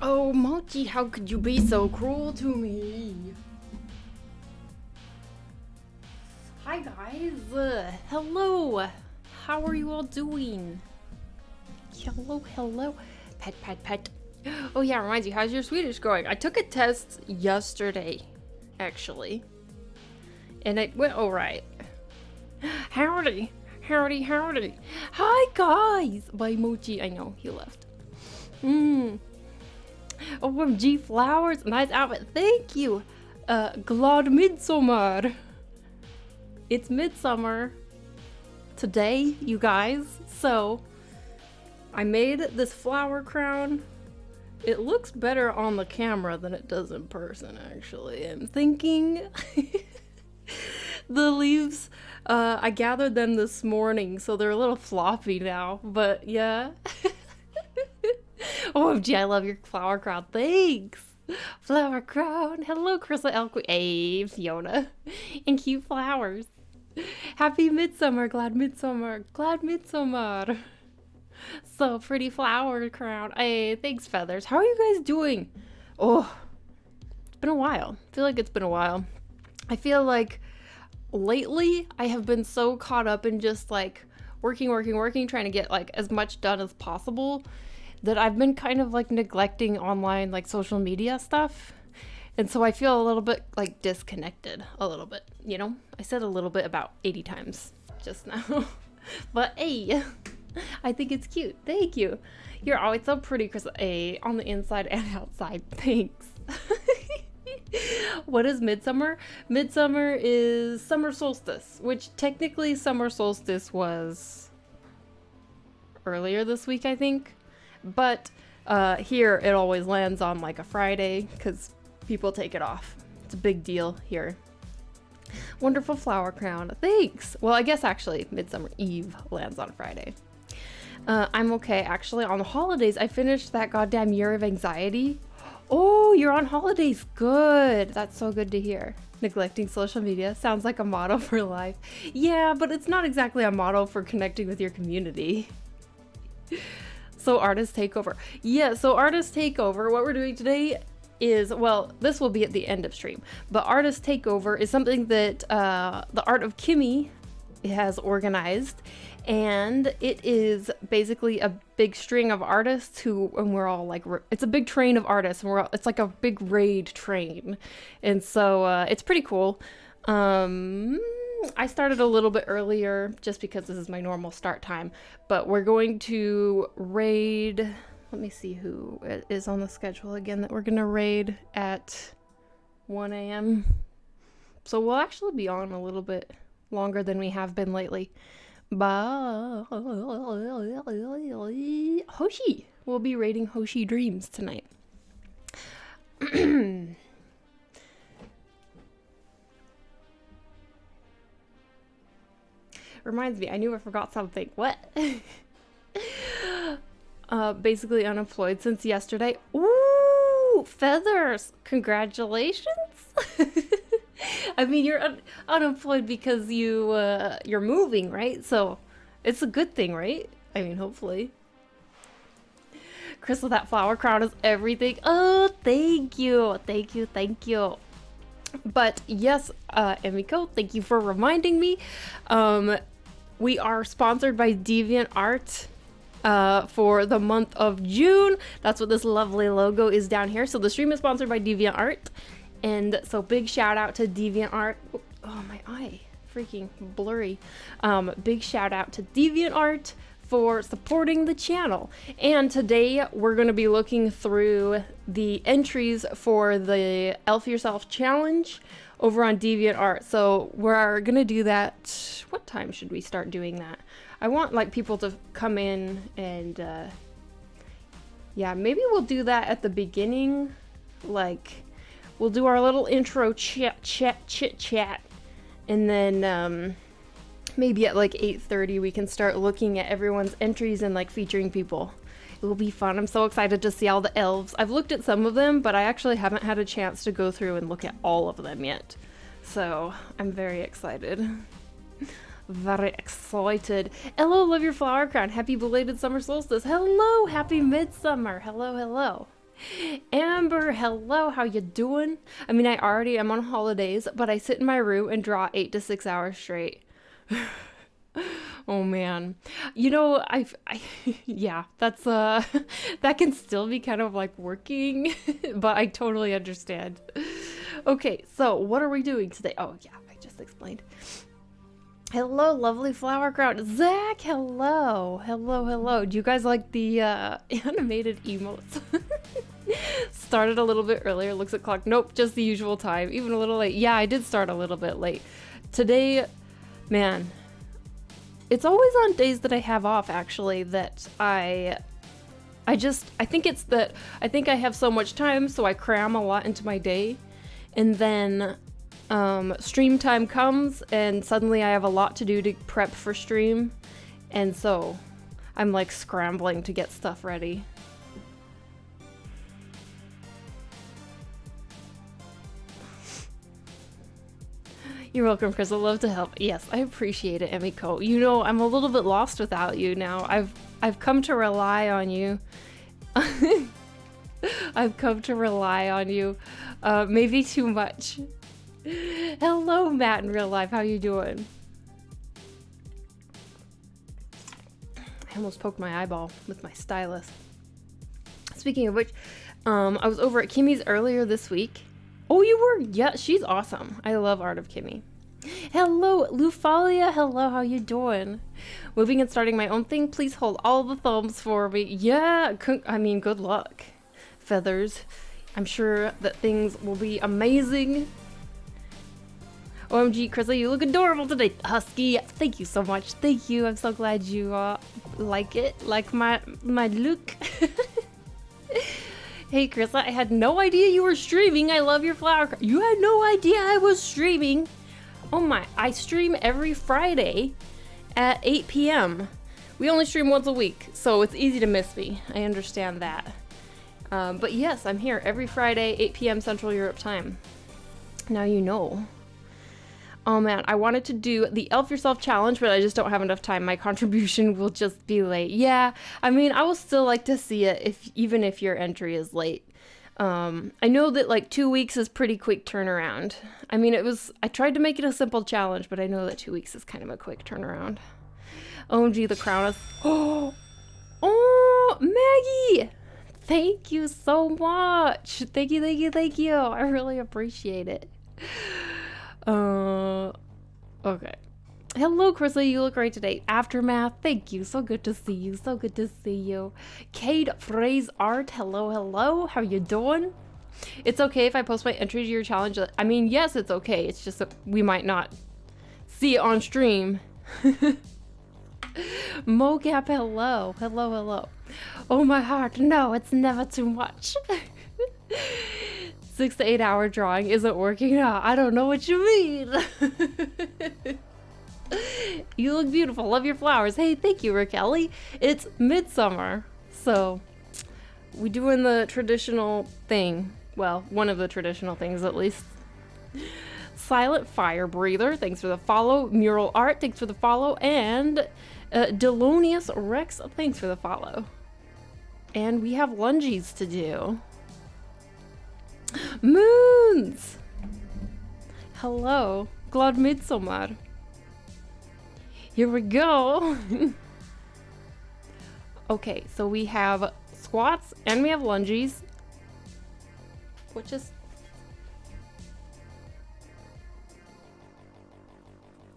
Oh, Mochi, how could you be so cruel to me? Hi, guys. Hello. How are you all doing? Hello. Pet. Oh, yeah, reminds you, how's your Swedish going? I took a test yesterday, actually. And it went all right. Howdy. Hi, guys. Bye, Mochi. I know, he left. OMG flowers, nice outfit, thank you. Glad Midsommar. It's Midsummer today, you guys. So I made this flower crown. It looks better on the camera than it does in person, actually. I'm thinking the leaves, I gathered them this morning, so they're a little floppy now, but yeah. OMG, I love your flower crown. Thanks. Flower crown. Hello, Crystal Elqui. Hey, Fiona. And cute flowers. Happy Midsummer. Glad Midsummer. So pretty flower crown. Hey, thanks, Feathers. How are you guys doing? Oh, it's been a while. I feel like it's been a while. I feel like lately I have been so caught up in just like working, trying to get like as much done as possible, that I've been kind of like neglecting online like social media stuff. And so I feel a little bit like disconnected a little bit, you know? I said a little bit about 80 times just now. But hey, I think it's cute. Thank you. You're always so pretty, Chris. Hey, on the inside and outside. Thanks. What is Midsummer? Midsummer is summer solstice, which technically summer solstice was earlier this week, I think. But here it always lands on like a Friday because people take it off. It's a big deal here. Wonderful flower crown. Thanks. Well, I guess actually Midsummer Eve lands on Friday. I'm okay. Actually, on the holidays, I finished that goddamn Year of Anxiety. Oh, you're on holidays. Good. That's so good to hear. Neglecting social media sounds like a motto for life. Yeah, but it's not exactly a motto for connecting with your community. So Artist Takeover. Yeah, so Artist Takeover, what we're doing today is, well, this will be at the end of stream, but Artist Takeover is something that the Art of Kimmy has organized, and it is basically a big string of artists who, and we're all like, it's a big train of artists, and we're all, it's like a big raid train, and so it's pretty cool. I started a little bit earlier just because this is my normal start time, but we're going to raid, let me see who is on the schedule again that we're going to raid at 1 a.m. So we'll actually be on a little bit longer than we have been lately. But Hoshi, we'll be raiding Hoshi Dreams tonight. Reminds me, I knew I forgot something. What? Basically unemployed since yesterday. Ooh, Feathers! Congratulations! I mean, you're unemployed because you're moving, right? So it's a good thing, right? I mean, hopefully. Crystal, that flower crown is everything. Oh, thank you. But yes, Emiko, thank you for reminding me. We are sponsored by DeviantArt for the month of June. That's what this lovely logo is down here. So the stream is sponsored by DeviantArt. And so big shout out to DeviantArt. Oh, my eye, freaking blurry. Big shout out to DeviantArt for supporting the channel. And today we're going to be looking through the entries for the Elf Yourself challenge over on DeviantArt. So we're going to do that. What time should we start doing that? I want like people to come in and yeah, maybe we'll do that at the beginning. Like we'll do our little intro chit chat. And then maybe at like 8:30 we can start looking at everyone's entries and like featuring people. It will be fun. I'm so excited to see all the elves. I've looked at some of them, but I actually haven't had a chance to go through and look at all of them yet. So I'm very excited. Very excited. Hello, love your flower crown. Happy belated summer solstice. Hello, happy midsummer. Hello. Amber, hello, how you doing? I mean, I already am on holidays, but I sit in my room and draw 8 to 6 hours straight. Oh man. You know, yeah, that's that can still be kind of like working, but I totally understand. Okay, so what are we doing today? Oh yeah, I just explained. Hello, lovely flower crown. Zach, hello. Hello, hello. Do you guys like the animated emotes? Started a little bit earlier. Looks at clock. Nope, just the usual time. Even a little late. Yeah, I did start a little bit late. Today, man, it's always on days that I have off, actually, that I think it's that I think I have so much time, so I cram a lot into my day. And then stream time comes and suddenly I have a lot to do to prep for stream, and so I'm like scrambling to get stuff ready. You're welcome, Chris. I'd love to help. Yes, I appreciate it, Emiko. You know, I'm a little bit lost without you now. I've come to rely on you. I've come to rely on you. Maybe too much. Hello, Matt in real life. How you doing? I almost poked my eyeball with my stylus. Speaking of which, I was over at Kimmy's earlier this week. Oh, you were? Yeah, she's awesome. I love Art of Kimmy. Hello, Lufalia. Hello, how you doing? Moving and starting my own thing. Please hold all the thumbs for me. Yeah, I mean, good luck. Feathers. I'm sure that things will be amazing. OMG, Chrisley, you look adorable today. Husky, thank you so much. Thank you. I'm so glad you like it. Like my look. Hey, Chris, I had no idea you were streaming. I love your flower. You had no idea I was streaming. Oh my, I stream every Friday at 8 p.m. We only stream once a week, so it's easy to miss me. I understand that. But yes, I'm here every Friday, 8 p.m. Central Europe time. Now you know. Oh man, I wanted to do the Elf Yourself challenge, but I just don't have enough time. My contribution will just be late. Yeah, I mean, I will still like to see it even if your entry is late. I know that like 2 weeks is pretty quick turnaround. I mean, I tried to make it a simple challenge, but I know that 2 weeks is kind of a quick turnaround. OMG, the crown is... Oh, Maggie! Thank you so much. Thank you, thank you, thank you. I really appreciate it. Okay. Hello, Chrisley. You look great today. Aftermath. Thank you. So good to see you. So good to see you. Kate Phrase Art. Hello, hello. How you doing? It's okay if I post my entry to your challenge. I mean, yes, it's okay. It's just that we might not see it on stream. Mocap. Hello. Hello, hello. Oh, my heart. No, it's never too much. 6 to 8 hour drawing isn't working out. I don't know what you mean. You look beautiful. Love your flowers. Hey, thank you, Raquel. It's Midsommar, so we doing the traditional thing. Well, one of the traditional things at least. Silent Fire Breather, thanks for the follow. Mural Art, thanks for the follow. And Delonius Rex, thanks for the follow. And we have lunges to do. Moons! Hello. Glad Midsommar. Here we go. Okay, so we have squats and we have lunges. Which is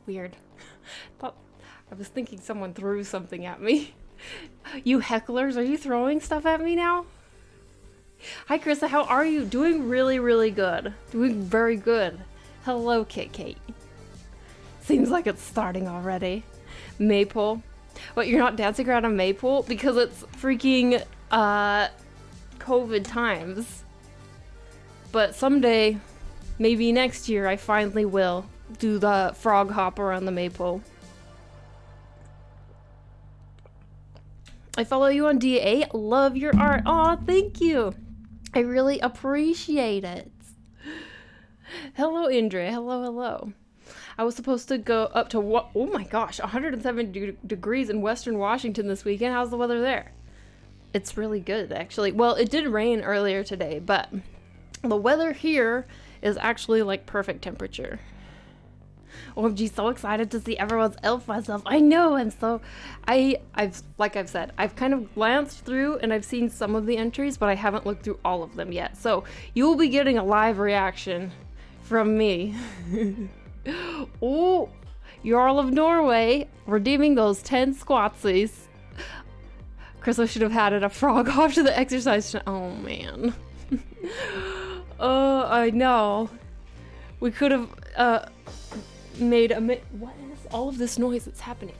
weird. I was thinking someone threw something at me. You hecklers, are you throwing stuff at me now? Hi, Carissa, how are you? Doing really, really good. Doing very good. Hello, Kit Kate. Seems like it's starting already. Maypole. What, you're not dancing around a maypole? Because it's freaking, COVID times. But someday, maybe next year, I finally will do the frog hop around the maypole. I follow you on DA. Love your art. Aw, thank you. I really appreciate it. Hello, Indra. Hello, hello. I was supposed to go up to, oh my gosh, 107 degrees in Western Washington this weekend. How's the weather there? It's really good, actually. Well, it did rain earlier today, but the weather here is actually like perfect temperature. OMG, so excited to see everyone's elf myself. I know, I've said, I've kind of glanced through and I've seen some of the entries, but I haven't looked through all of them yet. So you will be getting a live reaction from me. Oh, Jarl of Norway redeeming those 10 squatsies. Chris, I should have had it a frog off to the exercise. Oh man. Oh, I know. We could have made a what is all of this noise that's happening?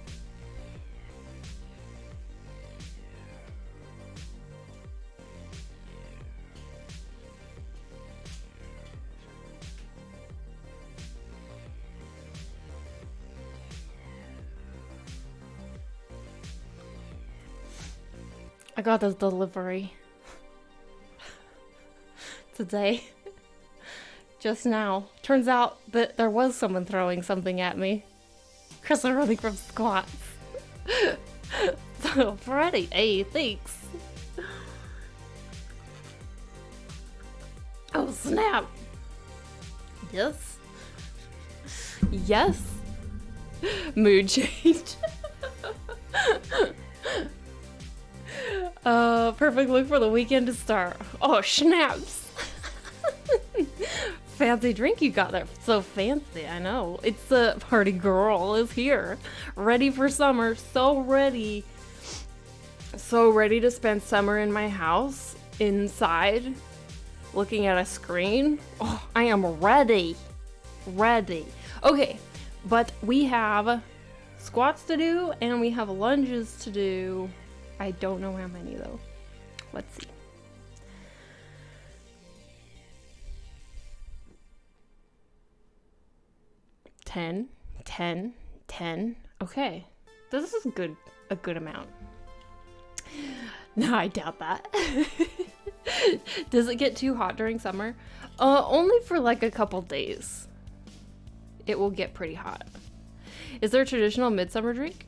I got this delivery today. Just now. Turns out that there was someone throwing something at me. Chris, I'm running from squats. So, Freddy, hey, thanks. Oh, snap. Yes. Yes. Mood change. Perfect look for the weekend to start. Oh, snaps. Fancy drink you got there. So fancy, I know. It's a party girl is here. Ready for summer. So ready. So ready to spend summer in my house. Inside. Looking at a screen. Oh, I am ready. Ready. Okay. But we have squats to do and we have lunges to do. I don't know how many though. Let's see. 10, 10, 10. Okay. This is a good amount. No, I doubt that. Does it get too hot during summer? Only for like a couple days. It will get pretty hot. Is there a traditional midsummer drink?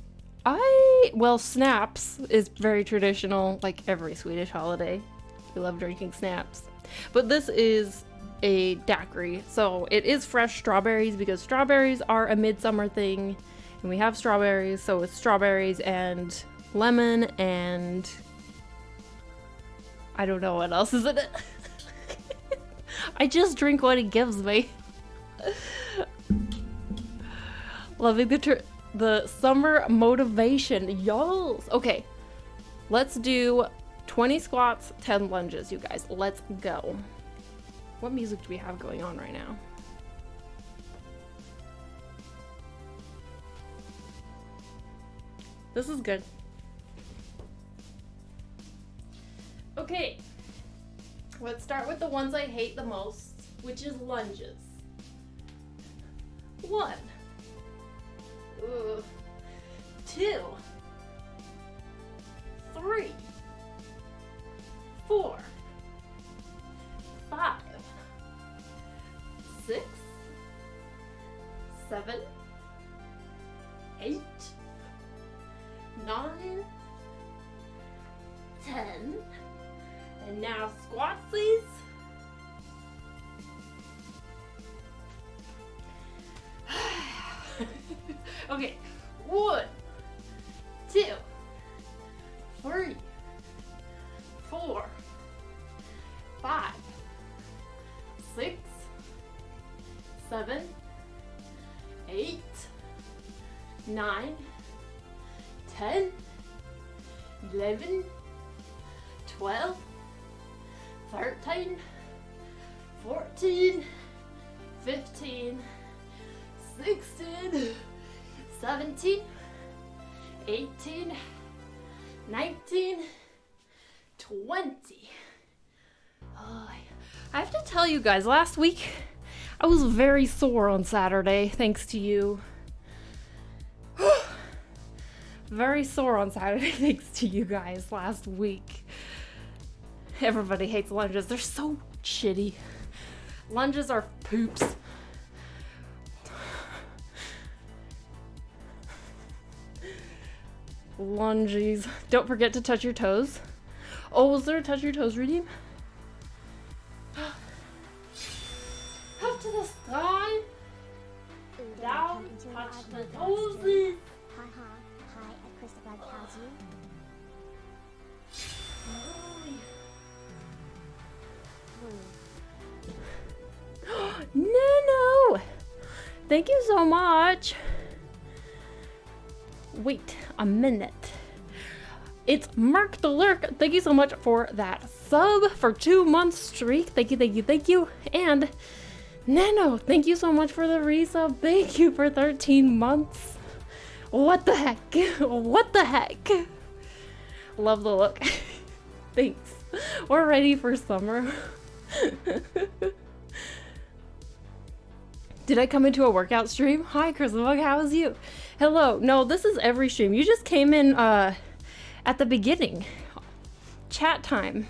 Well, snaps is very traditional, like every Swedish holiday. We love drinking snaps. But this is a daiquiri, so it is fresh strawberries because strawberries are a midsummer thing, and we have strawberries, so it's strawberries and lemon and I don't know what else is in it. I just drink what he gives me. Loving the summer motivation, y'all. Okay, let's do 20 squats, 10 lunges, you guys. Let's go. What music do we have going on right now? This is good. Okay, let's start with the ones I hate the most, which is lunges. 1, 2, 3, 4, 5, 6, 7, 8, 9, 10, and now squatsies. Okay, 1, 2, 3, 4, 5, 6, 7, 8, 9, 10, 11, 12, 13, 14, 15, 16, 17, 18, 19, 20. I have to tell you guys, last week I was very sore on Saturday, thanks to you. Very sore on Saturday, thanks to you guys last week. Everybody hates lunges. They're so shitty. Lunges are poops. Lunges. Don't forget to touch your toes. Oh, was there a touch your toes redeem? Up to the sky. Down, touch the toesies. Hi, at Christopher How's you? Nano! Thank you so much. Wait a minute. It's Mark the Lurk. Thank you so much for that sub for 2 months streak. Thank you, thank you, thank you. And Nano, thank you so much for the resub. Thank you for 13 months. What the heck? What the heck? Love the look. Thanks. We're ready for summer. Did I come into a workout stream? Hi, Christopher, how's you? Hello. No, this is every stream. You just came in at the beginning. Chat time.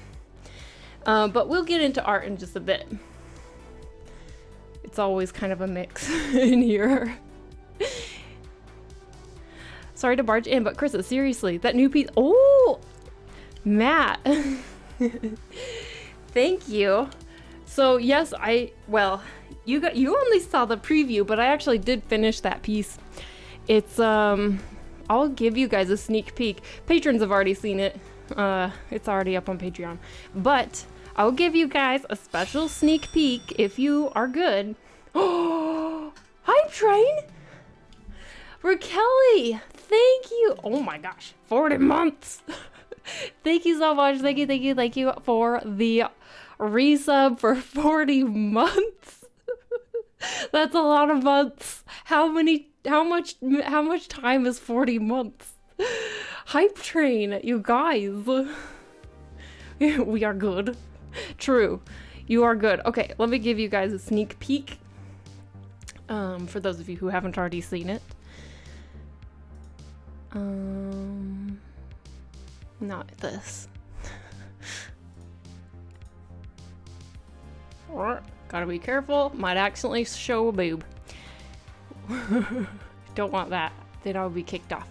But we'll get into art in just a bit. It's always kind of a mix in here. Sorry to barge in, but Krista, seriously, that new piece. Oh, Matt. Thank you. So yes, you only saw the preview, but I actually did finish that piece. It's I'll give you guys a sneak peek. Patrons have already seen it. It's already up on Patreon. But I'll give you guys a special sneak peek if you are good. Oh, Hype Train! Raquel, thank you. Oh my gosh, 40 months. Thank you so much. Thank you for the resub for 40 months. That's a lot of months. How much time is 40 months? Hype Train, you guys. We are good. True. You are good. Okay, let me give you guys a sneak peek. For those of you who haven't already seen it. Not this. Gotta be careful. Might accidentally show a boob. Don't want that. Then I'll be kicked off.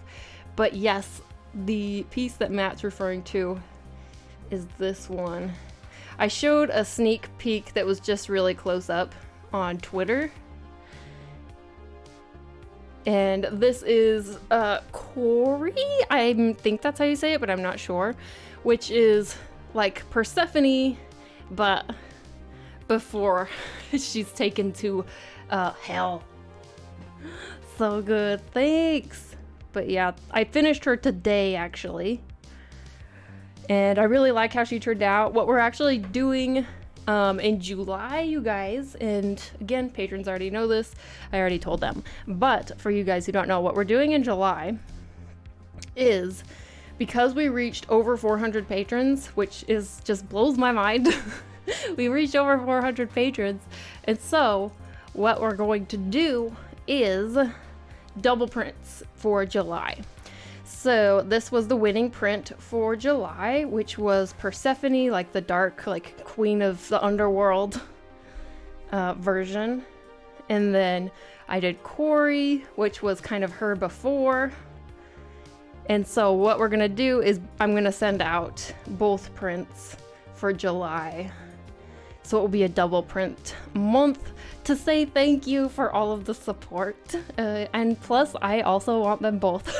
But yes, the piece that Matt's referring to is this one. I showed a sneak peek that was just really close up on Twitter. And this is Corey, I think that's how you say it, but I'm not sure. Which is like Persephone, but before she's taken to hell. So good, thanks. But yeah, I finished her today actually. And I really like how she turned out. What we're actually doing in July, you guys, and again, patrons already know this, I already told them, but for you guys who don't know, what we're doing in July is, because we reached over 400 patrons, which is just blows my mind. We reached over 400 patrons, and so what we're going to do is double prints for July. So this was the winning print for July, which was Persephone, like the dark, like queen of the underworld version. And then I did Corey, which was kind of her before. And so what we're gonna do is I'm gonna send out both prints for July. So it will be a double print month to say thank you for all of the support. And plus I also want them both.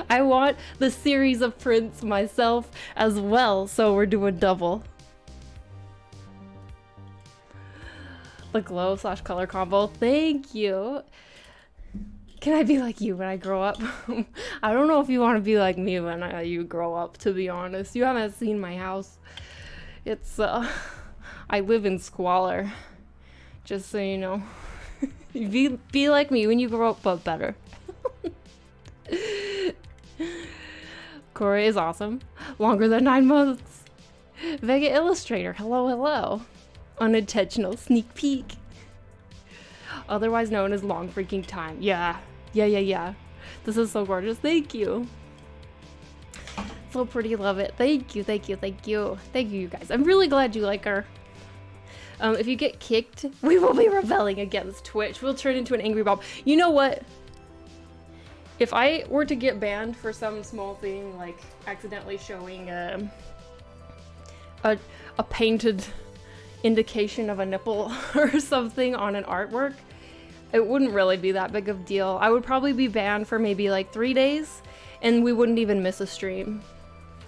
I want the series of prints myself as well, so we're doing double. The glow / color combo, thank you. Can I be like you when I grow up? I don't know if you want to be like me when you grow up, to be honest. You haven't seen my house. It's, I live in squalor, just so you know. Be like me when you grow up, but better. Corey is awesome. Longer than 9 months. Vega Illustrator, hello, hello. Unintentional sneak peek. Otherwise known as long freaking time. Yeah. This is so gorgeous. Thank you. So pretty, love it. Thank you, thank you, thank you. Thank you, you guys. I'm really glad you like her. If you get kicked, we will be rebelling against Twitch. We'll turn into an angry mob. You know what? If I were to get banned for some small thing, like accidentally showing a painted indication of a nipple or something on an artwork, it wouldn't really be that big of a deal. I would probably be banned for maybe like 3 days, and we wouldn't even miss a stream.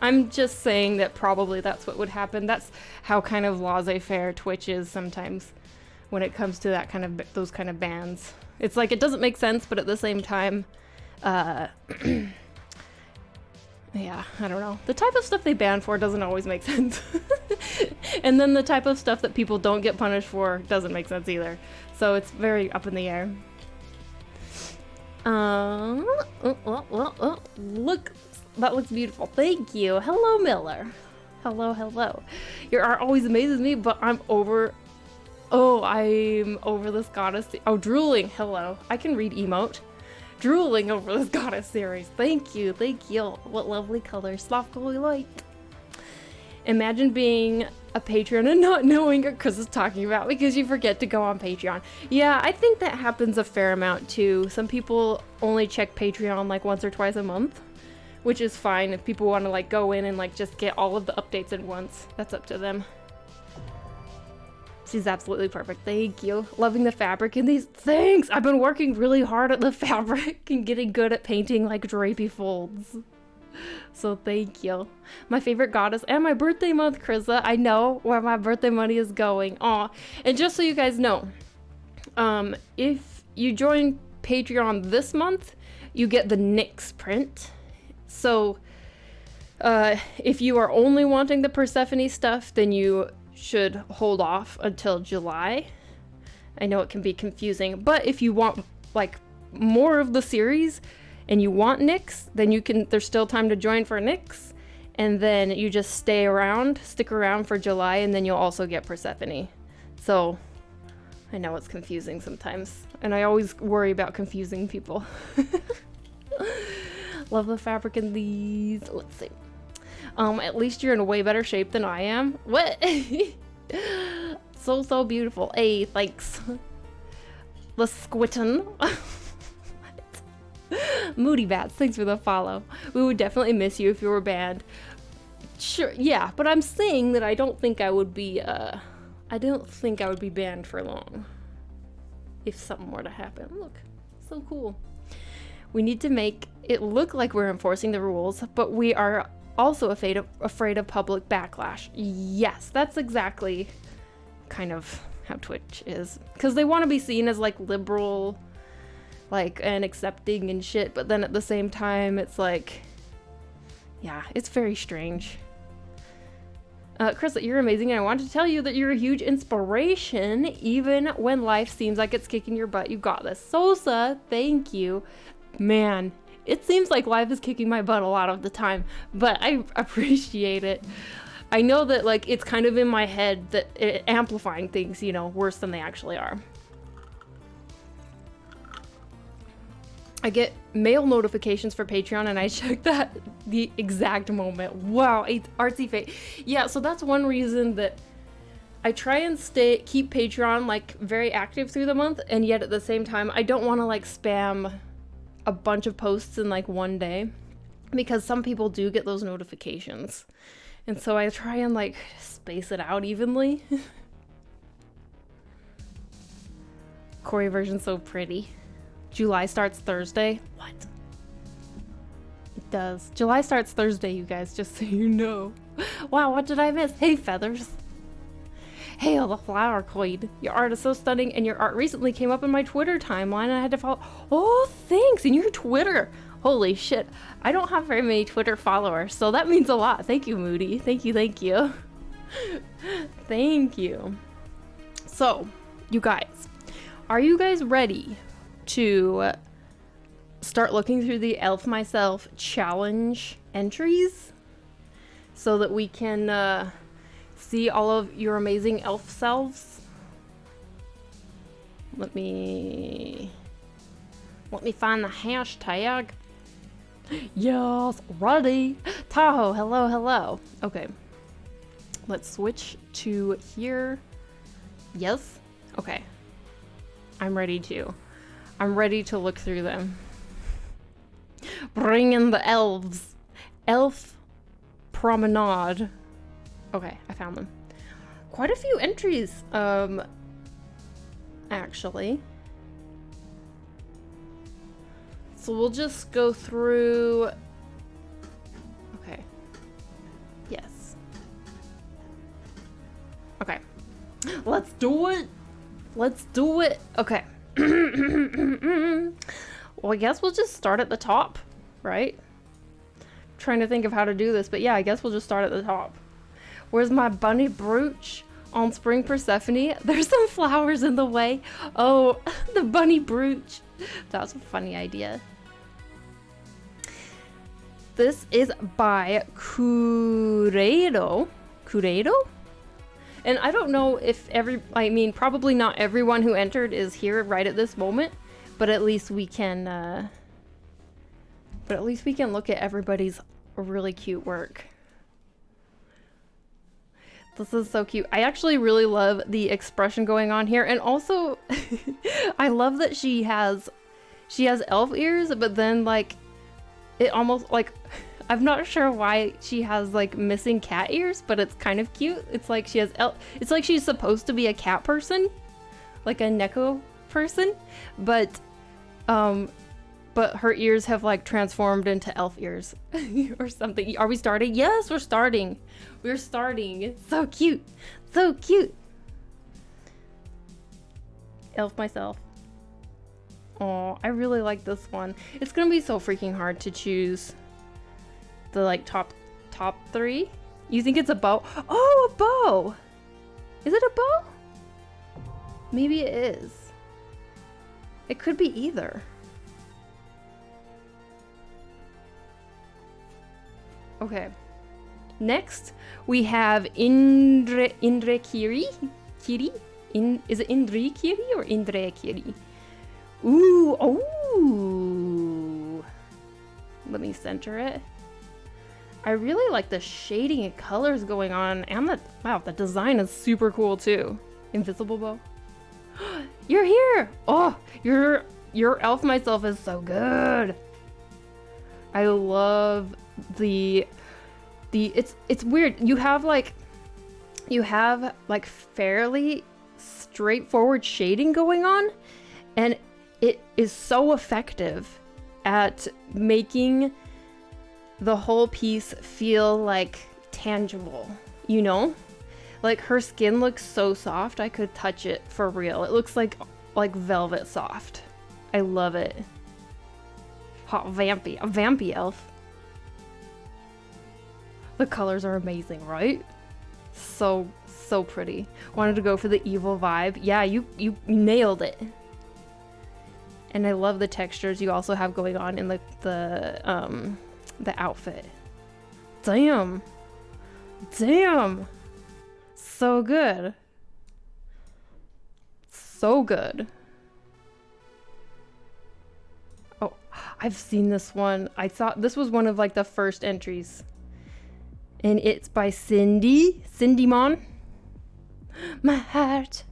I'm just saying that probably that's what would happen. That's how kind of laissez-faire Twitch is sometimes when it comes to that kind of those kind of bans. It's like it doesn't make sense, but at the same time, yeah, I don't know. The type of stuff they ban for doesn't always make sense. And then the type of stuff that people don't get punished for doesn't make sense either. So it's very up in the air. Look, that looks beautiful. Thank you. Hello, Miller. Hello, hello. Your art always amazes me, but I'm over this goddess. Oh, drooling. Hello. I can read emote. Drooling over this goddess series. Thank you. Thank you. What lovely colors. Softly light. Imagine being a Patreon and not knowing what Chris is talking about because you forget to go on Patreon. Yeah, I think that happens a fair amount too. Some people only check Patreon like once or twice a month, which is fine. If people want to like go in and like just get all of the updates at once, that's up to them. She's absolutely perfect. Thank you. Loving the fabric in these. Thanks! I've been working really hard at the fabric and getting good at painting like drapey folds. So thank you. My favorite goddess and my birthday month, Krista. I know where my birthday money is going. Aw. And just so you guys know, if you join Patreon this month, you get the Nyx print. So if you are only wanting the Persephone stuff, then you should hold off until July. I know it can be confusing, but if you want like more of the series and you want Nyx, then you can, there's still time to join for Nyx, and then you just stick around for July, and then you'll also get Persephone. So I know it's confusing sometimes, and I always worry about confusing people. Love the fabric in these. Let's see. At least you're in a way better shape than I am. What? So beautiful. Hey, thanks. The Squitten. Moody Bats, thanks for the follow. We would definitely miss you if you were banned. Sure, yeah, but I'm saying that I don't think I would be banned for long if something were to happen. Look, so cool. We need to make it look like we're enforcing the rules, but we are also afraid of public backlash. Yes, that's exactly kind of how Twitch is. Because they want to be seen as like liberal, like, and accepting and shit, but then at the same time it's like, yeah, it's very strange. Chris, you're amazing, and I want to tell you that you're a huge inspiration even when life seems like it's kicking your butt. You got this. Sosa, thank you. Man, it seems like life is kicking my butt a lot of the time, but I appreciate it. I know that like it's kind of in my head that amplifying things, you know, worse than they actually are. I get mail notifications for Patreon and I check that the exact moment. Wow, artsy fate. Yeah, so that's one reason that I try and keep Patreon like very active through the month, and yet at the same time I don't want to like spam a bunch of posts in like one day, because some people do get those notifications. And so I try and like space it out evenly. Corey version's so pretty. July starts Thursday. What? It does. July starts Thursday, you guys, just so you know. Wow, what did I miss? Hey, Feathers. Hail the Flower Queen. Your art is so stunning, and your art recently came up in my Twitter timeline, and I had to follow. Oh, thanks. And your Twitter. Holy shit. I don't have very many Twitter followers, so that means a lot. Thank you, Moody. Thank you, thank you. Thank you. So, you guys, are you guys ready to start looking through the Elf Myself challenge entries so that we can see all of your amazing elf selves? Let me find the hashtag. Yes, ready. Tahoe, hello, hello. Okay, let's switch to here. Yes, okay. I'm ready to look through them. Bring in the elves. Elf promenade. Okay, I found them. Quite a few entries, actually. So we'll just go through. Okay. Yes. Okay. Let's do it. Let's do it. Okay. Well, I guess we'll just start at the top, right? Trying to think of how to do this, but yeah, I guess we'll just start at the top. Where's my bunny brooch on Spring Persephone? There's some flowers in the way. Oh, the bunny brooch. That's a funny idea. This is by Curedo. Curedo? And I don't know if probably not everyone who entered is here right at this moment, but at least we can, look at everybody's really cute work. This is so cute. I actually really love the expression going on here, and also I love that she has elf ears, but then like it almost like I'm not sure why she has like missing cat ears, but it's kind of cute. It's like she has it's like she's supposed to be a cat person, like a neko person, but her ears have like transformed into elf ears or something. Are we starting? Yes, we're starting. We're starting. It's so cute. So cute. Elf myself. Oh, I really like this one. It's gonna be so freaking hard to choose the like top 3. You think it's a bow? Oh, a bow. Is it a bow? Maybe it is. It could be either. Okay. Next, we have Indre Kiri? Is it Indre Kiri or Indre Kiri? Ooh, oh. Let me center it. I really like the shading and colors going on, and the design is super cool too. Invisible bow. You're here. Oh, your elf myself is so good. I love it's weird. You have like fairly straightforward shading going on, and it is so effective at making the whole piece feel like tangible, you know? Like her skin looks so soft, I could touch it for real. It looks like velvet soft. I love it. Hot vampy, a vampy elf. The colors are amazing, right? So pretty. Wanted to go for the evil vibe. Yeah, you nailed it. And I love the textures you also have going on in the outfit. Damn. So good. So good. Oh, I've seen this one. I thought this was one of like the first entries. And it's by Cindy Mon. My heart.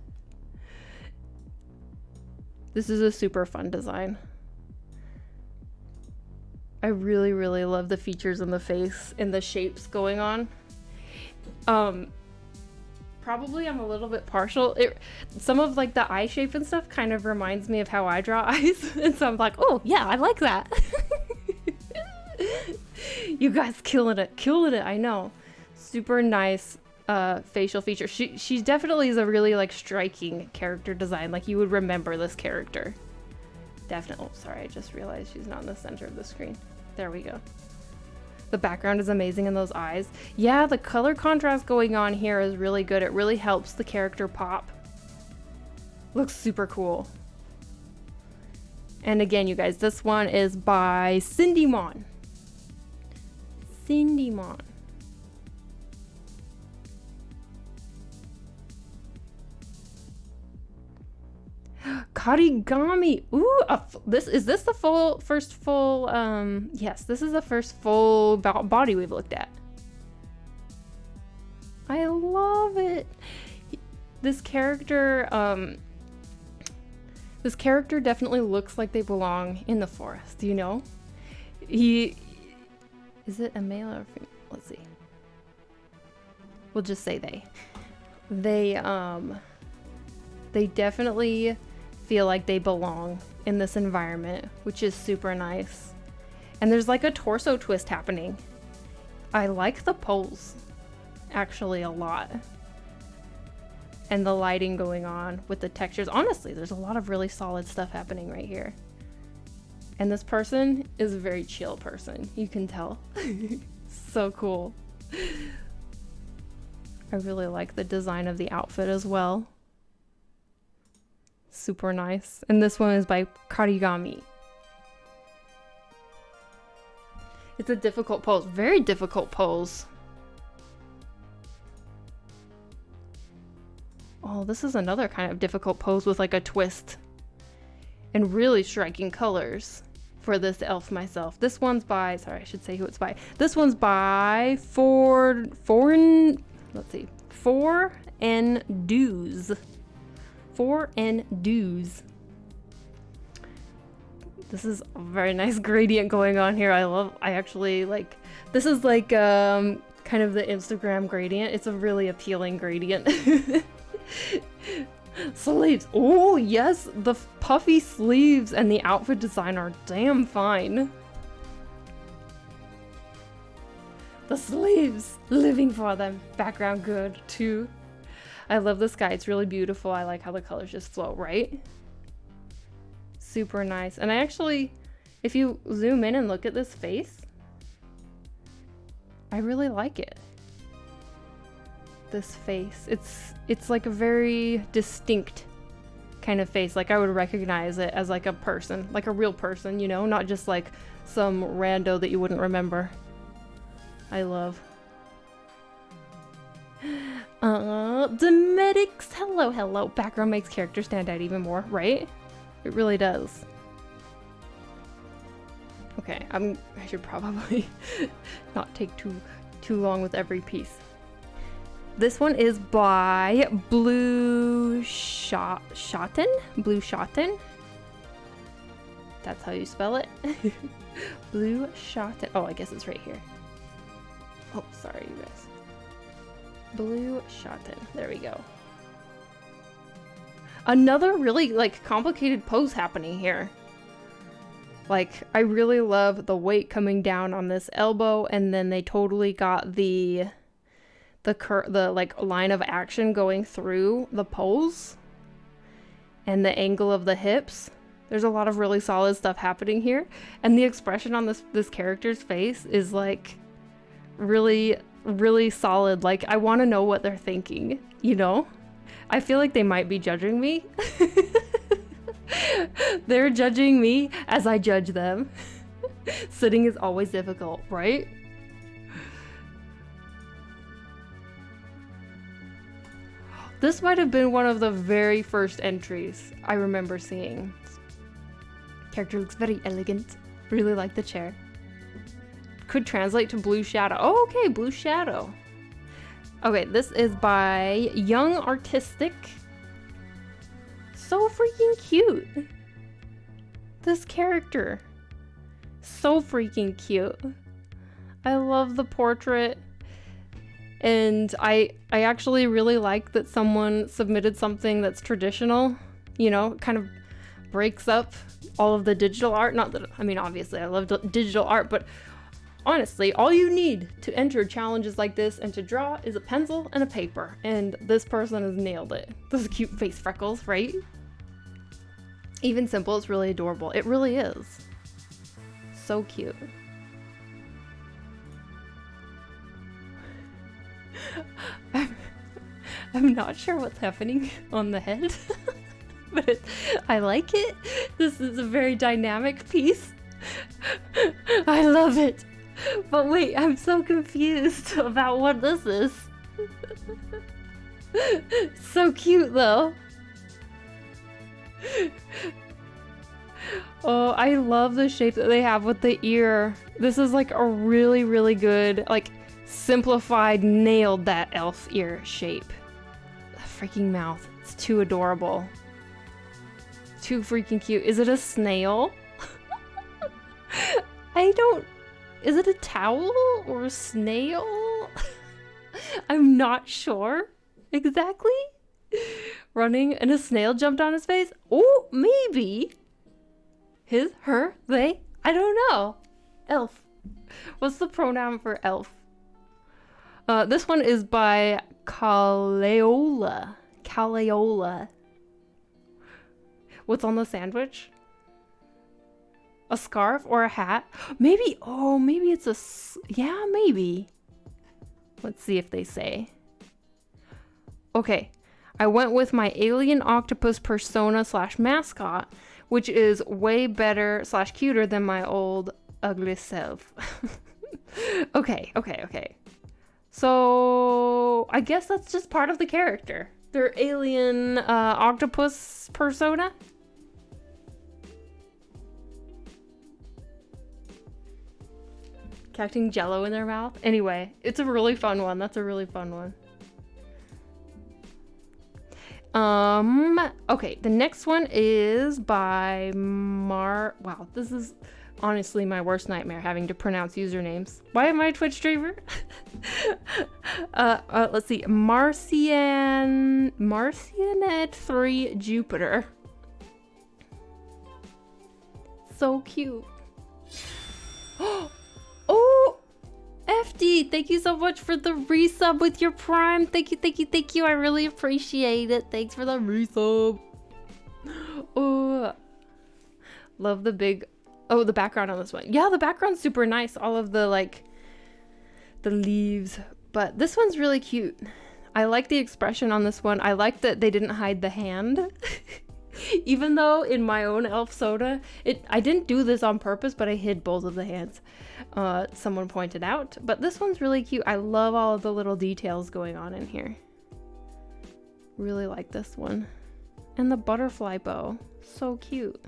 This is a super fun design. I really, really love the features in the face and the shapes going on. Probably I'm a little bit partial. Some of like the eye shape and stuff kind of reminds me of how I draw eyes. And so I'm like, oh yeah, I like that. You guys killing it, I know. Super nice facial feature. She definitely is a really like striking character design. Like you would remember this character. Definitely. Oh, sorry, I just realized she's not in the center of the screen. There we go. The background is amazing in those eyes. Yeah, the color contrast going on here is really good. It really helps the character pop. Looks super cool. And again, you guys, this one is by Cindy Mon. Cindy Mon. Karigami. Ooh, is this the first full yes, this is the first full body we've looked at. I love it. This character definitely looks like they belong in the forest, you know? Is it a male or a female? Let's see. We'll just say they definitely feel like they belong in this environment, which is super nice. And there's like a torso twist happening. I like the pose actually a lot. And the lighting going on with the textures. Honestly, there's a lot of really solid stuff happening right here. And this person is a very chill person. You can tell. So cool. I really like the design of the outfit as well. Super nice. And this one is by Karigami. It's a difficult pose. Very difficult pose. Oh, this is another kind of difficult pose with like a twist. And really striking colors for this elf myself. This one's by, sorry, I should say who it's by. This one's by let's see, 4N Dues. 4N Dues. This is a very nice gradient going on here. I actually like, this is like kind of the Instagram gradient. It's a really appealing gradient. Sleeves. Oh yes, the puffy sleeves and the outfit design are damn fine. The sleeves, living for them. Background good too. I love the sky. It's really beautiful. I like how the colors just flow, right? Super nice. And I actually, if you zoom in and look at this face, I really like it. This face. It's like a very distinct kind of face. Like I would recognize it as like a person, like a real person, you know, not just like some rando that you wouldn't remember. I love. Demetics. Hello, hello. Background makes characters stand out even more, right? It really does. Okay, I should probably not take too long with every piece. This one is by Blue Shotten? Blue Shotten? That's how you spell it. Blue Shotten. Oh, I guess it's right here. Oh, sorry, you guys. Blue Shotten. There we go. Another really like complicated pose happening here. Like I really love the weight coming down on this elbow, and then they totally got the like line of action going through the pose and the angle of the hips. There's a lot of really solid stuff happening here, and the expression on this character's face is like really solid. Like I want to know what they're thinking, you know? I feel like they might be judging me. They're judging me as I judge them. Sitting is always difficult, right? This might have been one of the very first entries I remember seeing. Character looks very elegant. Really like the chair. Could translate to Blue Shadow. Oh, okay, Blue Shadow. Okay, this is by Young Artistic. So freaking cute. This character. So freaking cute. I love the portrait. And I actually really like that someone submitted something that's traditional, you know, kind of breaks up all of the digital art. Not that, I mean, obviously I love digital art, but honestly, all you need to enter challenges like this and to draw is a pencil and a paper. And this person has nailed it. Those cute face freckles, right? Even simple, it's really adorable. It really is. So cute. I'm not sure what's happening on the head, but I like it. This is a very dynamic piece. I love it. But wait, I'm so confused about what this is. So cute though. Oh, I love the shape that they have with the ear. This is like a really good, like, simplified, nailed that elf ear shape. The freaking mouth. It's too adorable. Too freaking cute. Is it a snail? Is it a towel or a snail? I'm not sure exactly. Running and a snail jumped on his face. Oh, maybe. His, her, they. I don't know. Elf. What's the pronoun for elf? This one is by Kaleola. Kaleola. What's on the sandwich? A scarf or a hat? Maybe. Oh, maybe it's a. Yeah, maybe. Let's see if they say. Okay. I went with my alien octopus persona / mascot, which is way better / cuter than my old ugly self. Okay. So I guess that's just part of the character. Their alien octopus persona. Catching jello in their mouth. Anyway, it's a really fun one. That's a really fun one. Okay, the next one is by wow, this is honestly my worst nightmare, having to pronounce usernames. Why am I a Twitch streamer? Let's see. Marcianet3 Jupiter. So cute. Oh, FD, thank you so much for the resub with your Prime. Thank you. I really appreciate it. Thanks for the resub. Oh, love the big. Oh, the background on this one. Yeah, the background's super nice. All of the like the leaves, but this one's really cute. I like the expression on this one. I like that they didn't hide the hand. Even though in my own elf soda, I didn't do this on purpose, but I hid both of the hands. Someone pointed out, but this one's really cute. I love all of the little details going on in here. Really like this one. And the butterfly bow, so cute.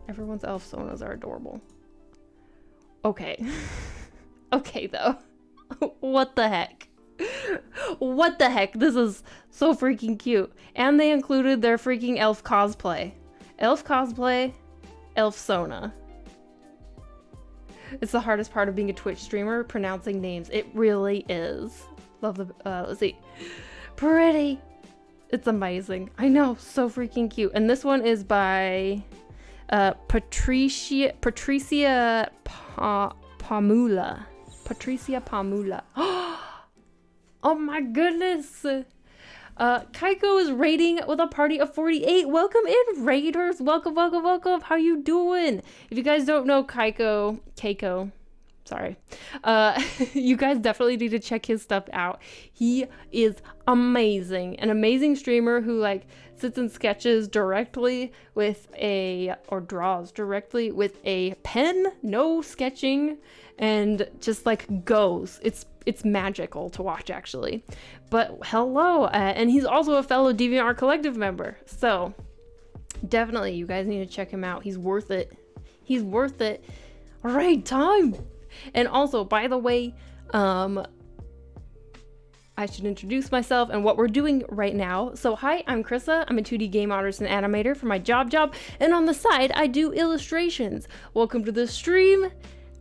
Everyone's elf sonas are adorable. Okay. Okay though. What the heck? What the heck? This is so freaking cute. And they included their freaking elf cosplay. Elf cosplay, elf sona. It's the hardest part of being a Twitch streamer, pronouncing names. It really is. Love the, let's see. Pretty. It's amazing. I know, so freaking cute. And this one is by Patricia Pamula. Patricia Pamula. Oh my goodness. Kaiko is raiding with a party of 48. Welcome in, raiders. Welcome. How you doing? If you guys don't know Keiko, sorry. You guys definitely need to check his stuff out. He is amazing. An amazing streamer who like sits and sketches directly with or draws directly with a pen, no sketching, and just like goes. It's magical to watch, actually. But hello, and he's also a fellow DeviantArt Collective member. So definitely, you guys need to check him out. He's worth it. He's worth it. All right, time. And also, by the way, I should introduce myself and what we're doing right now. So hi, I'm Krissa. I'm a 2D game artist and animator for my job. And on the side, I do illustrations. Welcome to the stream.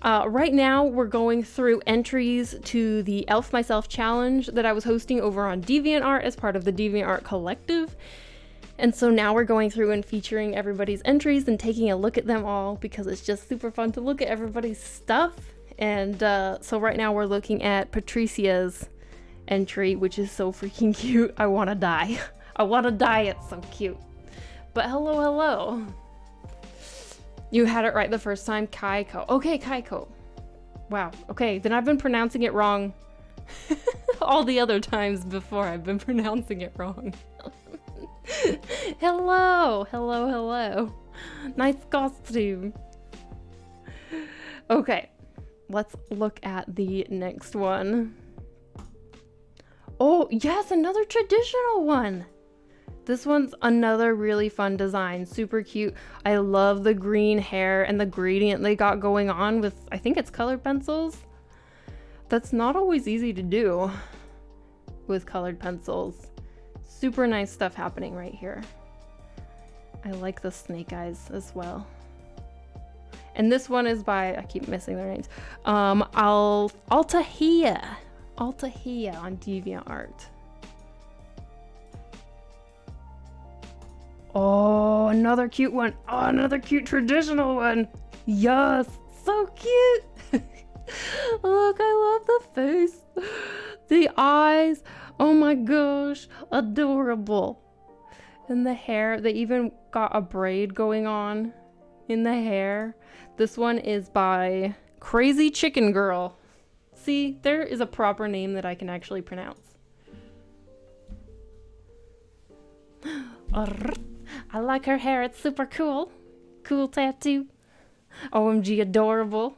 Right now, we're going through entries to the Elf Myself challenge that I was hosting over on DeviantArt as part of the DeviantArt Collective. And so now we're going through and featuring everybody's entries and taking a look at them all because it's just super fun to look at everybody's stuff. And so right now we're looking at Patricia's entry, which is so freaking cute. I want to die. I want to die. It's so cute. But hello. You had it right the first time, Kaiko. Okay, Kaiko. Wow. Okay, then I've been pronouncing it wrong all the other times before. I've been pronouncing it wrong. Hello. Nice costume. Okay, let's look at the next one. Oh, yes, another traditional one. This one's another really fun design, super cute. I love the green hair and the gradient they got going on with, I think it's colored pencils. That's not always easy to do with colored pencils. Super nice stuff happening right here. I like the snake eyes as well. And this one is by, I keep missing their names, Altahia. Altahia on DeviantArt. Oh, another cute one. Oh, another cute traditional one. Yes, so cute. Look, I love the face. The eyes. Oh my gosh, adorable. And the hair, they even got a braid going on in the hair. This one is by Crazy Chicken Girl. See, there is a proper name that I can actually pronounce. I like her hair, it's super cool. Cool tattoo. OMG, adorable.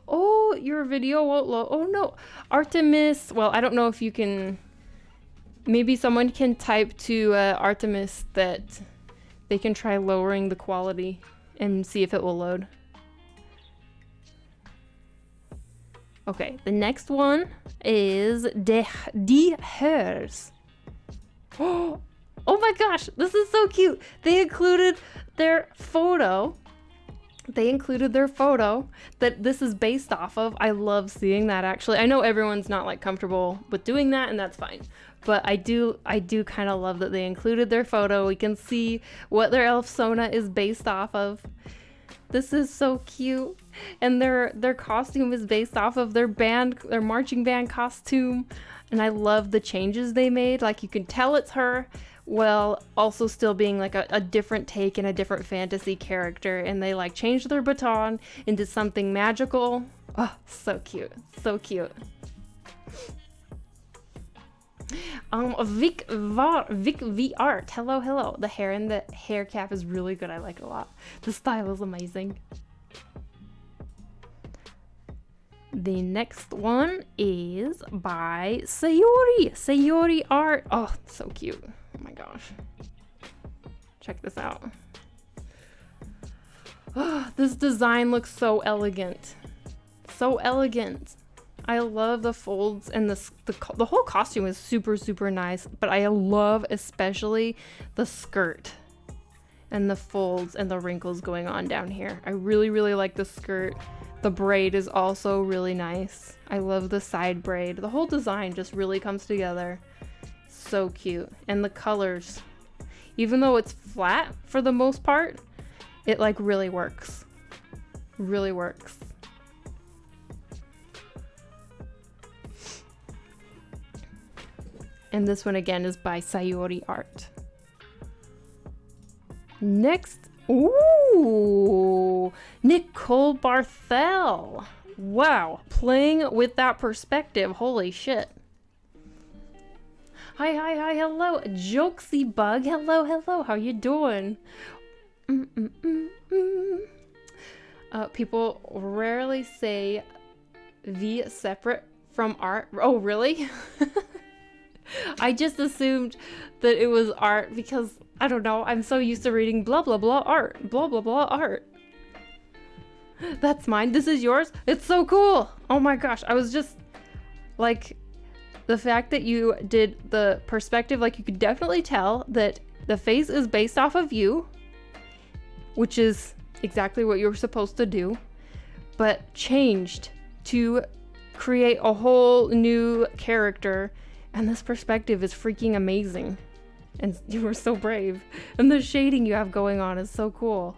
Oh, your video won't load. Oh no, Artemis. Well, I don't know if you can. Maybe someone can type to Artemis that they can try lowering the quality and see if it will load. Okay, the next one is Die Hers. Oh my gosh, this is so cute. They included their photo. That this is based off of. I love seeing that, actually. I know everyone's not like comfortable with doing that, and that's fine. But I do kind of love that they included their photo. We can see what their elf Sona is based off of. This is so cute. And their costume is based off of their marching band costume. And I love the changes they made. Like, you can tell it's her, while also still being like a different take and a different fantasy character. And they like changed their baton into something magical. Oh, so cute. So cute. Vic V Art. Hello. The hair and the hair cap is really good. I like it a lot. The style is amazing. The next one is by Sayori Art. Oh, so cute. Oh my gosh. Check this out. Oh, this design looks so elegant. So elegant. I love the folds, and the whole costume is super, super nice, but I love especially the skirt and the folds and the wrinkles going on down here. I really, really like the skirt. The braid is also really nice. I love the side braid. The whole design just really comes together. So cute. And the colors, even though it's flat for the most part, it like really works. Really works. And this one again is by Sayori Art. Next, ooh, Nicole Barthel. Wow, playing with that perspective, holy shit. Hi, hello, Jokesy Bug, hello, how you doing? People rarely say V separate from art. Oh, really? I just assumed that it was art because, I don't know, I'm so used to reading blah blah blah art, blah blah blah art. That's mine. This is yours. It's so cool. Oh my gosh. I was just like, the fact that you did the perspective, like you could definitely tell that the face is based off of you, which is exactly what you were supposed to do, but changed to create a whole new character. And this perspective is freaking amazing. And you were so brave. And the shading you have going on is so cool.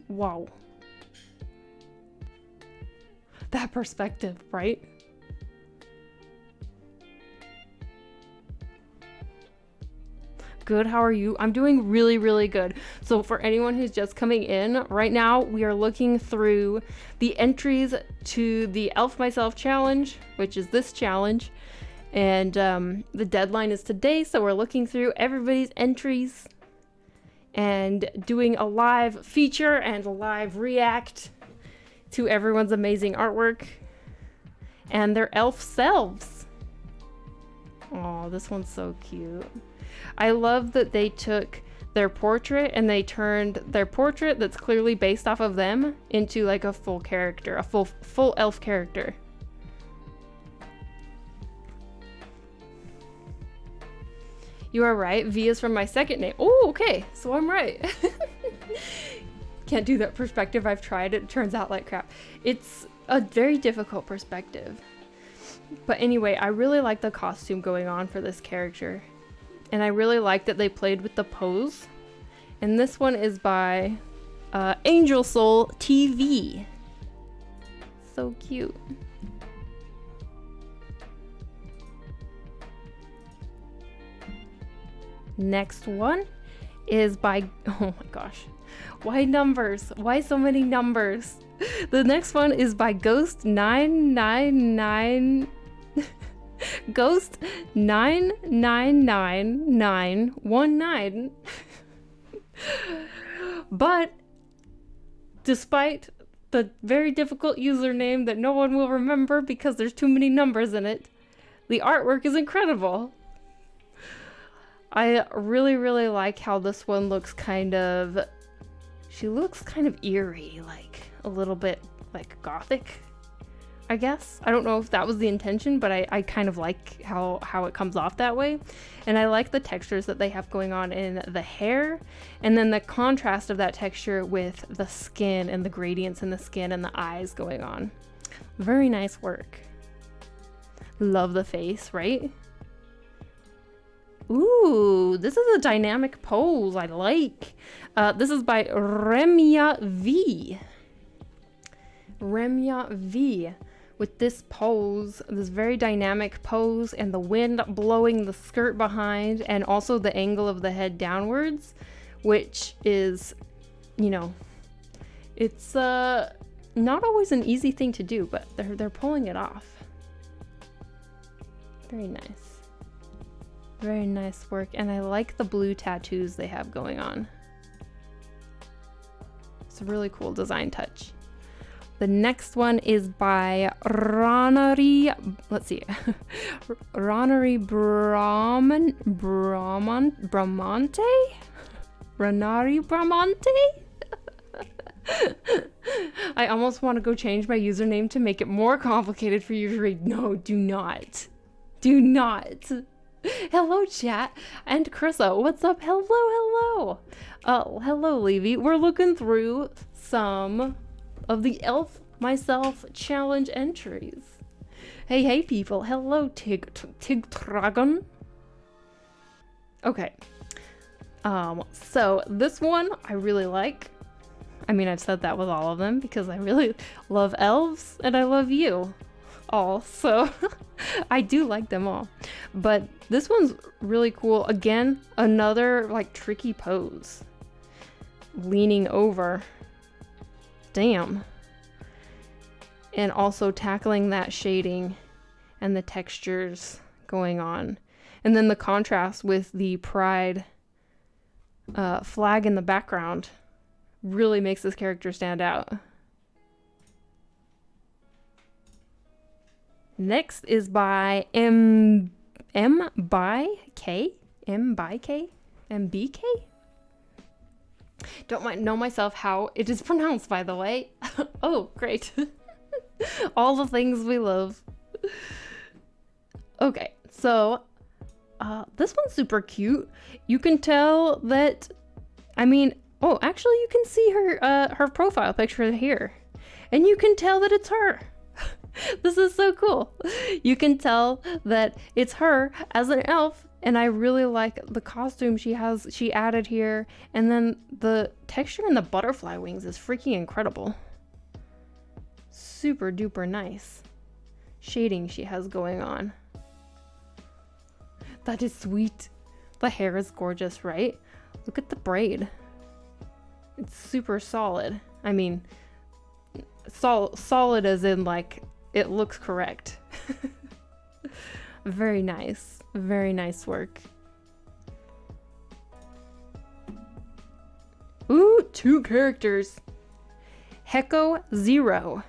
Wow. That perspective, right? Good, how are you? I'm doing really, really good. So for anyone who's just coming in, right now we are looking through the entries to the Elf Myself challenge, which is this challenge. And the deadline is today, so we're looking through everybody's entries and doing a live feature and a live react to everyone's amazing artwork and their elf selves. Oh, this one's so cute. I love that they took their portrait and they turned their portrait that's clearly based off of them into like a full character, a full elf character. You are right. V is from my second name. Oh, okay. So I'm right. Can't do that perspective. I've tried. It turns out like crap. It's a very difficult perspective. But anyway, I really like the costume going on for this character. And I really like that they played with the pose. And this one is by Angel Soul TV. So cute. Next one is by, oh my gosh, why numbers? Why so many numbers? The next one is by Ghost 999 Ghost 999919. But despite the very difficult username that no one will remember because there's too many numbers in it, the artwork is incredible. I really, really like how this one looks she looks kind of eerie, like a little bit like gothic, I guess. I don't know if that was the intention, but I kind of like how it comes off that way. And I like the textures that they have going on in the hair, and then the contrast of that texture with the skin and the gradients in the skin and the eyes going on. Very nice work. Love the face, right? Ooh, this is a dynamic pose I like. This is by Remya V. Remya V. With this pose, this very dynamic pose, and the wind blowing the skirt behind, and also the angle of the head downwards, which is, you know, it's not always an easy thing to do, but they're pulling it off. Very nice. Very nice work, and I like the blue tattoos they have going on. It's a really cool design touch. The next one is by Ranari, let's see, Ranari Bramante? Ranari Bramante? I almost want to go change my username to make it more complicated for you to read. No, do not. Do not. Hello, chat. And Krissa, what's up? Hello. Hello, Levy. We're looking through some of the Elf Myself challenge entries. Hey, people. Hello, Tigtragon. Okay. So this one I really like. I mean, I've said that with all of them because I really love elves and I love you all. So I do like them all. But this one's really cool. Again, another like tricky pose. Leaning over. Damn. And also tackling that shading and the textures going on. And then the contrast with the pride flag in the background really makes this character stand out. Next is by MBK. Don't know myself how it is pronounced, by the way. Oh, great. All the things we love. Okay, so this one's super cute. You can tell that, I mean, oh, actually you can see her profile picture here. And you can tell that it's her. This is so cool. You can tell that it's her as an elf, and I really like the costume she added here, and then the texture in the butterfly wings is freaking incredible. Super duper nice shading she has going on. That is sweet. The hair is gorgeous, right? Look at the braid. It's super solid. I mean, solid as in like it looks correct. Very nice. Very nice work. Ooh, 2 characters. Heko Zero.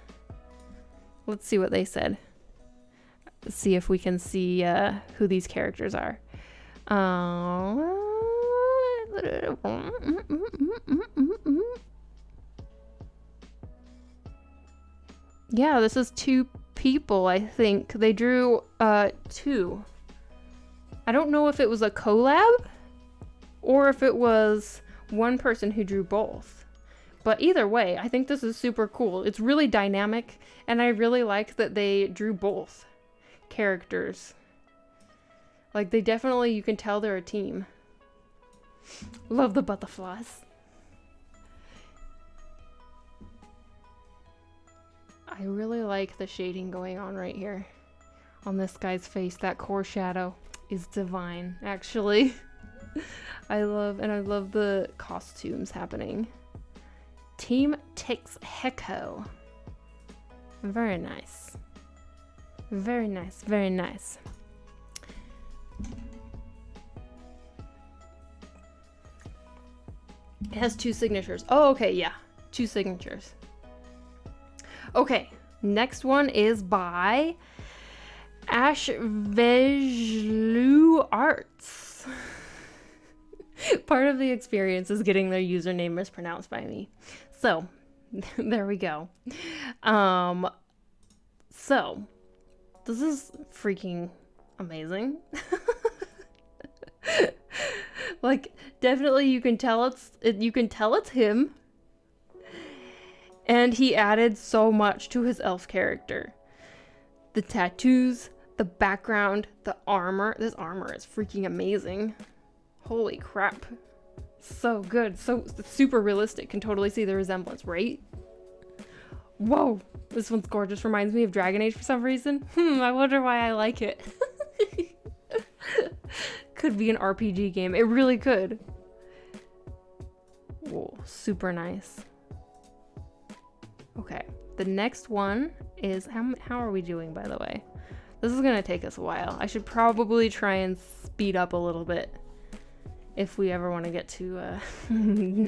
Let's see what they said. Let's see if we can see who these characters are. Yeah, this is 2 people, I think. They drew 2. I don't know if it was a collab or if it was one person who drew both. But either way, I think this is super cool. It's really dynamic, and I really like that they drew both characters. Like, they definitely, you can tell they're a team. Love the butterflies. I really like the shading going on right here on this guy's face. That core shadow is divine, actually. I love the costumes happening. Team Tix Hecko. Very nice. Very nice, very nice. It has 2 signatures. Oh, okay, yeah. 2 signatures. Okay, next one is by Ashvejlu Arts. Part of the experience is getting their username mispronounced by me. So, there we go. So, this is freaking amazing. Like, definitely you can tell it's him. And he added so much to his elf character. The tattoos, the background, the armor. This armor is freaking amazing. Holy crap. So good. So super realistic. Can totally see the resemblance, right? Whoa. This one's gorgeous. Reminds me of Dragon Age for some reason. I wonder why I like it. Could be an RPG game. It really could. Whoa. Super nice. Okay. The next one is... How are we doing, by the way? This is going to take us a while. I should probably try and speed up a little bit if we ever want to get to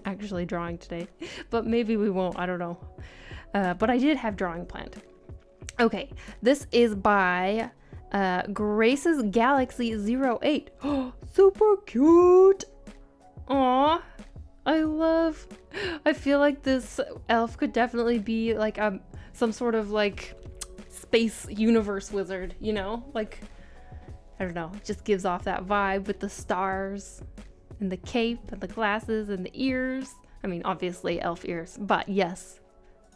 actually drawing today. But maybe we won't. I don't know. But I did have drawing planned. Okay. This is by Grace's Galaxy 08. Oh, super cute. Aw. I feel like this elf could definitely be like some sort of like space universe wizard, you know? Like, I don't know, it just gives off that vibe with the stars and the cape and the glasses and the ears. I mean, obviously elf ears, but yes,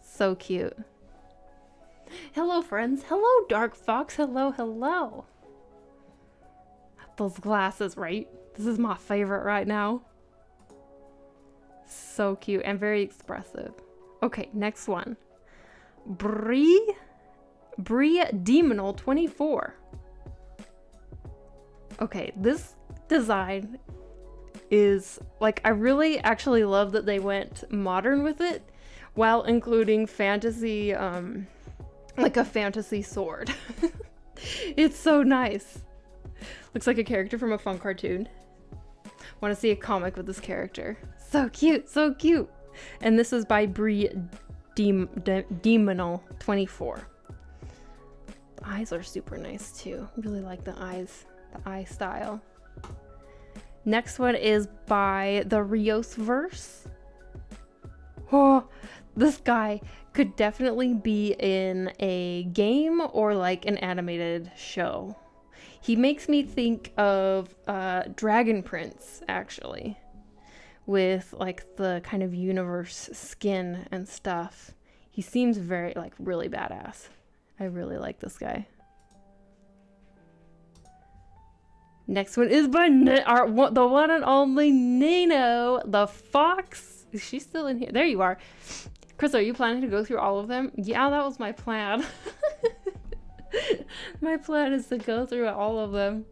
so cute. Hello, friends. Hello, Dark Fox. Hello, hello. Those glasses, right? This is my favorite right now. So cute and very expressive. Okay, next one. Bree Demonal 24. Okay, this design is like, I really actually love that they went modern with it while including fantasy, like a fantasy sword. It's so nice. Looks like a character from a fun cartoon. Want to see a comic with this character. So cute, so cute. And this is by Bree Demonal 24. The eyes are super nice too. Really like the eyes, the eye style. Next one is by the Rios verse. Oh, this guy could definitely be in a game or like an animated show. He makes me think of Dragon Prince, actually, with like the kind of universe skin and stuff. He seems very, like, really badass. I really like this guy. Next one is by the one and only Nino the Fox. Is she still in here? There you are. Chris, are you planning to go through all of them? Yeah, that was my plan. My plan is to go through all of them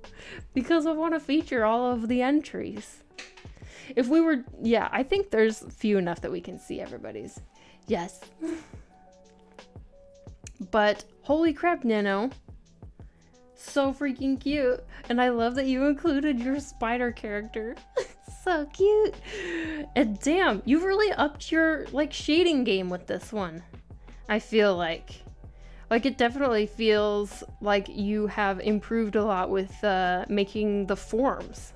because I want to feature all of the entries. If we were, yeah, I think there's few enough that we can see everybody's. Yes. But holy crap, Nino. So freaking cute. And I love that you included your spider character. So cute. And damn, you've really upped your like shading game with this one. I feel like it definitely feels like you have improved a lot with making the forms.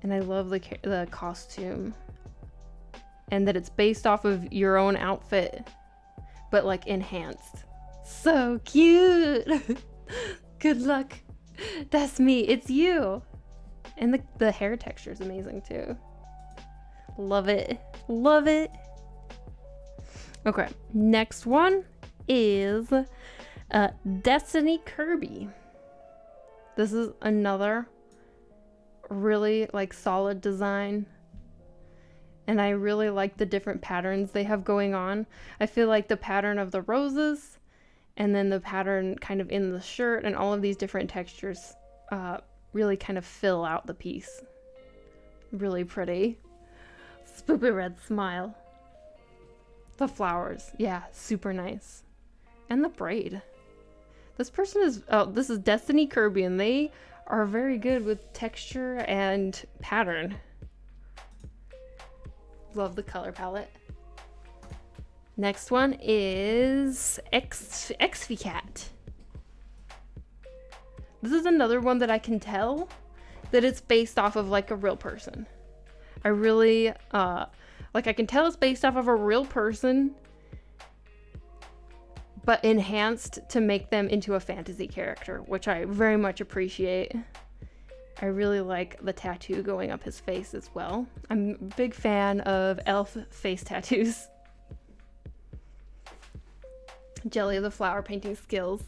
And I love the costume. And that it's based off of your own outfit, but like enhanced. So cute. Good luck. That's me. It's you. And the hair texture is amazing too. Love it. Love it. Okay, next one is Destiny Kirby. This is another really like solid design. And I really like the different patterns they have going on. I feel like the pattern of the roses and then the pattern kind of in the shirt and all of these different textures really kind of fill out the piece. Really pretty. Spoopy red smile. The flowers. Yeah, super nice. And the braid. This person is, this is Destiny Kirby, and they are very good with texture and pattern. Love the color palette. Next one is Exficat. This is another one that I can tell that it's based off of like a real person. I really, like I can tell it's based off of a real person, but enhanced to make them into a fantasy character, which I very much appreciate. I really like the tattoo going up his face as well. I'm a big fan of elf face tattoos. Jelly of the flower painting skills.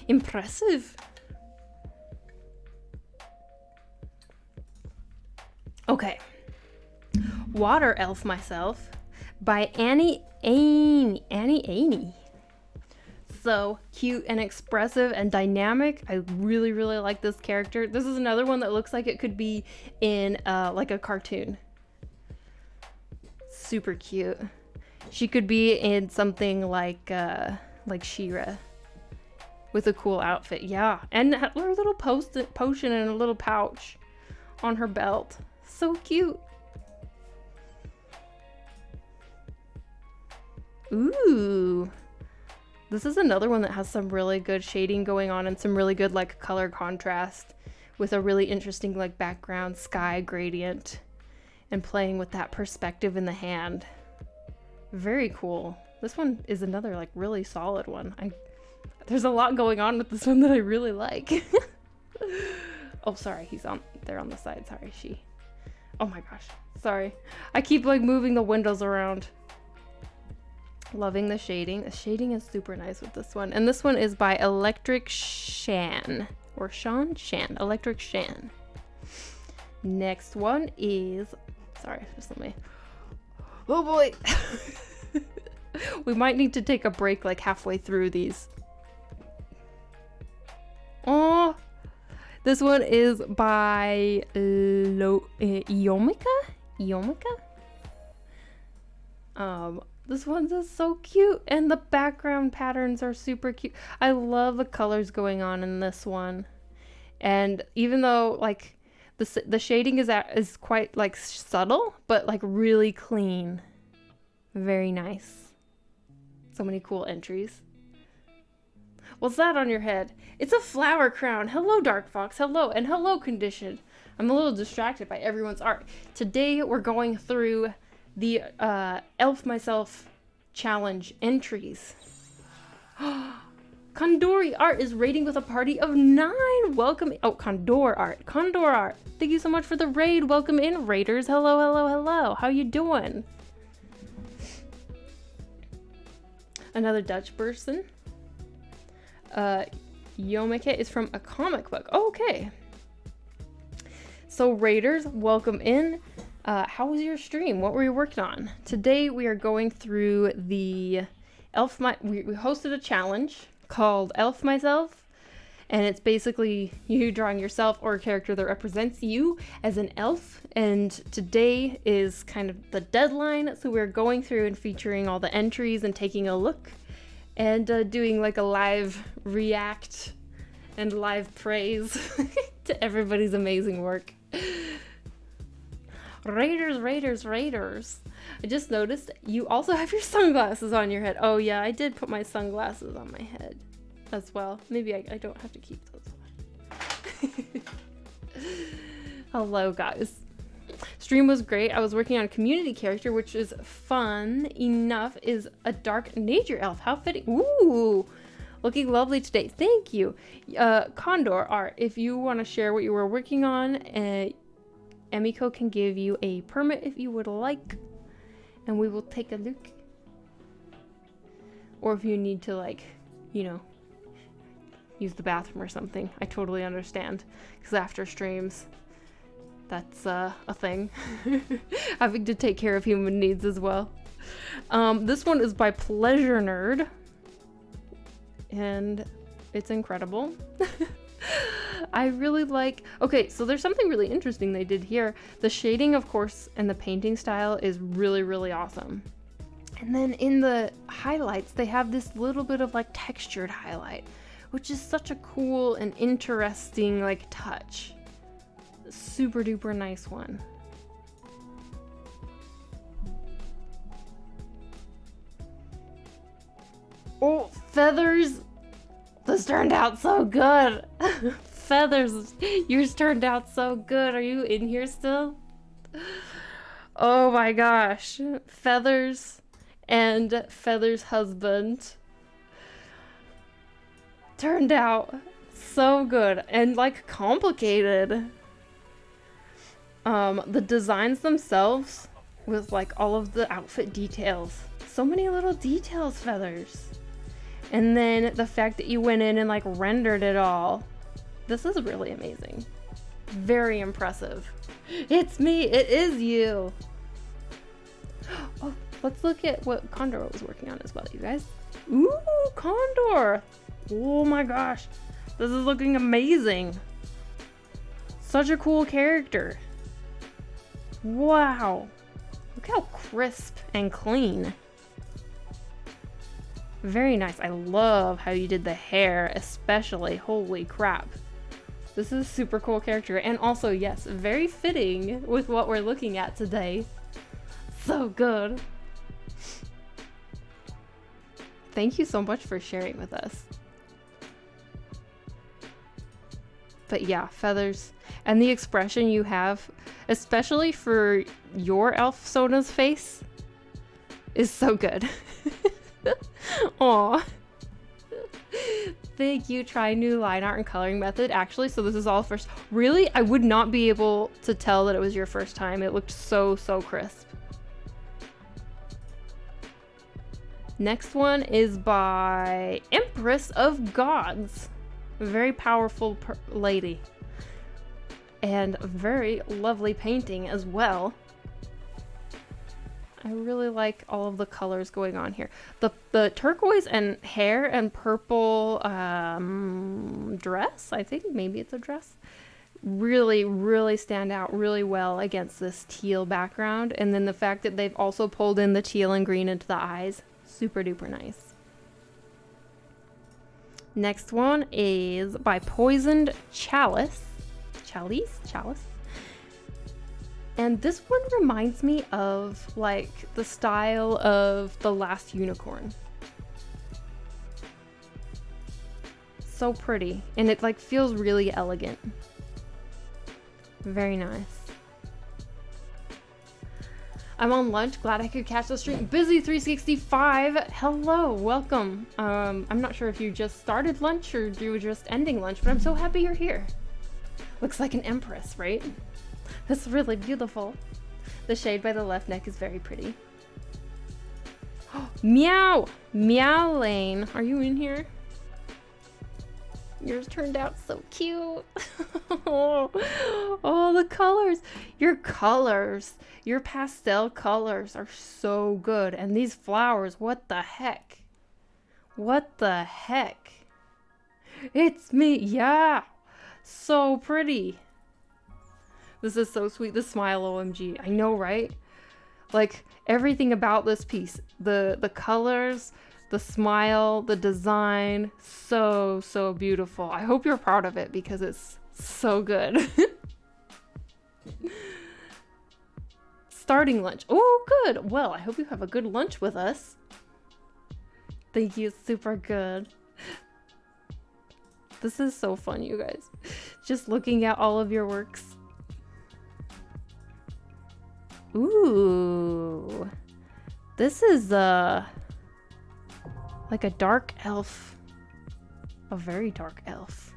Impressive. Okay. Water Elf Myself by Annie Annie. So cute and expressive and dynamic. I really, really like this character. This is another one that looks like it could be in like a cartoon. Super cute. She could be in something like She-Ra with a cool outfit. Yeah, and her little potion in a little pouch on her belt. So cute. Ooh. This is another one that has some really good shading going on and some really good like color contrast with a really interesting like background sky gradient and playing with that perspective in the hand. Very cool. This one is another like really solid one. There's a lot going on with this one that I really like. Oh, sorry, he's on there on the side. Sorry, she. Oh my gosh. Sorry. I keep like moving the windows around. Loving the shading. The shading is super nice with this one. And this one is by Electric Shan. Or Shan? Electric Shan. Next one is... Sorry, just let me... Oh boy! We might need to take a break like halfway through these. Oh! This one is by Yomika? This one's just so cute, and the background patterns are super cute. I love the colors going on in this one, and even though like the shading is quite like subtle, but like really clean, very nice. So many cool entries. What's that on your head? It's a flower crown. Hello, Dark Fox. Hello, and hello, Conditioned. I'm a little distracted by everyone's art. Today we're going through the Elf Myself challenge entries. Condori Art is raiding with a party of 9. Welcome. Oh, Condor Art. Thank you so much for the raid. Welcome in, raiders. Hello. How you doing? Another Dutch person. Yomike is from a comic book. Oh, okay. So raiders, welcome in. How was your stream? What were you working on? Today we are going through the we hosted a challenge called Elf Myself, and it's basically you drawing yourself or a character that represents you as an elf, and today is kind of the deadline, so we're going through and featuring all the entries and taking a look and doing like a live react and live praise to everybody's amazing work. Raiders. I just noticed you also have your sunglasses on your head. Oh yeah, I did put my sunglasses on my head as well. Maybe I don't have to keep those on. Hello guys. Stream was great. I was working on a community character, which is fun enough, is a dark nature elf. How fitting. Ooh, looking lovely today. Thank you. Condor Art, if you want to share what you were working on, Emiko can give you a permit if you would like, and we will take a look. Or if you need to, like, you know, use the bathroom or something. I totally understand, because after streams, that's a thing. Having to take care of human needs as well. This one is by Pleasure Nerd, and it's incredible. I really like... Okay, so there's something really interesting they did here. The shading, of course, and the painting style is really, really awesome. And then in the highlights, they have this little bit of like textured highlight, which is such a cool and interesting like touch. Super duper nice one. Oh, feathers! This turned out so good! Feathers, yours turned out so good. Are you in here still? Oh my gosh. Feathers and Feather's husband turned out so good and like complicated. The designs themselves with like all of the outfit details. So many little details, Feathers. And then the fact that you went in and like rendered it all. This is really amazing. Very impressive. It's me, it is you. Oh, let's look at what Condor was working on as well, you guys. Ooh, Condor. Oh my gosh. This is looking amazing. Such a cool character. Wow. Look how crisp and clean. Very nice. I love how you did the hair, especially. Holy crap. This is a super cool character. And also, yes, very fitting with what we're looking at today. So good. Thank you so much for sharing with us. But yeah, Feathers. And the expression you have, especially for your elf Sona's face, is so good. Aw. Thank you. Try new line art and coloring method. Actually, so this is all first. Really? I would not be able to tell that it was your first time. It looked so, so crisp. Next one is by Empress of Gods. Very powerful lady. And very lovely painting as well. I really like all of the colors going on here. The turquoise and hair and purple dress, I think maybe it's a dress, really, really stand out really well against this teal background. And then the fact that they've also pulled in the teal and green into the eyes, super duper nice. Next one is by Poisoned Chalice. Chalice. And this one reminds me of like the style of The Last Unicorn. So pretty, and it like feels really elegant. Very nice. I'm on lunch, glad I could catch the stream. Busy 365, hello, welcome. I'm not sure if you just started lunch or you were just ending lunch, but I'm so happy you're here. Looks like an empress, right? That's really beautiful. The shade by the left neck is very pretty. Meow! Meow Lane, are you in here? Yours turned out so cute. Oh, the colors. Your pastel colors are so good. And these flowers, what the heck? What the heck? It's me, yeah. So pretty. This is so sweet. The smile, OMG. I know, right? Like everything about this piece, the colors, the smile, the design, so beautiful. I hope you're proud of it because it's so good. Starting lunch. Oh, good. Well, I hope you have a good lunch with us. Thank you. Super good. This is so fun, you guys. Just looking at all of your works. Ooh. This is like a dark elf. A very dark elf.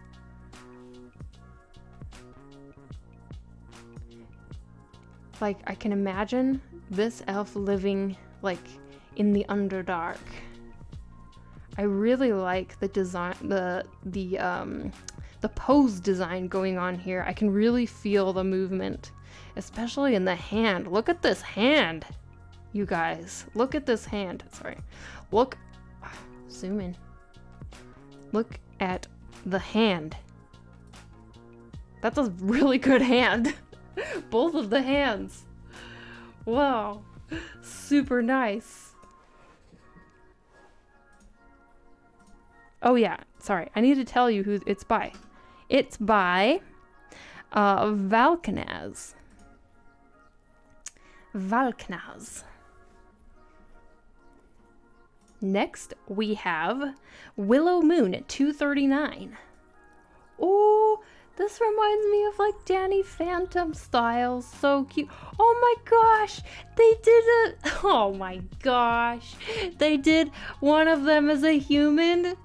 like, I can imagine this elf living like in the Underdark. I really like the design, the pose design going on here. I can really feel the movement, especially in the hand. Look at this hand, you guys. Look at this hand. Sorry. Look, zoom in. Look at the hand. That's a really good hand. Both of the hands. Wow. Super nice. Oh yeah, sorry. I need to tell you who it's by. It's by Valkenaz. Valkenaz. Next, we have Willow Moon at 239. Oh, this reminds me of like Danny Phantom style. So cute. Oh my gosh, they did it. Oh my gosh. They did one of them as a human,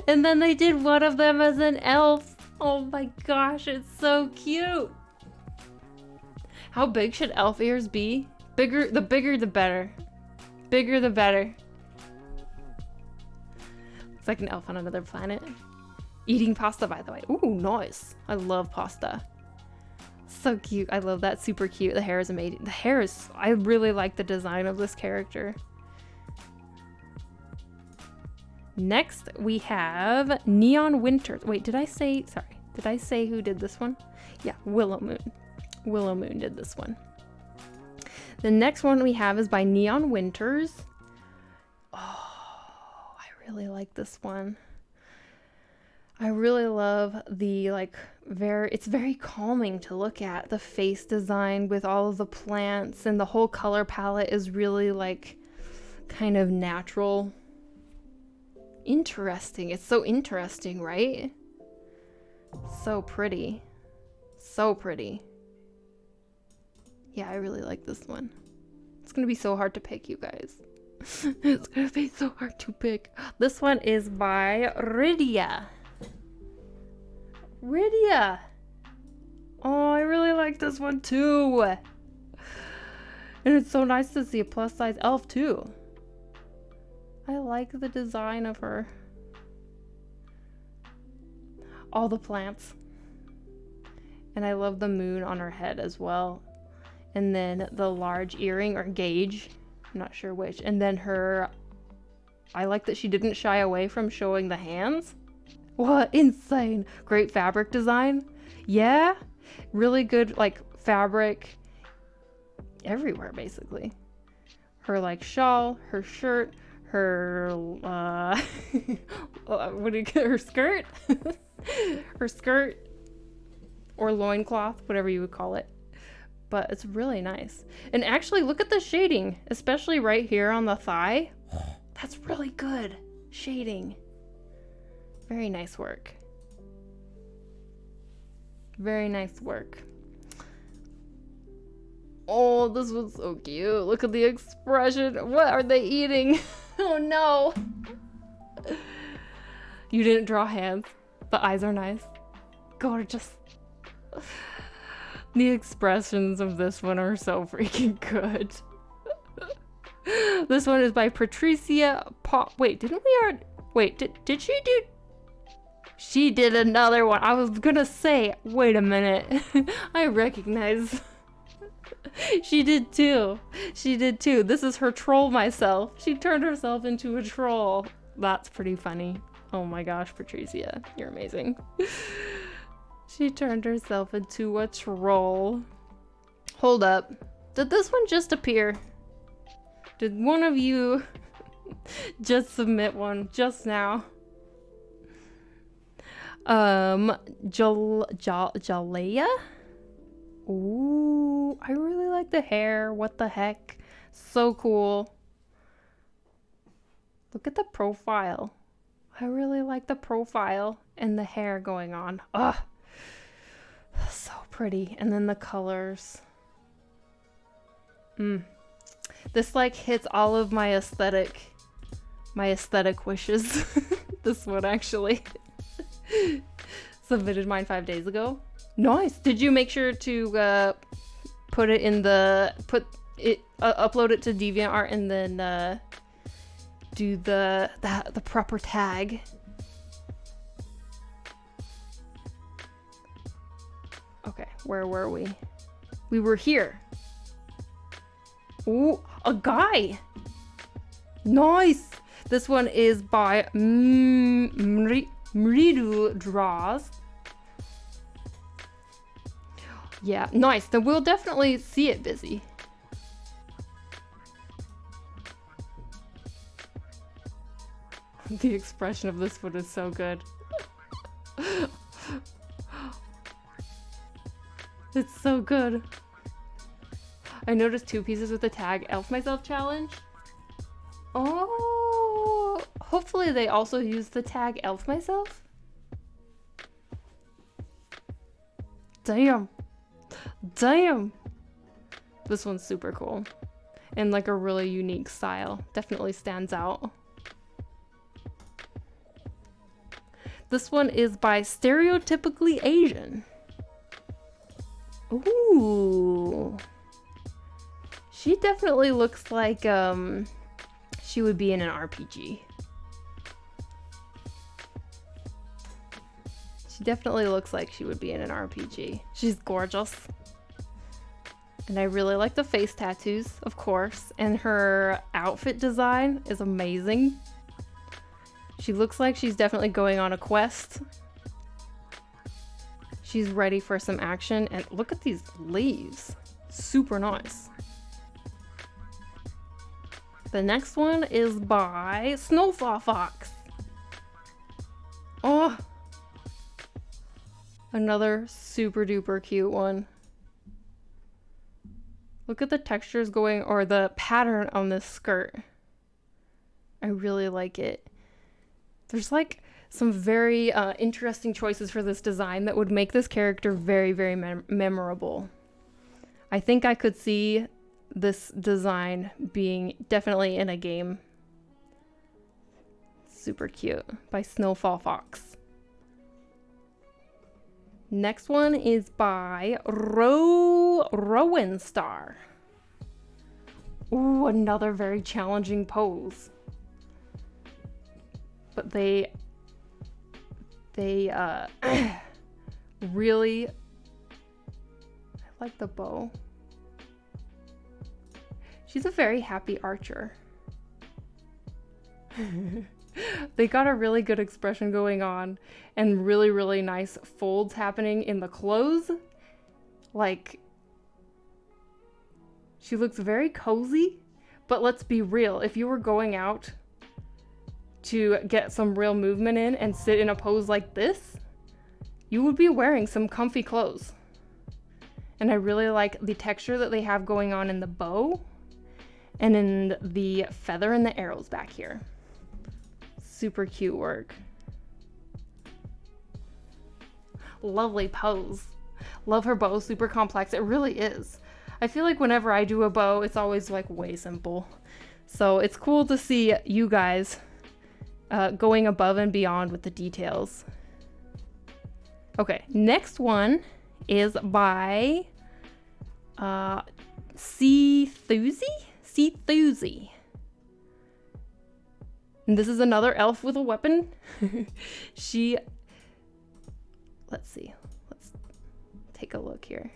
and then they did one of them as an elf. Oh my gosh, it's so cute. How big should elf ears be? Bigger, the bigger the better. Bigger the better. It's like an elf on another planet. Eating pasta, by the way. Ooh, nice. I love pasta. So cute. I love that. Super cute. The hair is amazing. The hair is... I really like the design of this character. Next, we have Neon Winters. Wait, did I say... Sorry. Did I say who did this one? Yeah, Willow Moon. Willow Moon did this one. The next one we have is by Neon Winters. Oh, I really like this one. I really love the it's very calming to look at. The face design with all of the plants, and the whole color palette is really like kind of natural. Interesting. It's so interesting, right? So pretty. So pretty. Yeah, I really like this one. It's gonna be so hard to pick, you guys. It's gonna be so hard to pick. This one is by Rydia. Rydia! Oh, I really like this one too. And it's so nice to see a plus size elf too. I like the design of her. All the plants. And I love the moon on her head as well. And then the large earring or gauge. I'm not sure which. And then her... I like that she didn't shy away from showing the hands. What? Insane. Great fabric design. Yeah. Really good, like, fabric everywhere, basically. Her, like, shawl, her shirt, her, what do you get? Her skirt? Her skirt or loincloth, whatever you would call it. But it's really nice. And actually, look at the shading, especially right here on the thigh. That's really good shading. Very nice work. Very nice work. Oh, this was so cute. Look at the expression. What are they eating? Oh no. You didn't draw hands. The eyes are nice. Gorgeous. The expressions of this one are so freaking good. This one is by Patricia Wait, didn't we already... Wait, did she do... She did another one. I was gonna say, wait a minute. I recognize. She did too. She did too. This is her troll myself. She turned herself into a troll. That's pretty funny. Oh my gosh, Patricia, you're amazing. She turned herself into a troll. Hold up. Did this one just appear? Did one of you just submit one just now? Jalea? Ooh, I really like the hair. What the heck? So cool. Look at the profile. I really like the profile and the hair going on. Ugh. So pretty. And then the colors. This like hits all of my aesthetic wishes. This one actually. Submitted mine 5 days ago. Nice. Did you make sure to put it in the upload it to DeviantArt and then do the proper tag. Okay, where were we? We were here. Ooh, a guy. Nice. This one is by Mridu Draws. Yeah, nice. Then we'll definitely see it busy. The expression of this foot is so good. It's so good. I noticed 2 pieces with the tag Elf Myself challenge. Oh, hopefully they also use the tag Elf Myself. Damn. Damn. This one's super cool. And like a really unique style. Definitely stands out. This one is by Stereotypically Asian. Ooh. She definitely looks like she would be in an RPG. She definitely looks like she would be in an RPG. She's gorgeous. And I really like the face tattoos, of course. And her outfit design is amazing. She looks like she's definitely going on a quest. She's ready for some action. And look at these leaves. Super nice. The next one is by Snowfall Fox. Oh. Another super duper cute one. Look at the textures going, or the pattern on this skirt. I really like it. There's like some very interesting choices for this design that would make this character very, very memorable. I think I could see this design being definitely in a game. Super cute. By Snowfall Fox. Next one is by Rowan Star. Ooh, another very challenging pose. But they really, I like the bow. She's a very happy archer. They got a really good expression going on and really, really nice folds happening in the clothes. Like, she looks very cozy, but let's be real. If you were going out to get some real movement in and sit in a pose like this, you would be wearing some comfy clothes. And I really like the texture that they have going on in the bow and in the feather and the arrows back here. Super cute work. Lovely pose. Love her bow, super complex. It really is. I feel like whenever I do a bow, it's always like way simple. So it's cool to see you guys going above and beyond with the details. Okay, next one is by C-Thuzy? C-Thuzy. And this is another elf with a weapon. Let's see. Let's take a look here.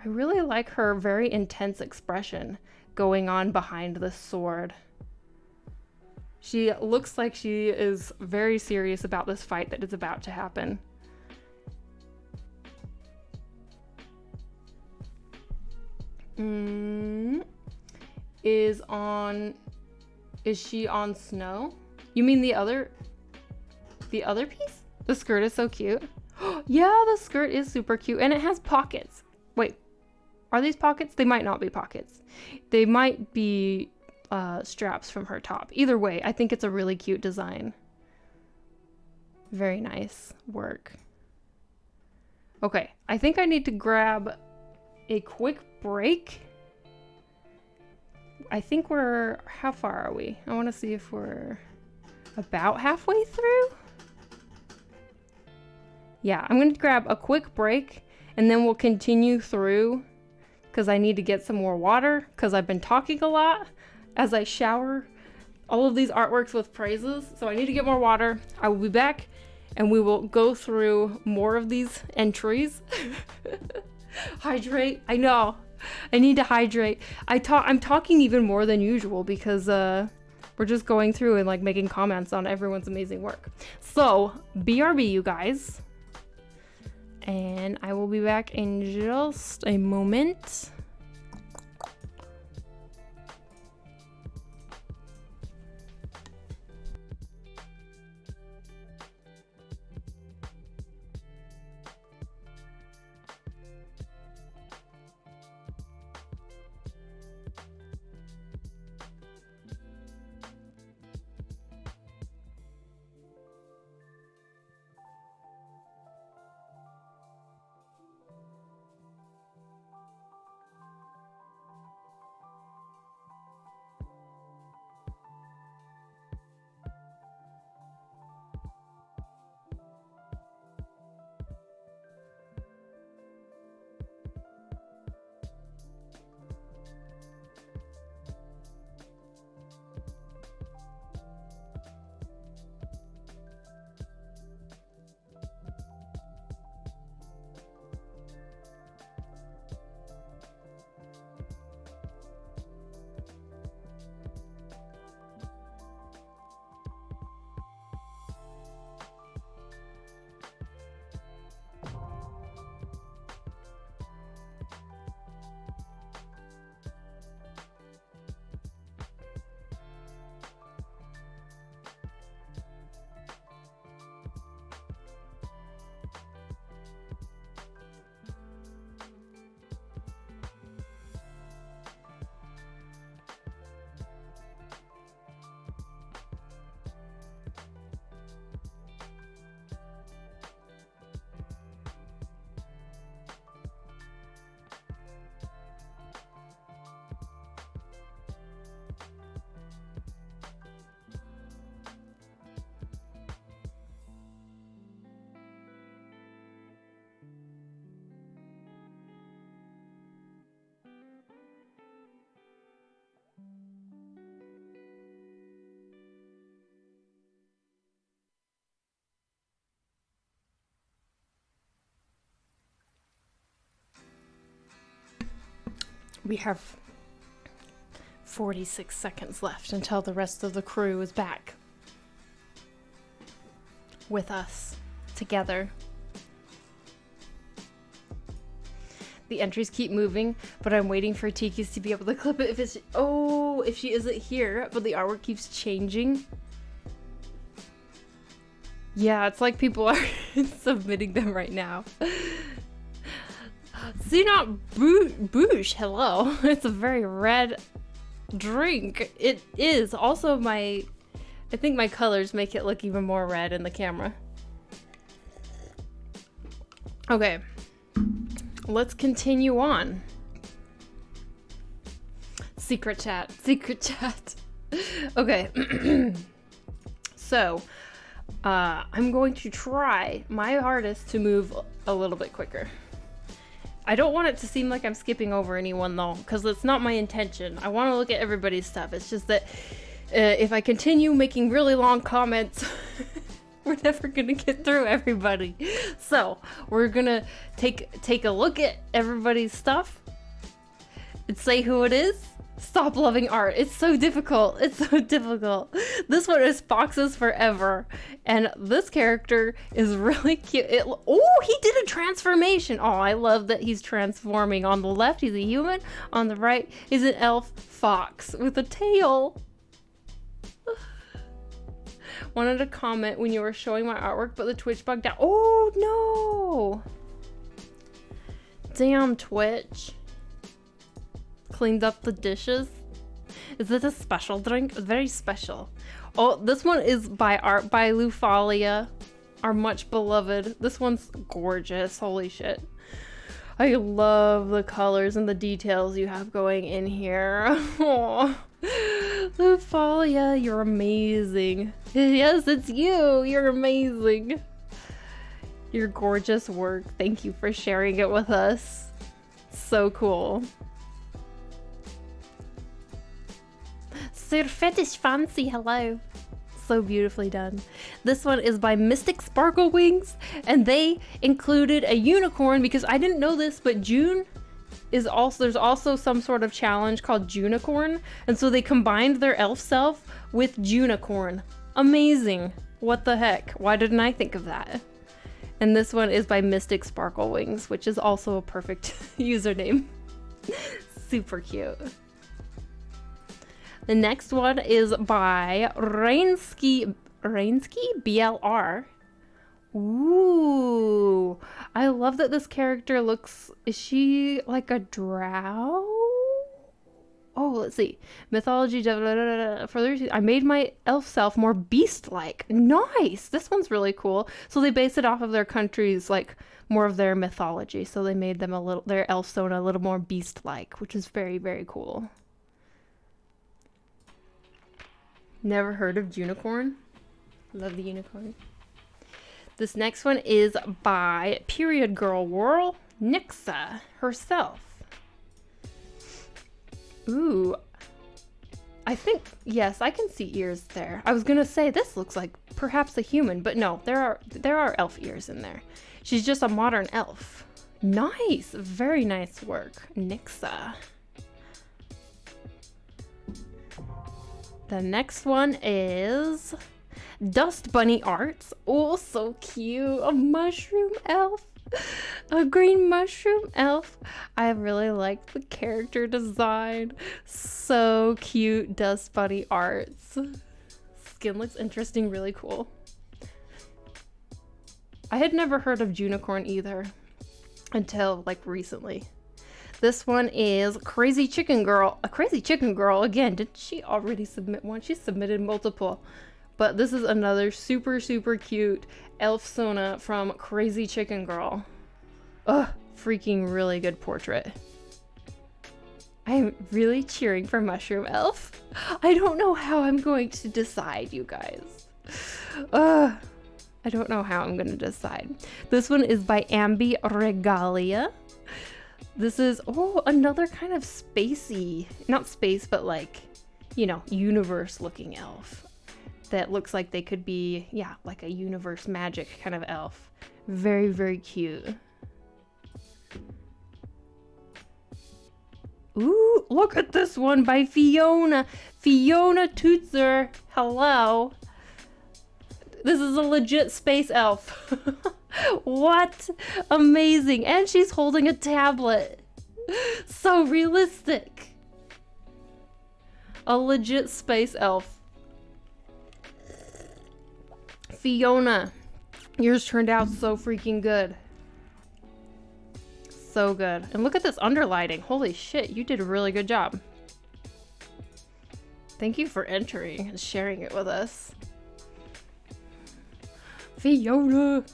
I really like her very intense expression going on behind the sword. She looks like she is very serious about this fight that is about to happen. Is she on snow? You mean the other piece? The skirt is so cute. Yeah, the skirt is super cute and it has pockets. Wait, are these pockets? They might not be pockets. They might be straps from her top. Either way, I think it's a really cute design. Very nice work. Okay, I think I need to grab a quick break. I think how far are we? I want to see if we're about halfway through. Yeah, I'm going to grab a quick break and then we'll continue through because I need to get some more water because I've been talking a lot as I shower all of these artworks with praises. So I need to get more water. I will be back and we will go through more of these entries. Hydrate. I know. I need to hydrate. I'm talking even more than usual because we're just going through and like making comments on everyone's amazing work. So BRB, you guys. And I will be back in just a moment. We have 46 seconds left until the rest of the crew is back with us together. The entries keep moving, but I'm waiting for Tiki's to be able to clip it if she isn't here, but the artwork keeps changing. Yeah, it's like people are submitting them right now. See, not boosh, hello. It's a very red drink. It is. Also, I think my colors make it look even more red in the camera. Okay. Let's continue on. Secret chat. Okay. So, I'm going to try my hardest to move a little bit quicker. I don't want it to seem like I'm skipping over anyone though, because that's not my intention. I want to look at everybody's stuff. It's just that if I continue making really long comments, we're never gonna get through everybody. So we're gonna take a look at everybody's stuff and say who it is. Stop loving art. It's so difficult. It's so difficult. This one is Foxes Forever. And this character is really cute. Oh, he did a transformation. Oh, I love that he's transforming. On the left, he's a human. On the right, he's an elf fox with a tail. Wanted to comment when you were showing my artwork, but the Twitch bugged out. Oh, no. Damn, Twitch. Cleaned up the dishes. Is it a special drink? Very special. Oh, this one is by art by Lufalia, our much beloved. This one's gorgeous. Holy shit. I love the colors and the details you have going in here. Oh, Lufalia, you're amazing. Yes, it's you. You're amazing. your gorgeous work. Thank you for sharing it with us. So cool. Sir Fetish Fancy, hello. So beautifully done. This one is by Mystic Sparkle Wings, and they included a unicorn because I didn't know this, but June is also, there's also some sort of challenge called Junicorn, and so they combined their elf self with Junicorn. Amazing. What the heck? Why didn't I think of that? And this one is by Mystic Sparkle Wings, which is also a perfect username. Super cute. The next one is by Rainsky BLR. Ooh, I love that this character looks, is she like a drow? Oh, let's see. Mythology, I made my elf self more beast-like. Nice! This one's really cool. So they base it off of their country's, like, more of their mythology. So they made them their elf persona a little more beast-like, which is very, very cool. Never heard of Junicorn? Love the unicorn. This next one is by Period Girl Whirl, Nixa herself. Ooh. I think, yes, I can see ears there. I was gonna say this looks like perhaps a human, but no, there are elf ears in there. She's just a modern elf. Nice, very nice work, Nixa. The next one is Dust Bunny Arts. Oh, so cute. A mushroom elf. A green mushroom elf. I really like the character design. So cute, Dust Bunny Arts. Skin looks interesting, really cool. I had never heard of Junicorn either until like recently. This one is Crazy Chicken Girl. A Crazy Chicken Girl, again, did she already submit one? She submitted multiple. But this is another super, super cute elf sona from Crazy Chicken Girl. Ugh, freaking really good portrait. I am really cheering for Mushroom Elf. I don't know how I'm going to decide, you guys. I don't know how I'm going to decide. This one is by Ambi Regalia. This is, oh, another kind of spacey, not space, but like, you know, universe looking elf that looks like they could be, yeah, like a universe magic kind of elf. Very, very cute. Ooh, look at this one by Fiona. Fiona Tootser. Hello. This is a legit space elf. What? Amazing. And she's holding a tablet. So realistic. A legit space elf. Fiona, yours turned out so freaking good. So good. And look at this underlighting. Holy shit, you did a really good job. Thank you for entering and sharing it with us. Fiona.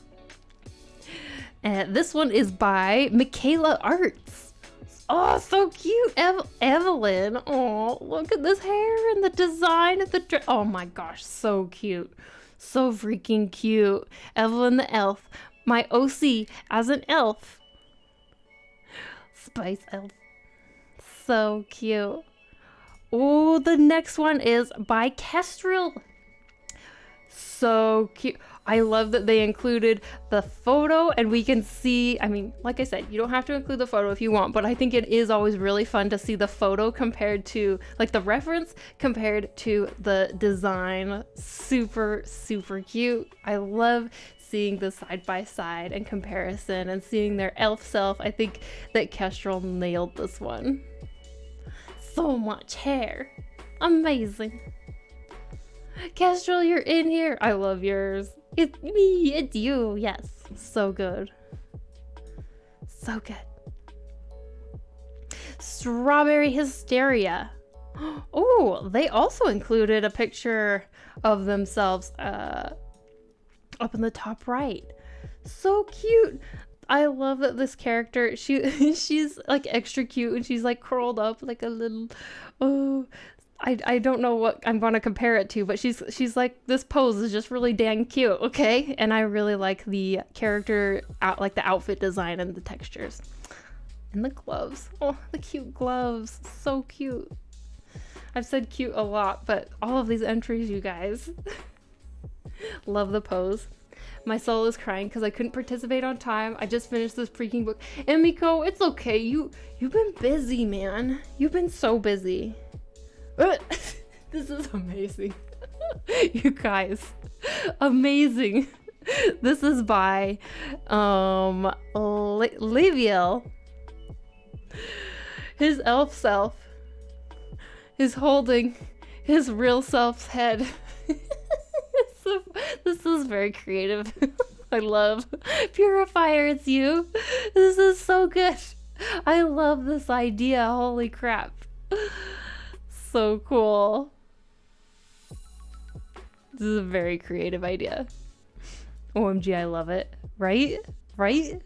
And this one is by Michaela Arts. Oh, so cute. Evelyn. Oh, look at this hair and the design of the dress. Oh my gosh, so cute. So freaking cute. Evelyn the elf. My OC as an elf. Spice elf. So cute. Oh, the next one is by Kestrel. So cute. I love that they included the photo and we can see, I mean, like I said, you don't have to include the photo if you want, but I think it is always really fun to see the photo compared to, like the reference compared to the design. Super, super cute. I love seeing the side by side and comparison and seeing their elf self. I think that Kestrel nailed this one. So much hair. Amazing. Kestrel, you're in here. I love yours. It's me, it's you. Yes, so good. So good. Strawberry Hysteria. Oh, they also included a picture of themselves up in the top right. So cute. I love that this character, she's like extra cute and she's like curled up like a little, oh, I don't know what I'm gonna compare it to, but she's like, this pose is just really dang cute, okay? And I really like the character out, like the outfit design and the textures. And the gloves. Oh, the cute gloves. So cute. I've said cute a lot, but all of these entries, you guys. Love the pose. My soul is crying because I couldn't participate on time. I just finished this freaking book. And Miko, it's okay. You've been busy, man. You've been so busy. This is amazing. You guys. Amazing. This is by Leviel. His elf self is holding his real self's head. So, this is very creative. I love Purifier, it's you. This is so good. I love this idea. Holy crap. So cool. This is a very creative idea. OMG, I love it. Right? Right?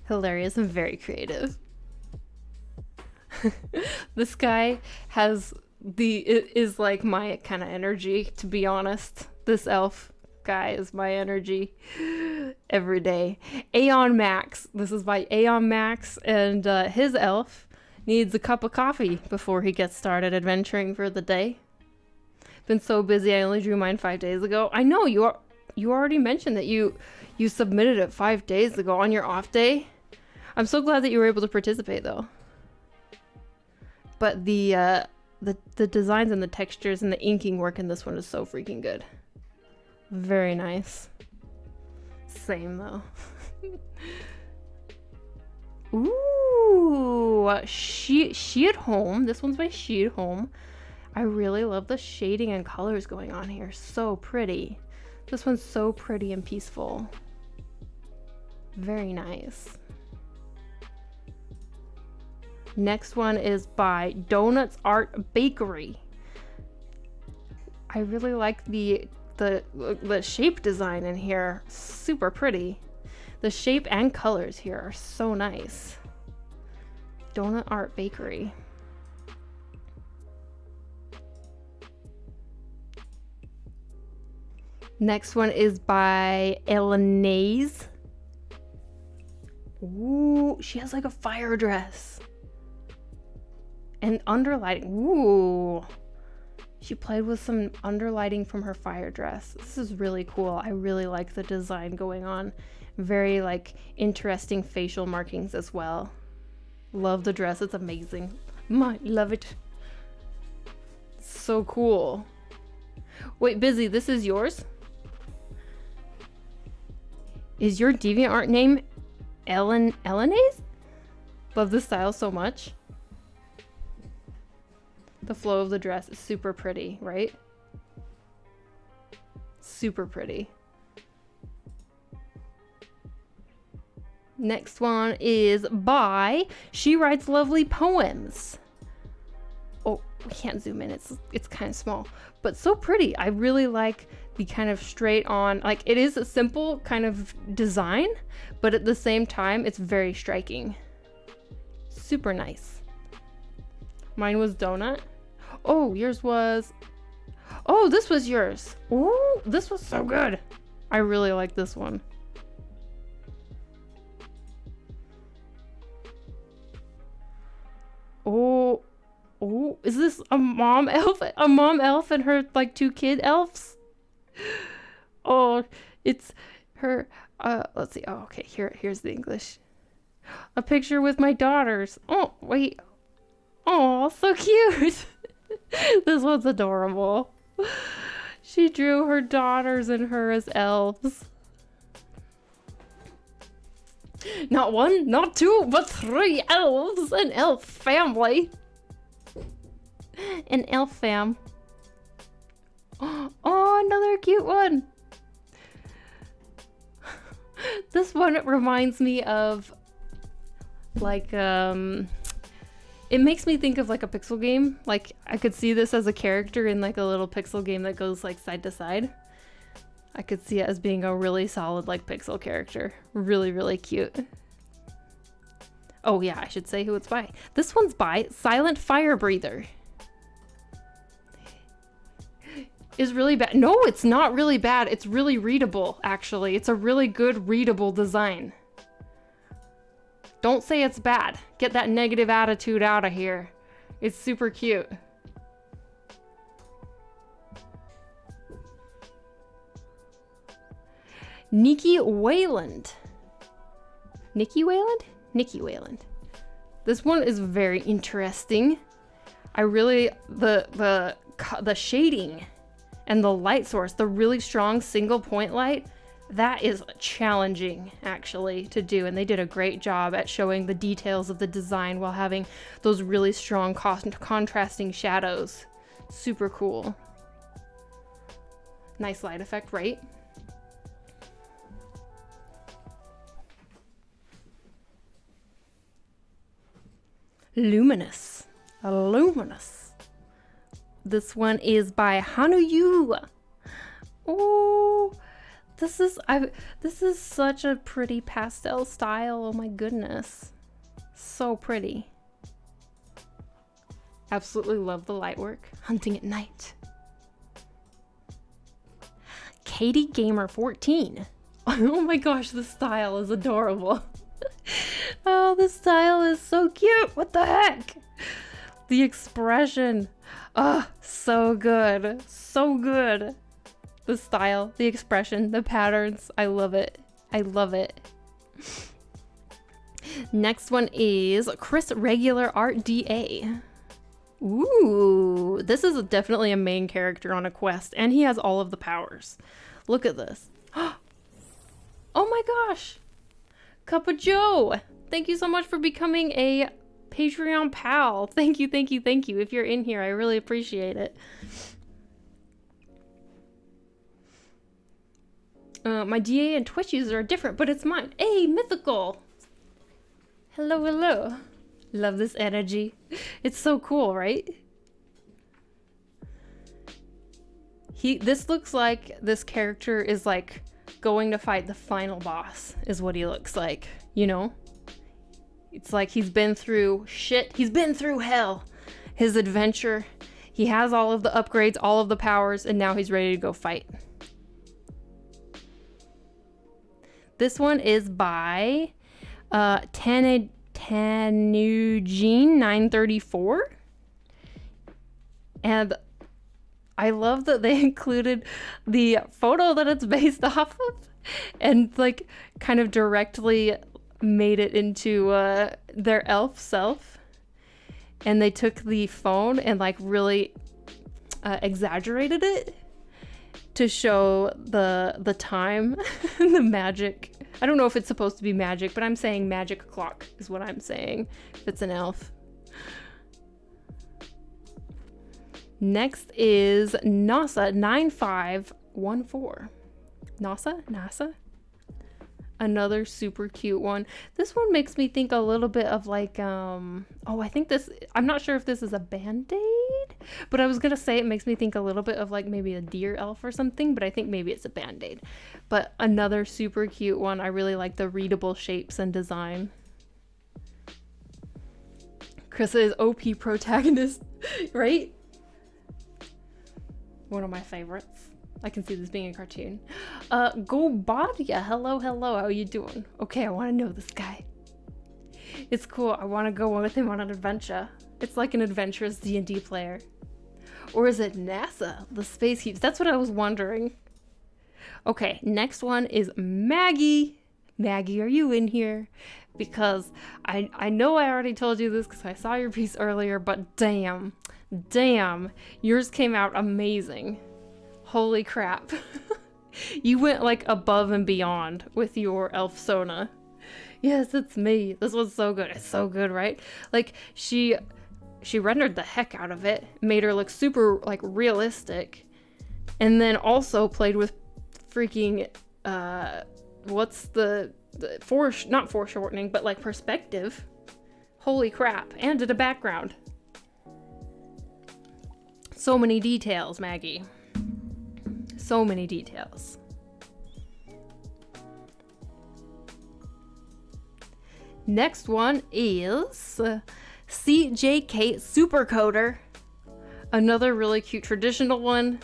Hilarious and very creative. This guy is like my kind of energy, to be honest. This elf guy is my energy every day. Aeon Max. This is by Aeon Max, and his elf needs a cup of coffee before he gets started adventuring for the day. Been so busy, I only drew mine 5 days ago. I know you already mentioned that you submitted it 5 days ago on your off day. I'm so glad that you were able to participate though. But the designs and the textures and the inking work in this one is so freaking good. Very nice. Same though. Ooh, She at Home. This one's by She at Home. I really love the shading and colors going on here. So pretty. This one's so pretty and peaceful. Very nice. Next one is by Donuts Art Bakery. I really like the shape design in here. Super pretty. The shape and colors here are so nice. Donut Art Bakery. Next one is by Elanaise. Ooh, she has like a fire dress. And underlighting. Ooh. She played with some underlighting from her fire dress. This is really cool. I really like the design going on. Very like interesting facial markings as well. Love the dress. It's amazing. Love it. So cool. Wait, Busy, this is yours? Is your DeviantArt name Elanaise? Love the style so much. The flow of the dress is super pretty, right? Super pretty. Next one is by She Writes Lovely Poems. Oh, we can't zoom in. It's kind of small, but so pretty. I really like the kind of straight on, like it is a simple kind of design, but at the same time, it's very striking. Super nice. Mine was Donut. Oh, yours was... Oh, this was yours. Ooh, this was so good. I really like this one. Oh, is this a mom elf? A mom elf and her like 2 kid elves? Oh, it's her... let's see. Oh, okay. Here's the English. A picture with my daughters. Oh, wait. Oh, so cute. This one's adorable. She drew her daughters and her as elves. Not 1, not 2, but 3 elves. An elf family. An elf fam. Oh, another cute one. This one reminds me of like it makes me think of like a pixel game. Like I could see this as a character in like a little pixel game that goes like side to side. I could see it as being a really solid like pixel character. Really, really cute. Oh yeah, I should say who it's by. This one's by Silent Fire Breather. is really bad. No, it's not really bad. It's really readable, actually. It's a really good readable design. Don't say it's bad. Get that negative attitude out of here. It's super cute. Nikki Wayland. Nikki Wayland? Nikki Wayland. This one is very interesting. I really, the shading and the light source, the really strong single point light, that is challenging actually to do. And they did a great job at showing the details of the design while having those really strong contrasting shadows. Super cool. Nice light effect, right? Luminous. Luminous. This one is by Hanuyu. Oh, this is such a pretty pastel style. Oh my goodness. So pretty. Absolutely love the light work. Hunting at night. Katie Gamer 14. Oh my gosh, the style is adorable. Oh, the style is so cute. What the heck? The expression. Oh, so good. So good. The style, the expression, the patterns. I love it. I love it. Next one is Chris Regular Art DA. Ooh, this is definitely a main character on a quest, and he has all of the powers. Look at this. Oh my gosh. Cup of Joe. Thank you so much for becoming a Patreon pal. Thank you, thank you, thank you. If you're in here, I really appreciate it. My DA and Twitch user are different, but it's mine. Hey, Mythical. Hello, hello. Love this energy. It's so cool, right? This looks like this character is like going to fight the final boss, is what he looks like, you know? It's like he's been through shit. He's been through hell. His adventure. He has all of the upgrades, all of the powers, and now he's ready to go fight. This one is by Tanugene 934. And I love that they included the photo that it's based off of and like kind of directly made it into their elf self. And they took the phone and like really exaggerated it to show the time and the magic. I don't know if it's supposed to be magic, but I'm saying magic clock is what I'm saying if it's an elf. Next is NASA 9514. NASA? Another super cute one. This one makes me think a little bit of like, I'm not sure if this is a Band-Aid, but I was gonna say it makes me think a little bit of like maybe a deer elf or something, but I think maybe it's a Band-Aid. But another super cute one. I really like the readable shapes and design. Krissa is OP protagonist, right? One of my favorites. I can see this being a cartoon. Gobadia, hello, how you doing? Okay, I want to know this guy. It's cool. I want to go with him on an adventure. It's like an adventurous D&D player. Or is it NASA, the space heaps? That's what I was wondering. Okay, next one is Maggie. Maggie, are you in here? Because I know I already told you this because I saw your piece earlier, but damn, yours came out amazing. Holy crap. You went like above and beyond with your elf Sona. Yes, it's me. This was so good. It's so good, right? Like she rendered the heck out of it, made her look super like realistic, and then also played with freaking what's not foreshortening, but like perspective. Holy crap. And did a background. So many details, Maggie. So many details. Next one is CJK Supercoder. Another really cute traditional one.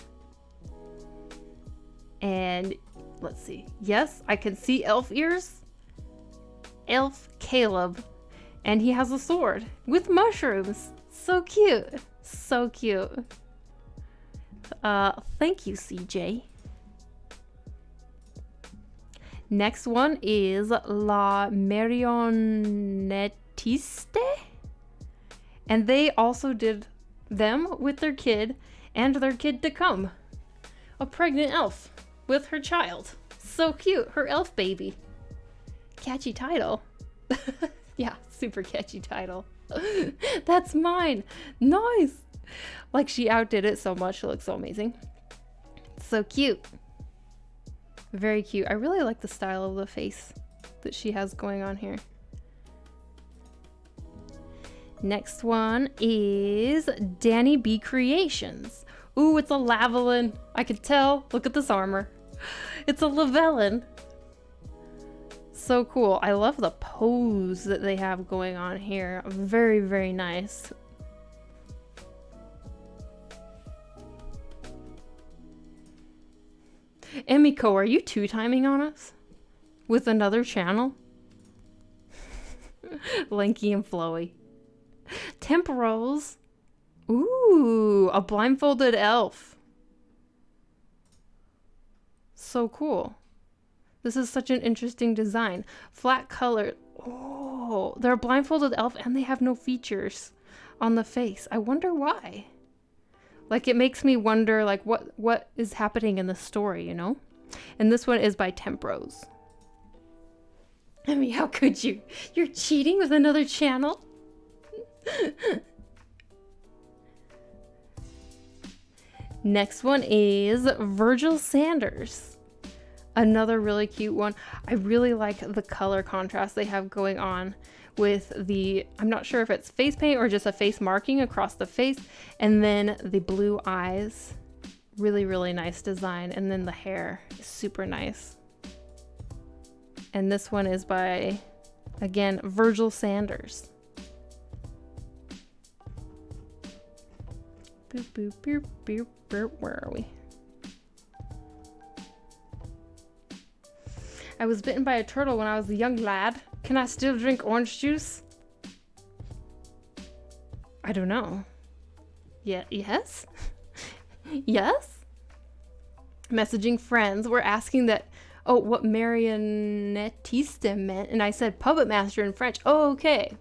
And let's see. Yes, I can see elf ears. Elf Caleb. And he has a sword with mushrooms. So cute. So cute. Thank you, CJ. Next one is La Marionettiste. And they also did them with their kid and their kid to come. A pregnant elf with her child. So cute. Her elf baby. Catchy title. Yeah, super catchy title. That's mine. Nice. Like, she outdid it so much. She looks so amazing. So cute. Very cute. I really like the style of the face that she has going on here. Next one is Danny B Creations. Ooh, it's a Lavalin. I can tell. Look at this armor. It's a Lavalin. So cool. I love the pose that they have going on here. Very, very nice. Emiko, are you two-timing on us? With another channel? Lanky and flowy. Temporals. Ooh, a blindfolded elf. So cool. This is such an interesting design. Flat color. Oh, they're a blindfolded elf and they have no features on the face. I wonder why. Like, it makes me wonder, like, what is happening in the story, you know? And this one is by Tempros. I mean, how could you? You're cheating with another channel? Next one is Virgil Sanders. Another really cute one. I really like the color contrast they have going on with the, I'm not sure if it's face paint or just a face marking across the face, and then the blue eyes. Really, really nice design. And then the hair is super nice. And this one is by, again, Virgil Sanders. Boop, boop, boop, boop, boop. Where are we? I was bitten by a turtle when I was a young lad. Can I still drink orange juice? I don't know. Yeah, yes? Yes? Messaging friends. We're asking that, oh, what marionettiste meant. And I said puppet master in French. Oh, okay.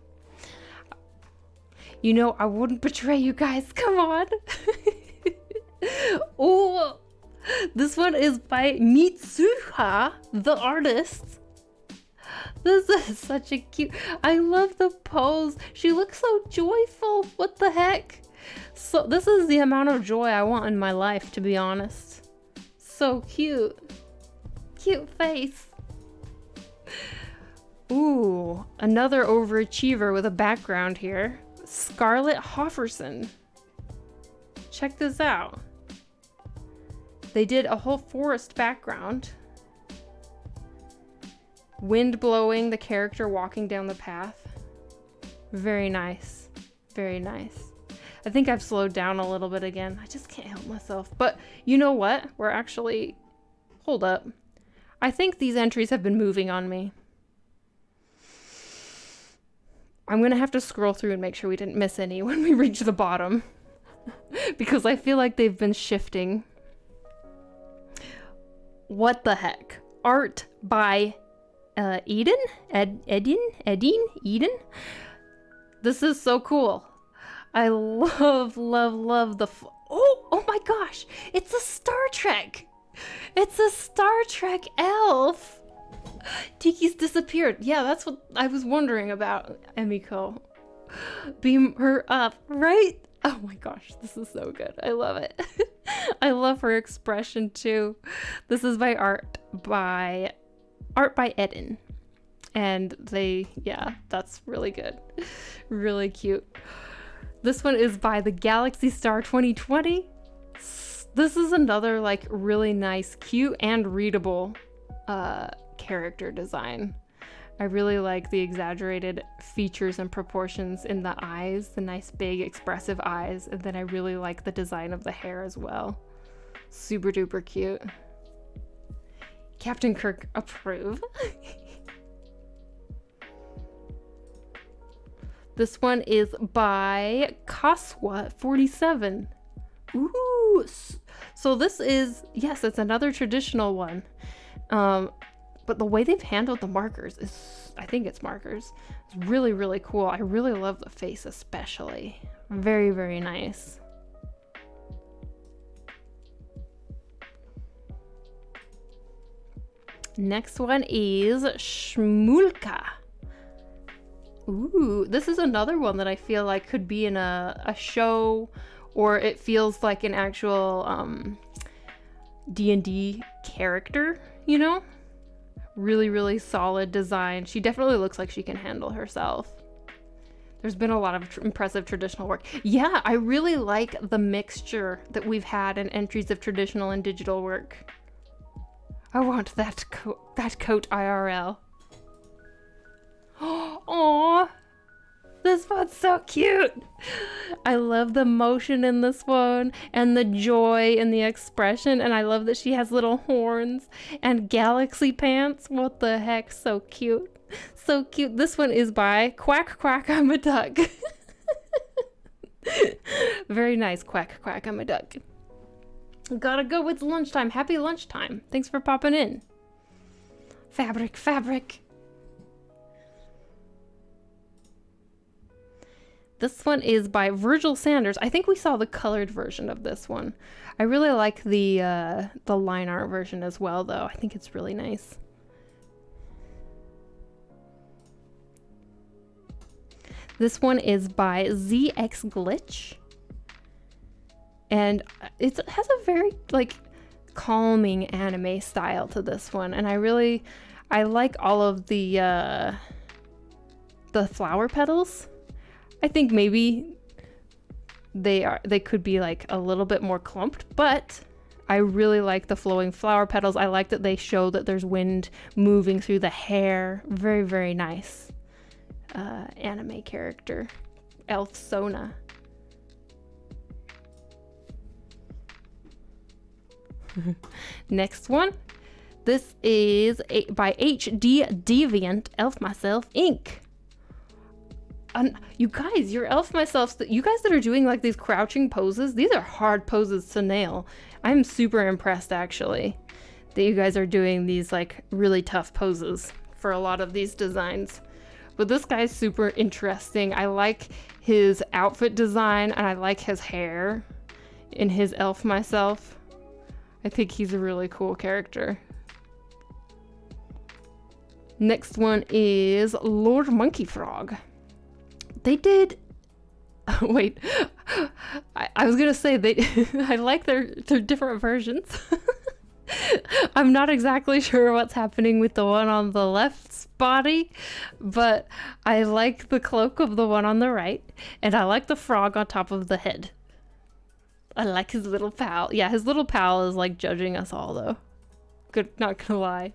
You know, I wouldn't betray you guys. Come on. Oh, this one is by Mitsuha, the artist. This is such a cute, I love the pose. She looks so joyful. What the heck? So this is the amount of joy I want in my life, to be honest. So cute. Cute face. Ooh, another overachiever with a background here. Scarlett Hofferson. Check this out. They did a whole forest background. Wind blowing, the character walking down the path. Very nice. Very nice. I think I've slowed down a little bit again. I just can't help myself. But you know what? We're actually... Hold up. I think these entries have been moving on me. I'm going to have to scroll through and make sure we didn't miss any when we reach the bottom. Because I feel like they've been shifting. What the heck? Art by Eden? Eden? This is so cool. I love the... Oh my gosh! It's a Star Trek! It's a Star Trek elf! Tiki's disappeared. Yeah, that's what I was wondering about, Emiko. Beam her up, right? Oh my gosh, this is so good. I love it. I love her expression too. This is by art by Eden. And yeah, that's really good. Really cute. This one is by the Galaxy Star 2020. This is another like really nice, cute and readable character design. I really like the exaggerated features and proportions in the eyes, the nice big expressive eyes, and then I really like the design of the hair as well. Super duper cute. Captain Kirk approve. This one is by Kaswa47. Ooh, so this is, yes, it's another traditional one. But the way they've handled the markers is, I think it's markers, it's really, really cool. I really love the face especially. Very, very nice. Next one is Shmulka. Ooh, this is another one that I feel like could be in a show, or it feels like an actual D&D character, you know? Really, really solid design. She definitely looks like she can handle herself. There's been a lot of impressive traditional work. Yeah, I really like the mixture that we've had in entries of traditional and digital work. I want that coat IRL. Aww, this one's so cute. I love the motion in this one and the joy in the expression, and I love that she has little horns and galaxy pants. What the heck, so cute. So cute. This one is by Quack Quack, I'm a Duck. Very nice, Quack Quack, I'm a Duck. Gotta go, it's lunchtime. Happy lunchtime. Thanks for popping in. Fabric, fabric. This one is by Virgil Sanders. I think we saw the colored version of this one. I really like the line art version as well, though. I think it's really nice. This one is by ZX Glitch. And it has a very, like, calming anime style to this one. And I like all of the flower petals. I think maybe they could be like a little bit more clumped, but I really like the flowing flower petals. I like that they show that there's wind moving through the hair. Very, very nice anime character. Elf Sona. Next one. This is by HD Deviant Elf Myself Inc. You guys, your Elf Myself, you guys that are doing like these crouching poses, these are hard poses to nail. I'm super impressed actually that you guys are doing these like really tough poses for a lot of these designs. But this guy's super interesting. I like his outfit design and I like his hair in his Elf Myself. I think he's a really cool character. Next one is Lord Monkey Frog. They did... wait. I was gonna say I like their different versions. I'm not exactly sure what's happening with the one on the left's body, but I like the cloak of the one on the right, and I like the frog on top of the head. I like his little pal. Yeah, his little pal is like judging us all though. Good, not gonna lie.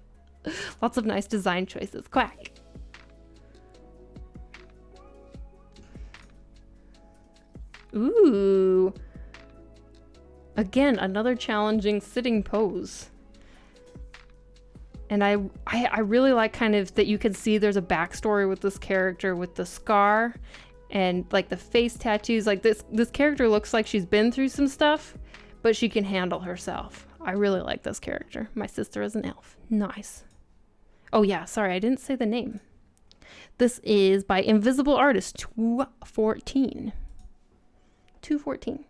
Lots of nice design choices. Quack. Ooh. Again, another challenging sitting pose. And I really like kind of that you can see there's a backstory with this character with the scar and like the face tattoos. Like this character looks like she's been through some stuff, but she can handle herself. I really like this character. My sister is an elf. Nice. Oh yeah, sorry, I didn't say the name. This is by Invisible Artist 214. 214.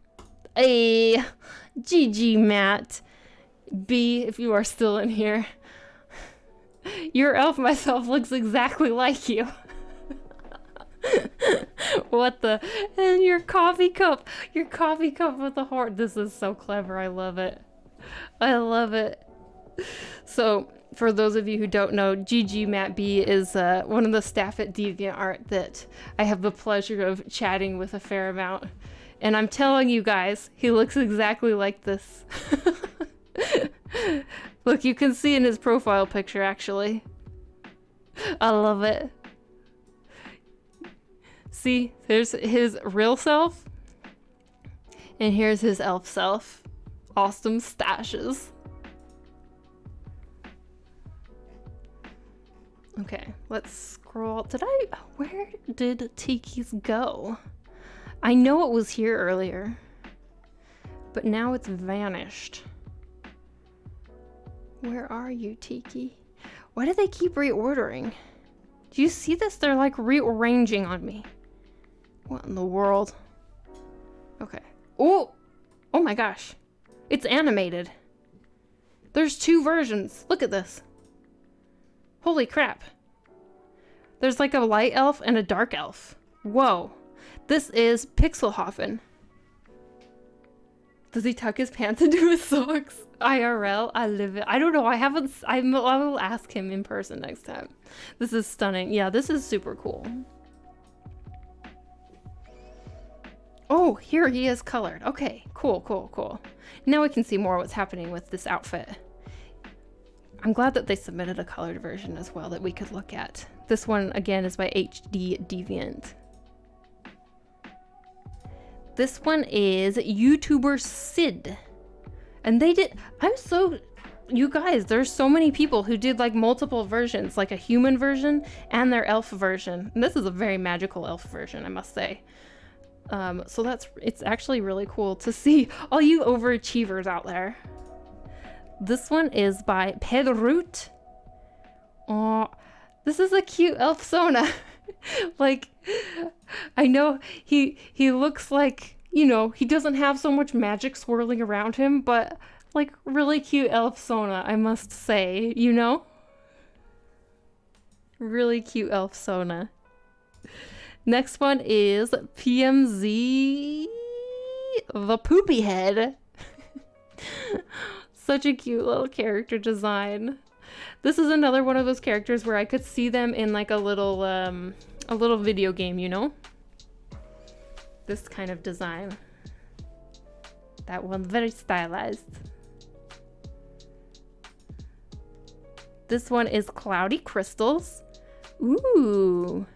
Hey, GG Matt. B, if you are still in here. Your Elf Myself looks exactly like you. What the? And your coffee cup with a heart. This is so clever. I love it. I love it. So, for those of you who don't know, GG Matt B is one of the staff at DeviantArt that I have the pleasure of chatting with a fair amount. And I'm telling you guys, he looks exactly like this. Look, you can see in his profile picture, actually. I love it. See, there's his real self. And here's his elf self. Awesome stashes. Okay, let's scroll. Where did Tiki's go? I know it was here earlier, but now it's vanished. Where are you, Tiki? Why do they keep reordering? Do you see this? They're like rearranging on me. What in the world? Okay. Oh my gosh. It's animated. There's 2 versions. Look at this. Holy crap. There's like a light elf and a dark elf. Whoa. This is Pixelhoffen. Does he tuck his pants into his socks? IRL, I live it. I don't know. I will ask him in person next time. This is stunning. Yeah, this is super cool. Oh, here he is colored. Okay, cool. Now we can see more what's happening with this outfit. I'm glad that they submitted a colored version as well that we could look at. This one, again, is by HD Deviant. This one is YouTuber Sid. And you guys, there's so many people who did like multiple versions, like a human version and their elf version. And this is a very magical elf version, I must say. So it's actually really cool to see all you overachievers out there. This one is by Pedroot. Oh, this is a cute elf Sona. Like, I know he looks like, you know, he doesn't have so much magic swirling around him, but like really cute elf Sona, I must say, you know? Really cute elf Sona. Next one is PMZ the Poopy Head. Such a cute little character design. This is another one of those characters where I could see them in like a little video game, you know? This kind of design. That one's very stylized. This one is Cloudy Crystals. Ooh.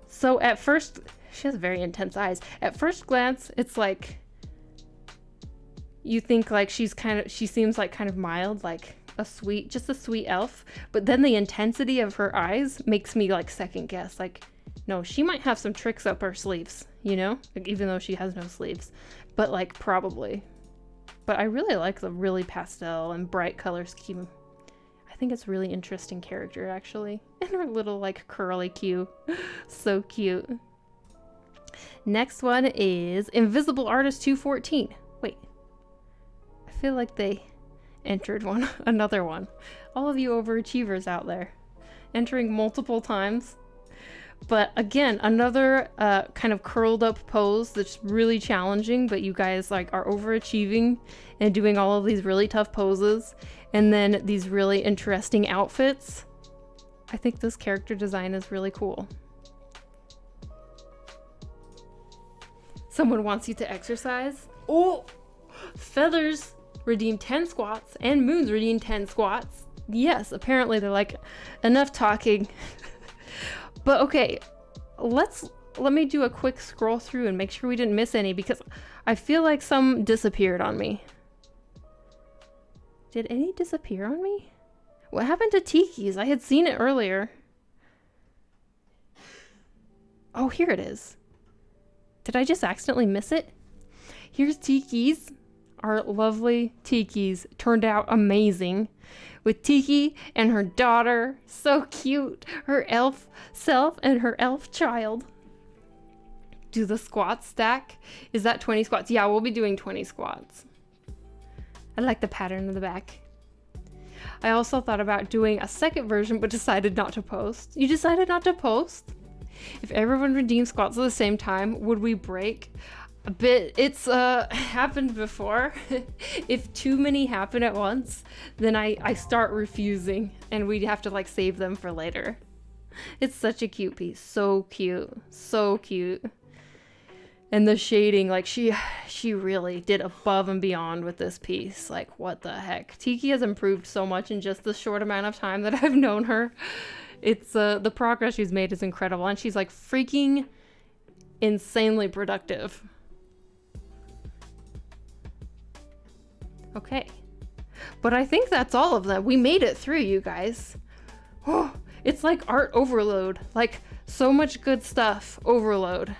So at first, she has very intense eyes. At first glance, it's like, you think like she seems like kind of mild, like just a sweet elf. But then the intensity of her eyes makes me like second guess, like, no, she might have some tricks up her sleeves, you know? Like, even though she has no sleeves, but like probably. But I really like the really pastel and bright color scheme. I think it's a really interesting character, actually. And her little like curly Q. So cute. Next one is Invisible Artist 214. Wait. I feel like they entered another one. All of you overachievers out there. Entering multiple times. But again, another kind of curled up pose that's really challenging, but you guys like are overachieving and doing all of these really tough poses. And then these really interesting outfits. I think this character design is really cool. Someone wants you to exercise. Oh, Feathers redeem 10 squats and Moons redeem 10 squats. Yes, apparently they're like, enough talking. But okay, let me do a quick scroll through and make sure we didn't miss any, because I feel like some disappeared on me. Did any disappear on me? What happened to Tiki's? I had seen it earlier. Oh, here it is. Did I just accidentally miss it? Here's Tiki's. Our lovely Tiki's turned out amazing. With Tiki and her daughter. So cute. Her elf self and her elf child. Do the squats stack? Is that 20 squats? Yeah, we'll be doing 20 squats. I like the pattern in the back. I also thought about doing a second version, but decided not to post. You decided not to post? If everyone redeemed squats at the same time, would we break? A bit. It's happened before. If too many happen at once, then I start refusing, and we'd have to like save them for later. It's such a cute piece. So cute. So cute. And the shading, like she really did above and beyond with this piece. Like, what the heck? Tiki has improved so much in just the short amount of time that I've known her. It's the progress she's made is incredible, and she's like freaking insanely productive. Okay. But I think that's all of them. We made it through, you guys. Oh, it's like art overload. Like so much good stuff overload.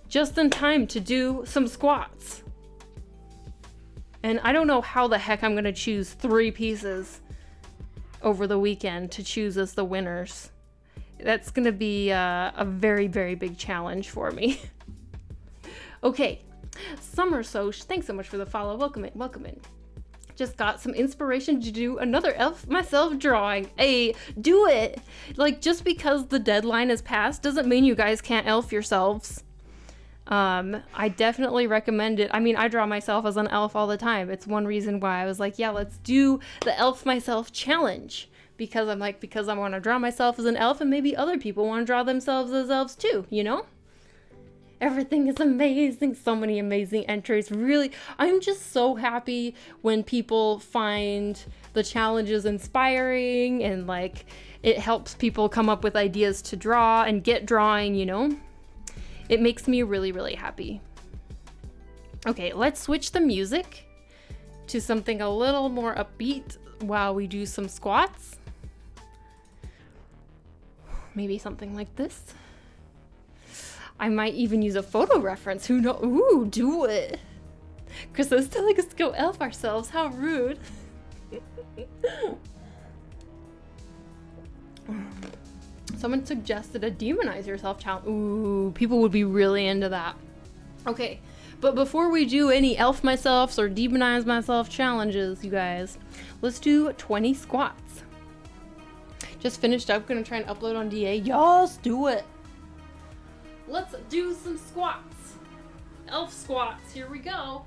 Just in time to do some squats. And I don't know how the heck I'm gonna choose 3 pieces over the weekend to choose as the winners. That's gonna be a very, very big challenge for me. Okay, Summer Soch, thanks so much for the follow. Welcome in, welcome in. Just got some inspiration to do another elf myself drawing. Hey, do it! Like, just because the deadline has passed doesn't mean you guys can't elf yourselves. I definitely recommend it. I mean, I draw myself as an elf all the time. It's one reason why I was like, yeah, let's do the elf myself challenge. Because I'm like, because I want to draw myself as an elf and maybe other people want to draw themselves as elves too, you know? Everything is amazing. So many amazing entries. Really, I'm just so happy when people find the challenges inspiring and like it helps people come up with ideas to draw and get drawing, you know? It makes me really, really happy. Okay, let's switch the music to something a little more upbeat while we do some squats. Maybe something like this. I might even use a photo reference. Who knows? Ooh, do it. Chris's telling us to go elf ourselves. How rude. Someone suggested a demonize yourself challenge. Ooh, people would be really into that. Okay, but before we do any elf myselfs or demonize myself challenges, you guys, let's do 20 squats. Just finished up, gonna try and upload on DA. Yes, do it. Let's do some squats. Elf squats, here we go.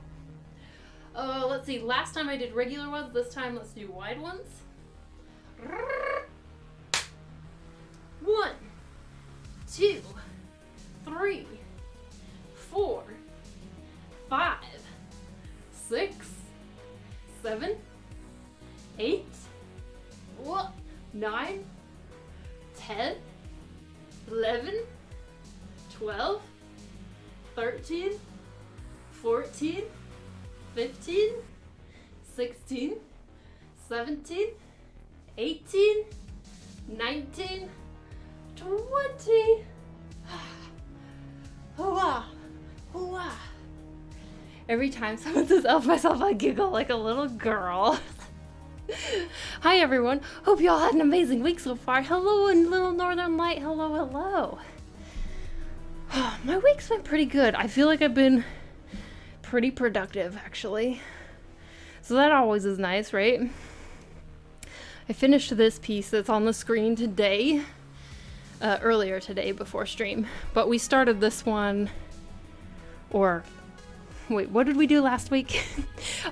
Let's see, last time I did regular ones, this time let's do wide ones. 1, 2, 3, 4, 5, 6, 7, 8, 9, 10, 11, 12, 13, 14, 15, 16, 17, 18, 19, 20. Hooah! Hooah! Every time someone says elf myself, I giggle like a little girl. Hi everyone, hope y'all had an amazing week so far. Hello in Little Northern Light, hello, hello. My week's been pretty good. I feel like I've been pretty productive actually. So that always is nice, right? I finished this piece that's on the screen today, earlier today before stream, but we started this one, or wait, what did we do last week?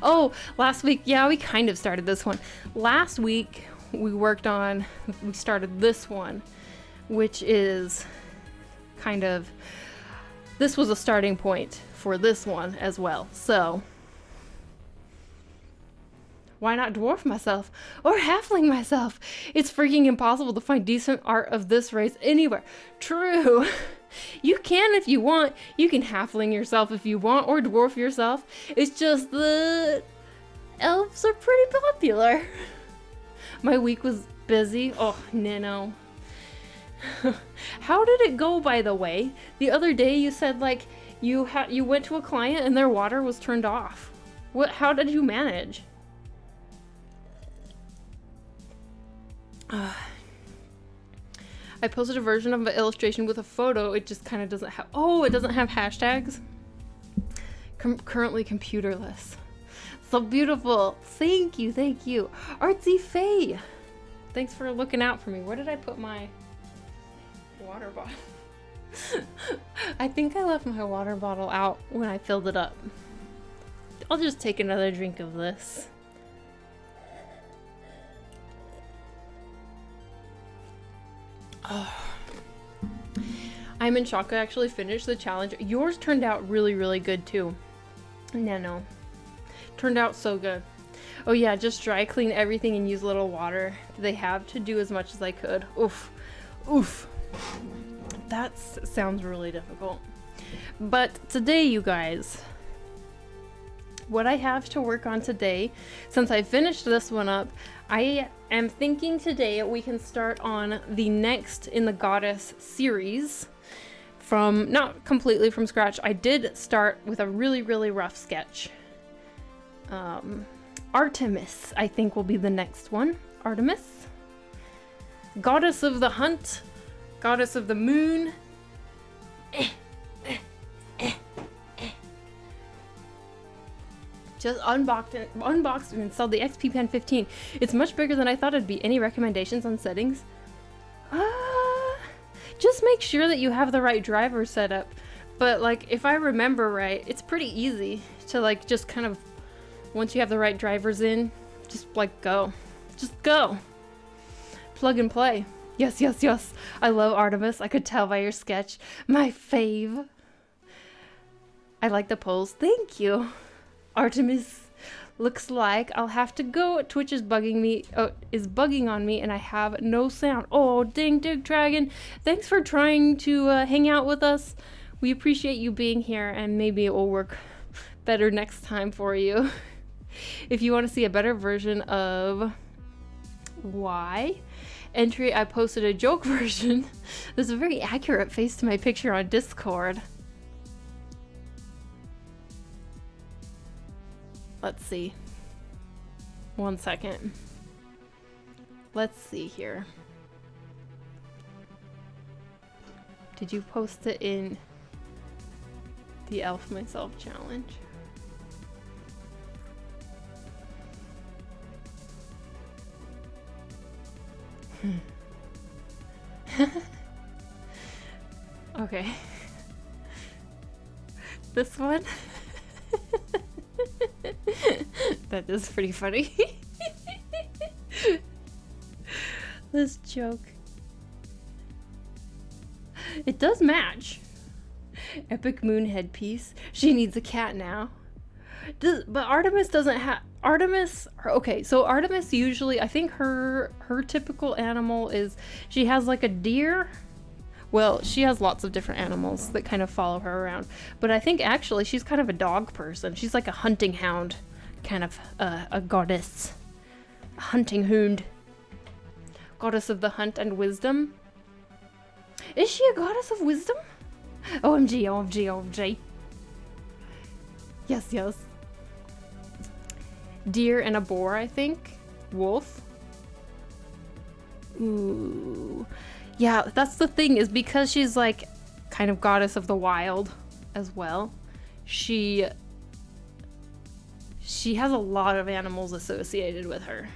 Oh, last week, yeah, we kind of started this one. Last week we started this one, which is kind of, this was a starting point for this one as well. So why not dwarf myself or halfling myself? It's freaking impossible to find decent art of this race anywhere. True. You can if you want. You can halfling yourself if you want, or dwarf yourself. It's just the elves are pretty popular. My week was busy. Oh, no. How did it go, by the way? The other day you said like you went to a client and their water was turned off. How did you manage? I posted a version of an illustration with a photo. It just kind of doesn't have, it doesn't have hashtags. Currently computerless. So beautiful. Thank you, thank you. Artsy Faye. Thanks for looking out for me. Where did I put my water bottle? I think I left my water bottle out when I filled it up. I'll just take another drink of this. Oh. I'm in shock. I actually finished the challenge. Yours turned out really, really good too. No. Turned out so good. Oh yeah, just dry clean everything and use a little water. They have to do as much as I could. Oof. Oof. That sounds really difficult. But today, you guys, what I have to work on today, since I finished this one up, I am thinking today we can start on the next in the Goddess series from, not completely from scratch. I did start with a really, really rough sketch. Artemis, I think, will be the next one. Artemis. Goddess of the hunt. Goddess of the moon. Just unboxed and installed the XP Pen 15. It's much bigger than I thought it'd be. Any recommendations on settings? Just make sure that you have the right driver set up. But like, if I remember right, it's pretty easy to like just kind of, once you have the right drivers in, just like go. Just go. Plug and play. Yes, yes, yes. I love Artemis. I could tell by your sketch. My fave. I like the pose. Thank you. Artemis. Looks like I'll have to go. Twitch is bugging me. Oh, is bugging on me, and I have no sound. Oh, dang, Dig Dragon. Thanks for trying to hang out with us. We appreciate you being here, and maybe it will work better next time for you. If you want to see a better version of why entry, I posted a joke version. There's a very accurate face to my picture on Discord. Let's see. 1 second. Let's see here. Did you post it in the Elf Myself challenge? Okay. This one? That is pretty funny. This joke. It does match. Epic moon headpiece. She needs a cat now. But Artemis doesn't have... Artemis... Okay, so Artemis usually... I think her typical animal is... She has like a deer. Well, she has lots of different animals that kind of follow her around. But I think actually she's kind of a dog person. She's like a hunting hound. Kind of a goddess. A hunting hound. Goddess of the hunt and wisdom. Is she a goddess of wisdom? OMG, OMG, OMG. Yes, yes. Deer and a boar, I think. Wolf. Ooh. Yeah, that's the thing, is because she's like kind of goddess of the wild as well. She has a lot of animals associated with her.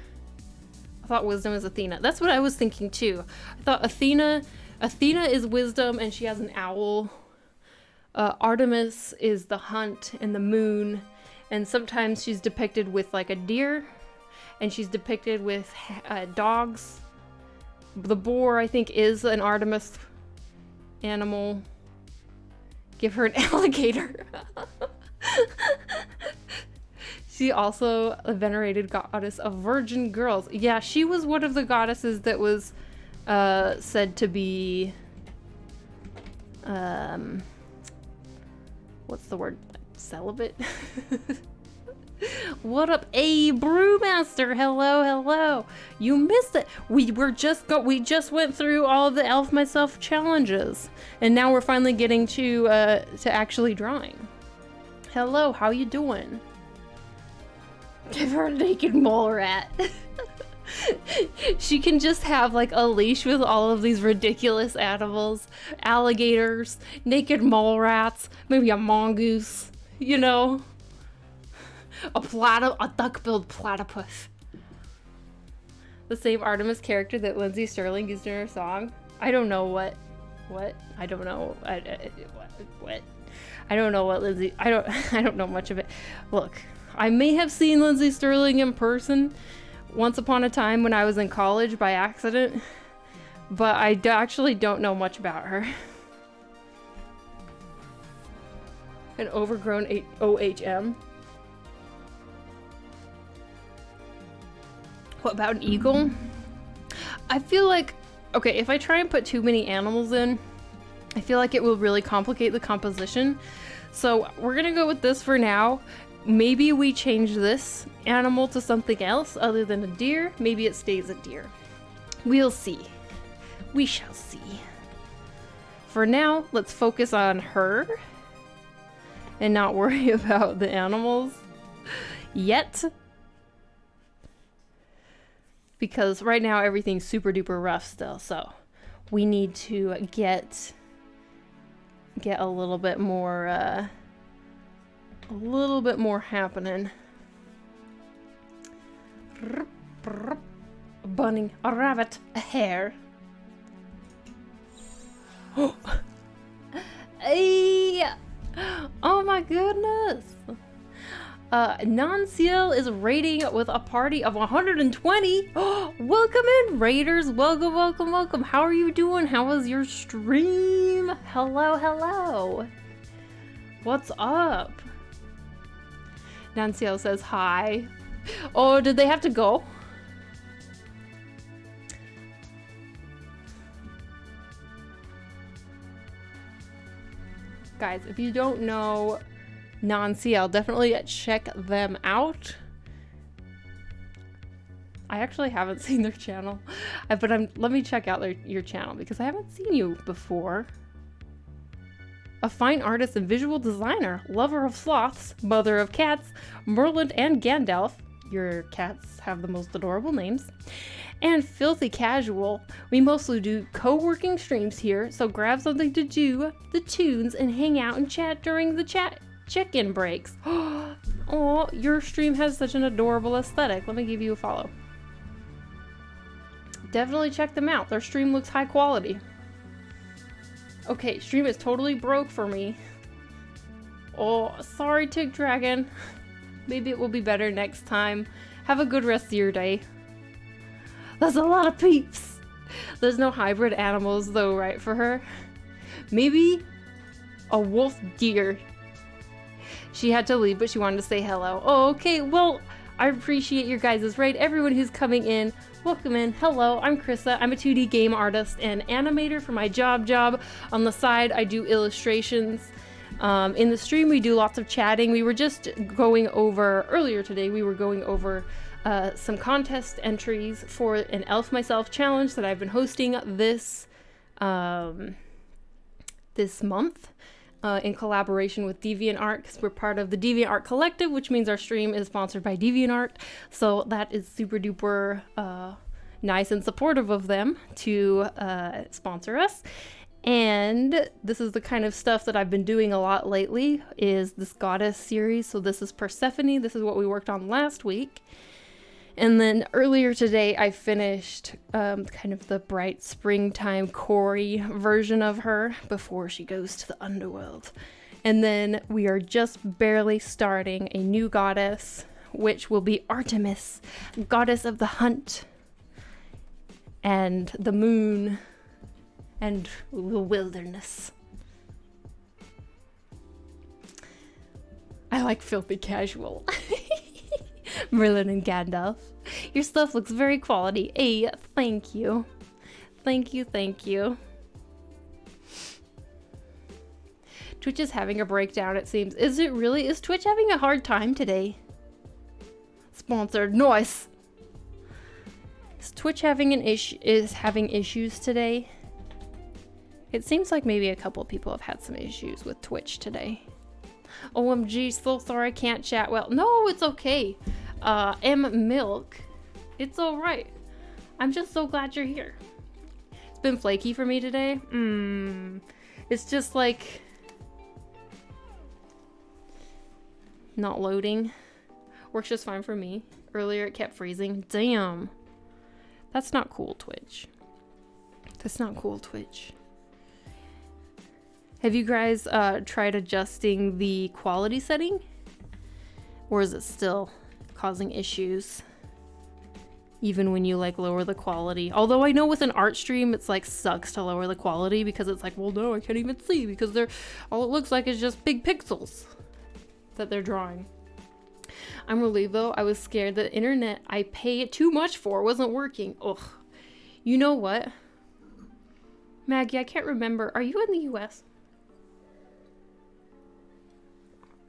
I thought wisdom is Athena. That's what I was thinking too. I thought Athena is wisdom and she has an owl. Artemis is the hunt and the moon. And sometimes she's depicted with like a deer. And she's depicted with dogs. The boar, I think, is an Artemis animal. Give her an alligator. She also a venerated goddess of virgin girls. Yeah, she was one of the goddesses that was said to be... what's the word? Celibate? What up, a brewmaster? Hello, hello. You missed it. We just went through all of the Elf Myself challenges, and now we're finally getting to actually drawing. Hello, how you doing? Give her a naked mole rat. She can just have like a leash with all of these ridiculous animals, alligators, naked mole rats, maybe a mongoose, you know. A duck-billed platypus. The same Artemis character that Lindsay Sterling used in her song. I don't know what. I don't know. What? I don't know what Lindsay. I don't know much of it. Look, I may have seen Lindsay Sterling in person once upon a time when I was in college by accident, but I actually don't know much about her. An overgrown OHM. What about an eagle? I feel like, okay, if I try and put too many animals in, I feel like it will really complicate the composition. So we're gonna go with this for now. maybe we change this animal to something else other than a deer. Maybe it stays a deer. We'll see. We shall see. For now, let's focus on her and not worry about the animals yet. Because right now everything's super duper rough still, so we need to get a little bit more happening. A bunny, a rabbit, a hare. Hey! Oh my goodness! Non-Seal is raiding with a party of 120. Welcome in, raiders. Welcome, welcome, welcome. How are you doing? How was your stream? Hello, hello. What's up? Non-Seal says hi. Oh, did they have to go? Guys, if you don't know Non-CL, definitely check them out. I actually haven't seen their channel, but let me check out your channel because I haven't seen you before. A fine artist and visual designer, lover of sloths, mother of cats, Merlin and Gandalf. Your cats have the most adorable names. And filthy casual. We mostly do co-working streams here, so grab something to do the tunes and hang out and chat during the check-in breaks. Oh, your stream has such an adorable aesthetic. Let me give you a follow. Definitely check them out. Their stream looks high quality. Okay, stream is totally broke for me. Oh, sorry, Tick Dragon. Maybe it will be better next time. Have a good rest of your day. That's a lot of peeps. There's no hybrid animals though, right, for her? Maybe a wolf deer. She had to leave, but she wanted to say hello. Oh, okay. Well, I appreciate your guys' raid. Everyone who's coming in, welcome in. Hello, I'm Krista. I'm a 2D game artist and animator for my job. On the side, I do illustrations. In the stream, we do lots of chatting. We were just going over, earlier today, we were going over some contest entries for an Elf Myself challenge that I've been hosting this month in collaboration with DeviantArt, because we're part of the DeviantArt Collective, which means our stream is sponsored by DeviantArt. So that is super duper nice and supportive of them to sponsor us. And this is the kind of stuff that I've been doing a lot lately, is this goddess series. So this is Persephone. This is what we worked on last week. And then earlier today, I finished kind of the bright springtime Corey version of her before she goes to the underworld. And then we are just barely starting a new goddess, which will be Artemis, goddess of the hunt and the moon and the wilderness. I like filthy casual. Merlin and Gandalf. Your stuff looks very quality. Hey, thank you. Thank you, thank you. Twitch is having a breakdown, it seems. Is it really? Is Twitch having a hard time today? Sponsored. Nice. Is Twitch having having issues today? It seems like maybe a couple people have had some issues with Twitch today. OMG, so sorry I can't chat well. No, it's okay. M Milk. It's alright. I'm just so glad you're here. It's been flaky for me today. It's just like not loading. Works just fine for me. Earlier it kept freezing. Damn. That's not cool, Twitch. That's not cool, Twitch. Have you guys tried adjusting the quality setting? Or is it still causing issues? Even when you like lower the quality. Although I know with an art stream, it's like sucks to lower the quality because it's like, well, no, I can't even see because all it looks like is just big pixels that they're drawing. I'm relieved though. I was scared that internet I pay too much for wasn't working. Ugh. You know what? Maggie, I can't remember. Are you in the US?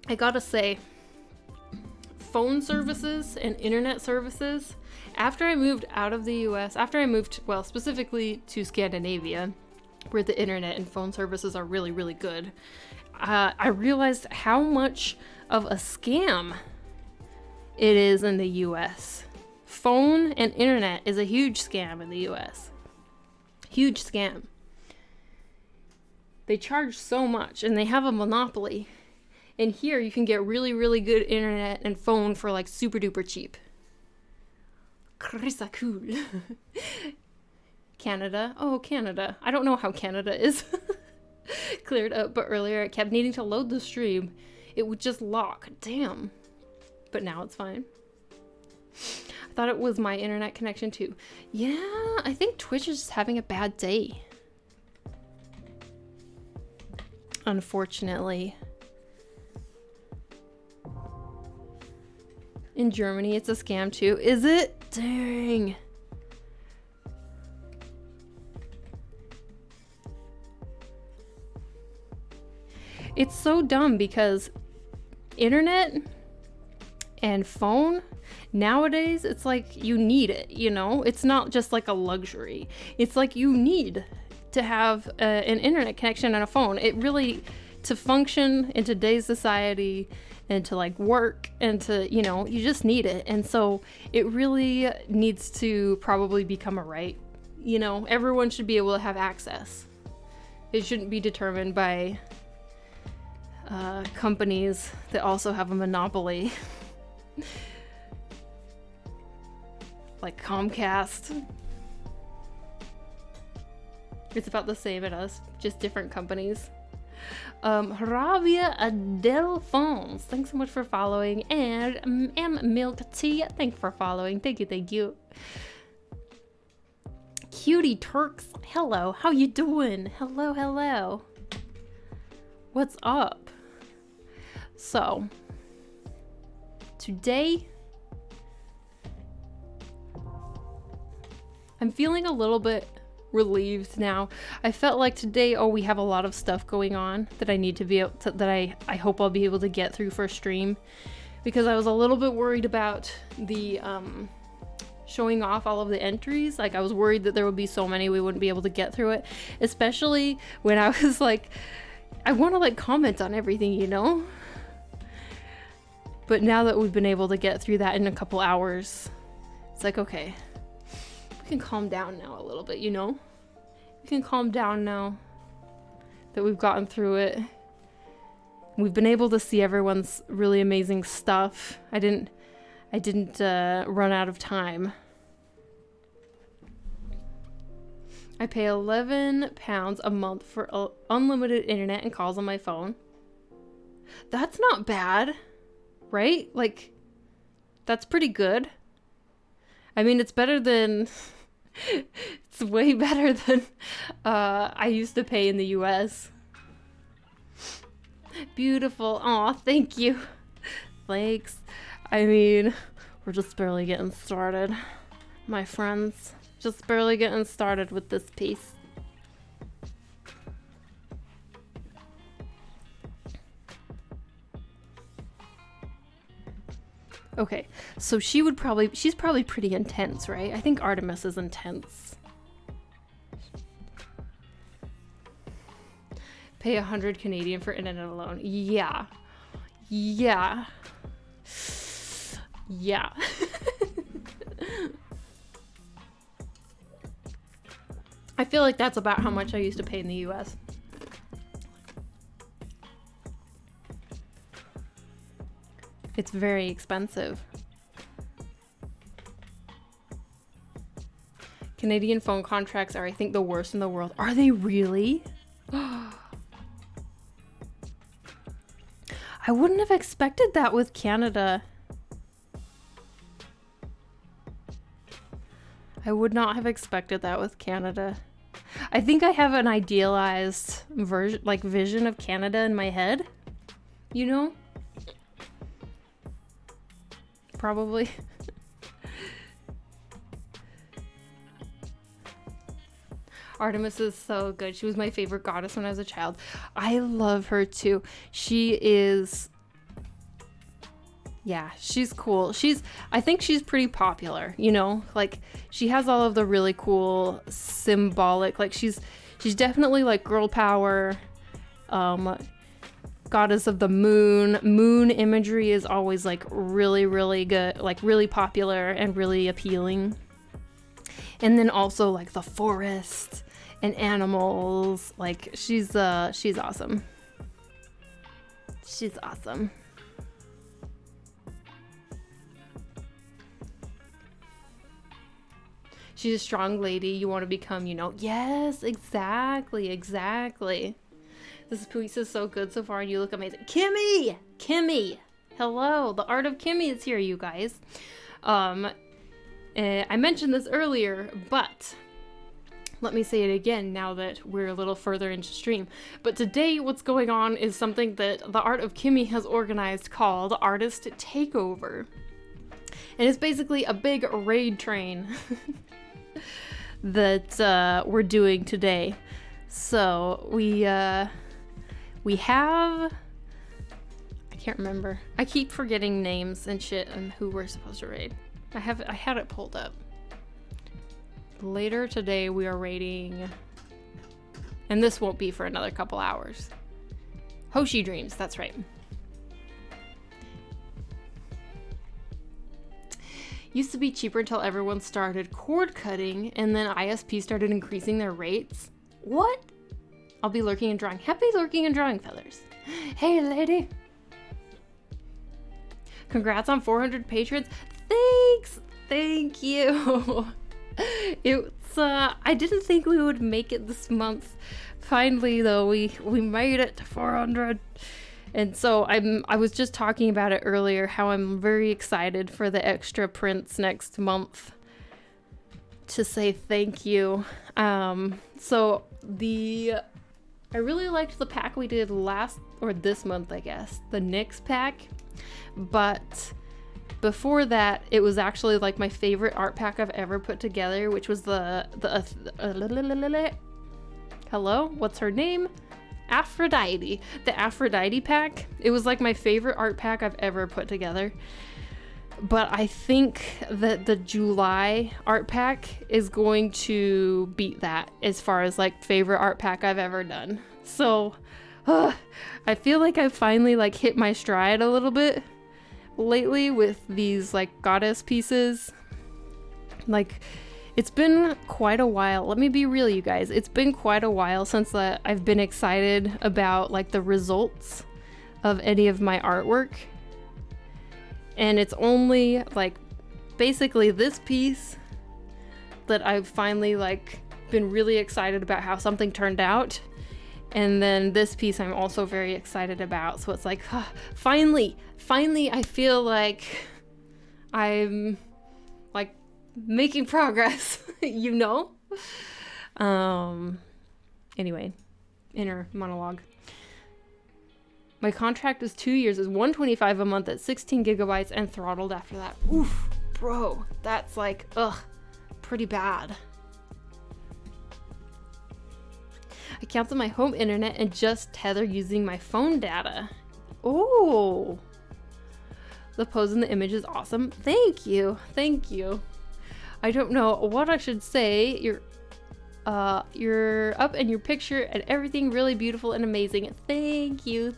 I gotta say, phone services and internet services. After I moved out of the US, after I moved, well, specifically to Scandinavia, where the internet and phone services are really, really good, I realized how much of a scam it is in the US. Phone and internet is a huge scam in the US. Huge scam. They charge so much and they have a monopoly. And here you can get really, really good internet and phone for like super duper cheap. Krisa cool. Canada. Oh, Canada. I don't know how Canada is cleared up, but earlier it kept needing to load the stream. It would just lock. Damn. But now it's fine. I thought it was my internet connection too. Yeah, I think Twitch is just having a bad day. Unfortunately. In Germany, it's a scam too. Is it? Dang. It's so dumb because internet and phone, nowadays, it's like you need it, you know? It's not just like a luxury. It's like you need to have an internet connection and a phone. It really, to function in today's society and to like work and to, you know, you just need it. And so it really needs to probably become a right. You know, everyone should be able to have access. It shouldn't be determined by companies that also have a monopoly. Like Comcast. It's about the same at us, just different companies. Rabia Adelphonse, thanks so much for following. And M Milk Tea, thanks for following. Thank you, thank you. Cutie Turks, hello, how you doing? Hello, hello. What's up? So, today, I'm feeling a little bit relieved now. I felt like today, oh, we have a lot of stuff going on that I need to be able to, that I hope I'll be able to get through for a stream, because I was a little bit worried about the showing off all of the entries. Like, I was worried that there would be so many we wouldn't be able to get through it, especially when I was like, I want to like comment on everything, you know? But now that we've been able to get through that in a couple hours, it's like, okay, we can calm down now a little bit, you know? We can calm down now that we've gotten through it. We've been able to see everyone's really amazing stuff. I didn't run out of time. I pay £11 a month for unlimited internet and calls on my phone. That's not bad, right? Like, that's pretty good. I mean, it's better than... it's way better than I used to pay in the US. Beautiful. Aw, thank you. Thanks. I mean, we're just barely getting started, my friends. Just barely getting started with this piece. Okay, so she's probably pretty intense, right? I think Artemis is intense. Pay 100 Canadian for internet alone. Yeah. Yeah. Yeah. I feel like that's about how much I used to pay in the US. It's very expensive. Canadian phone contracts are, I think, the worst in the world. Are they really? I wouldn't have expected that with Canada. I would not have expected that with Canada. I think I have an idealized vision of Canada in my head. You know? Probably. Artemis is so good. She was my favorite goddess when I was a child. I love her too. She is Yeah, she's cool. I think she's pretty popular, you know? Like, she has all of the really cool symbolic, like, she's definitely, like, girl power, goddess of the moon. Moon imagery is always, like, really, really good, like, really popular and really appealing. And then also, like, the forest and animals. Like, she's awesome. She's awesome. She's a strong lady you want to become, you know. Yes, exactly. This piece is so good so far and you look amazing. Kimmy! Hello, the art of Kimmy is here, you guys. I mentioned this earlier, but let me say it again now that we're a little further into stream. But today what's going on is something that the art of Kimmy has organized called Artist Takeover. And it's basically a big raid train that we're doing today. So we have, I can't remember. I keep forgetting names and shit and who we're supposed to raid. I had it pulled up. Later today we are raiding, and this won't be for another couple hours. Hoshi Dreams, that's right. Used to be cheaper until everyone started cord cutting, and then ISP started increasing their rates. What? I'll be lurking and drawing. Happy lurking and drawing, feathers. Hey, lady. Congrats on 400 patrons. Thanks. Thank you. It's I didn't think we would make it this month. Finally, though, we made it to 400. And so I was just talking about it earlier, how I'm very excited for the extra prints next month to say thank you. So I really liked the pack we did this month, I guess, the Nyx pack. But before that, it was actually like my favorite art pack I've ever put together, which was hello, what's her name? Aphrodite. The Aphrodite pack. It was like my favorite art pack I've ever put together. But I think that the July art pack is going to beat that as far as like favorite art pack I've ever done. So I feel like I've finally like hit my stride a little bit lately with these like goddess pieces. Like, it's been quite a while. Let me be real, you guys. It's been quite a while since I've been excited about like the results of any of my artwork. And it's only like basically this piece that I've finally like been really excited about how something turned out. And then this piece I'm also very excited about. So it's like, finally I feel like I'm like making progress, you know? Anyway, inner monologue. My contract was 2 years, is $125 a month at 16 gigabytes and throttled after that. Oof, bro, that's like, pretty bad. I cancel my home internet and just tether using my phone data. Oh, the pose in the image is awesome. Thank you. I don't know what I should say. You're up and your picture and everything really beautiful and amazing. Thank you.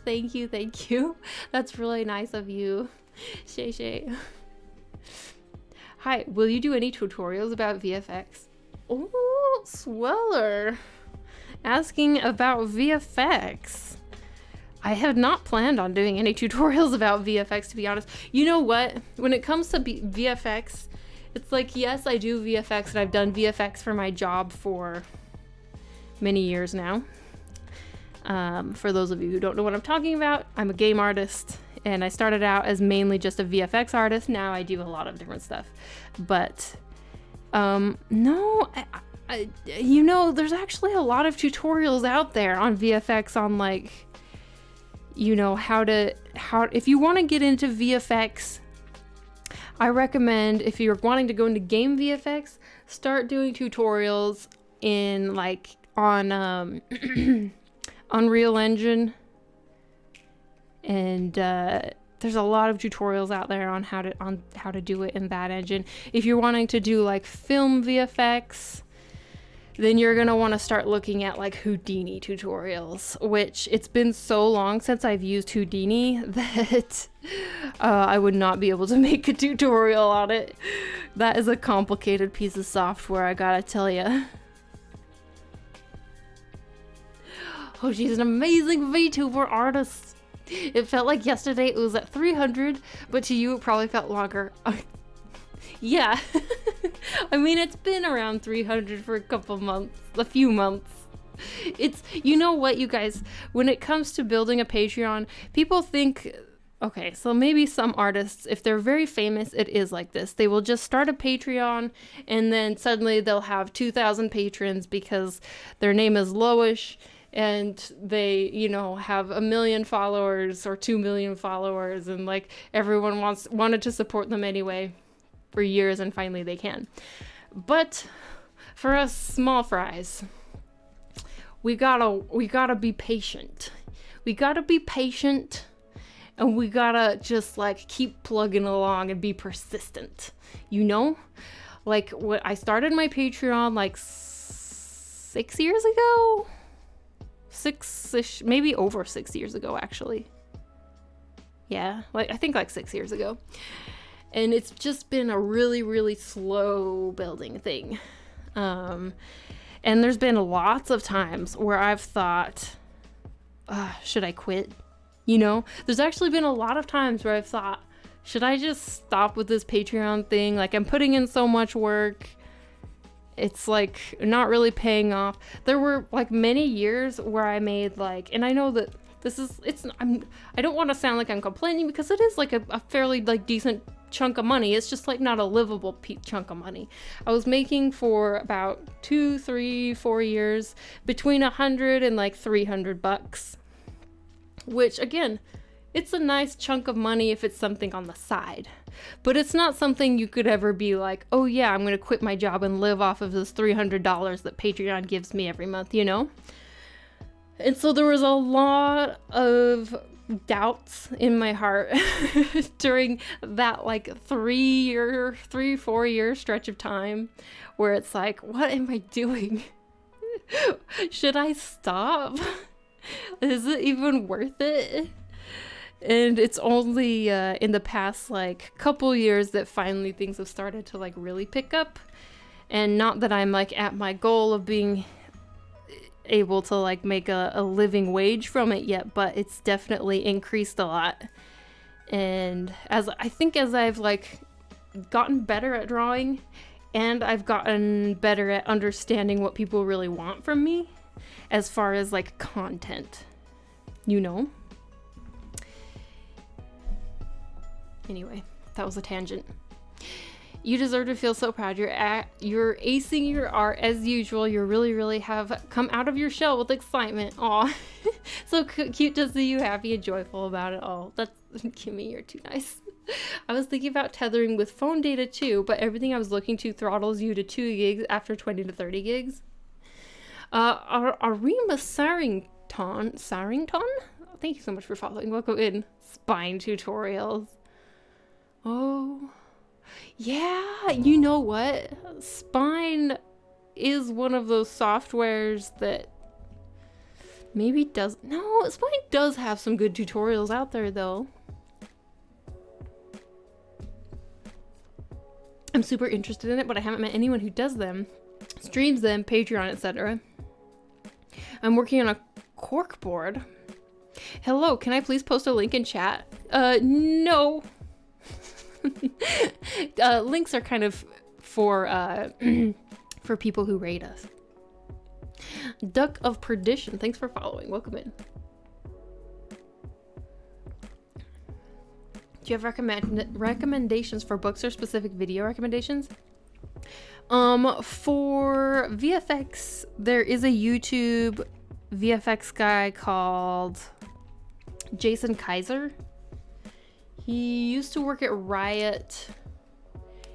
That's really nice of you. Shay. Hi, will you do any tutorials about VFX? Oh, Sweller. Asking about VFX. I have not planned on doing any tutorials about VFX, to be honest. You know what? When it comes to VFX, it's like, yes, I do VFX, and I've done VFX for my job for many years now. For those of you who don't know what I'm talking about, I'm a game artist, and I started out as mainly just a VFX artist. Now I do a lot of different stuff. But, no, you know, there's actually a lot of tutorials out there on VFX on, like, you know, if you want to get into VFX, I recommend, if you're wanting to go into game VFX, start doing tutorials in like on Unreal Engine and there's a lot of tutorials out there on how to do it in that engine. If you're wanting to do like film VFX, then you're gonna want to start looking at like Houdini tutorials, which it's been so long since I've used Houdini that I would not be able to make a tutorial on it. That is a complicated piece of software, I gotta tell you. Oh, she's an amazing VTuber artist. It felt like yesterday it was at 300, but to you it probably felt longer. Yeah. I mean, it's been around 300 for a few months. It's, you know what, you guys, when it comes to building a Patreon, people think, okay, so maybe some artists, if they're very famous, it is like this. They will just start a Patreon and then suddenly they'll have 2,000 patrons because their name is Loish and they, you know, have 1 million followers or 2 million followers, and like everyone wanted to support them anyway for years, and finally they can. But for us small fries, we gotta be patient. We gotta be patient, and we gotta just like keep plugging along and be persistent, you know? Like, what I started my Patreon like 6 years ago, 6-ish, maybe over 6 years ago actually. Yeah, like I think like 6 years ago. And it's just been a really, really slow building thing. And there's been lots of times where I've thought, should I quit? You know, there's actually been a lot of times where I've thought, should I just stop with this Patreon thing? Like, I'm putting in so much work. It's like not really paying off. There were like many years where I made like, and I know that I don't want to sound like I'm complaining, because it is like a fairly like decent chunk of money. It's just like not a livable chunk of money. I was making for about 2, 3, 4 years between $100 and like $300, which again, it's a nice chunk of money if it's something on the side, but it's not something you could ever be like, oh yeah, I'm gonna quit my job and live off of this $300 that Patreon gives me every month, you know? And so there was a lot of doubts in my heart during that like 4 year stretch of time where it's like, what am I doing? Should I stop? Is it even worth it? And it's only in the past like couple years that finally things have started to like really pick up. And not that I'm like at my goal of being able to like make a living wage from it yet, but it's definitely increased a lot. And as I've like gotten better at drawing, and I've gotten better at understanding what people really want from me as far as like content, you know? Anyway, that was a tangent. You deserve to feel so proud. You're acing your art as usual. You really have come out of your shell with excitement. Aw, so cute to see you happy and joyful about it all. That's, Kimmy, you're too nice. I was thinking about tethering with phone data too, but everything I was looking to throttles you to 2 gigs after 20 to 30 gigs. Arima Sarington? Thank you so much for following. Welcome in. Spine tutorials. Oh, yeah, you know what? Spine is one of those softwares that maybe Spine does have some good tutorials out there though. I'm super interested in it, but I haven't met anyone who does them, streams them, Patreon, etc. I'm working on a corkboard. Hello, can I please post a link in chat? No. Links are kind of for for people who rate us. Duck of Perdition, thanks for following. Welcome in. Do you have recommendations for books or specific video recommendations? For VFX, there is a YouTube VFX guy called Jason Kaiser. He used to work at Riot.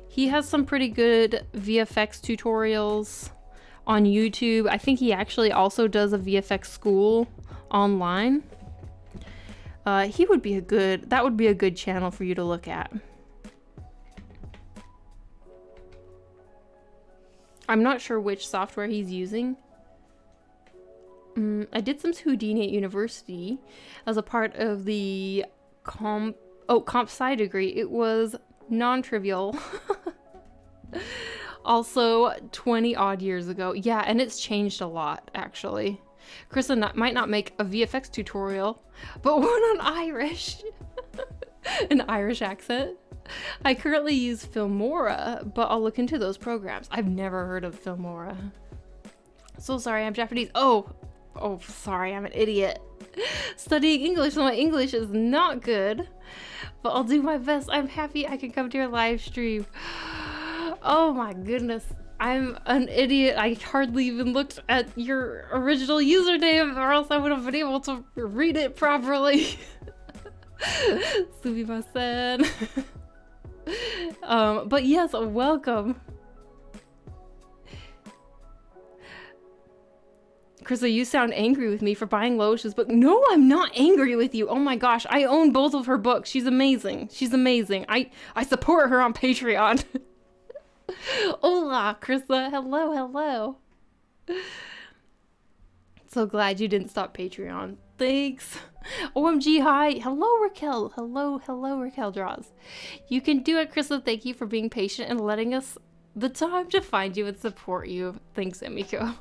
He has some pretty good VFX tutorials on YouTube. I think he actually also does a VFX school online. He would be that would be a good channel for you to look at. I'm not sure which software he's using. I did some Houdini at university as a part of the comp sci degree. It was non-trivial. Also 20 odd years ago. Yeah, and it's changed a lot actually. Krista might not make a VFX tutorial, but one on Irish. An Irish accent. I currently use Filmora, but I'll look into those programs. I've never heard of Filmora. So sorry, I'm Japanese. Oh, sorry, I'm an idiot. Studying English, so my English is not good, but I'll do my best. I'm happy I can come to your live stream. Oh my goodness. I'm an idiot. I hardly even looked at your original username, or else I would have been able to read it properly. Sumimasen. But yes, welcome. Krista, you sound angry with me for buying Loish's book. No, I'm not angry with you. Oh my gosh, I own both of her books. She's amazing. She's amazing. I support her on Patreon. Hola, Krista. Hello, hello. So glad you didn't stop Patreon. Thanks. OMG, hi. Hello, Raquel. Hello, Raquel Draws. You can do it, Krista. Thank you for being patient and letting us the time to find you and support you. Thanks, Emiko.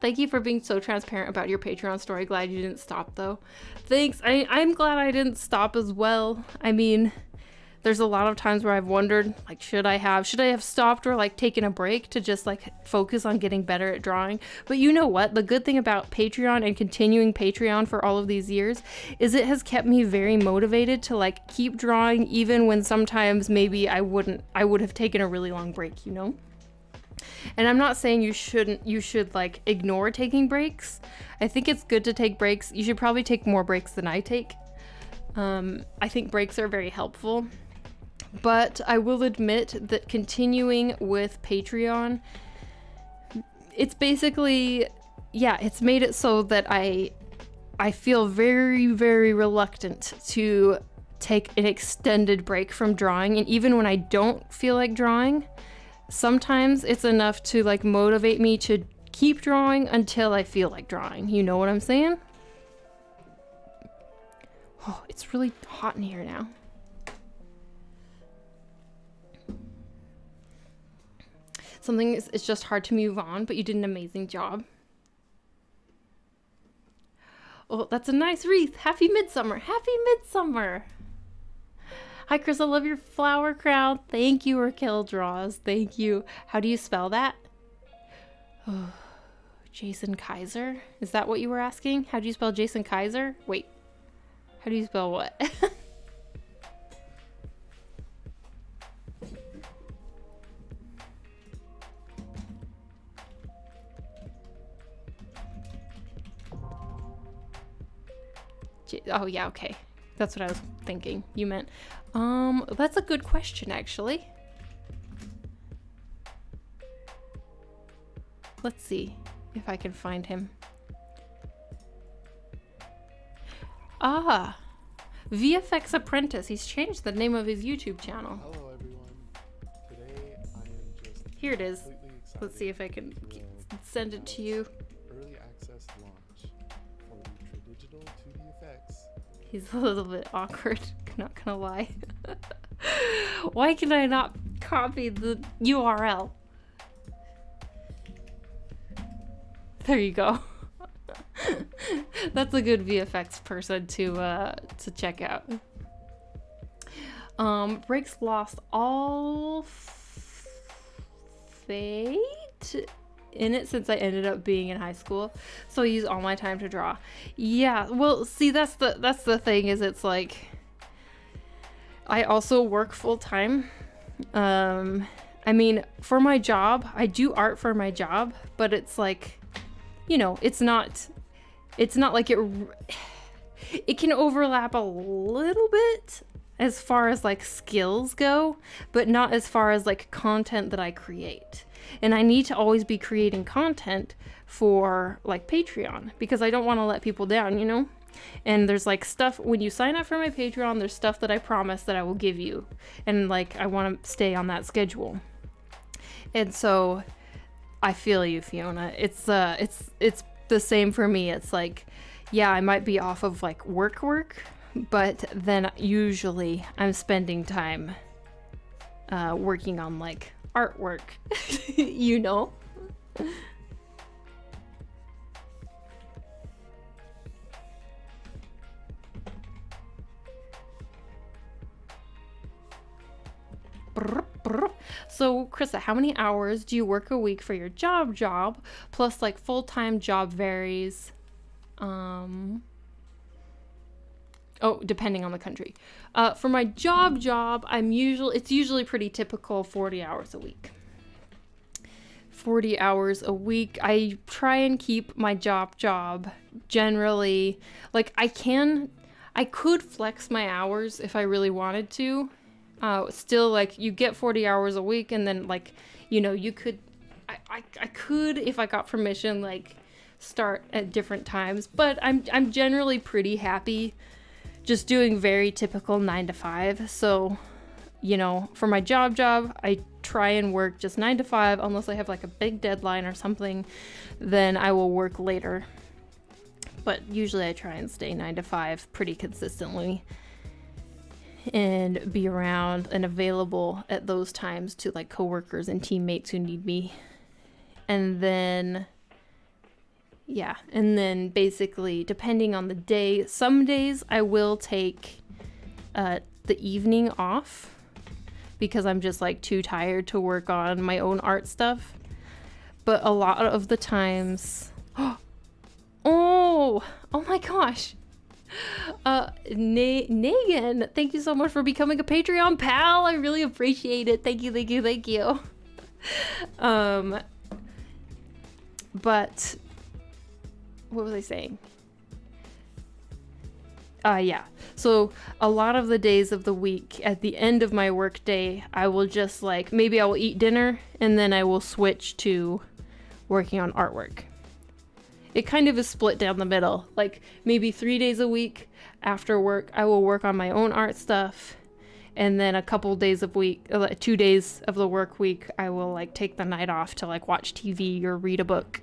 Thank you for being so transparent about your Patreon story. Glad you didn't stop, though. Thanks. I'm glad I didn't stop as well. I mean, there's a lot of times where I've wondered, like, should I have stopped or like taken a break to just like focus on getting better at drawing? But you know what? The good thing about Patreon and continuing Patreon for all of these years is it has kept me very motivated to like keep drawing, even when sometimes maybe I would have taken a really long break, you know? And I'm not saying you should like ignore taking breaks. I think it's good to take breaks. You should probably take more breaks than I take. I think breaks are very helpful. But I will admit that continuing with Patreon, it's basically, yeah, it's made it so that I feel very, very reluctant to take an extended break from drawing. And even when I don't feel like drawing, sometimes it's enough to like motivate me to keep drawing until I feel like drawing. You know what I'm saying? Oh, it's really hot in here now. Something it's just hard to move on, but you did an amazing job. Oh, that's a nice wreath. Happy Midsommar. Happy Midsommar. Hi, Chris. I love your flower crown. Thank you, Raquel Draws. Thank you. How do you spell that? Oh, Jason Kaiser. Is that what you were asking? How do you spell Jason Kaiser? Wait. How do you spell what? Oh yeah, okay. That's what I was thinking. You meant, that's a good question, actually. Let's see if I can find him. Ah, VFX Apprentice. He's changed the name of his YouTube channel. Hello everyone. Today I am just Here it is. completely excited Let's see if I can to send it to you. early access launch for the Tradigital 2D effects. He's a little bit awkward, not gonna lie. Why can I not copy the URL? There you go. That's a good VFX person to check out. Breaks lost all fate in it since I ended up being in high school, so I use all my time to draw. Yeah, well, see, that's the thing, is it's like I also work full time. I mean, for my job, I do art for my job, but it's like, you know, it's not like it can overlap a little bit as far as like skills go, but not as far as like content that I create. And I need to always be creating content for like Patreon because I don't want to let people down, you know? And there's like stuff, when you sign up for my Patreon, there's stuff that I promise that I will give you. And like, I want to stay on that schedule. And so I feel you, Fiona. It's the same for me. It's like, yeah, I might be off of like work, but then usually I'm spending time working on like artwork, you know? So, Krista, how many hours do you work a week for your job? Plus, like, full-time job varies. Depending on the country. For my job, it's usually pretty typical 40 hours a week. 40 hours a week. I try and keep my job generally, like, I could flex my hours if I really wanted to. Still, like, you get 40 hours a week, and then, like, you know, I could, if I got permission, like, start at different times, but I'm generally pretty happy just doing very typical 9 to 5. So, you know, for my job, I try and work just 9 to 5, unless I have like a big deadline or something, then I will work later. But usually I try and stay 9 to 5 pretty consistently and be around and available at those times to like coworkers and teammates who need me. And then basically, depending on the day, some days I will take the evening off because I'm just like too tired to work on my own art stuff. But a lot of the times, oh my gosh. Negan, thank you so much for becoming a Patreon pal. I really appreciate it. Thank you. But what was I saying? Yeah. So a lot of the days of the week, at the end of my work day, I will just like, maybe I will eat dinner and then I will switch to working on artwork. It kind of is split down the middle. Like maybe 3 days a week after work, I will work on my own art stuff. And then a couple days of week, 2 days of the work week, I will like take the night off to like watch TV or read a book.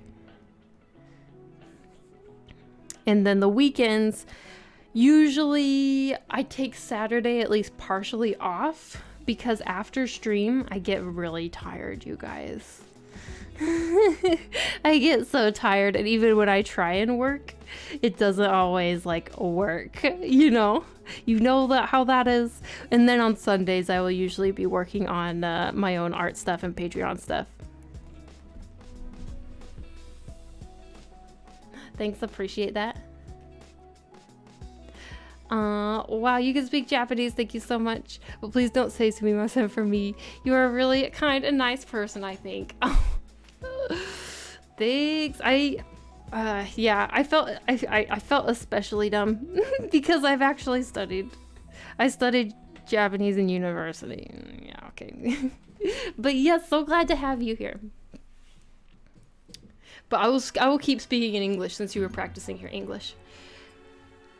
And then the weekends, usually I take Saturday at least partially off because after stream, I get really tired, you guys. I get so tired, and even when I try and work, it doesn't always like work, you know that how that is. And then on Sundays I will usually be working on my own art stuff and Patreon stuff. Thanks, appreciate that. Wow, you can speak Japanese, thank you so much, but please don't say sumimasen for me. You are a really kind and nice person, I think. Thanks. I felt especially dumb because I've actually studied Japanese in university. Yeah, okay. But yes, so glad to have you here. But I will keep speaking in English since you were practicing your English.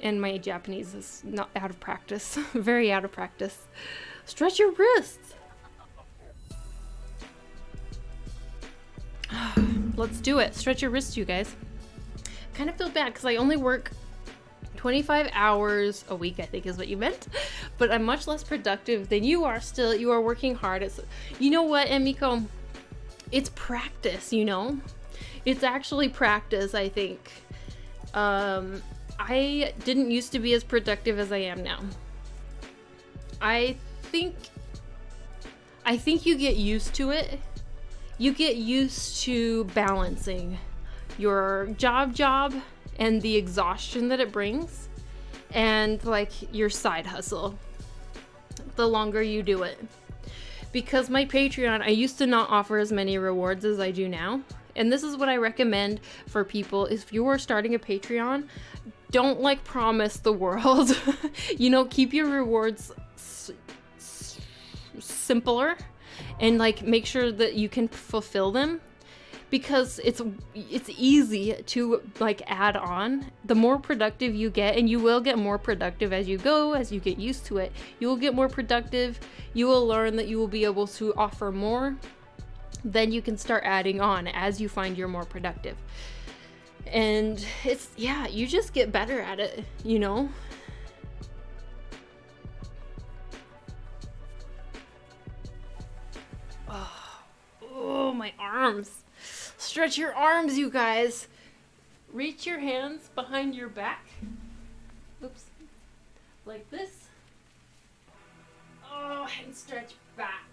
And my Japanese is not out of practice. Very out of practice. Stretch your wrists. Let's do it. Stretch your wrists, you guys. Kind of feel bad because I only work 25 hours a week, I think is what you meant. But I'm much less productive than you are still. You are working hard. You know what, Emiko? It's practice, you know? It's actually practice, I think. I didn't used to be as productive as I am now. I think you get used to it. You get used to balancing your job and the exhaustion that it brings and like your side hustle the longer you do it. Because my Patreon, I used to not offer as many rewards as I do now. And this is what I recommend for people. If you are starting a Patreon, don't like promise the world. You know, keep your rewards simpler and like make sure that you can fulfill them, because it's easy to like add on. The more productive you get, and you will get more productive as you go, as you get used to it, you will get more productive. You will learn that you will be able to offer more. Then you can start adding on as you find you're more productive. And it's, yeah, you just get better at it, you know? Oh, my arms. Stretch your arms, you guys. Reach your hands behind your back. Oops. Like this. Oh, and stretch back.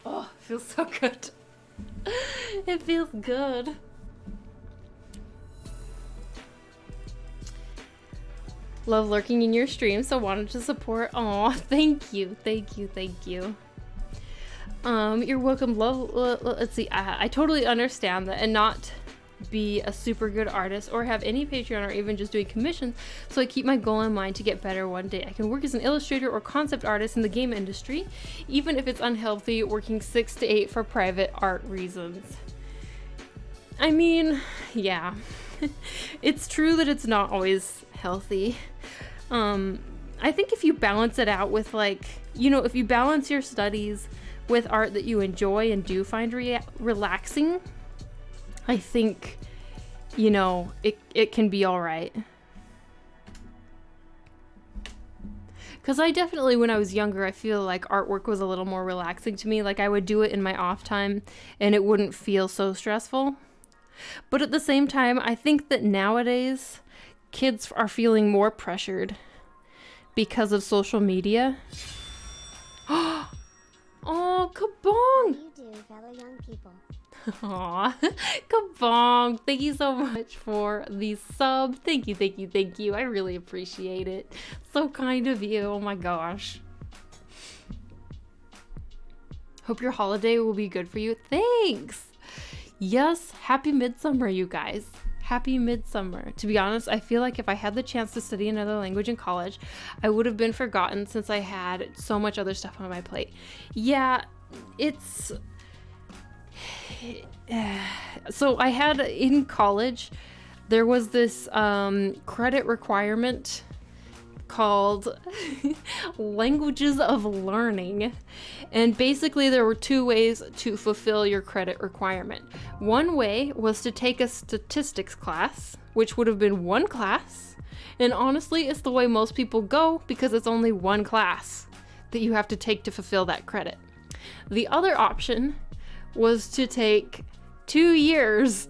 Oh, it feels so good. It feels good. Love lurking in your stream, so wanted to support. Oh, thank you. You're welcome. Let's see. I totally understand that, and not be a super good artist or have any Patreon or even just doing commissions, so I keep my goal in mind to get better one day. I can work as an illustrator or concept artist in the game industry, even if it's unhealthy, working 6 to 8 for private art reasons. I mean, yeah. It's true that it's not always healthy. I think if you balance it out with, like, you know, if you balance your studies with art that you enjoy and do find relaxing, I think, you know, it can be all right. Because I definitely, when I was younger, I feel like artwork was a little more relaxing to me. Like, I would do it in my off time and it wouldn't feel so stressful. But at the same time, I think that nowadays kids are feeling more pressured because of social media. Oh, kabong! You do, fellow young people. Aw, kabong! Thank you so much for the sub. Thank you. I really appreciate it. So kind of you. Oh my gosh. Hope your holiday will be good for you. Thanks! Yes, happy Midsommar, you guys. Happy Midsommar. To be honest, I feel like if I had the chance to study another language in college, I would have been forgotten since I had so much other stuff on my plate. Yeah, it's... So I had, in college, there was this credit requirement called Languages of Learning. And basically there were 2 ways to fulfill your credit requirement. One way was to take a statistics class, which would have been 1 class. And honestly, it's the way most people go because it's only 1 class that you have to take to fulfill that credit. The other option was to take 2 years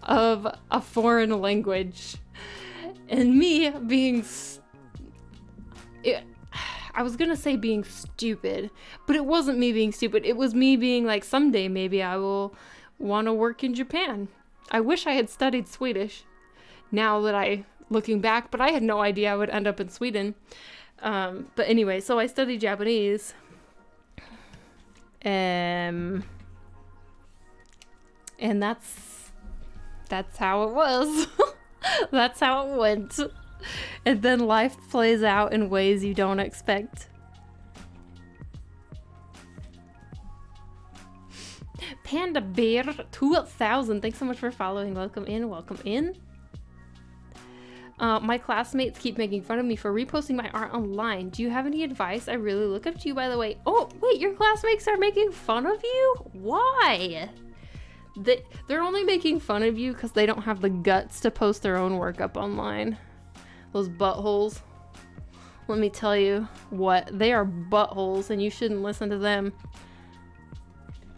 of a foreign language. And me being, I was gonna say being stupid, but it wasn't me being stupid. It was me being like, someday maybe I will want to work in Japan. I wish I had studied Swedish now that looking back, but I had no idea I would end up in Sweden. But anyway, so I studied Japanese. And that's how it was. That's how it went. And then life plays out in ways you don't expect. Panda Bear 2000, thanks so much for following. Welcome in. My classmates keep making fun of me for reposting my art online. Do you have any advice? I really look up to you, by the way. Oh, wait, your classmates are making fun of you? Why? They're only making fun of you because they don't have the guts to post their own work up online. Those buttholes. Let me tell you what, they are buttholes and you shouldn't listen to them.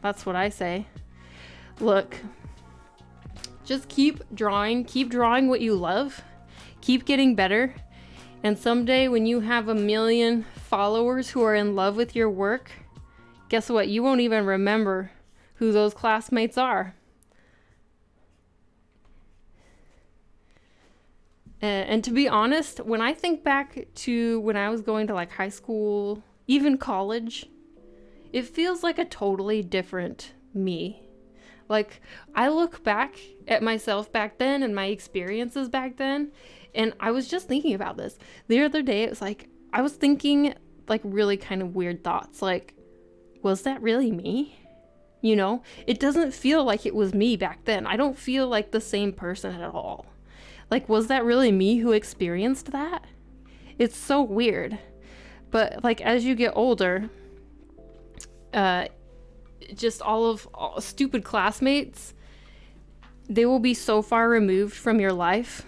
That's what I say. Look, just keep drawing what you love. Keep getting better. And someday when you have 1 million followers who are in love with your work, guess what? You won't even remember who those classmates are. And to be honest, when I think back to when I was going to like high school, even college, it feels like a totally different me. Like, I look back at myself back then and my experiences back then, and I was just thinking about this. The other day, it was like, I was thinking like really kind of weird thoughts. Like, was that really me? You know, it doesn't feel like it was me back then. I don't feel like the same person at all. Like, was that really me who experienced that? It's so weird. But like, as you get older, just all stupid classmates, they will be so far removed from your life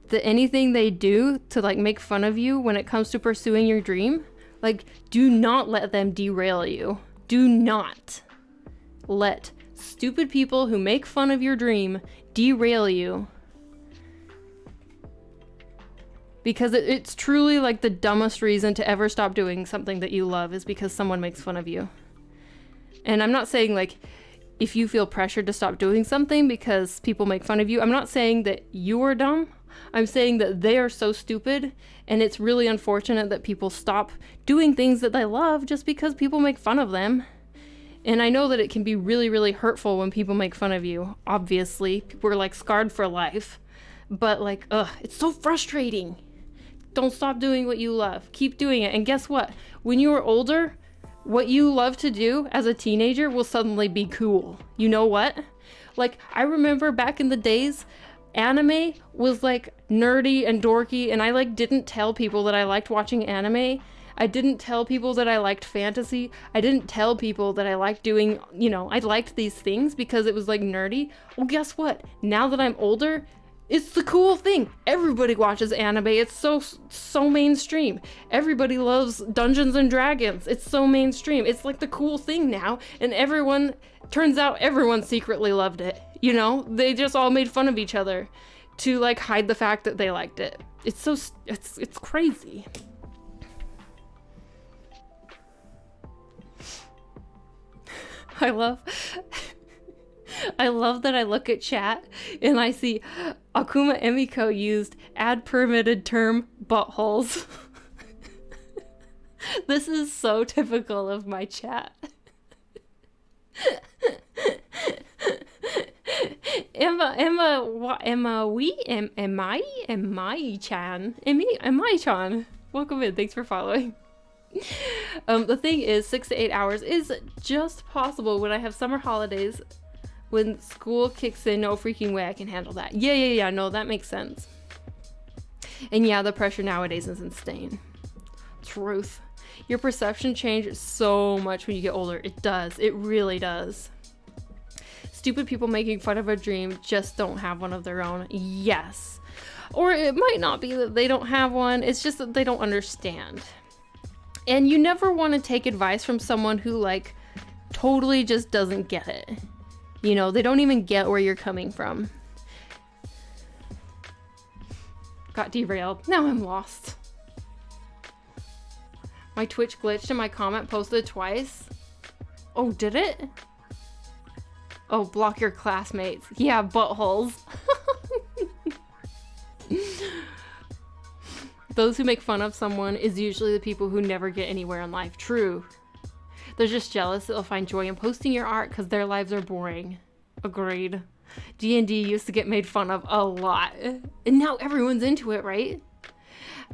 that anything they do to like make fun of you when it comes to pursuing your dream, like, do not let them derail you. Do not let stupid people who make fun of your dream derail you. Because it's truly like the dumbest reason to ever stop doing something that you love is because someone makes fun of you. And I'm not saying like, if you feel pressured to stop doing something because people make fun of you, I'm not saying that you are dumb. I'm saying that they are so stupid, and it's really unfortunate that people stop doing things that they love just because people make fun of them. And I know that it can be really, really hurtful when people make fun of you. Obviously, people are like scarred for life. But like, it's so frustrating. Don't stop doing what you love. Keep doing it. And guess what? When you are older, what you love to do as a teenager will suddenly be cool. You know what? Like, I remember back in the days, anime was like nerdy and dorky, and I like didn't tell people that I liked watching anime. I didn't tell people that I liked fantasy. I didn't tell people that I liked doing, you know, I liked these things because it was like nerdy. Well, guess what? Now that I'm older, it's the cool thing. Everybody watches anime. It's so mainstream. Everybody loves Dungeons and Dragons. It's so mainstream. It's like the cool thing now. And turns out everyone secretly loved it. You know, they just all made fun of each other to like hide the fact that they liked it. It's crazy. I love that I look at chat and I see Akuma Emiko used add permitted term buttholes. This is so typical of my chat. Emma-chan. Welcome in. Thanks for following. The thing is, 6 to 8 hours is just possible when I have summer holidays. When school kicks in, no freaking way I can handle that. Yeah, no, that makes sense. And yeah, the pressure nowadays is insane. Truth. Your perception changes so much when you get older. It does. It really does. Stupid people making fun of a dream just don't have one of their own. Yes. Or it might not be that they don't have one. It's just that they don't understand. And you never want to take advice from someone who like totally just doesn't get it. You know, they don't even get where you're coming from. Got derailed. Now I'm lost. My Twitch glitched and my comment posted twice. Oh, did it? Oh, block your classmates. Yeah, buttholes. Those who make fun of someone is usually the people who never get anywhere in life. True. They're just jealous that they'll find joy in posting your art because their lives are boring. Agreed. D&D used to get made fun of a lot. And now everyone's into it, right?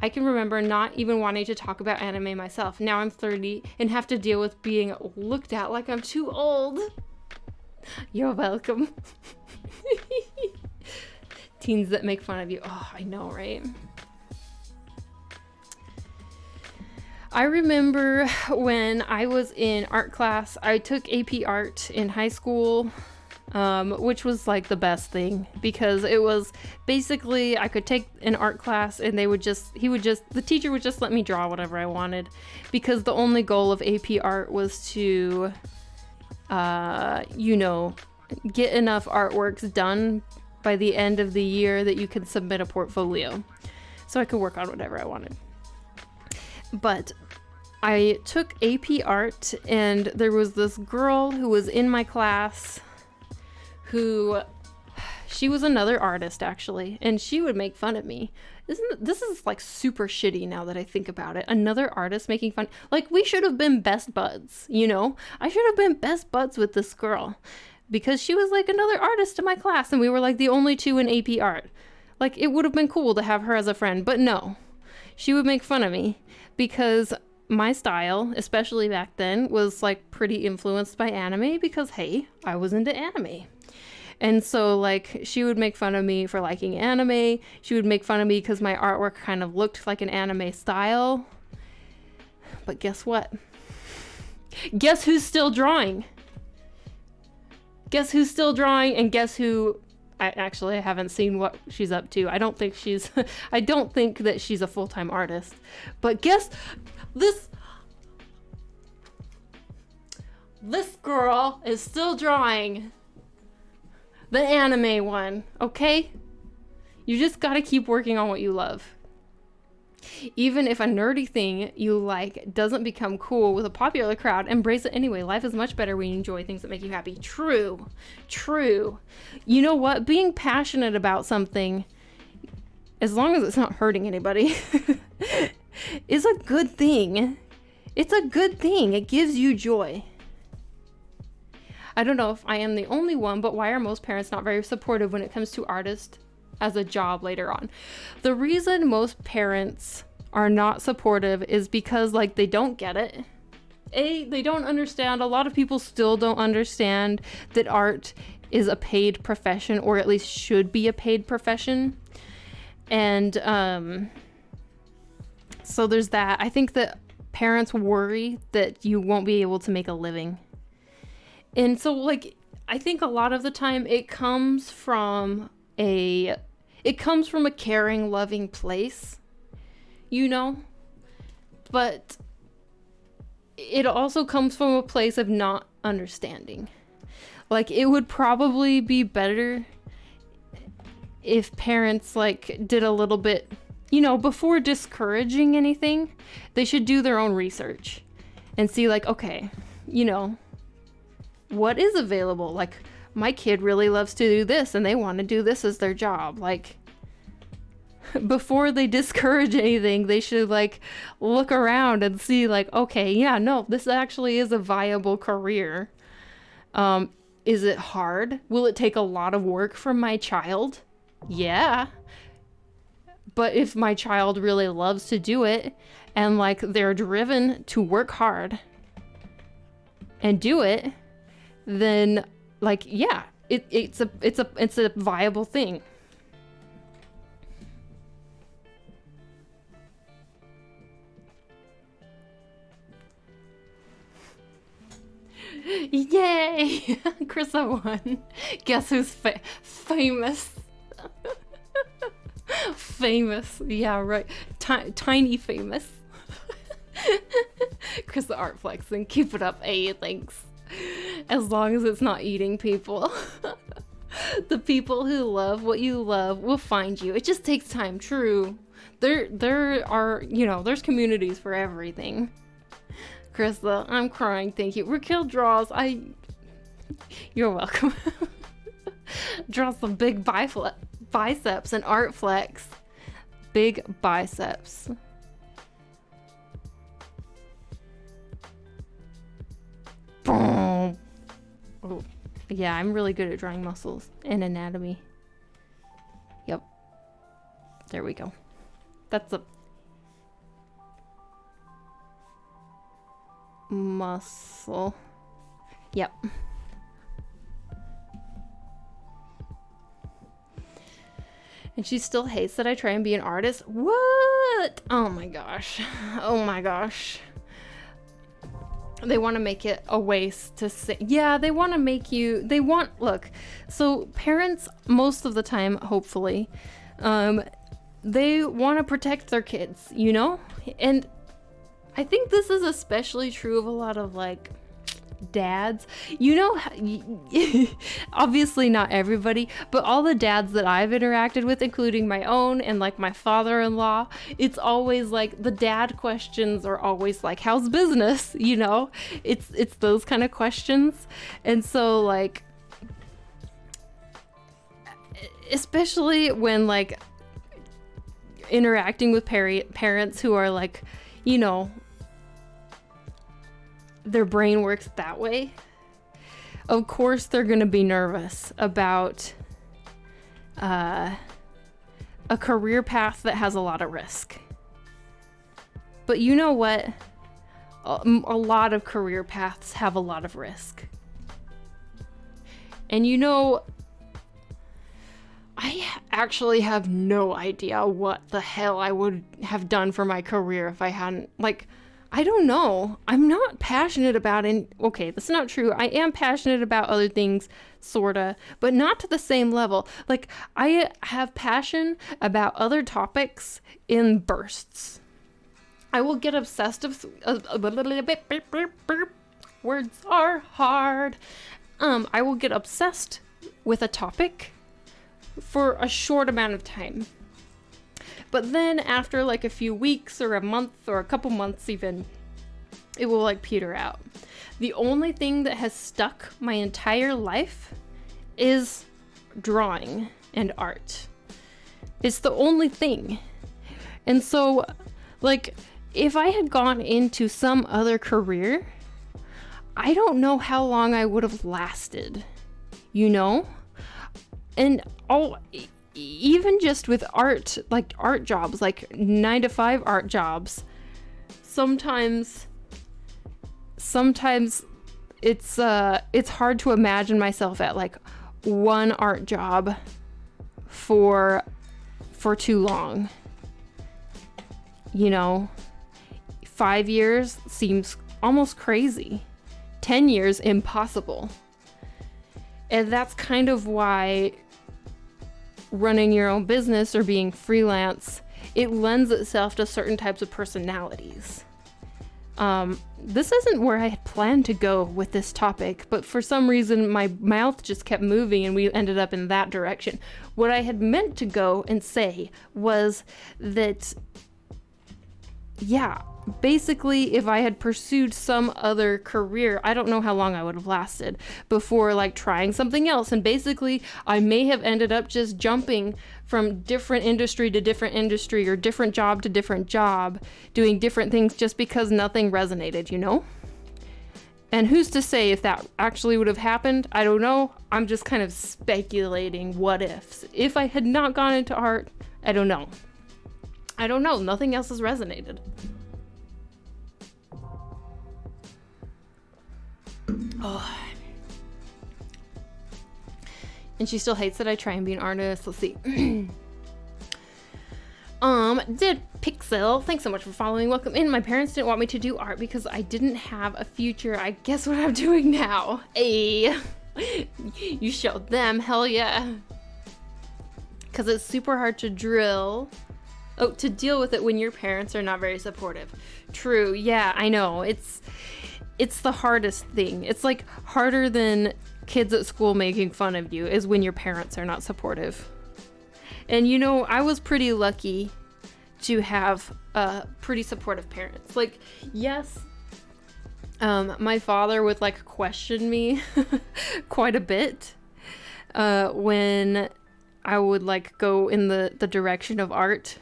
I can remember not even wanting to talk about anime myself. Now I'm 30 and have to deal with being looked at like I'm too old. You're welcome. Teens that make fun of you. Oh, I know, right? I remember when I was in art class, I took AP art in high school, which was like the best thing because it was basically I could take an art class and the teacher would just let me draw whatever I wanted because the only goal of AP art was to, get enough artworks done by the end of the year that you could submit a portfolio. So I could work on whatever I wanted. But I took AP art and there was this girl who was in my class she was another artist actually, and she would make fun of me. This is like super shitty now that I think about it. Another artist making fun. Like, we should have been best buds, you know? I should have been best buds with this girl because she was like another artist in my class and we were like the only two in AP art. Like, it would have been cool to have her as a friend, but no. She would make fun of me because my style, especially back then, was like pretty influenced by anime because, hey, I was into anime. And so, like, she would make fun of me for liking anime. She would make fun of me because my artwork kind of looked like an anime style. But guess what? Guess who's still drawing? Guess who's still drawing, and guess who... I haven't seen what she's up to. I don't think that she's a full-time artist. But guess... This girl is still drawing the anime one, okay? You just gotta keep working on what you love. Even if a nerdy thing you like doesn't become cool with a popular crowd, embrace it anyway. Life is much better when you enjoy things that make you happy. True. You know what? Being passionate about something, as long as it's not hurting anybody, is a good thing. It's a good thing. It gives you joy. I don't know if I am the only one, but why are most parents not very supportive when it comes to artists as a job later on? The reason most parents are not supportive is because, like, they don't get it. They don't understand. A lot of people still don't understand that art is a paid profession, or at least should be a paid profession. And so there's that. I think that parents worry that you won't be able to make a living. And so, like, I think a lot of the time it comes from a caring, loving place, you know? But it also comes from a place of not understanding. Like, it would probably be better if parents, like, did a little bit, you know, before discouraging anything, they should do their own research and see, like, okay, you know, what is available? Like, my kid really loves to do this and they want to do this as their job. Like, before they discourage anything, they should, like, look around and see, like, okay, yeah, no, this actually is a viable career. Is it hard? Will it take a lot of work from my child? Yeah. But if my child really loves to do it and, like, they're driven to work hard and do it, then, like, yeah, it's a viable thing. Yay! Krista won. Guess who's famous? Famous. Yeah, right. Tiny famous. Krista art flexing. Keep it up. Hey, thanks. As long as it's not eating people. The people who love what you love will find you. It just takes time. True. There are, you know, there's communities for everything. Krista, I'm crying. Thank you. Raquel draws. You're welcome. Draw some big biceps and art flex. Big biceps. Boom. Oh, yeah, I'm really good at drawing muscles and anatomy. Yep. There we go. That's a muscle. Yep. And she still hates that I try and be an artist. What? Oh my gosh. Oh my gosh. They want to make it a waste to say. Yeah, they want to make you. Look. So parents, most of the time, hopefully, they want to protect their kids, you know? And I think this is especially true of a lot of, like, dads. You know, obviously not everybody, but all the dads that I've interacted with, including my own and, like, my father-in-law, it's always like the dad questions are always like, how's business? You know, it's those kind of questions. And so, like, especially when, like, interacting with parents who are, like, you know, their brain works that way, of course they're going to be nervous about a career path that has a lot of risk. But you know what? a lot of career paths have a lot of risk. And you know, I actually have no idea what the hell I would have done for my career if I hadn't, like, I don't know. I'm not passionate about it. Okay, that's not true. I am passionate about other things, sorta, but not to the same level. Like, I have passion about other topics in bursts. I will get obsessed of words are hard. I will get obsessed with a topic for a short amount of time. But then after like a few weeks or a month or a couple months even, it will like peter out. The only thing that has stuck my entire life is drawing and art. It's the only thing. And so, like, if I had gone into some other career, I don't know how long I would have lasted, you know? And even just with art, like art jobs, like 9-to-5 art jobs, sometimes it's hard to imagine myself at like one art job for too long. You know, 5 years seems almost crazy. 10 years, impossible. And that's kind of why running your own business or being freelance, it lends itself to certain types of personalities. This isn't where I had planned to go with this topic, but for some reason my mouth just kept moving and we ended up in that direction. What I had meant to go and say was that, yeah, basically if I had pursued some other career, I don't know how long I would have lasted before like trying something else. And basically I may have ended up just jumping from different industry to different industry or different job to different job, doing different things just because nothing resonated, you know? And who's to say if that actually would have happened? I don't know. I'm just kind of speculating what ifs. If I had not gone into art, I don't know. Nothing else has resonated. Oh. And she still hates that I try and be an artist. Let's see. Did Pixel, thanks so much for following. Welcome in. My parents didn't want me to do art because I didn't have a future. I guess what I'm doing now. Hey, you showed them. Hell yeah. Because it's super hard to to deal with it when your parents are not very supportive. True. Yeah, I know. It's the hardest thing. It's like harder than kids at school making fun of you is when your parents are not supportive. And you know, I was pretty lucky to have pretty supportive parents. Like, yes, my father would like question me quite a bit when I would like go in the direction of art.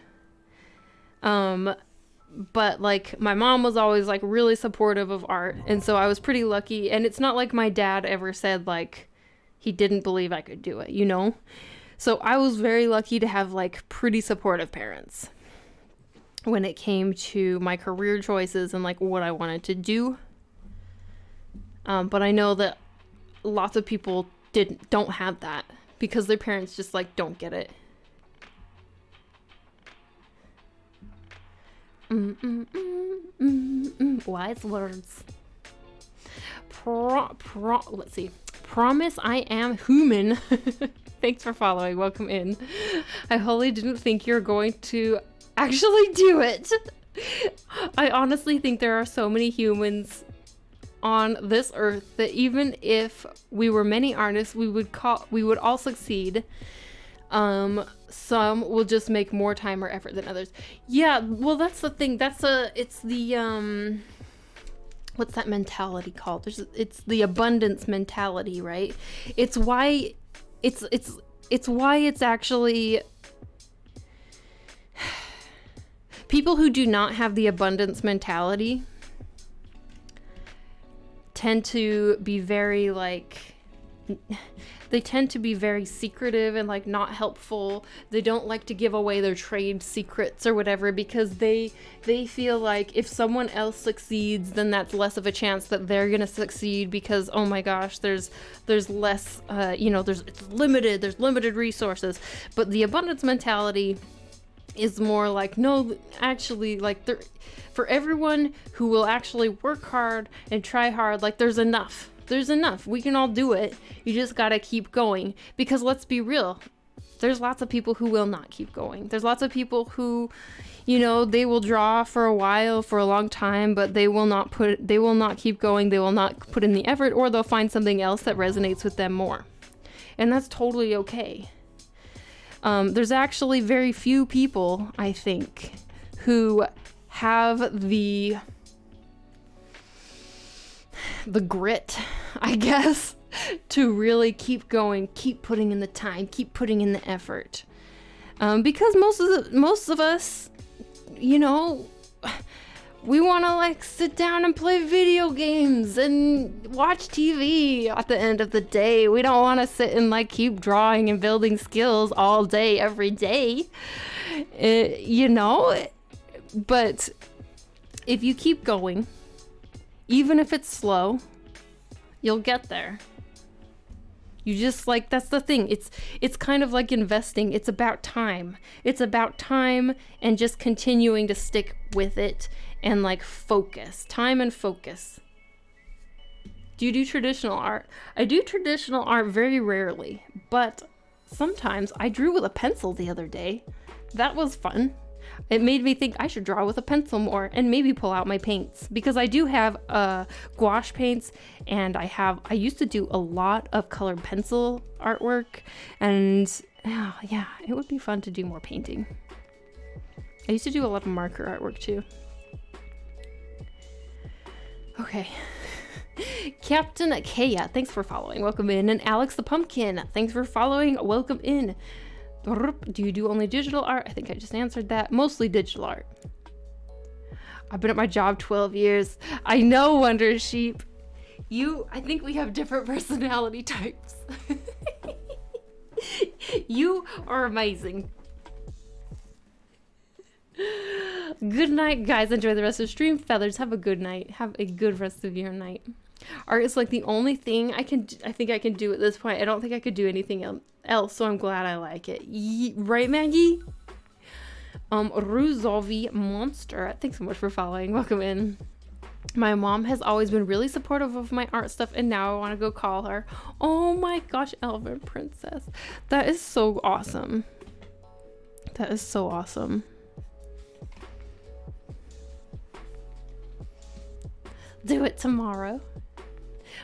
But like my mom was always like really supportive of art, and so I was pretty lucky. And it's not like my dad ever said like he didn't believe I could do it, you know? So I was very lucky to have like pretty supportive parents when it came to my career choices and like what I wanted to do. But I know that lots of people don't have that because their parents just like don't get it. Wise words. Let's see. Promise I am human. Thanks for following. Welcome in. I wholly didn't think you're going to actually do it. I honestly think there are so many humans on this earth that even if we were many artists, we would all succeed. Some will just make more time or effort than others. Yeah, well, that's the thing. It's the, what's that mentality called? It's the abundance mentality, right? It's why it's actually people who do not have the abundance mentality tend to be very like they tend to be very secretive and like not helpful. They don't like to give away their trade secrets or whatever, because they feel like if someone else succeeds, then that's less of a chance that they're gonna succeed, because oh my gosh, there's less there's limited resources. But the abundance mentality is more like, no, actually, like, for everyone who will actually work hard and try hard, like, there's enough. We can all do it. You just gotta keep going. Because let's be real, there's lots of people who will not keep going. There's lots of people who, they will draw for a while, for a long time, but they will not keep going. They will not put in the effort, or they'll find something else that resonates with them more. And that's totally okay. There's actually very few people, I think, who have the grit, I guess, to really keep going, keep putting in the time, keep putting in the effort. Because most of us, we want to like sit down and play video games and watch TV at the end of the day. We don't want to sit and like keep drawing and building skills all day, every day. But if you keep going, even if it's slow, you'll get there. You just like, that's the thing. It's kind of like investing. It's about time. It's about time and just continuing to stick with it and like focus. Time and focus. Do you do traditional art? I do traditional art very rarely, but sometimes I drew with a pencil the other day. That was fun. It made me think I should draw with a pencil more and maybe pull out my paints, because I do have gouache paints, and I used to do a lot of colored pencil artwork, and yeah, it would be fun to do more painting. I used to do a lot of marker artwork too. Okay. Captain Kaya, thanks for following, welcome in. And Alex the Pumpkin, thanks for following, welcome in. Do you do only digital art? I think I just answered that. Mostly digital art. I've been at my job 12 years. I know, Wonder Sheep. I think we have different personality types. You are amazing. Good night, guys. Enjoy the rest of the stream. Feathers, have a good night. Have a good rest of your night. Art is like the only thing I think I can do at this point. I don't think I could do anything else, so I'm glad I like it. Right, Maggie? Ruzovi Monster, thanks so much for following. Welcome in. My mom has always been really supportive of my art stuff, and now I want to go call her. Oh my gosh, Elven Princess. That is so awesome. That is so awesome. Do it tomorrow.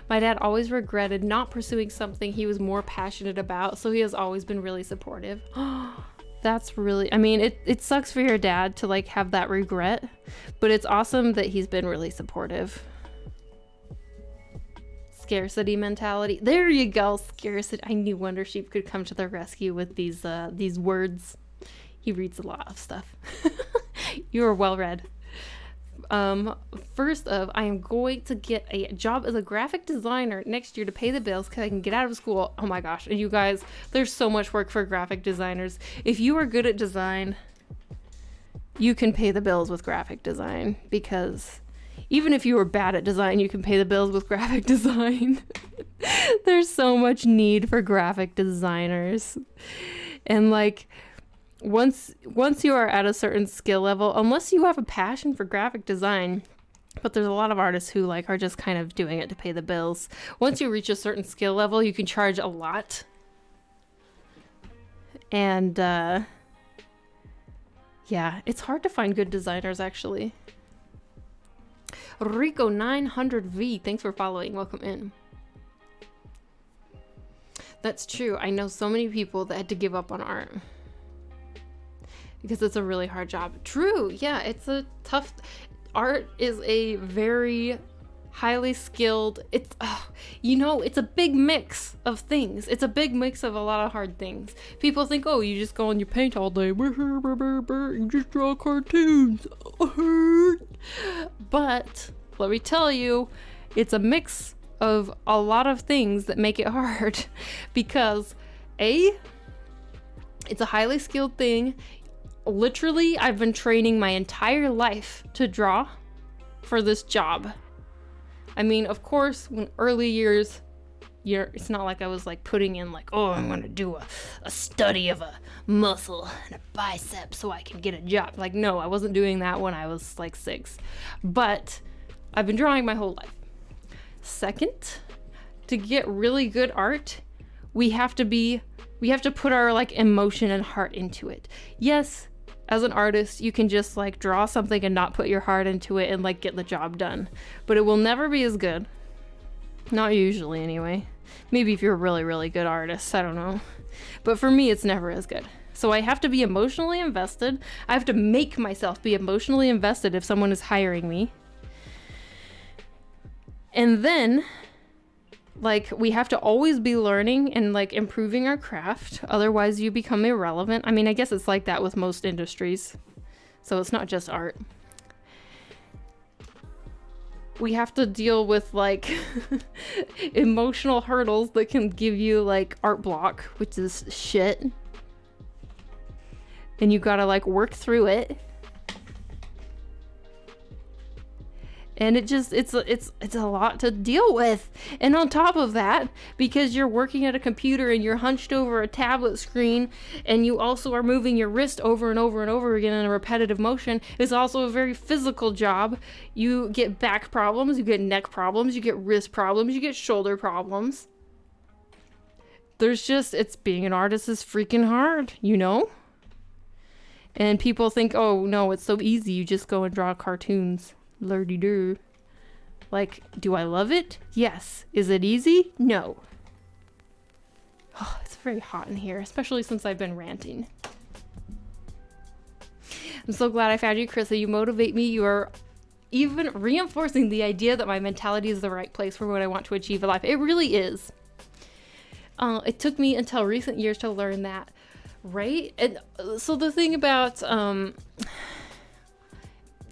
My dad always regretted not pursuing something he was more passionate about, so he has always been really supportive. That's really, I mean, it sucks for your dad to like have that regret, but it's awesome that he's been really supportive. Scarcity mentality. There you go, scarcity. I knew Wonder Sheep could come to the rescue with these words. He reads a lot of stuff. You are well read. First of, I am going to get a job as a graphic designer next year to pay the bills because I can get out of school. Oh my gosh. And you guys, there's so much work for graphic designers. If you are good at design, you can pay the bills with graphic design, because even if you are bad at design, you can pay the bills with graphic design. There's so much need for graphic designers. And like, once you are at a certain skill level, unless you have a passion for graphic design, but there's a lot of artists who like are just kind of doing it to pay the bills. Once you reach a certain skill level, you can charge a lot. And yeah, it's hard to find good designers actually. Rico 900V, thanks for following. Welcome in. That's true. I know so many people that had to give up on art because it's a really hard job. True. Yeah, it's a tough... Art is a very highly skilled... It's it's a big mix of things. It's a big mix of a lot of hard things. People think, oh, you just go and you paint all day. You just draw cartoons. But let me tell you, it's a mix of a lot of things that make it hard because it's a highly skilled thing. Literally, I've been training my entire life to draw for this job. I mean, of course, when early years, it's not like I was like putting in like, oh, I'm gonna do a study of a muscle and a bicep so I can get a job. Like, no, I wasn't doing that when I was like 6. But I've been drawing my whole life. Second, to get really good art, we have to put our like emotion and heart into it. Yes, as an artist, you can just like draw something and not put your heart into it and like get the job done. But it will never be as good. Not usually anyway. Maybe if you're a really, really good artist, I don't know. But for me, it's never as good. So I have to be emotionally invested. I have to make myself be emotionally invested if someone is hiring me. And then, like, we have to always be learning and like improving our craft. Otherwise you become irrelevant. I mean, I guess it's like that with most industries. So it's not just art. We have to deal with like emotional hurdles that can give you like art block, which is shit. And you gotta like work through it. And it's a lot to deal with. And on top of that, because you're working at a computer and you're hunched over a tablet screen and you also are moving your wrist over and over and over again in a repetitive motion, it's also a very physical job. You get back problems, you get neck problems, you get wrist problems, you get shoulder problems. It's being an artist is freaking hard, you know? And people think, oh no, it's so easy, you just go and draw cartoons. Lurdy-doo. Like, do I love it? Yes. Is it easy? No. Oh, it's very hot in here, especially since I've been ranting. I'm so glad I found you, Krista. You motivate me. You are even reinforcing the idea that my mentality is the right place for what I want to achieve in life. It really is. It took me until recent years to learn that, right? And so the thing about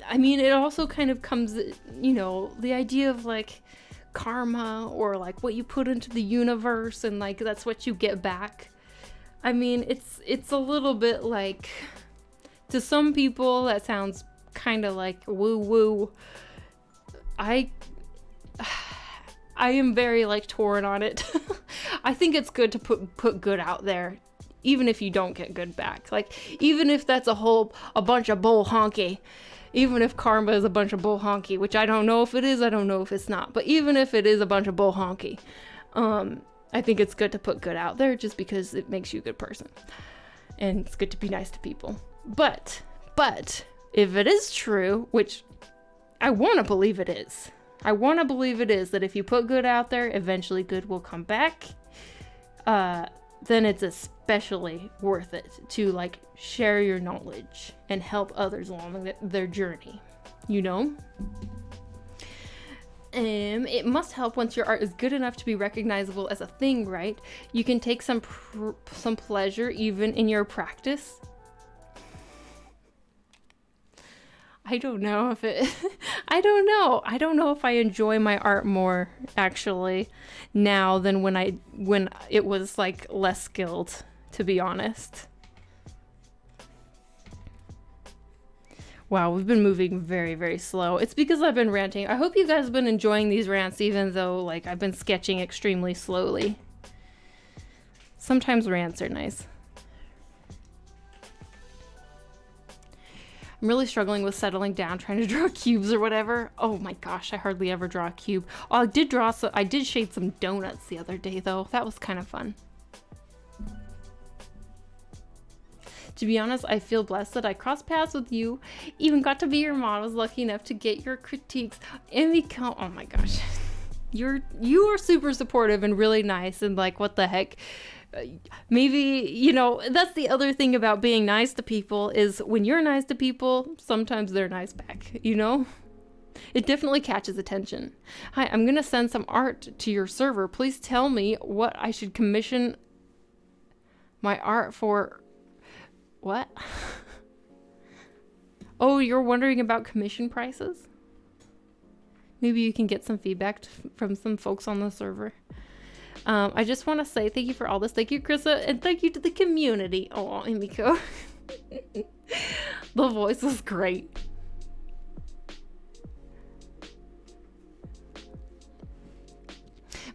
I mean, it also kind of comes, you know, the idea of like karma or like what you put into the universe and like that's what you get back. I mean, it's a little bit like, to some people that sounds kind of like woo woo. I am very like torn on it. I think it's good to put good out there, even if you don't get good back. Like, even if that's a bunch of bull honky. Even if karma is a bunch of bull honky, which I don't know if it is, I don't know if it's not. But even if it is a bunch of bull honky, I think it's good to put good out there just because it makes you a good person. And it's good to be nice to people. But if it is true, which I want to believe it is. I want to believe it is, that if you put good out there, eventually good will come back. Then it's especially worth it to like share your knowledge and help others along their journey, you know? It must help once your art is good enough to be recognizable as a thing, right? You can take some pleasure even in your practice. I don't know if it I don't know if I enjoy my art more actually now than when it was like less skilled, to be honest. Wow, we've been moving very, very slow. It's because I've been ranting. I hope you guys have been enjoying these rants even though like I've been sketching extremely slowly. Sometimes rants are nice. I'm really struggling with settling down, trying to draw cubes or whatever. Oh my gosh, I hardly ever draw a cube. Oh, I did shade some donuts the other day though. That was kind of fun. To be honest, I feel blessed that I crossed paths with you, even got to be your mom, was lucky enough to get your critiques and become, oh my gosh. You are super supportive and really nice and like, what the heck? Maybe, you know, that's the other thing about being nice to people is when you're nice to people, sometimes they're nice back, you know? It definitely catches attention. Hi, I'm gonna send some art to your server. Please tell me what I should commission my art for. What? Oh, you're wondering about commission prices? Maybe you can get some feedback from some folks on the server. I just want to say thank you for all this. Thank you, Krissa, and thank you to the community. Oh, Emiko. The voice was great.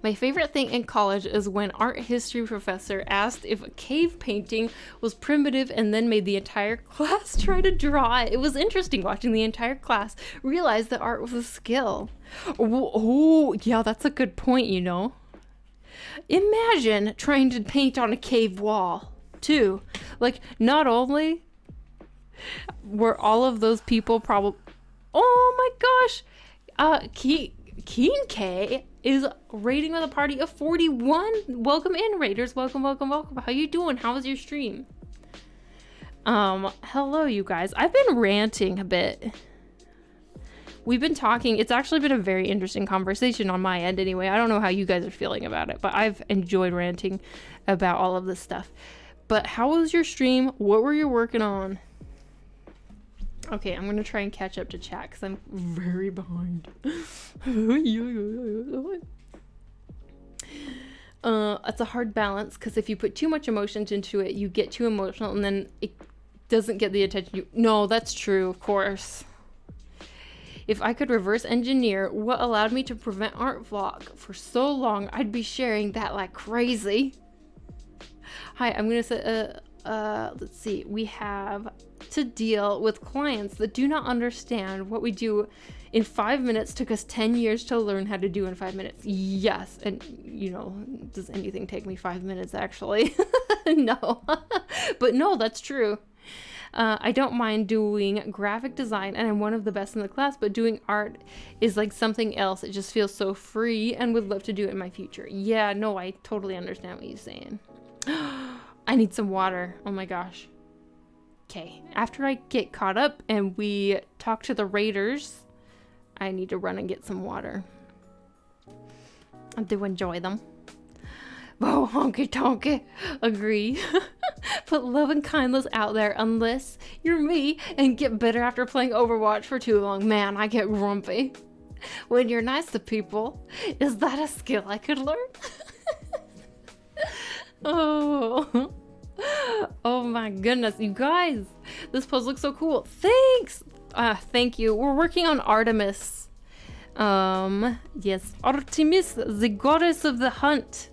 My favorite thing in college is when art history professor asked if a cave painting was primitive and then made the entire class try to draw it. It was interesting watching the entire class realize that art was a skill. Oh, yeah, that's a good point, you know. Imagine trying to paint on a cave wall, too. Like, not only were all of those people probably... Oh my gosh! Keen K is raiding with a party of 41. Welcome in, raiders. Welcome, welcome, welcome. How you doing? How was your stream? Hello, you guys. I've been ranting a bit. We've been talking. It's actually been a very interesting conversation on my end anyway. I don't know how you guys are feeling about it, but I've enjoyed ranting about all of this stuff. But how was your stream? What were you working on? Okay, I'm going to try and catch up to chat because I'm very behind. It's a hard balance because if you put too much emotions into it, you get too emotional and then it doesn't get the attention you... No, that's true, of course. If I could reverse engineer what allowed me to prevent art vlog for so long, I'd be sharing that like crazy. Hi, I'm going to say... let's see, we have to deal with clients that do not understand what we do in 5 minutes took us 10 years to learn how to do in 5 minutes. Yes, and you know, does anything take me 5 minutes actually? No. But no, that's true. I don't mind doing graphic design and I'm one of the best in the class, but doing art is like something else. It just feels so free and would love to do it in my future. Yeah, no, I totally understand what you're saying. I need some water. Oh my gosh. Okay, after I get caught up and we talk to the raiders, I need to run and get some water. I do enjoy them. Oh, honky tonky. Agree. Put love and kindness out there unless you're me and get bitter after playing Overwatch for too long. Man, I get grumpy. When you're nice to people, is that a skill I could learn? Oh. Oh my goodness, you guys. This pose looks so cool. Thanks. Thank you. We're working on Artemis. Yes, Artemis, the goddess of the hunt.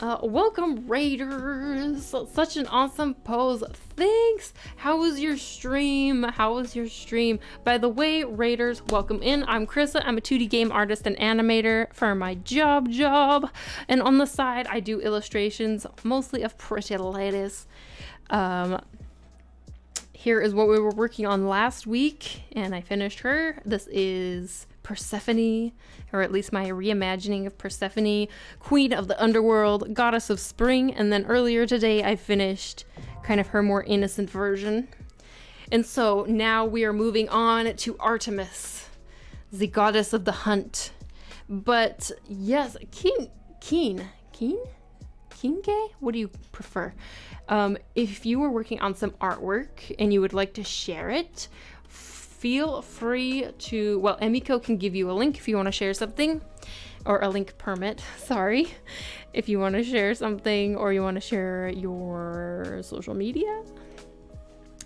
Welcome, raiders. Such an awesome pose. Thanks. How was your stream? How was your stream? By the way, raiders, welcome in. I'm Krissa. I'm a 2D game artist and animator for my job. And on the side, I do illustrations, mostly of pretty ladies. Here is what we were working on last week, and I finished her. This is Persephone, or at least my reimagining of Persephone, queen of the underworld, goddess of spring, and then earlier today I finished kind of her more innocent version. And so now we are moving on to Artemis, the goddess of the hunt. But yes, Keen? What do you prefer? If you were working on some artwork and you would like to share it, feel free to, well, Emiko can give you a link if you want to share something, or a link permit, sorry, if you want to share something or you want to share your social media.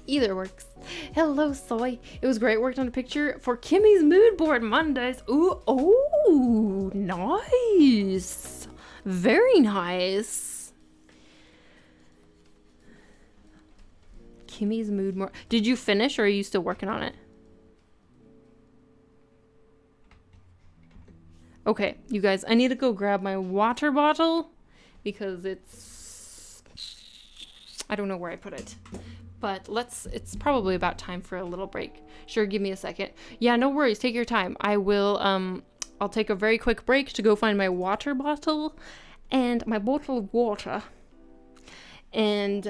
Either works. Hello, Soy. It was great. Worked on a picture for Kimmy's mood board Mondays. Ooh, oh, nice. Very nice. Kimmy's mood board. Did you finish or are you still working on it? Okay, you guys, I need to go grab my water bottle because I don't know where I put it. But it's probably about time for a little break. Sure, give me a second. Yeah, no worries. Take your time. I'll take a very quick break to go find my water bottle and my bottle of water. And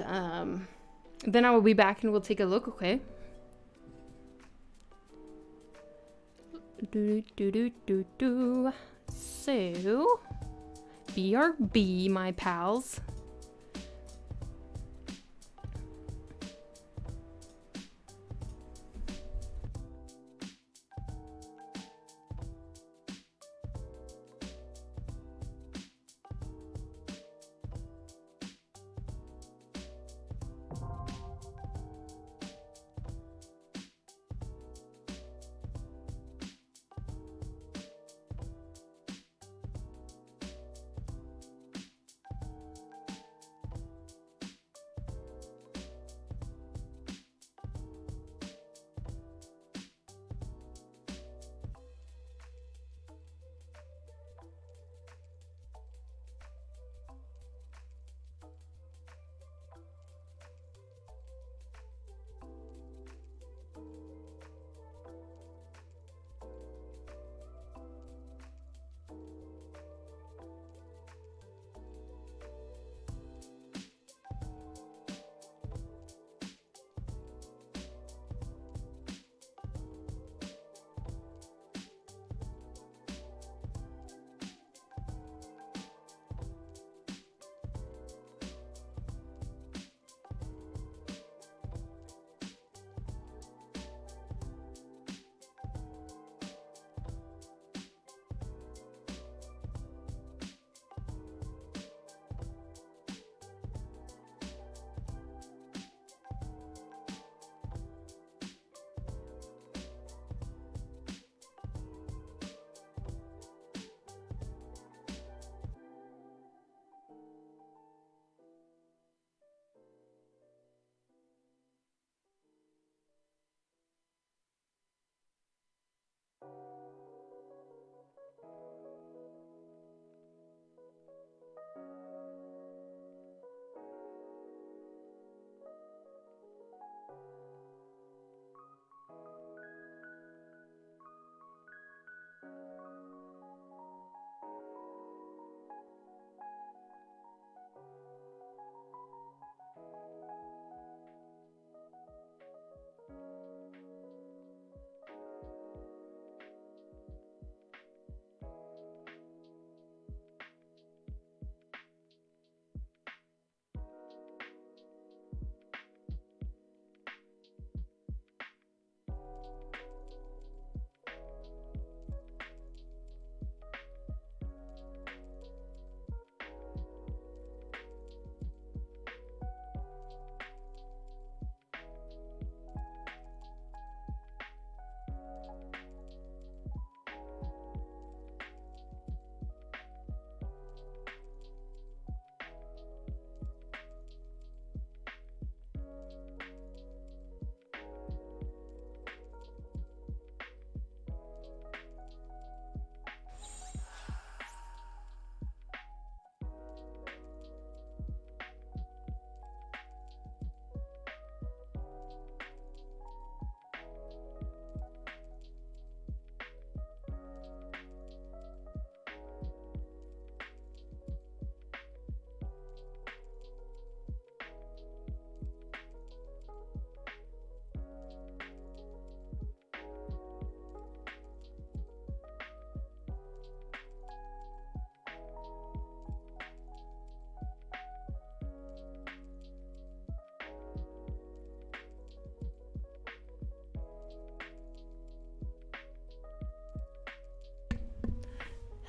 then I will be back and we'll take a look, okay? So, BRB, my pals.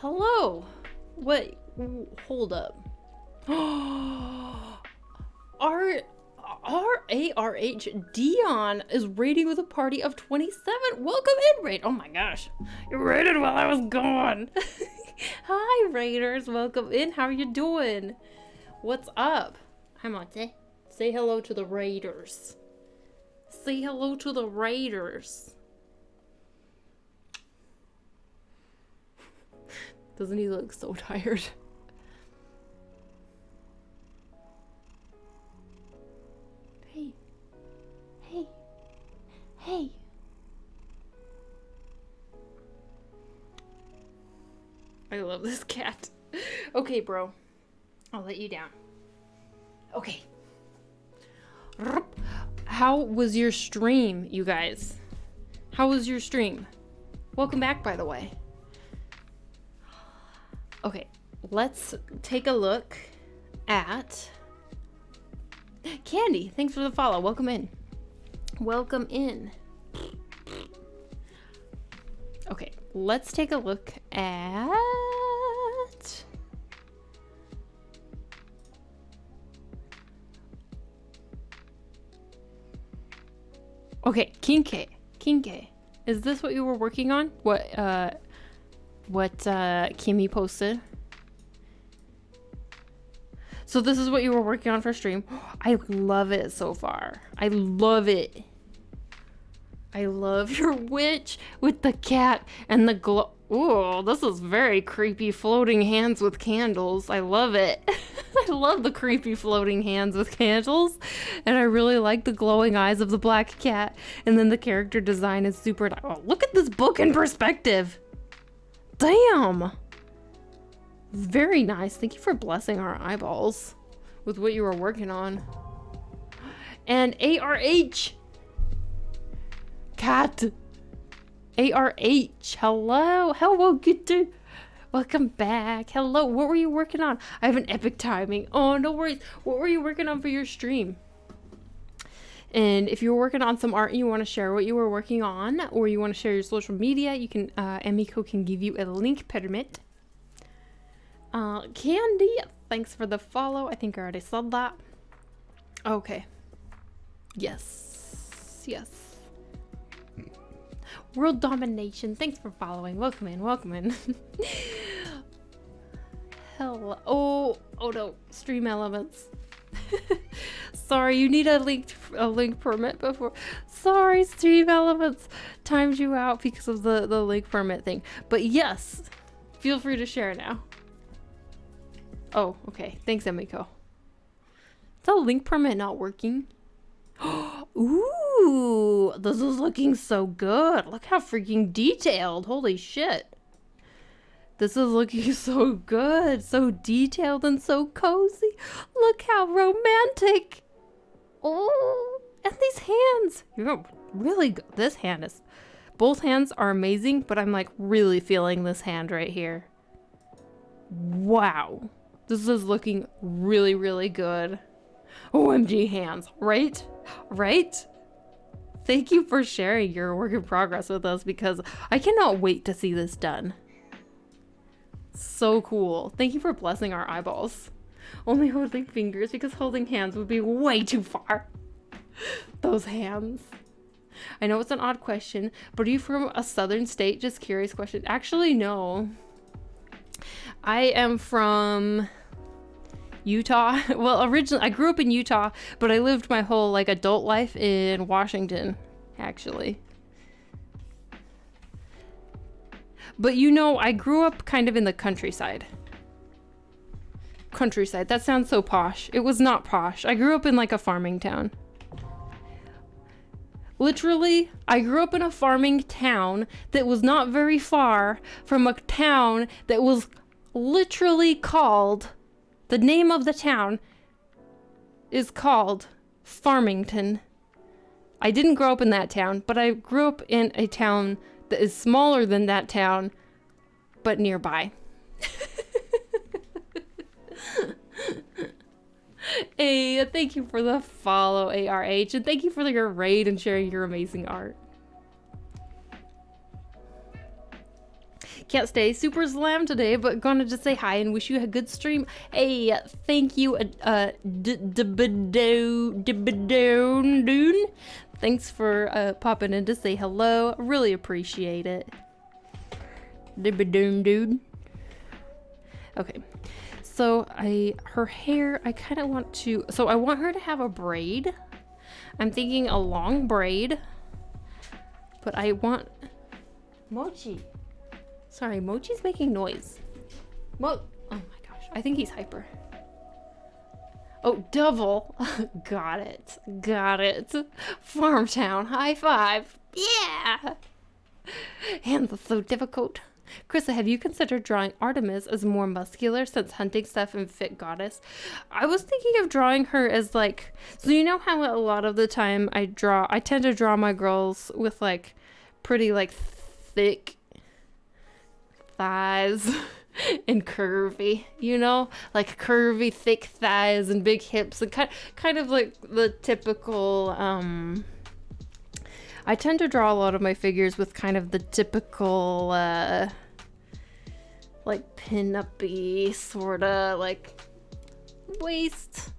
Hello. What? Hold up. R-A-R-H Dion is raiding with a party of 27. Welcome in, raid. Oh my gosh. You raided while I was gone. Hi, raiders. Welcome in. How are you doing? What's up? Hi, Monte. Say hello to the raiders. Say hello to the raiders. Doesn't he look so tired? Hey. Hey. Hey. I love this cat. Okay, bro. I'll let you down. Okay. How was your stream, you guys? How was your stream? Welcome back, by the way. Okay, let's take a look at Candy. Thanks for the follow. Welcome in. Welcome in. Okay, let's take a look at okay, Kinke. Kinke. Is this what you were working on? What Kimmy posted? So this is what you were working on for stream. I love it so far. I love it. I love your witch with the cat and the glow. Ooh, this is very creepy. Floating hands with candles. I love it. I love the creepy floating hands with candles. And I really like the glowing eyes of the black cat. And then the character design is super... Oh, look at this book in perspective. Damn. Very nice. Thank you for blessing our eyeballs with what you were working on. And ARH. Cat. ARH. Hello. Hello, good day. Welcome back. Hello. What were you working on? I have an epic timing. Oh, no worries. What were you working on for your stream? And if you're working on some art and you want to share what you were working on, or you want to share your social media, you can, Emiko can give you a link permit. Candy, thanks for the follow. I think I already said that. Okay. Yes. Yes. World domination. Thanks for following. Welcome in. Welcome in. Hello. Oh no. Stream elements. Sorry, you need a link permit before. Sorry, stream elements timed you out because of the link permit thing. But yes, feel free to share now. Oh, okay. Thanks, Emiko. Is that link permit not working? Ooh, this is looking so good. Look how freaking detailed. Holy shit. This is looking so good. So detailed and so cozy. Look how romantic. Oh, and these hands. You're really good. This hand is... Both hands are amazing, but I'm like really feeling this hand right here. Wow. This is looking really, really good. OMG hands, right? Right? Thank you for sharing your work in progress with us because I cannot wait to see this done. So cool. Thank you for blessing our eyeballs. Only holding fingers because holding hands would be way too far. Those hands. I know it's an odd question, but are you from a southern state? Just curious question. Actually, no. I am from Utah. Well, originally I grew up in Utah, but I lived my whole like adult life in Washington, actually. But you know, I grew up kind of in the countryside. Countryside, that sounds so posh. It was not posh. I grew up in like a farming town. Literally, I grew up in a farming town that was not very far from a town that was literally called, the name of the town is called Farmington. I didn't grow up in that town, but I grew up in a town that is smaller than that town, but nearby. Hey, thank you for the follow, ARH, and thank you for your raid and sharing your amazing art. Can't stay super slam today, but gonna just say hi and wish you a good stream. Hey, thank you, Dune. Thanks for popping in to say hello. Really appreciate it. Dude. Okay. So her hair, I kind of want to, so I want her to have a braid. I'm thinking a long braid, but I want, Mochi. Sorry, Mochi's making noise. Oh my gosh, I think he's hyper. Oh, double. Got it. Farmtown, high five. Yeah. And that's so difficult. Krista, have you considered drawing Artemis as more muscular since hunting stuff and fit goddess? I was thinking of drawing her as like, so you know how a lot of the time I tend to draw my girls with like pretty like thick thighs and curvy, you know, like curvy thick thighs and big hips and kind of like the typical I tend to draw a lot of my figures with kind of the typical like pin-up-y sorta like waist,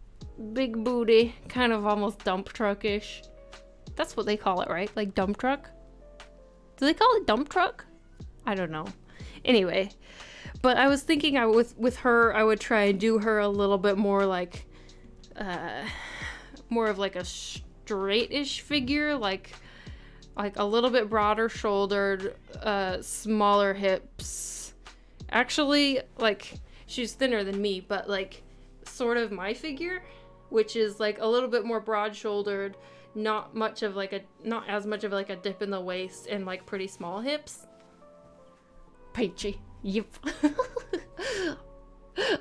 big booty, kind of almost dump truck-ish. That's what they call it, right? Like dump truck? Do they call it dump truck? I don't know. Anyway, but I was thinking with her, I would try and do her a little bit more like, more of like a straight-ish figure, like a little bit broader shouldered, smaller hips. Actually, like, she's thinner than me, but like, sort of my figure, which is like a little bit more broad shouldered, not as much of like a dip in the waist, and like pretty small hips. Peachy. Yep.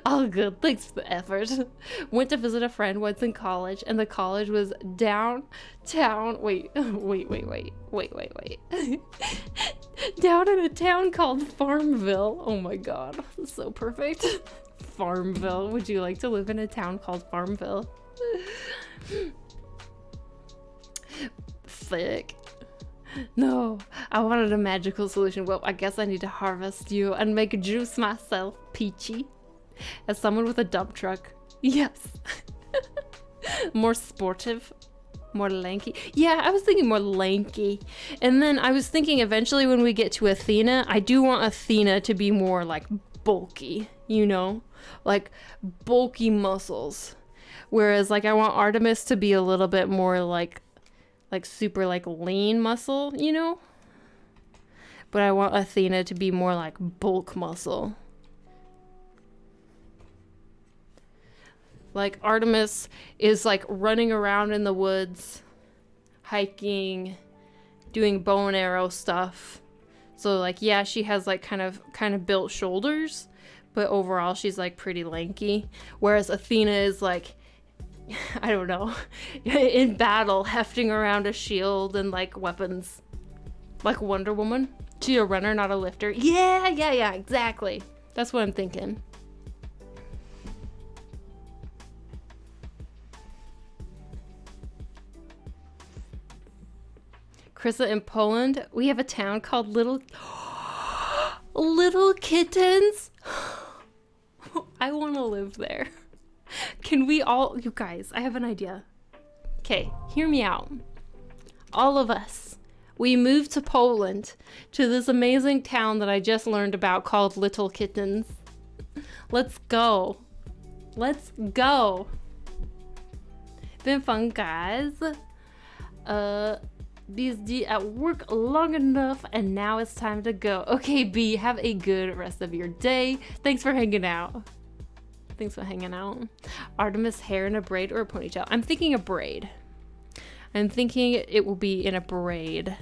All good. Thanks for the effort. Went to visit a friend once in college, and the college was downtown. Wait. Down in a town called Farmville. Oh my god. This is so perfect. Farmville. Would you like to live in a town called Farmville? Thick. No, I wanted a magical solution. Well, I guess I need to harvest you and make juice myself, Peachy. As someone with a dump truck. Yes. More sportive. More lanky. Yeah, I was thinking more lanky. And then I was thinking eventually when we get to Athena, I do want Athena to be more like bulky, you know? Like bulky muscles. Whereas like I want Artemis to be a little bit more like super like lean muscle, you know? But I want Athena to be more like bulk muscle. Like Artemis is like running around in the woods, hiking, doing bow and arrow stuff. So like, yeah, she has like kind of built shoulders, but overall she's like pretty lanky. Whereas Athena is like, I don't know, in battle, hefting around a shield and like weapons, like Wonder Woman. She's a runner, not a lifter. Yeah, exactly. That's what I'm thinking. Krissa, in Poland, we have a town called Little Kittens. I want to live there. Can we all, you guys, I have an idea. Okay, hear me out. All of us, we moved to Poland, to this amazing town that I just learned about called Little Kittens. Let's go. Let's go. Been fun, guys. BSD at work long enough, and now it's time to go. Okay, B, have a good rest of your day. Thanks for hanging out. Artemis hair in a braid or a ponytail? I'm thinking a braid. I'm thinking it will be in a braid.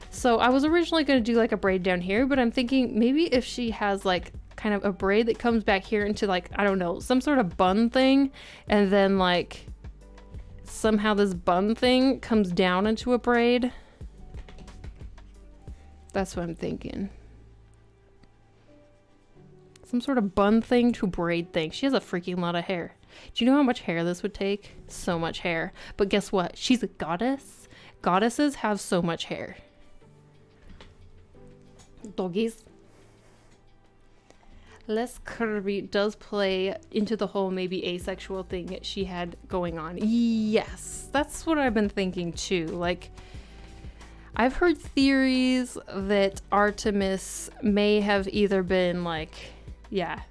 So I was originally going to do like a braid down here, but I'm thinking maybe if she has like kind of a braid that comes back here into like, I don't know, some sort of bun thing, and then like somehow this bun thing comes down into a braid. That's what I'm thinking. Some sort of bun thing to braid thing. She has a freaking lot of hair. Do you know how much hair this would take? So much hair. But guess what? She's a goddess. Goddesses have so much hair. Doggies. Les Kirby does play into the whole maybe asexual thing that she had going on. Yes, that's what I've been thinking too. Like, I've heard theories that Artemis may have either been like, yeah,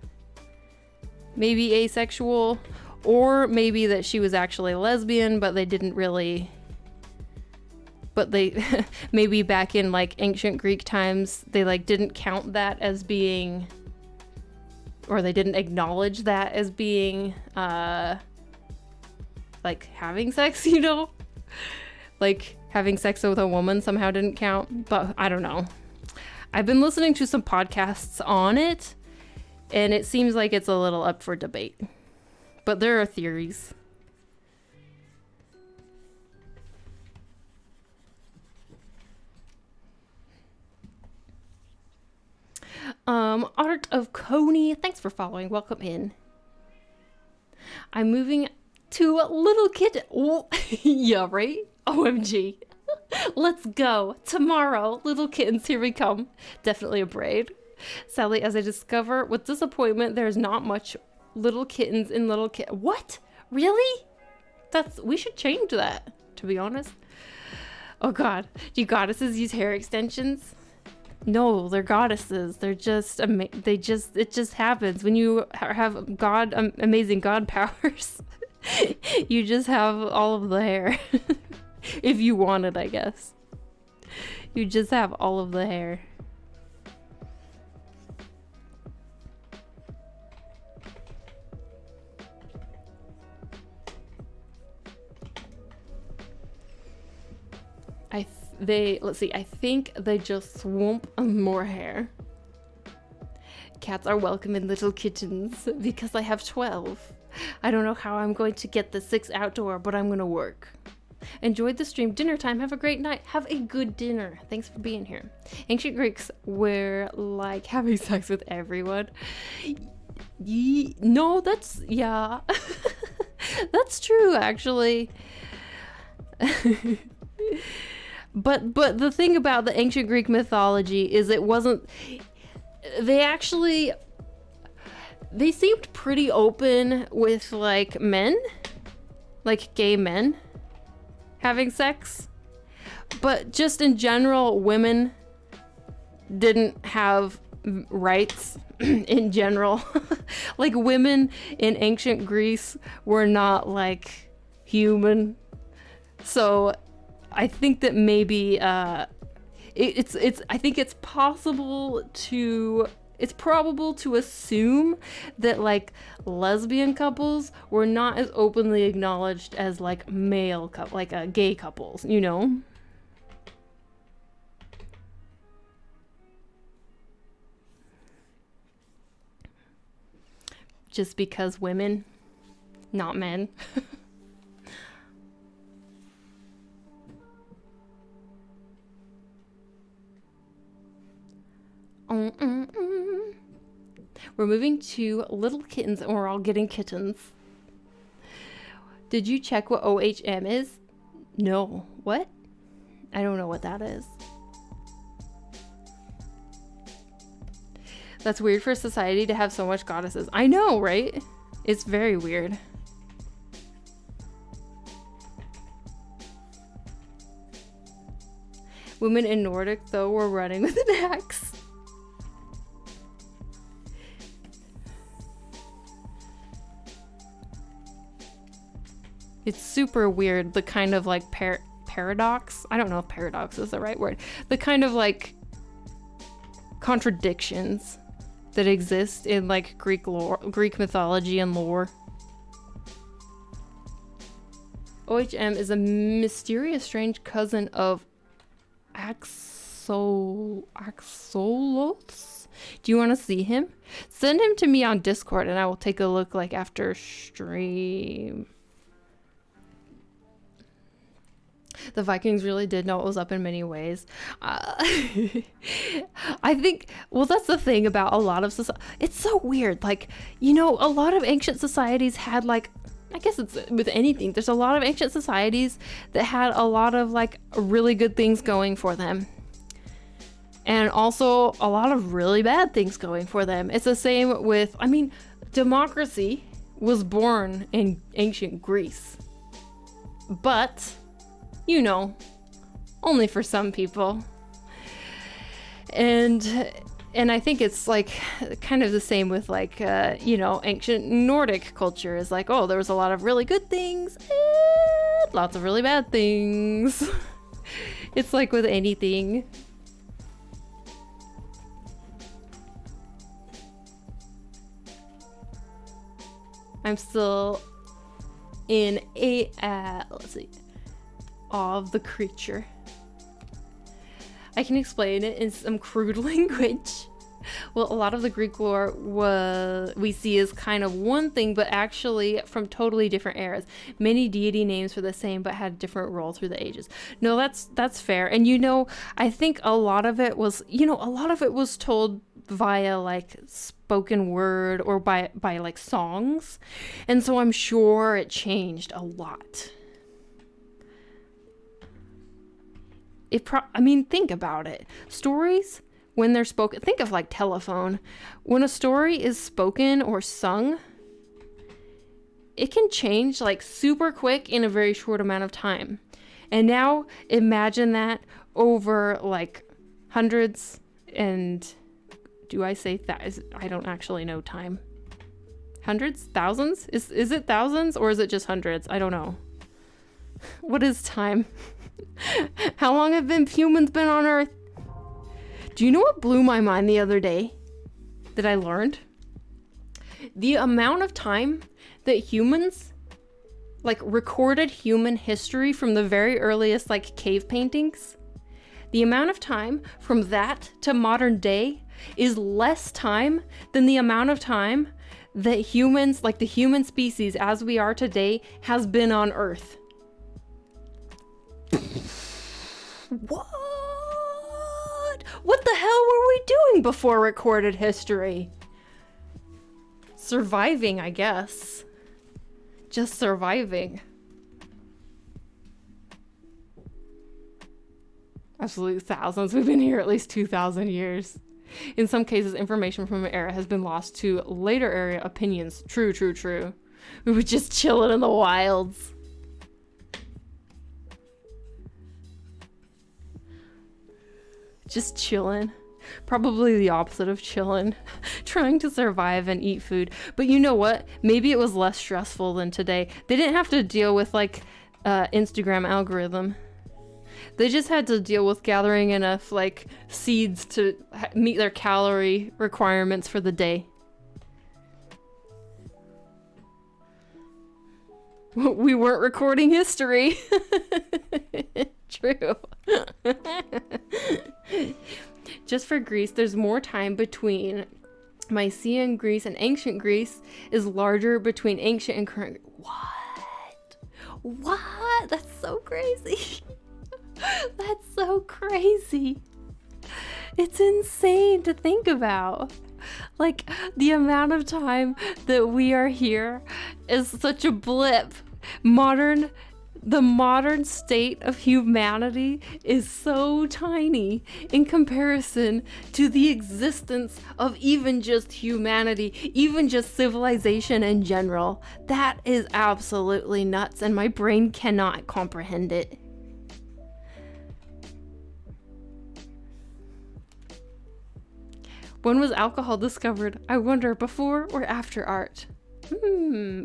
maybe asexual, or maybe that she was actually lesbian, but they didn't really, but they, maybe back in like ancient Greek times, they like didn't count that as being, or they didn't acknowledge that as being, like having sex, you know? Like having sex with a woman somehow didn't count, but I don't know. I've been listening to some podcasts on it, and it seems like it's a little up for debate. But there are theories. Art of Coney, thanks for following. Welcome in. I'm moving to a little kitten. Oh, yeah, right? OMG. Let's go. Tomorrow, little kittens, here we come. Definitely a braid. Sadly, as I discover with disappointment, there's not much little kittens in little What? Really? We should change that, to be honest. Oh god. Do goddesses use hair extensions? No, they're goddesses. They're just, it just happens. When you have amazing god powers, you just have all of the hair. If you want it, I guess. You just have all of the hair. Let's see, I think they just swamp more hair. Cats are welcome in little kittens because I have 12. I don't know how I'm going to get the 6 outdoor, but I'm gonna work. Enjoyed the stream. Dinner time. Have a great night. Have a good dinner. Thanks for being here. Ancient Greeks were like having sex with everyone. No, that's, yeah. That's true, actually. But the thing about the ancient Greek mythology is it wasn't, they seemed pretty open with like men, like gay men having sex, but just in general, women didn't have rights in general. Like women in ancient Greece were not like human. So I think that maybe I think it's probable to assume that like lesbian couples were not as openly acknowledged as like gay couples, you know? Just because women, not men. We're moving to little kittens and we're all getting kittens. Did you check what OHM is? No. What? I don't know what that is. That's weird for society to have so much goddesses. I know, right? It's very weird. Women in Nordic, though, were running with an axe. It's super weird, the kind of like paradox. I don't know if paradox is the right word. The kind of like contradictions that exist in like Greek mythology and lore. OHM is a mysterious, strange cousin of Axoloths. Do you want to see him? Send him to me on Discord and I will take a look like after stream. The Vikings really did know what was up in many ways. I think, well, that's the thing about a lot of society. It's so weird. Like, you know, a lot of ancient societies had like, I guess it's with anything. There's a lot of ancient societies that had a lot of like really good things going for them. and also a lot of really bad things going for them. It's the same with, I mean, democracy was born in ancient Greece, but, you know, only for some people. And I think it's like kind of the same with like, you know, ancient Nordic culture is like, oh, there was a lot of really good things and lots of really bad things. It's like with anything. I'm still in let's see, awe of the creature. I can explain it in some crude language. Well, a lot of the Greek lore we see as kind of one thing, but actually from totally different eras. Many deity names were the same, but had a different role through the ages. No, that's fair. And you know, I think a lot of it was, you know, a lot of it was told via like spoken word or by like songs. And so I'm sure it changed a lot. I mean, think about it. Stories, when they're spoken, think of like telephone. When a story is spoken or sung, it can change like super quick in a very short amount of time. And now imagine that over like hundreds and, do I say that? I don't actually know time. Hundreds? Thousands? Is it thousands or is it just hundreds? I don't know. What is time? How long have humans been on Earth? Do you know what blew my mind the other day that I learned? The amount of time that humans, like recorded human history from the very earliest like cave paintings, the amount of time from that to modern day is less time than the amount of time that humans, like the human species as we are today, has been on Earth. What? What the hell were we doing before recorded history? Surviving, I guess. Just surviving. Absolutely thousands. We've been here at least 2,000 years. In some cases, information from an era has been lost to later era opinions. True, true, true. We were just chilling in the wilds. Just chilling. Probably the opposite of chilling. Trying to survive and eat food. But you know what? Maybe it was less stressful than today. They didn't have to deal with like Instagram algorithm. They just had to deal with gathering enough like seeds to meet their calorie requirements for the day. We weren't recording history. True. Just for Greece, there's more time between Mycenaean Greece and ancient Greece is larger between ancient and current. What? That's so crazy. That's so crazy. It's insane to think about. Like, the amount of time that we are here is such a blip. The modern state of humanity is so tiny in comparison to the existence of even just humanity, even just civilization in general. That is absolutely nuts, and my brain cannot comprehend it. When was alcohol discovered? I wonder, before or after art?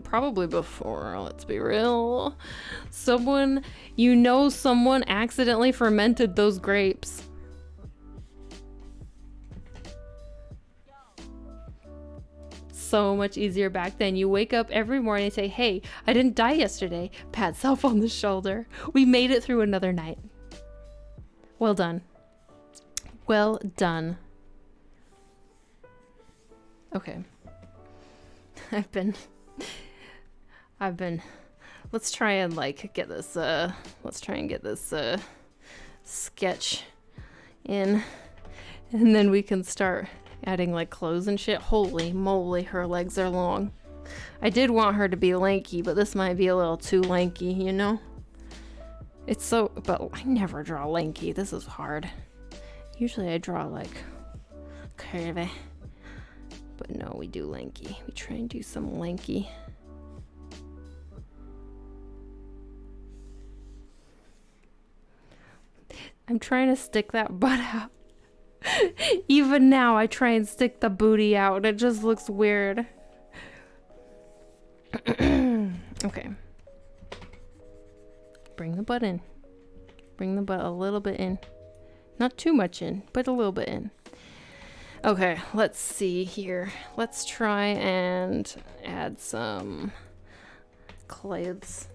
Probably before, let's be real. Someone accidentally fermented those grapes. So much easier back then. You wake up every morning and say, hey, I didn't die yesterday. Pat self on the shoulder. We made it through another night. Well done. Well done. Okay. I've been let's try and get this sketch in, and then we can start adding like clothes and shit. Holy moly, her legs are long. I did want her to be lanky, but this might be a little too lanky, you know? But I never draw lanky. This is hard. Usually I draw like curvy, but no, we do lanky. We try and do some lanky. I'm trying to stick that butt out. Even now I try and stick the booty out and it just looks weird. Okay. Bring the butt in. Bring the butt a little bit in. Not too much in, but a little bit in. Okay, let's see here. Let's try and add some clothes.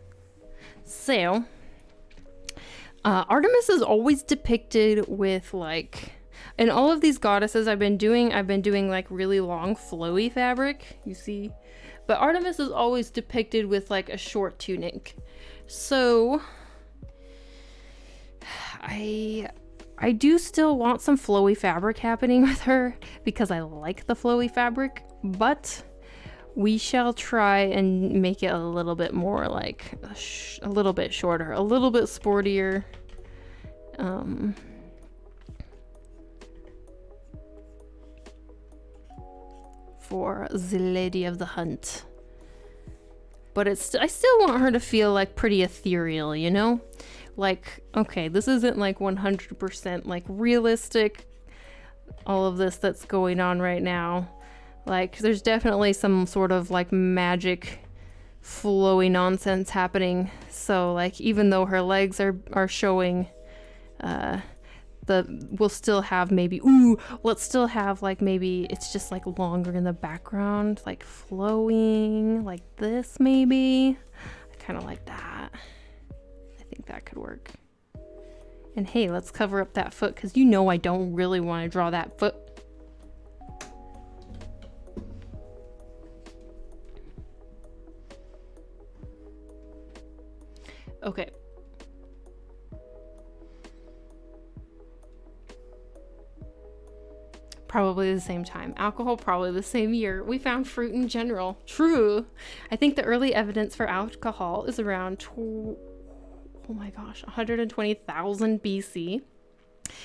So, Artemis is always depicted with like, in all of these goddesses I've been doing like really long flowy fabric, you see? But Artemis is always depicted with like a short tunic. So, I do still want some flowy fabric happening with her because I like the flowy fabric, but we shall try and make it a little bit more like a little bit shorter, a little bit sportier. For the Lady of the Hunt. But I still want her to feel like pretty ethereal, you know? Like, okay, this isn't like 100% like realistic, all of this that's going on right now. Like, there's definitely some sort of like magic flowy nonsense happening. So like, even though her legs are showing, we'll still have maybe, let's still have like maybe it's just like longer in the background, like flowing like this maybe. I kind of like that. I think that could work. And hey, let's cover up that foot because you know I don't really want to draw that foot. Okay. Probably the same time. Alcohol, probably the same year. We found fruit in general. True. I think the early evidence for alcohol is around 120,000 BC.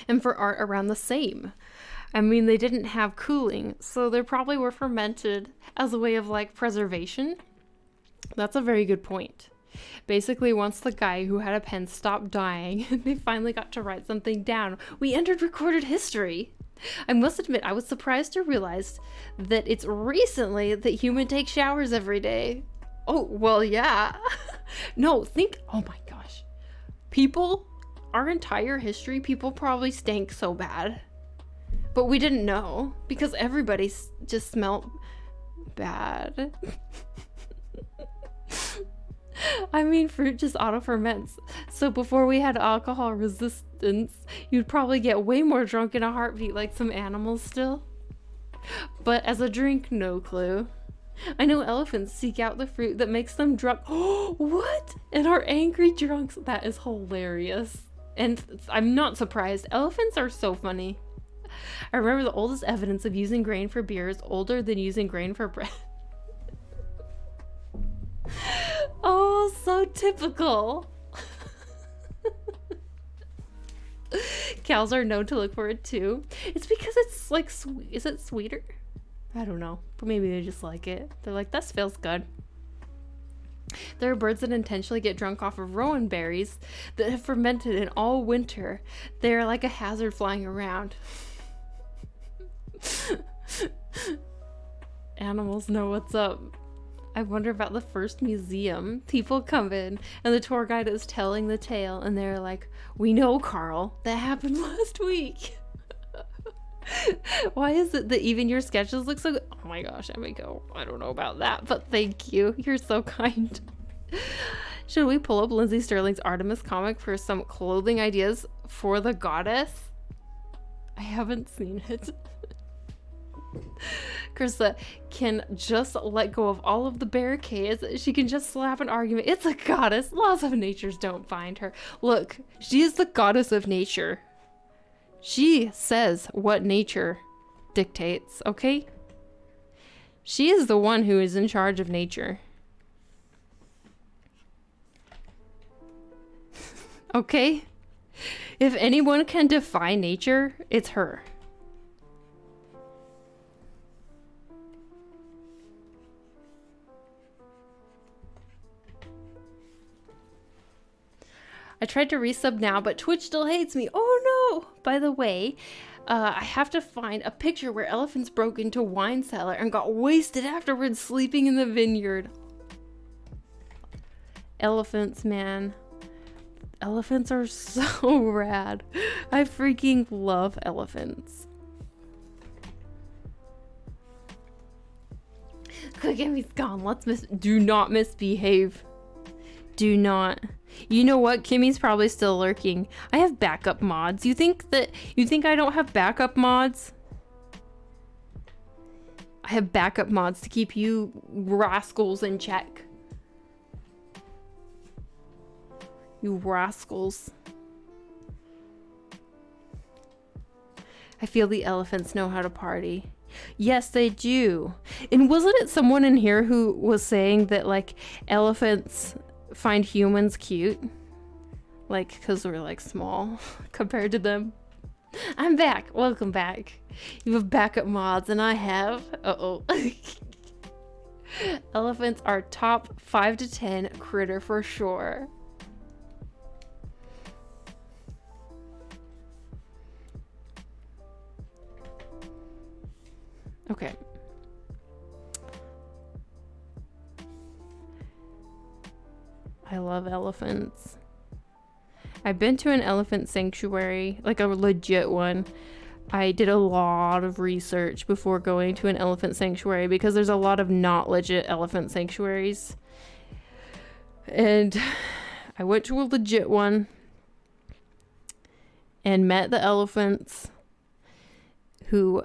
And for art, around the same. I mean, they didn't have cooling, so they probably were fermented as a way of like preservation. That's a very good point. Basically, once the guy who had a pen stopped dying, they finally got to write something down. We entered recorded history. I must admit, I was surprised to realize that it's recently that humans take showers every day. Oh, well, yeah. No, oh my gosh. Our entire history, people probably stank so bad. But we didn't know because everybody just smelled bad. I mean, fruit just auto-ferments. So before we had alcohol resistance, you'd probably get way more drunk in a heartbeat like some animals still. But as a drink, no clue. I know elephants seek out the fruit that makes them drunk. Oh, what? And are angry drunks? That is hilarious. And I'm not surprised. Elephants are so funny. I remember the oldest evidence of using grain for beer is older than using grain for bread. Oh, so typical. Cows are known to look for it too. It's because it's like sweet. Is it sweeter? I don't know, but maybe they just like it. They're like, this feels good. There are birds that intentionally get drunk off of rowan berries that have fermented in all winter. They're like a hazard flying around. Animals know what's up. I wonder about the first museum. People come in and the tour guide is telling the tale and they're like, we know, Carl, that happened last week. Why is it that even your sketches look so good? Oh my gosh, Emiko, I don't know about that, but thank you. You're so kind. Should we pull up Lindsay Sterling's Artemis comic for some clothing ideas for the goddess? I haven't seen it. Krista can just let go of all of the barricades. She can just slap an argument. It's a goddess. Laws of nature don't bind her. Look, she is the goddess of nature. She says what nature dictates, okay? She is the one who is in charge of nature. Okay? If anyone can defy nature, it's her. I tried to resub now, but Twitch still hates me. Oh no! By the way, I have to find a picture where elephants broke into a wine cellar and got wasted afterwards sleeping in the vineyard. Elephants, man. Elephants are so rad. I freaking love elephants. Quick, Emmy's gone. Do not misbehave. Do not. You know what? Kimmy's probably still lurking. I have backup mods. You think I don't have backup mods? I have backup mods to keep you rascals in check. You rascals. I feel the elephants know how to party. Yes, they do. And wasn't it someone in here who was saying that, like, elephants find humans cute? Like, because we're, like, small compared to them. I'm back. Welcome back. You have backup mods, and I have... Uh-oh. Elephants are top 5 to 10 critter for sure. Okay. I love elephants. I've been to an elephant sanctuary, like a legit one. I did a lot of research before going to an elephant sanctuary because there's a lot of not legit elephant sanctuaries. And I went to a legit one and met the elephants who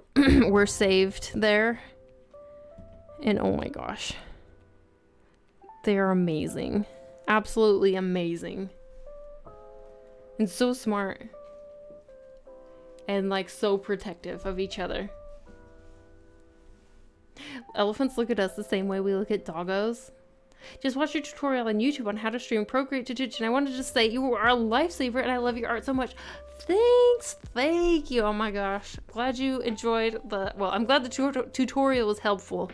were saved there. And oh my gosh. They are amazing. Absolutely amazing. And so smart. And like so protective of each other. Elephants look at us the same way we look at doggos. Just watched your tutorial on YouTube on how to stream Procreate to Twitch, and I wanted to say you are a lifesaver and I love your art so much. Thanks. Thank you. Oh my gosh. Glad you enjoyed the... Well, I'm glad the tutorial was helpful.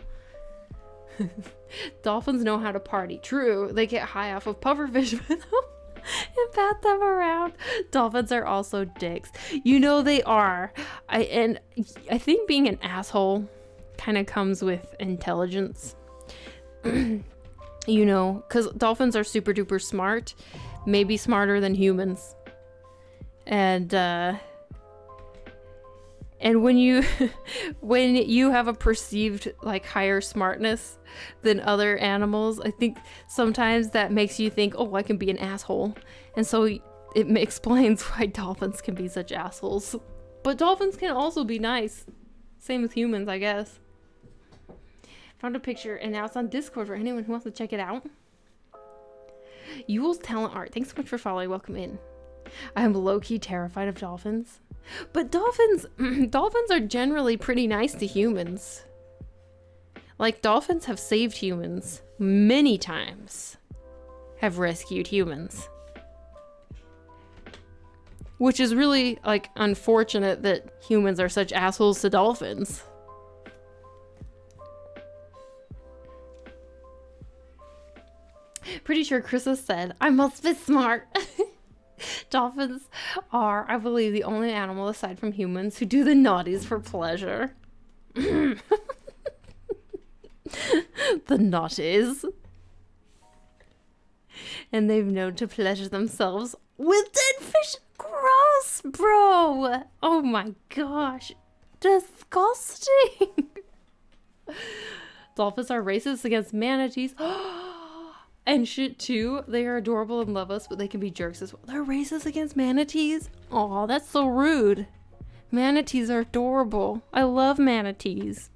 Dolphins know how to party. True. They get high off of pufferfish with them and pat them around. Dolphins are also dicks. You know they are. I think being an asshole kind of comes with intelligence. You know, because dolphins are super duper smart. Maybe smarter than humans. And when you have a perceived like higher smartness than other animals, I think sometimes that makes you think, oh, I can be an asshole. And so it explains why dolphins can be such assholes. But dolphins can also be nice. Same with humans, I guess. Found a picture and now it's on Discord for anyone who wants to check it out. Yule's Talent Art. Thanks so much for following. Welcome in. I am low-key terrified of dolphins. But dolphins are generally pretty nice to humans. Like, dolphins have saved humans many times. Have rescued humans. Which is really, like, unfortunate that humans are such assholes to dolphins. Pretty sure Chris has said, I must be smart. Dolphins are, I believe, the only animal aside from humans who do the naughties for pleasure. The naughties. And they've known to pleasure themselves with dead fish. Gross, bro. Oh my gosh. Disgusting. Dolphins are racist against manatees. And shit too. They are adorable and love us, but they can be jerks as well. They're racist against manatees? Aw, that's so rude. Manatees are adorable. I love manatees.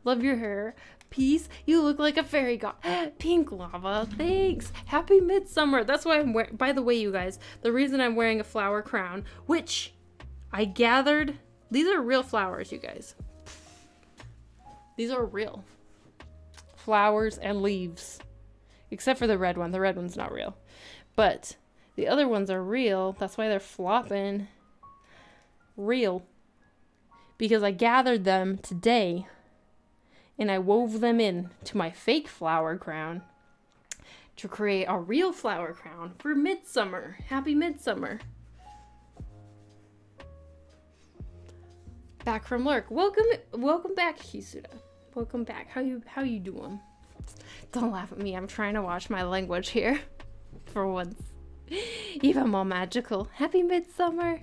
Love your hair. Peace. You look like a fairy god. Pink lava. Thanks. Happy Midsommar. That's why I'm wearing... By the way, you guys, the reason I'm wearing a flower crown, which I gathered... These are real flowers, you guys. These are real. Flowers and leaves. Except for the red one. The red one's not real. But The other ones are real. That's why they're flopping. Real. Because I gathered them today and I wove them in to my fake flower crown to create a real flower crown for Midsommar. Happy Midsommar. Back from lurk. Welcome back, Hisuda. Welcome back. How you doing? Don't laugh at me. I'm trying to watch my language here for once. Even more magical. Happy Midsommar.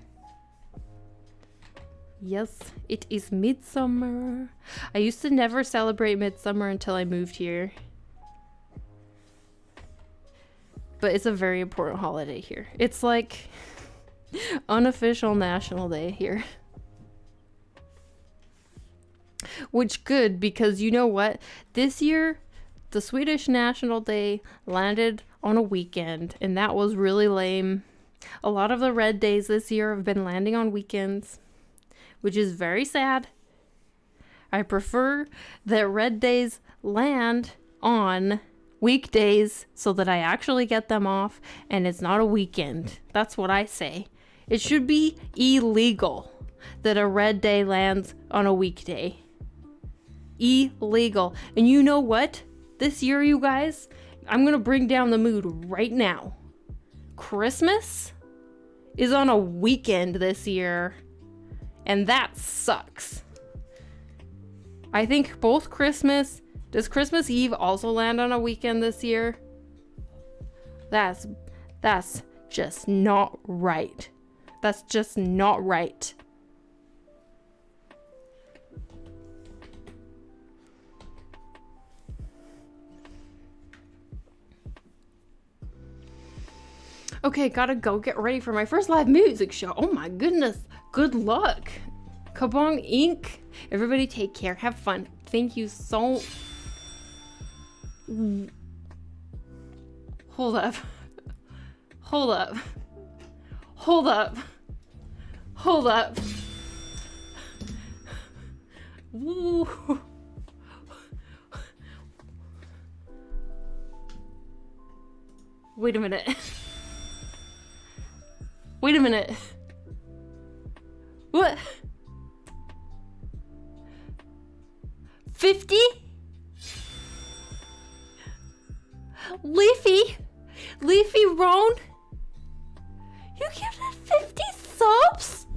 Yes, it is Midsommar. I used to never celebrate Midsommar until I moved here. But it's a very important holiday here. It's like unofficial national day here. Which good, because you know what? This year, the Swedish National Day landed on a weekend, and that was really lame. A lot of the red days this year have been landing on weekends, which is very sad. I prefer that red days land on weekdays so that I actually get them off and it's not a weekend. That's what I say. It should be illegal that a red day lands on a weekday. Illegal. And you know what? This year, you guys, I'm gonna bring down the mood right now. Christmas is on a weekend this year, and that sucks. I think both Christmas... Does Christmas Eve also land on a weekend this year? That's just not right. That's just not right. Okay, gotta go get ready for my first live music show. Oh my goodness. Good luck. Kabong Inc. Everybody take care. Have fun. Thank you so... Hold up. Hold up. Hold up. Hold up. Woo. Wait a minute. Wait a minute. What? 50? Leafy Roan? You gave it 50 subs?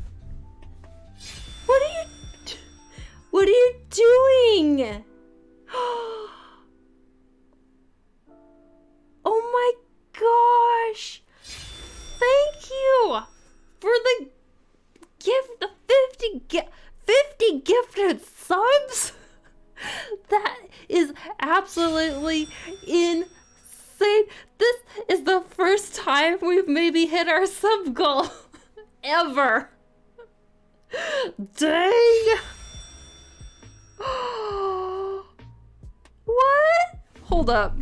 What are you doing? Oh my gosh. Thank you for the gift, the 50 gifted subs. That is absolutely insane. This is the first time we've maybe hit our sub goal ever. Dang. What? Hold up.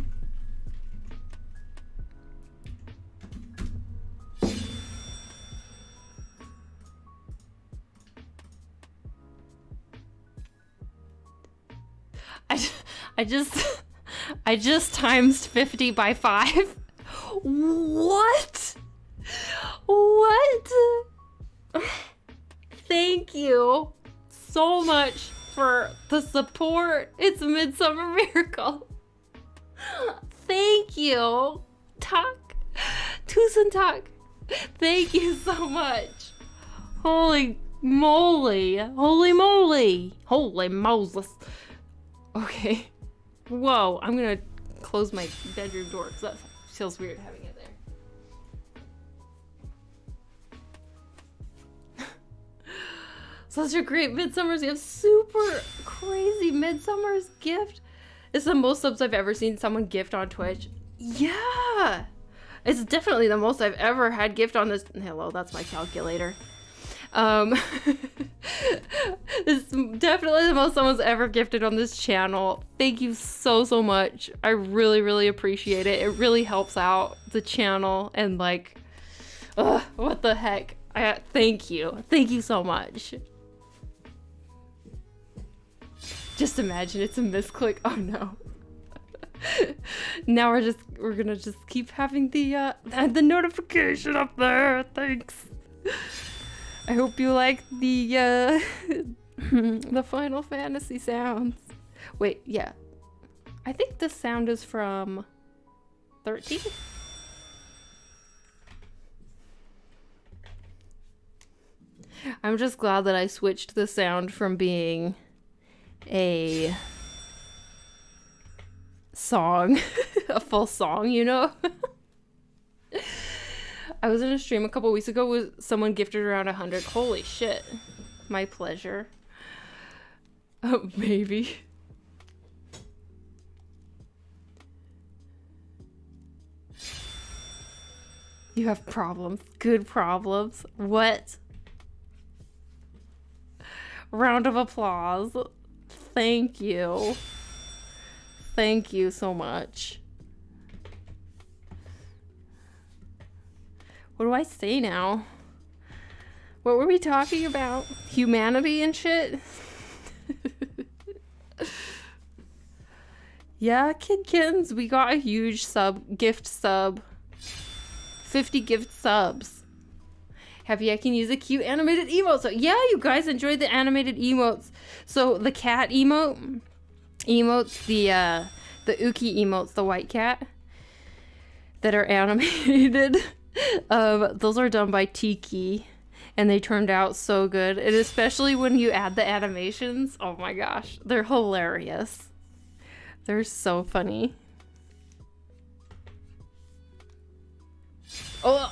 I just times 50 by 5. What? What? Thank you so much for the support. It's a Midsommar miracle. Thank you. Tusen tack. Thank you so much. Holy moly. Holy moly. Holy Moses. Okay. Whoa, I'm gonna close my bedroom door because that feels weird having it there. Such a great Midsummer's gift. Super crazy Midsummer's gift. It's the most subs I've ever seen someone gift on Twitch. Yeah. It's definitely the most I've ever had gift on this. Hello, that's my calculator. It's definitely the most someone's ever gifted on this channel. Thank you so much. I really appreciate it. It really helps out the channel and like, what the heck. Thank you so much. Just imagine it's a misclick. Oh no. Now we're gonna just keep having the notification up there. Thanks. I hope you like the the Final Fantasy sounds. Wait, yeah. I think this sound is from 13? I'm just glad that I switched the sound from being a song, a full song, you know? I was in a stream a couple weeks ago with someone gifted around 100. Holy shit. My pleasure. Oh, maybe. You have problems. Good problems. What? Round of applause. Thank you. Thank you so much. What do I say now? What were we talking about? Humanity and shit? Yeah, Kidkins, we got a huge gift sub. 50 gift subs. Happy I can use a cute animated emote. So yeah, you guys enjoyed the animated emotes. So the cat emotes, the Uki emotes, the white cat that are animated. Those are done by Tiki, and they turned out so good. And especially when you add the animations, oh my gosh, they're hilarious. They're so funny. Oh,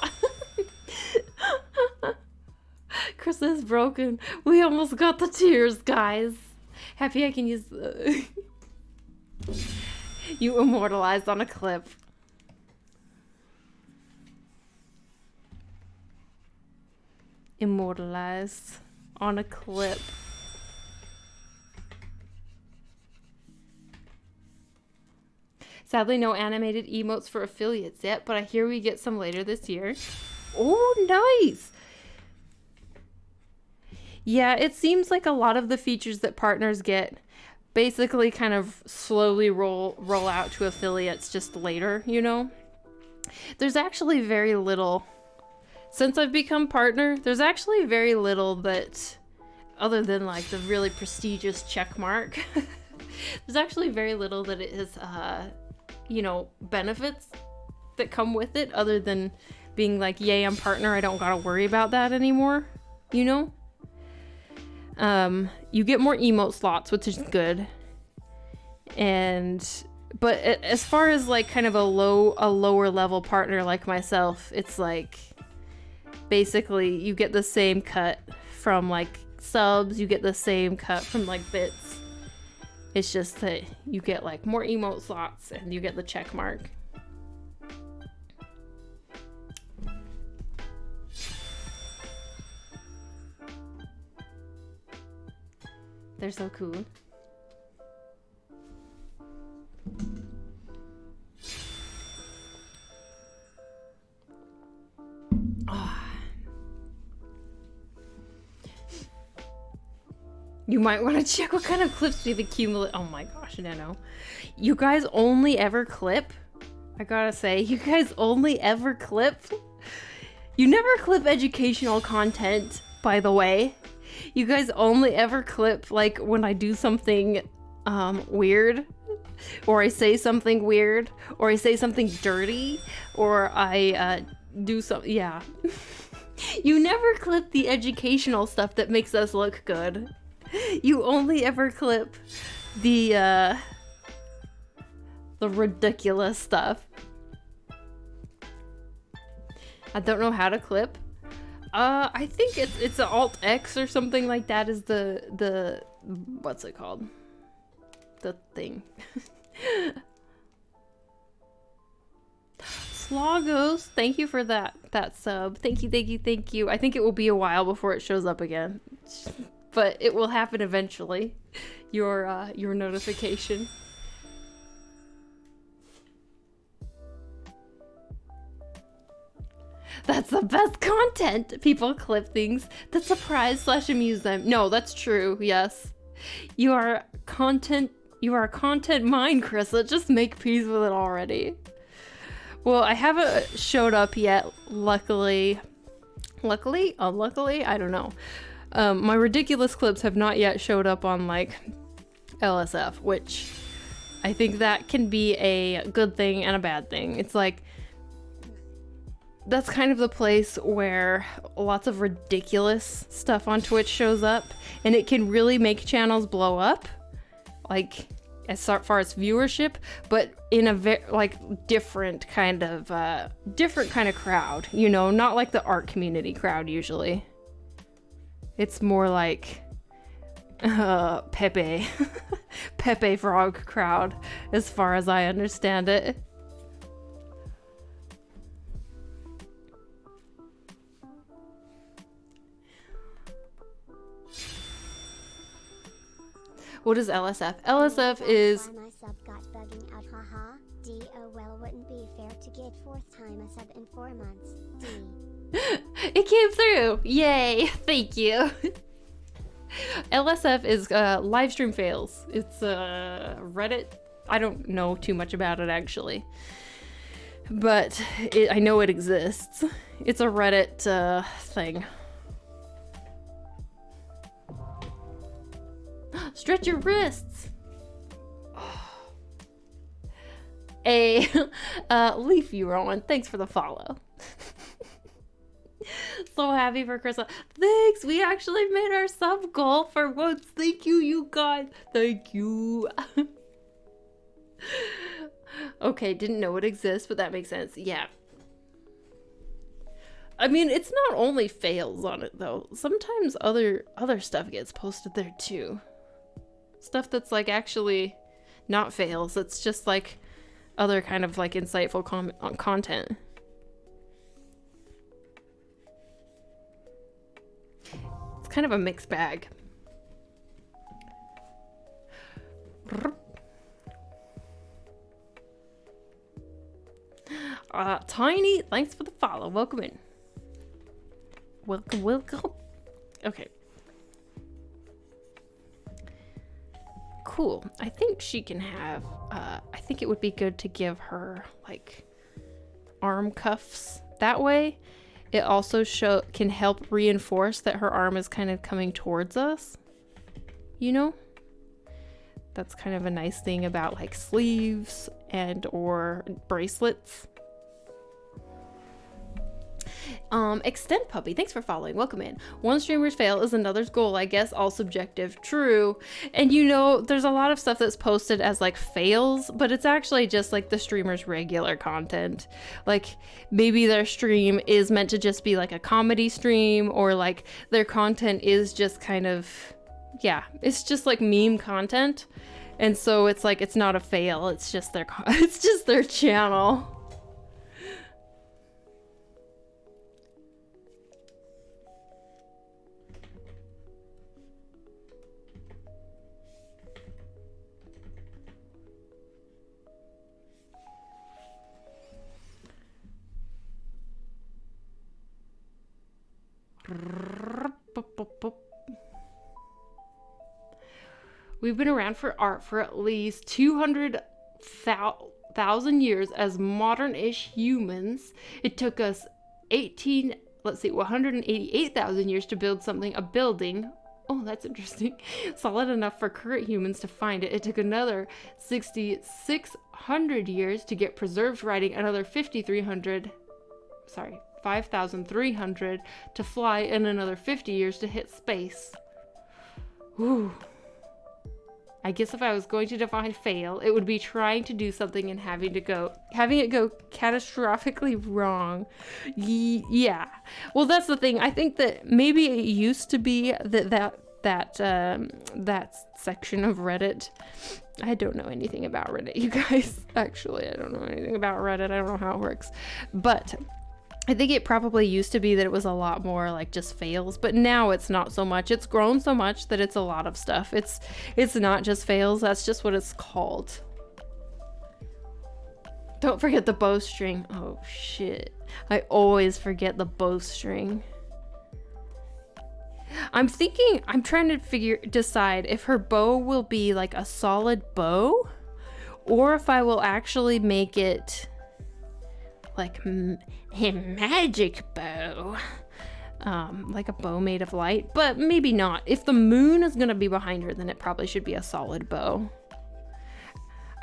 Chris is broken. We almost got the tears, guys. Happy I can use the... You immortalized on a clip. Immortalized on a clip. Sadly, no animated emotes for affiliates yet, but I hear we get some later this year. Oh, nice! Yeah, it seems like a lot of the features that partners get basically kind of slowly roll out to affiliates just later, you know? There's actually very little... Since I've become partner, there's actually very little that, other than like the really prestigious check mark, there's actually very little that it has, you know, benefits that come with it, other than being like, yay, I'm partner, I don't gotta worry about that anymore, you know? You get more emote slots, which is good. But as far as like kind of a lower level partner like myself, it's like, basically you get the same cut from like subs, you get the same cut from like bits. It's just that you get like more emote slots and you get the check mark. They're so cool. Oh. You might want to check what kind of clips we've accumulated. Oh my gosh, Nano. You guys only ever clip? I gotta say, you guys only ever clip? You never clip educational content, by the way. You guys only ever clip like when I do something weird, or I say something weird, or I say something dirty, or I do something, yeah. You never clip the educational stuff that makes us look good. You only ever clip the ridiculous stuff. I don't know how to clip. I think it's an Alt X or something like that is the what's it called? The thing. Slogos, thank you for that sub. Thank you. I think it will be a while before it shows up again. But it will happen eventually. Your notification. That's the best content! People clip things that surprise / amuse them. No, that's true, yes. You are content You are a content mine, Krista. Just make peace with it already. Well, I haven't showed up yet, luckily. Unluckily, I don't know. My ridiculous clips have not yet showed up on like LSF, which I think that can be a good thing and a bad thing. It's like, that's kind of the place where lots of ridiculous stuff on Twitch shows up, and it can really make channels blow up, like as far as viewership, but in a different kind of crowd, you know, not like the art community crowd usually. It's more like Pepe Pepe Frog crowd, as far as I understand it. What is LSF? LSF is... Why my sub got bugging out, haha. D, oh well, wouldn't be fair to get fourth time a sub in 4 months. D. It came through! Yay! Thank you! LSF is live stream fails. It's Reddit. I don't know too much about it actually, but I know it exists. It's a Reddit thing. Stretch your wrists. A Leaf you were on. Thanks for the follow. So happy for Krista. Thanks. We actually made our sub goal for once. Thank you, you guys. Thank you. Okay, didn't know it exists, but that makes sense. Yeah. I mean, it's not only fails on it though. Sometimes other stuff gets posted there too. Stuff that's like actually not fails. It's just like other kind of like insightful content. It's kind of a mixed bag. Tiny, thanks for the follow. Welcome in. Welcome. Okay. Cool. I think she can have, I think it would be good to give her like arm cuffs. That way it also can help reinforce that her arm is kind of coming towards us. You know? That's kind of a nice thing about like sleeves and or bracelets. Extend Puppy, thanks for following. Welcome in. One streamer's fail is another's goal, I guess, all subjective. True. And you know, there's a lot of stuff that's posted as like fails, but it's actually just like the streamer's regular content. Like maybe their stream is meant to just be like a comedy stream, or like their content is just kind of, yeah, it's just like meme content. And so it's like, it's not a fail, it's just their it's just their channel. We've been around for art for at least 200,000 years as modern-ish humans. It took us 188,000 years to build a building. Oh, that's interesting. Solid enough for current humans to find it. It took another 5,300 years to get preserved writing, another 5,300 to fly, and another 50 years to hit space. Ooh. I guess if I was going to define fail, it would be trying to do something and having it go catastrophically wrong. Yeah. Well, that's the thing. I think that maybe it used to be that section of Reddit. I don't know anything about Reddit, you guys. Actually, I don't know anything about Reddit. I don't know how it works. But I think it probably used to be that it was a lot more like just fails, but now it's not so much. It's grown so much that it's a lot of stuff. It's not just fails, that's just what it's called. Don't forget the bowstring. Oh shit. I always forget the bowstring. I'm trying to decide if her bow will be like a solid bow or if I will actually make it like a magic bow. Like a bow made of light, but maybe not. If the moon is gonna be behind her, then it probably should be a solid bow.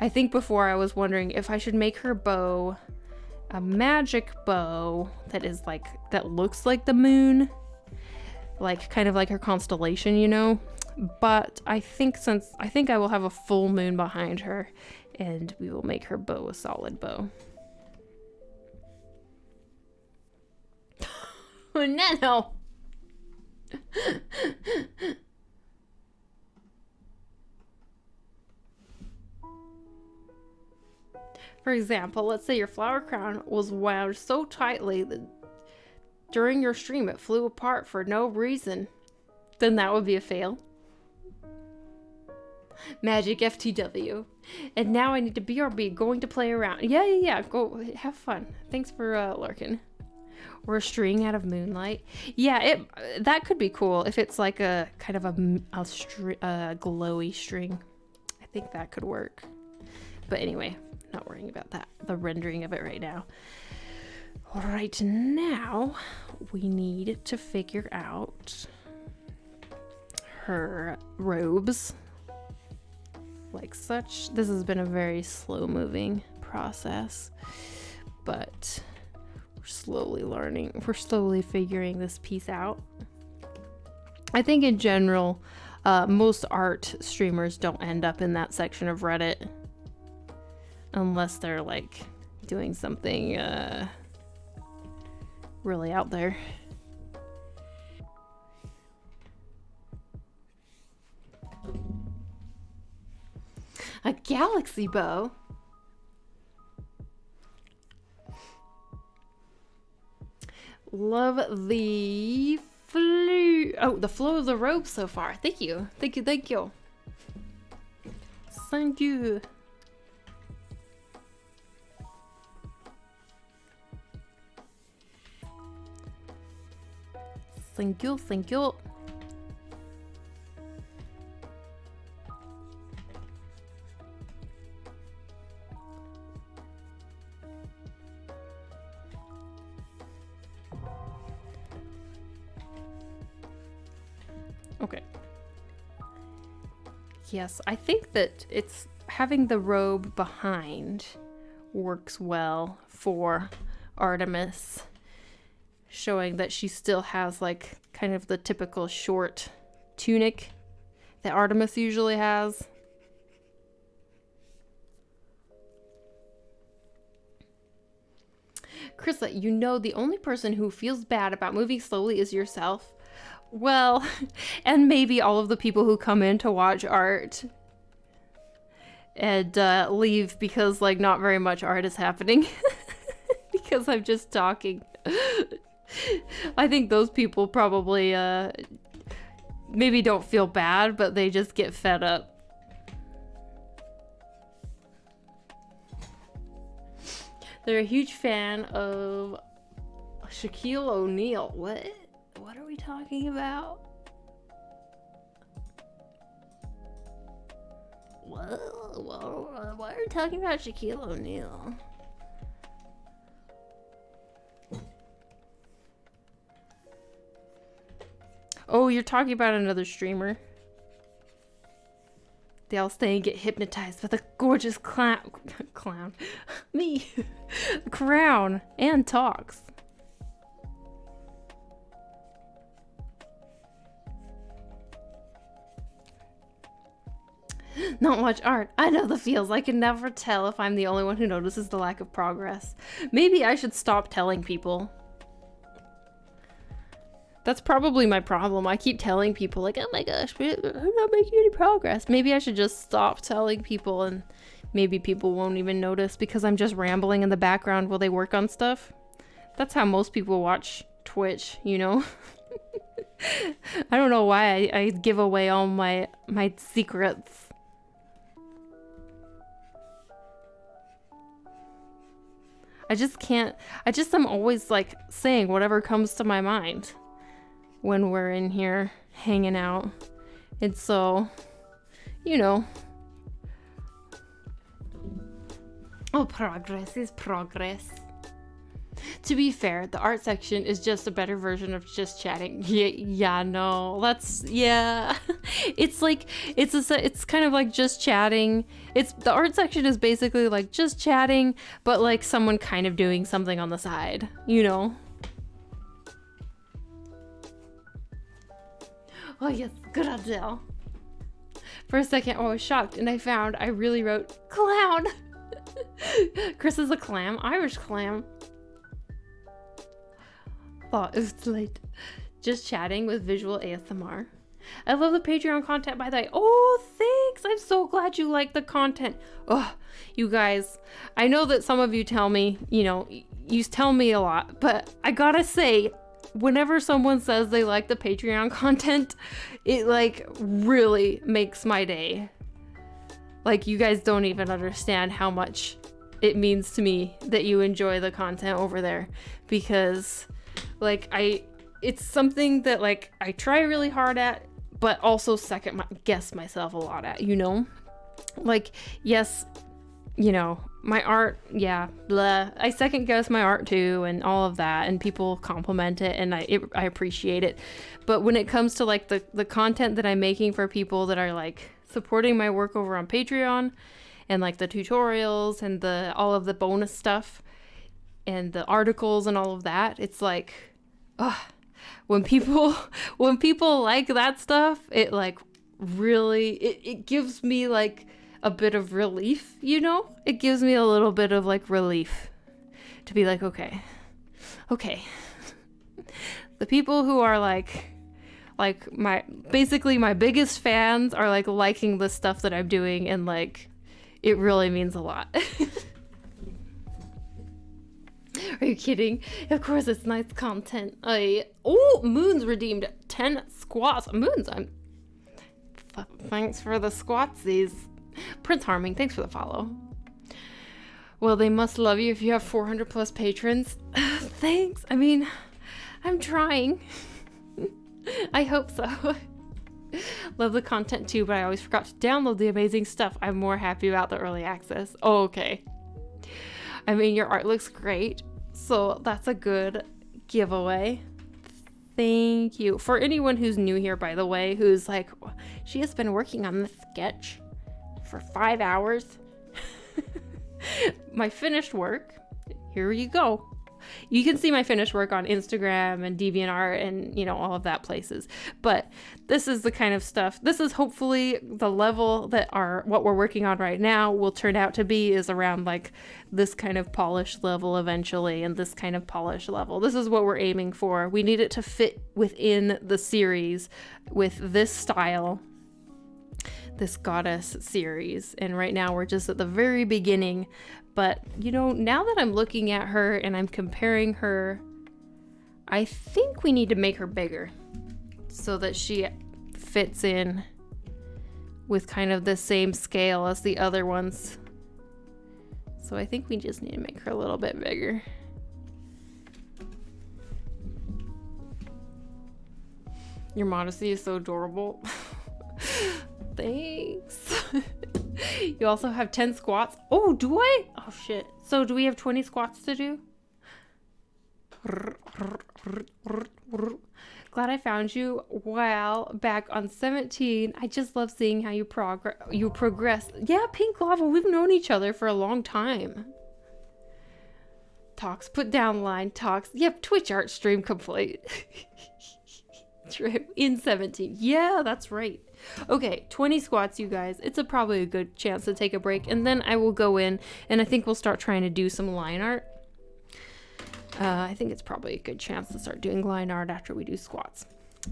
I think before I was wondering if I should make her bow a magic bow that looks like the moon, like kind of like her constellation, you know. But I think I will have a full moon behind her, and we will make her bow a solid bow. Oh, no. For example, let's say your flower crown was wound so tightly that during your stream it flew apart for no reason. Then that would be a fail. Magic FTW. And now I need to BRB, going to play around. Yeah. Go have fun. Thanks for lurking. Or a string out of moonlight. Yeah, that could be cool if it's like a kind of a glowy string. I think that could work. But anyway, not worrying about that. The rendering of it right now. Right now, we need to figure out her robes. Like such. This has been a very slow moving process. But we're slowly learning. We're slowly figuring this piece out. I think in general, most art streamers don't end up in that section of Reddit. Unless they're like doing something really out there. A galaxy bow? Love the the flow of the robe so far. Thank you. Thank you. Thank you. Thank you. Thank you. Thank you. Okay. Yes, I think that it's having the robe behind works well for Artemis, showing that she still has like kind of the typical short tunic that Artemis usually has. Chrisla, you know the only person who feels bad about moving slowly is yourself. Well, and maybe all of the people who come in to watch art and leave because like not very much art is happening because I'm just talking. I think those people probably maybe don't feel bad, but they just get fed up. They're a huge fan of Shaquille O'Neal. What? What are we talking about? Whoa, why are we talking about Shaquille O'Neal? Oh, you're talking about another streamer. They all stay and get hypnotized with a gorgeous clown. Me. Crown. And talks. Not much art. I know the feels. I can never tell if I'm the only one who notices the lack of progress. Maybe I should stop telling people. That's probably my problem. I keep telling people like, oh my gosh, I'm not making any progress. Maybe I should just stop telling people and maybe people won't even notice because I'm just rambling in the background while they work on stuff. That's how most people watch Twitch, you know? I don't know why I give away all my secrets. I'm always like saying whatever comes to my mind. when we're in here hanging out. And so, you know, oh, progress is progress. To be fair, the art section is just a better version of just chatting. Yeah, no, that's, yeah. It's like, it's kind of like just chatting. The art section is basically like just chatting, but like someone kind of doing something on the side, you know? Oh yes, good Adele. For a second, I was shocked and I really wrote clown. Chris is a clam, Irish clam. Thought it was late. Just chatting with visual ASMR. I love the Patreon content, by the way. Oh, thanks. I'm so glad you like the content. Oh, you guys, I know that some of you tell me, you know, you tell me a lot, but I gotta say, whenever someone says they like the Patreon content, it like really makes my day. Like, you guys don't even understand how much it means to me that you enjoy the content over there, because like it's something that like I try really hard at, but also guess myself a lot at, you know? Like, yes, you know, my art, yeah, blah. I second guess my art too, and all of that, and people compliment it, and I appreciate it. But when it comes to like the content that I'm making for people that are like supporting my work over on Patreon, and like the tutorials and all of the bonus stuff and the articles and all of that, it's like, when people like that stuff, it like really it gives me like a bit of relief, you know? It gives me a little bit of like relief to be like, okay, the people who are like my biggest fans are like liking the stuff that I'm doing, and like it really means a lot. Are you kidding? Of course, it's nice content. Moon's redeemed 10 squats. Moon's thanks for the squatsies. Prince Harming, thanks for the follow. Well, they must love you if you have 400 plus patrons. Thanks. I mean, I'm trying. I hope so. Love the content too, but I always forgot to download the amazing stuff. I'm more happy about the early access. Oh, okay. I mean, your art looks great, so that's a good giveaway. Thank you. For anyone who's new here, by the way, who's like, she has been working on this sketch for 5 hours. My finished work, here you go. You can see my finished work on Instagram and DeviantArt and, you know, all of that places. But this is the kind of stuff, this is hopefully the level that what we're working on right now will turn out to be, is around like this kind of polished level eventually, and this kind of polished level. This is what we're aiming for. We need it to fit within the series with this style, this goddess series. And right now we're just at the very beginning. But, you know, now that I'm looking at her and I'm comparing her, I think we need to make her bigger so that she fits in with kind of the same scale as the other ones. So I think we just need to make her a little bit bigger. Your modesty is so adorable. Thanks. You also have 10 squats. Oh, do I? Oh, shit. So do we have 20 squats to do? Glad I found you while back on 17. I just love seeing how you progress. Yeah, Pink Lava, we've known each other for a long time. Talks, put down line, talks. Yep, Twitch art stream complete. In 17. Yeah, that's right. Okay, 20 squats, you guys. It's probably a good chance to take a break, and then I will go in and I think we'll start trying to do some line art. I think it's probably a good chance to start doing line art after we do squats.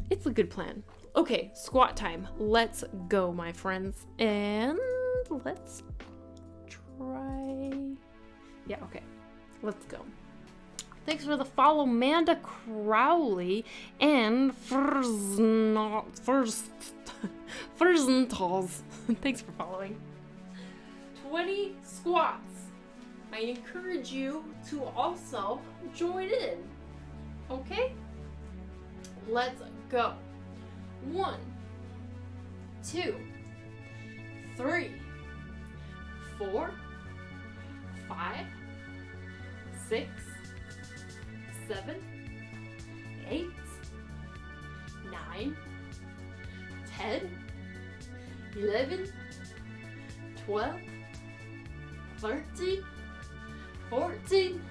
It's a good plan. Okay, squat time. Let's go, my friends. And let's try. Yeah, okay. Let's go. Thanks for the follow, Manda Crowley and Firstentals. Thanks for following. 20 squats. I encourage you to also join in. Okay? Let's Go. 1, 2, 3, 4, 5, 6, 7, 8, 9, 10, 11, 12, 13, 14,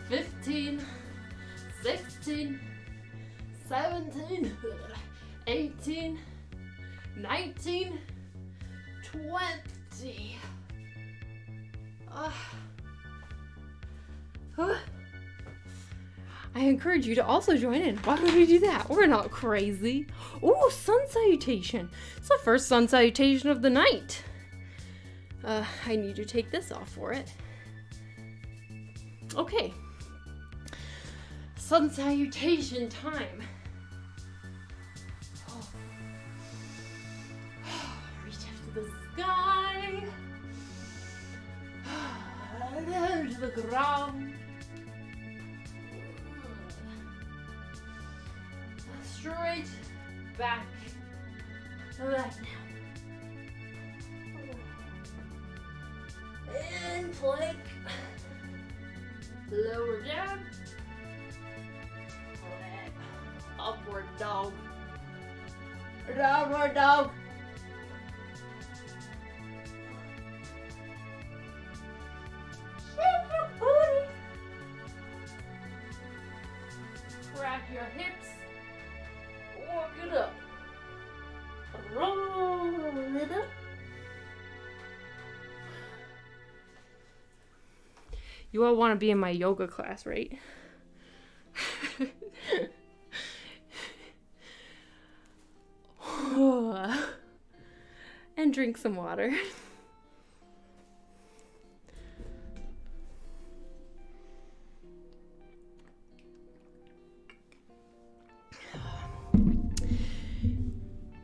15, 16, 17, 18, 19, 20. I encourage you to also join in. Why would we do that? We're not crazy. Oh, sun salutation. It's the first sun salutation of the night. I need to take this off for it. Okay. Sun salutation time. Oh. Reach up to the sky. Down to the ground. Straight back. Left now. In plank. Lower down. Upward dog. Downward dog. Shake your booty. Crack your hips. Walk it up. Roll it up. You all want to be in my yoga class, right? And drink some water.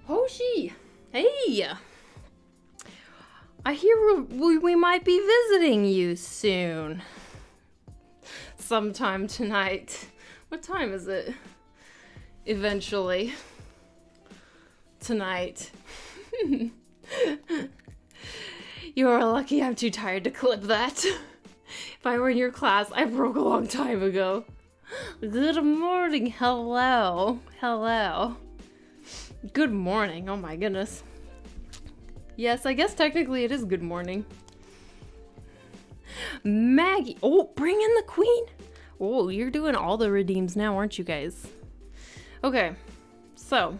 Hoshi! Hey! I hear we might be visiting you soon. Sometime tonight. What time is it? Eventually. Tonight. You are lucky I'm too tired to clip that. If I were in your class, I broke a long time ago. Good morning. Hello. Hello. Good morning. Oh my goodness. Yes, I guess technically it is good morning. Maggie. Oh, bring in the queen. Oh, you're doing all the redeems now, aren't you guys? Okay, so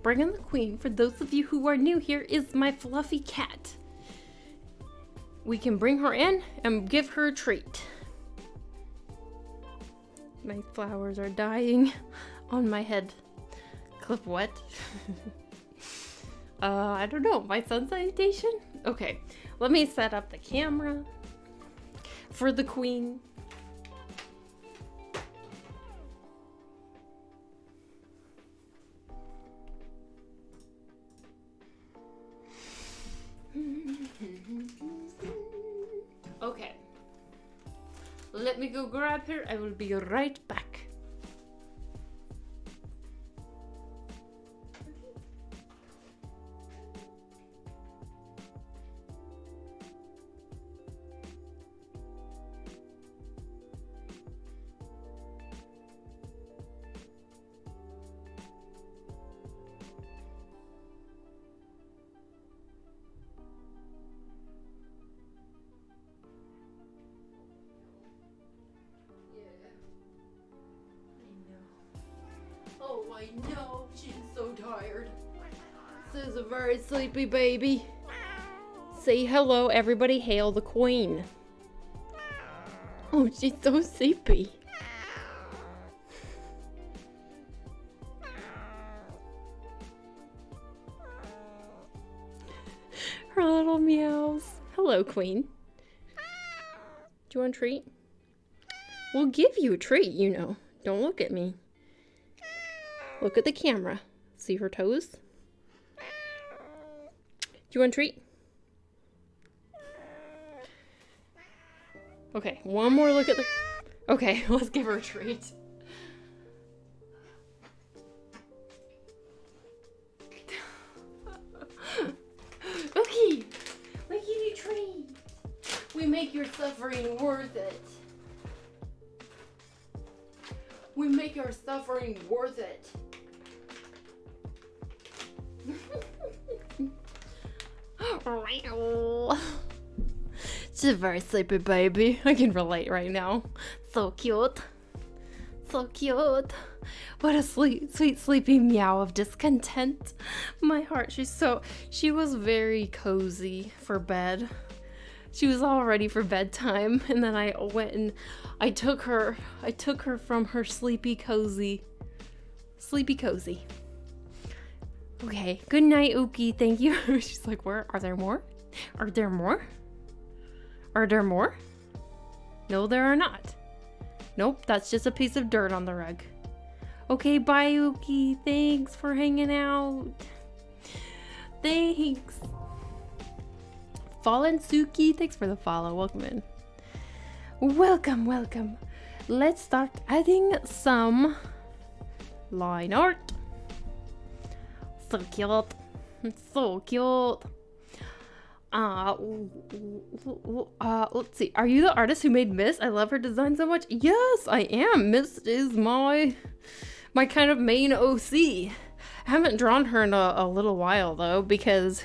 bring in the queen. For those of you who are new, here is my fluffy cat. We can bring her in and give her a treat. My flowers are dying on my head. Clip what? I don't know. My sun salutation? Okay, let me set up the camera for the queen. Okay. Let me go grab her. I will be right back. I know, she's so tired. This is a very sleepy baby. Say hello, everybody. Hail the queen. Oh, she's so sleepy. Her little meows. Hello, queen. Do you want a treat? We'll give you a treat, you know. Don't look at me. Look at the camera. See her toes? Do you want a treat? Okay, one more look at the... Okay, let's give her a treat. make your suffering worth it. We make our suffering worth it. She's a very sleepy baby. I can relate right now. So cute. So cute. What a sweet sleepy meow of discontent. My heart, she was very cozy for bed. She was all ready for bedtime, and then I went and I took her from her sleepy cozy. Okay, good night, Uki. Thank you. She's like, where are there more? Are there more? Are there more? No, there are not. Nope, that's just a piece of dirt on the rug. Okay, bye, Uki. Thanks for hanging out. Thanks. Fallen Suki, thanks for the follow. Welcome in. Welcome. Let's start adding some line art. So cute. So cute. Let's see. Are you the artist who made Mist? I love her design so much. Yes, I am. Mist is my kind of main OC. I haven't drawn her in a little while though, because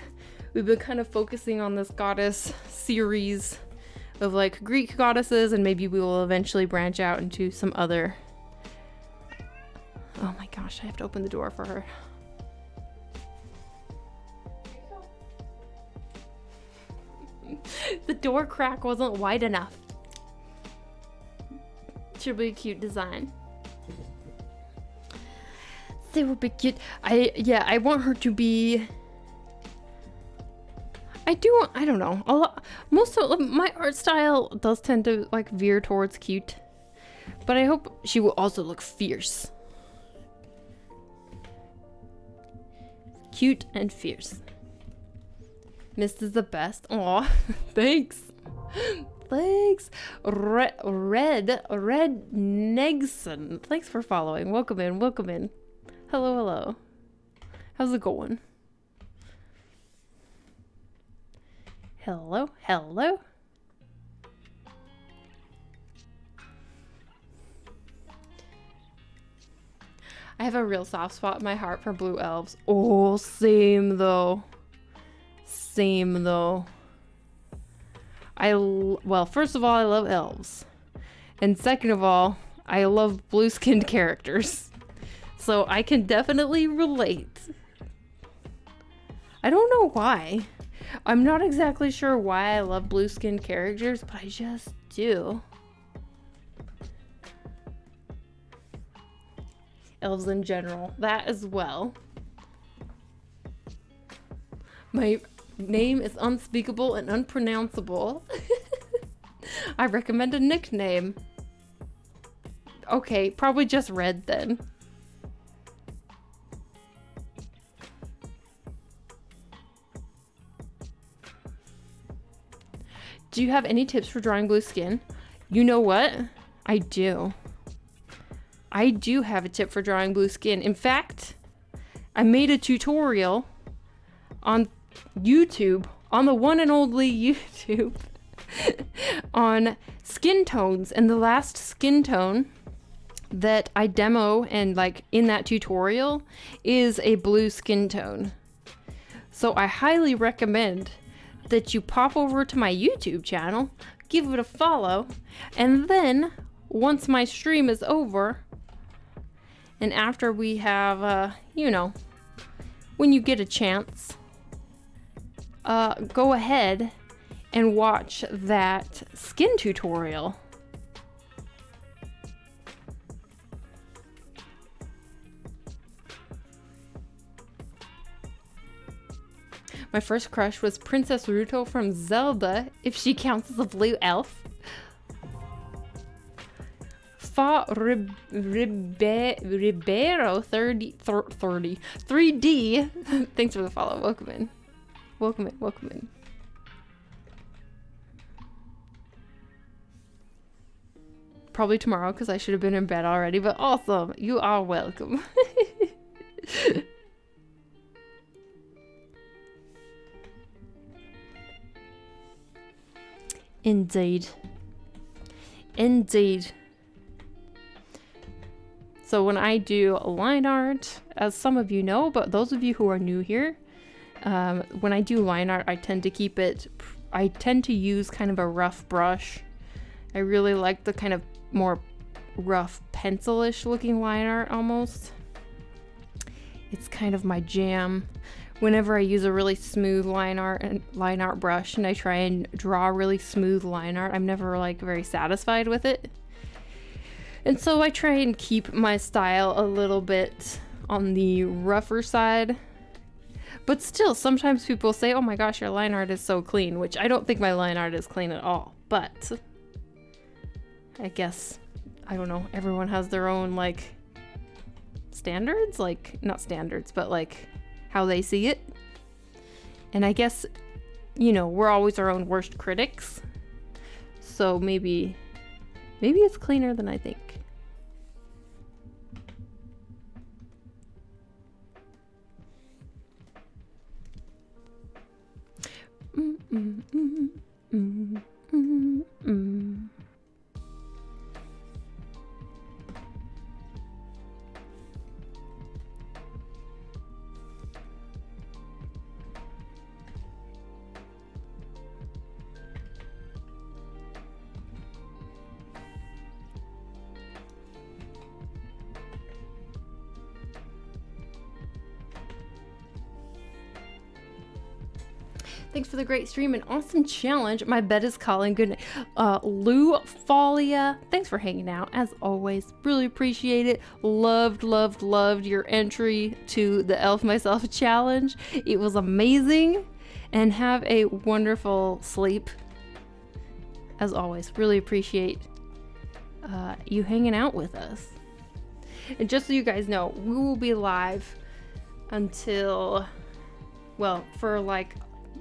we've been kind of focusing on this goddess series of like Greek goddesses, and maybe we will eventually branch out into some other. Oh my gosh, I have to open the door for her. The door crack wasn't wide enough. Should be a cute design. They will be cute. I want her to be. I don't know. A lot. Most of my art style does tend to like veer towards cute, but I hope she will also look fierce. Cute and fierce. Mist is the best. Aw, thanks. Thanks. Red Negson. Thanks for following. Welcome in. Hello. How's it going? Hello. I have a real soft spot in my heart for blue elves. Oh, same though. Well, first of all, I love elves. And second of all, I love blue-skinned characters. So I can definitely relate. I don't know why. I'm not exactly sure why I love blue-skinned characters, but I just do. Elves in general, that as well. My name is unspeakable and unpronounceable. I recommend a nickname. Okay, probably just Red then. Do you have any tips for drawing blue skin? You know what? I do. I do have a tip for drawing blue skin. In fact, I made a tutorial on YouTube, on the one and only YouTube, on skin tones, and the last skin tone that I demo and like in that tutorial is a blue skin tone. So I highly recommend that you pop over to my YouTube channel, give it a follow, and then once my stream is over and after we have when you get a chance, go ahead and watch that skin tutorial. My first crush was Princess Ruto from Zelda, if she counts as a blue elf. Ribeiro 30 3D. Thanks for the follow. Welcome in. Probably tomorrow because I should have been in bed already, but awesome. You are welcome. Indeed. Indeed. So when I do line art, as some of you know, but those of you who are new here, when I do line art, I tend to use kind of a rough brush. I really like the kind of more rough pencil-ish looking line art almost. It's kind of my jam. Whenever I use a really smooth line art brush and I try and draw really smooth line art, I'm never like very satisfied with it. And so I try and keep my style a little bit on the rougher side. But still, sometimes people say, oh my gosh, your line art is so clean, which I don't think my line art is clean at all. But I guess, I don't know, everyone has their own like standards, like not standards, but like how they see it. And I guess, you know, we're always our own worst critics. So maybe it's cleaner than I think. Thanks for the great stream and awesome challenge. My bed is calling. Good night. Lou Folia, thanks for hanging out. As always, really appreciate it. Loved your entry to the Elf Myself challenge. It was amazing. And have a wonderful sleep. As always, really appreciate you hanging out with us. And just so you guys know, we will be live until, well, for like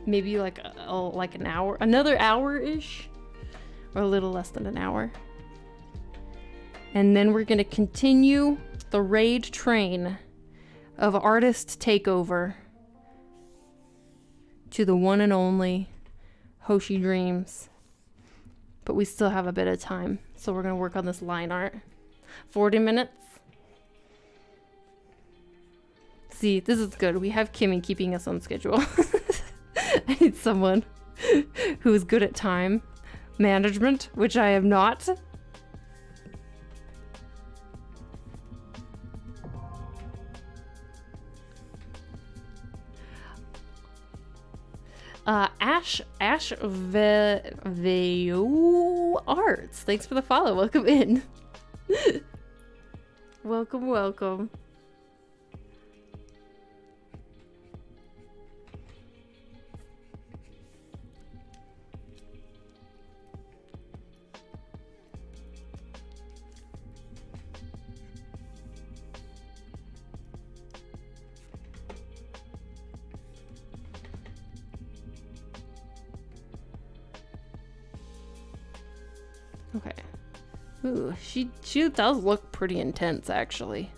maybe like an hour, another hour-ish, or a little less than an hour. And then we're gonna continue the raid train of artist takeover to the one and only Hoshi Dreams. But we still have a bit of time, so we're gonna work on this line art. 40 minutes. See, this is good. We have Kimmy keeping us on schedule. I need someone who is good at time management, which I am not. Ash Veo Arts. Thanks for the follow. Welcome in. Welcome. Okay. Ooh, she does look pretty intense, actually.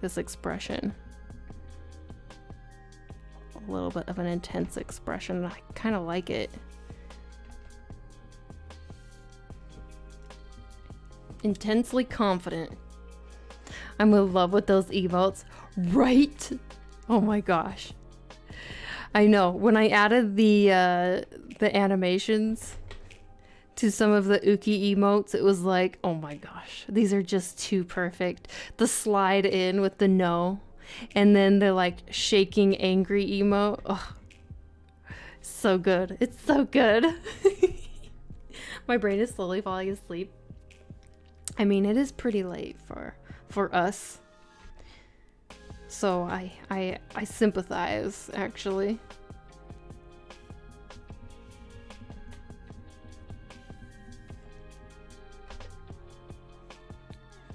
This expression. A little bit of an intense expression. I kind of like it. Intensely confident. I'm in love with those emotes. Right? Oh my gosh. I know. When I added the animations to some of the Uki emotes, it was like, oh my gosh, these are just too perfect. The slide in with the no, and then the like shaking angry emote. Oh, so good. It's so good. My brain is slowly falling asleep. I mean, it is pretty late for us. So I sympathize, actually.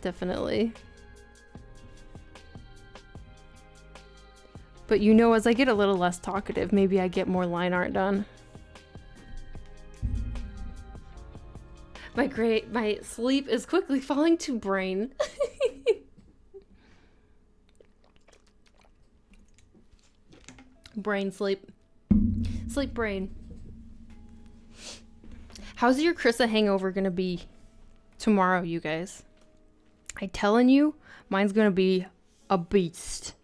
Definitely. But you know, as I get a little less talkative, maybe I get more line art done. My sleep is quickly falling to brain. Brain sleep. Sleep brain. How's your Krissa hangover gonna be tomorrow, you guys? I telling you, mine's gonna be a beast.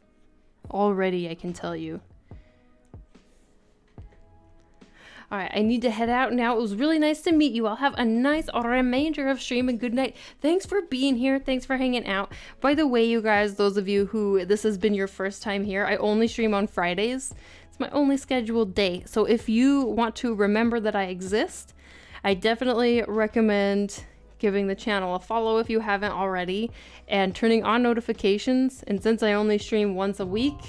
Already, I can tell you. All right, I need to head out now. It was really nice to meet you. I'll have a nice remainder of stream and good night. Thanks for being here. Thanks for hanging out. By the way, you guys, those of you who this has been your first time here, I only stream on Fridays. It's my only scheduled day. So if you want to remember that I exist, I definitely recommend giving the channel a follow if you haven't already and turning on notifications. And since I only stream once a week,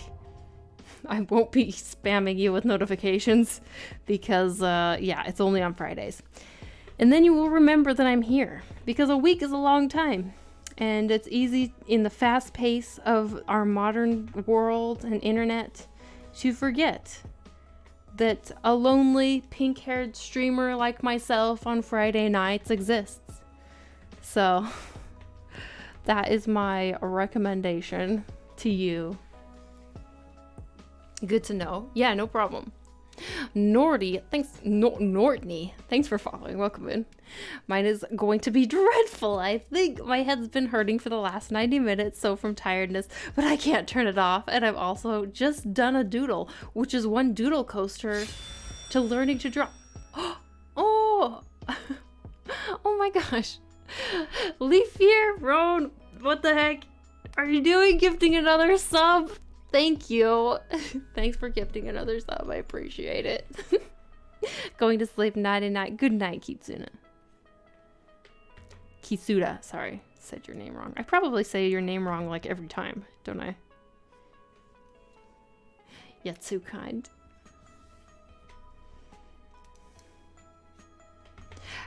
I won't be spamming you with notifications because, yeah, it's only on Fridays. And then you will remember that I'm here because a week is a long time. And it's easy in the fast pace of our modern world and internet to forget that a lonely pink-haired streamer like myself on Friday nights exists. So that is my recommendation to you. Good to know. Yeah, no problem. Nordy, thanks. Nortney, thanks for following. Welcome in. Mine is going to be dreadful. I think my head's been hurting for the last 90 minutes, so from tiredness, but I can't turn it off. And I've also just done a doodle, which is one doodle coaster to learning to draw. Oh, oh my gosh. Leaf here, Roan. What the heck are you doing? Gifting another sub? Thank you. Thanks for gifting another sub. I appreciate it. Going to sleep nighty night. Good night, Kitsuna. Kisuda. Sorry. Said your name wrong. I probably say your name wrong like every time, don't I? Yet so kind.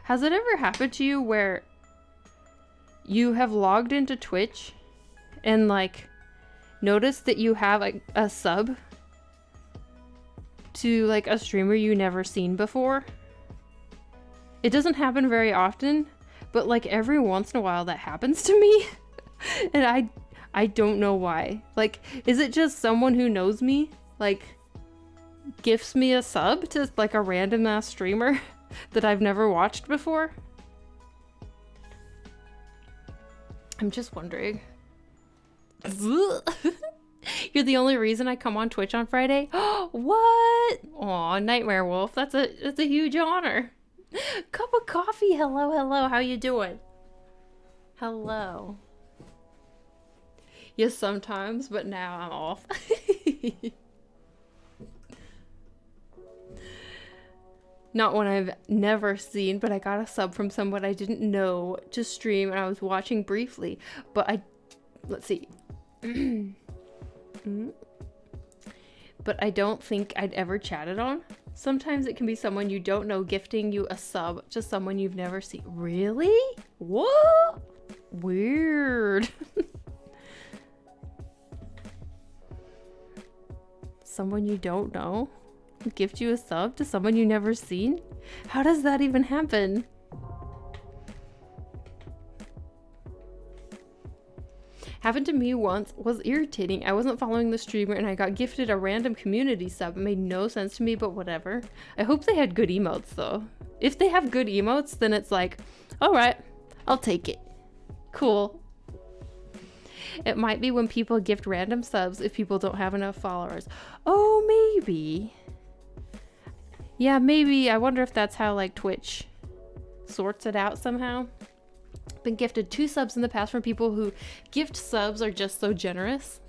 Has it ever happened to you where you have logged into Twitch and like notice that you have a sub to like a streamer you never seen before? It doesn't happen very often, but like every once in a while that happens to me. And I don't know why. Like, is it just someone who knows me like gifts me a sub to like a random ass streamer that I've never watched before? I'm just wondering. You're the only reason I come on Twitch on Friday? What? Aw, Nightmare Wolf. That's a huge honor. Cup of coffee. Hello, hello. How you doing? Hello. Yes, sometimes, but now I'm off. Not one I've never seen, but I got a sub from someone I didn't know to stream, and I was watching briefly. But let's see. But I don't think I'd ever chatted on. Sometimes it can be someone you don't know gifting you a sub to someone you've never seen. Really? What? Weird. Someone you don't know gift you a sub to someone you never seen? How does that even happen? Happened to me once, was irritating. I wasn't following the streamer and I got gifted a random community sub. It made no sense to me, but whatever. I hope they had good emotes though. If they have good emotes, then it's like, all right, I'll take it. Cool. It might be when people gift random subs if people don't have enough followers. Oh, maybe. Yeah, maybe. I wonder if that's how like Twitch sorts it out somehow. Been gifted 2 subs in the past from people who gift subs are just so generous.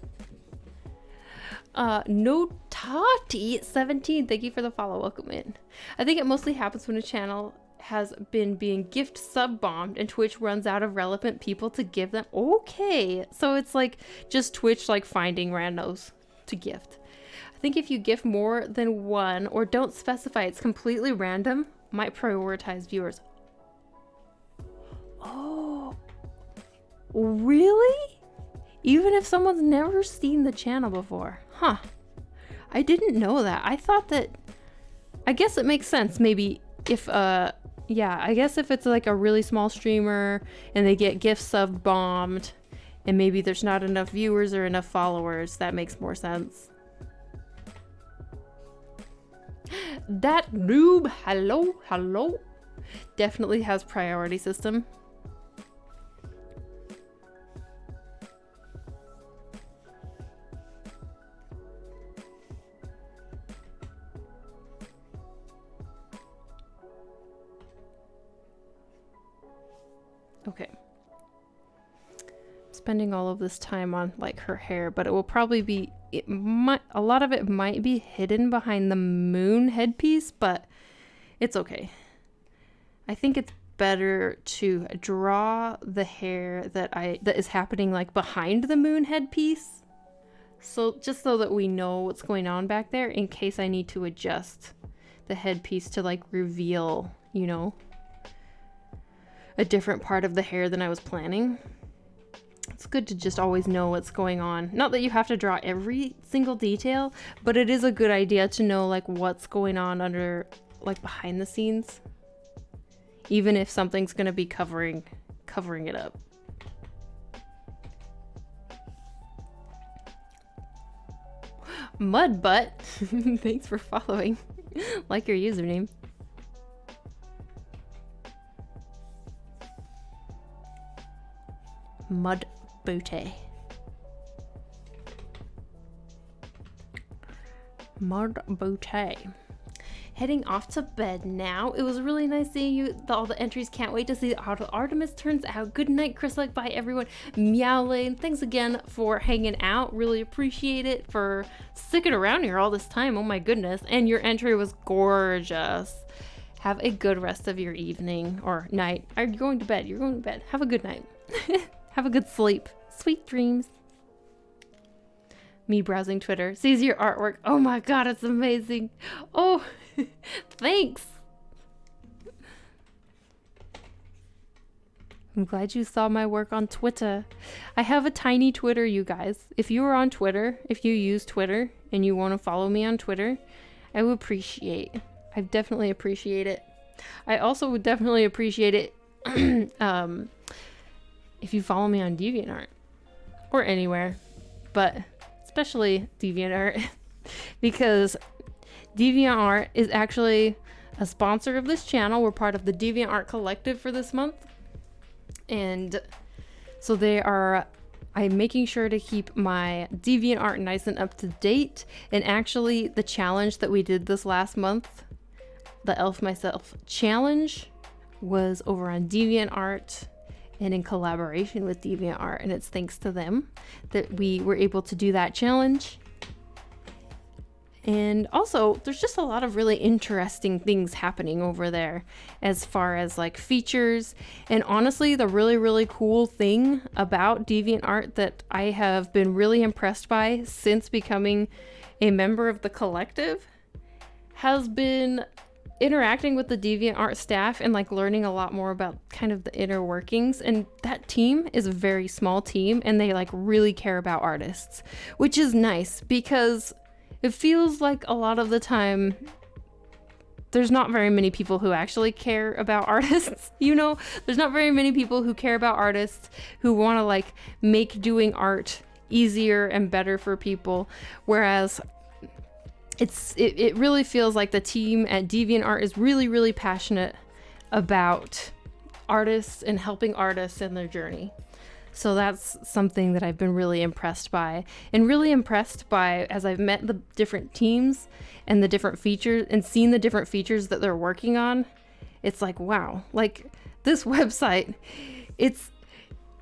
No Tati 17, thank you for the follow. Welcome in. I think it mostly happens when a channel has been being gift sub bombed and Twitch runs out of relevant people to give them. Okay, so it's like just Twitch like finding randos to gift. I think if you gift more than one or don't specify it's completely random, might prioritize viewers. Oh, really? Even if someone's never seen the channel before? Huh. I didn't know that. I thought that, I guess it makes sense. Maybe if, yeah, I guess if it's like a really small streamer and they get gift sub bombed and maybe there's not enough viewers or enough followers, that makes more sense. That noob, hello, hello. definitely has priority system. Okay. Spending all of this time on like her hair, but it will probably be, a lot of it might be hidden behind the moon headpiece, but it's okay. I think it's better to draw the hair that is happening like behind the moon headpiece. So just so that we know what's going on back there in case I need to adjust the headpiece to like reveal, you know, a different part of the hair than I was planning. It's good to just always know what's going on. Not that you have to draw every single detail, but it is a good idea to know like what's going on under, like behind the scenes. Even if something's gonna be covering it up. Mud butt. Thanks for following. Like your username. Mud booty. Mud booty. Heading off to bed now. It was really nice seeing you. All the entries. Can't wait to see how Artemis turns out. Good night, Chris. Like, bye, everyone. Meowlane. Thanks again for hanging out. Really appreciate it for sticking around here all this time. Oh my goodness. And your entry was gorgeous. Have a good rest of your evening or night. Are you going to bed? You're going to bed. Have a good night. Have a good sleep. Sweet dreams. Me browsing Twitter. Sees your artwork. Oh my god, it's amazing. Oh, thanks. I'm glad you saw my work on Twitter. I have a tiny Twitter, you guys. If you are on Twitter, if you use Twitter and you want to follow me on Twitter, I would definitely appreciate it. I also would definitely appreciate it if you follow me on DeviantArt or anywhere, but especially DeviantArt because DeviantArt is actually a sponsor of this channel. We're part of the DeviantArt collective for this month, and so I'm making sure to keep my DeviantArt nice and up to date. And actually the challenge that we did this last month, the Elf Myself challenge, was over on DeviantArt and in collaboration with DeviantArt, and it's thanks to them that we were able to do that challenge. And also there's just a lot of really interesting things happening over there as far as like features. And honestly, the really cool thing about DeviantArt that I have been really impressed by since becoming a member of the collective has been interacting with the DeviantArt staff and like learning a lot more about kind of the inner workings. And that team is a very small team, and they like really care about artists, which is nice because it feels like a lot of the time there's not very many people who actually care about artists. You know, there's not very many people who care about artists, who want to like make doing art easier and better for people, whereas it really feels like the team at DeviantArt is really passionate about artists and helping artists in their journey. So that's something that I've been really impressed by, and really impressed by as I've met the different teams and the different features and seen the different features that they're working on. It's like, wow, like this website, it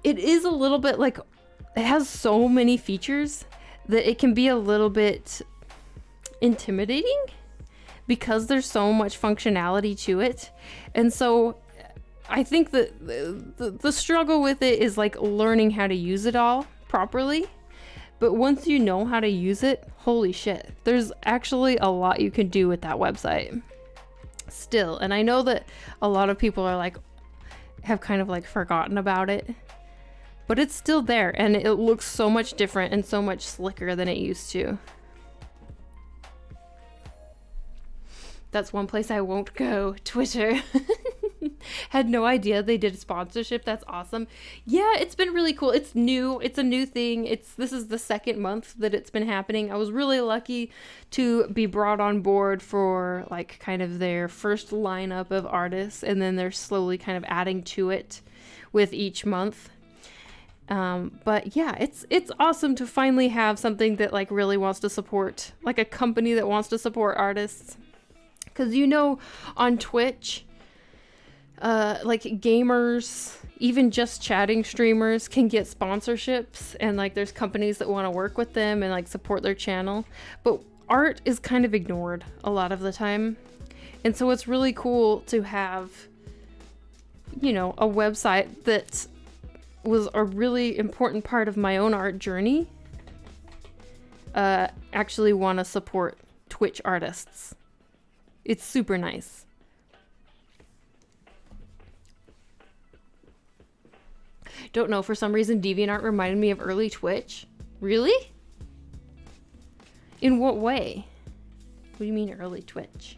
is a little bit like, it has so many features that it can be a little bit intimidating because there's so much functionality to it. And so I think that the struggle with it is like learning how to use it all properly. But once you know how to use it, holy shit, there's actually a lot you can do with that website still. And I know that a lot of people are like, have kind of like forgotten about it, but it's still there, and it looks so much different and so much slicker than it used to. That's one place I won't go, Twitter. Had no idea they did sponsorship. That's awesome. Yeah, it's been really cool. It's new. It's a new thing. This is the second month that it's been happening. I was really lucky to be brought on board for like kind of their first lineup of artists, and then they're slowly kind of adding to it with each month. But yeah, it's awesome to finally have something that like really wants to support, like a company that wants to support artists. Because on Twitch, like gamers, even just chatting streamers can get sponsorships, and like there's companies that want to work with them and like support their channel. But art is kind of ignored a lot of the time. And so it's really cool to have, a website that was a really important part of my own art journey, actually want to support Twitch artists. It's super nice. Don't know, for some reason DeviantArt reminded me of early Twitch. Really? In what way? What do you mean early Twitch?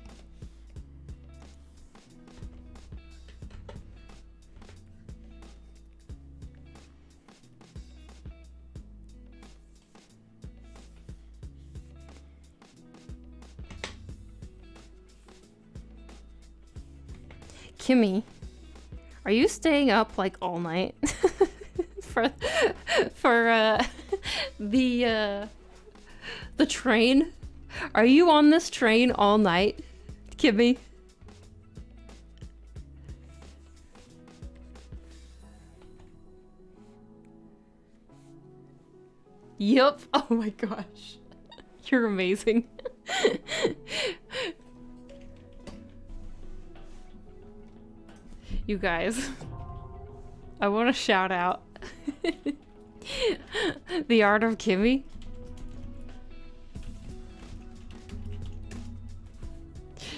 Kimmy, are you staying up like all night for the train? Are you on this train all night, Kimmy? Yep. Oh my gosh. You're amazing. You guys, I want to shout out the art of Kimmy.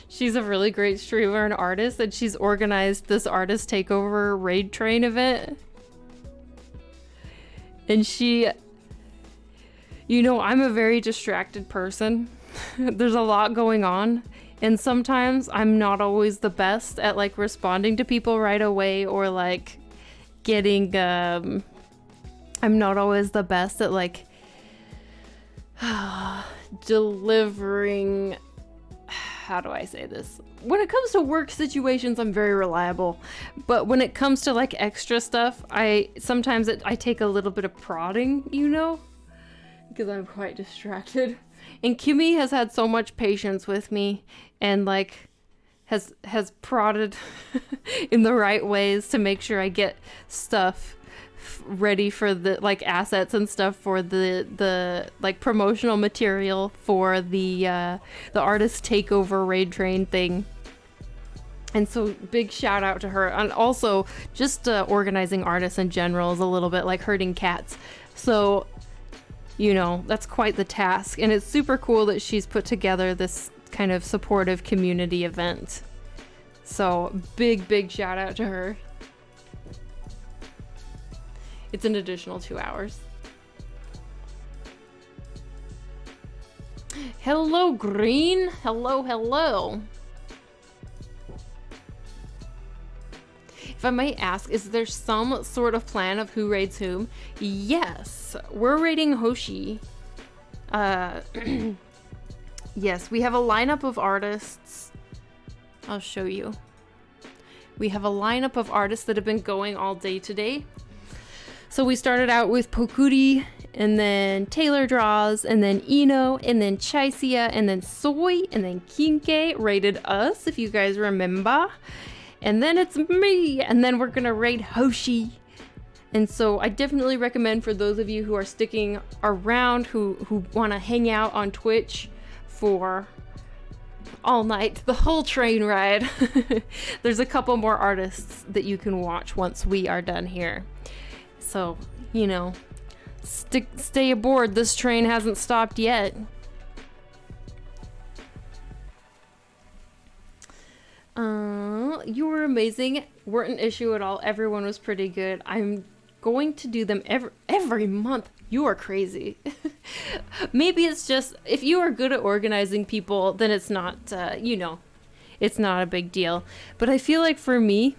She's a really great streamer and artist, and she's organized this artist takeover raid train event. And she, I'm a very distracted person. There's a lot going on. And sometimes I'm not always the best at like responding to people right away, or like getting, I'm not always the best at like delivering, how do I say this? When it comes to work situations, I'm very reliable. But when it comes to like extra stuff, I take a little bit of prodding, because I'm quite distracted. And Kimmy has had so much patience with me, and like has prodded in the right ways to make sure I get stuff ready for the like assets and stuff for the like promotional material for the artist takeover raid train thing. And so big shout out to her. And also just organizing artists in general is a little bit like herding cats. So that's quite the task, and it's super cool that she's put together this kind of supportive community event. So big shout out to her. It's an additional 2 hours. Hello, Green. Hello. If I might ask, is there some sort of plan of who raids whom? Yes, we're raiding Hoshi. Yes, we have a lineup of artists. I'll show you. We have a lineup of artists that have been going all day today. So we started out with Pokuri, and then Taylor Draws, and then Ino, and then Chaisia, and then Soy, and then Kinke raided us, if you guys remember. And then it's me, and then we're gonna raid Hoshi. And so I definitely recommend, for those of you who are sticking around, who want to hang out on Twitch for all night, the whole train ride, there's a couple more artists that you can watch once we are done here. So, stay aboard. This train hasn't stopped yet. You were amazing. Weren't an issue at all. Everyone was pretty good. I'm going to do them every month. You are crazy. Maybe it's just, if you are good at organizing people, then it's not, it's not a big deal. But I feel like for me,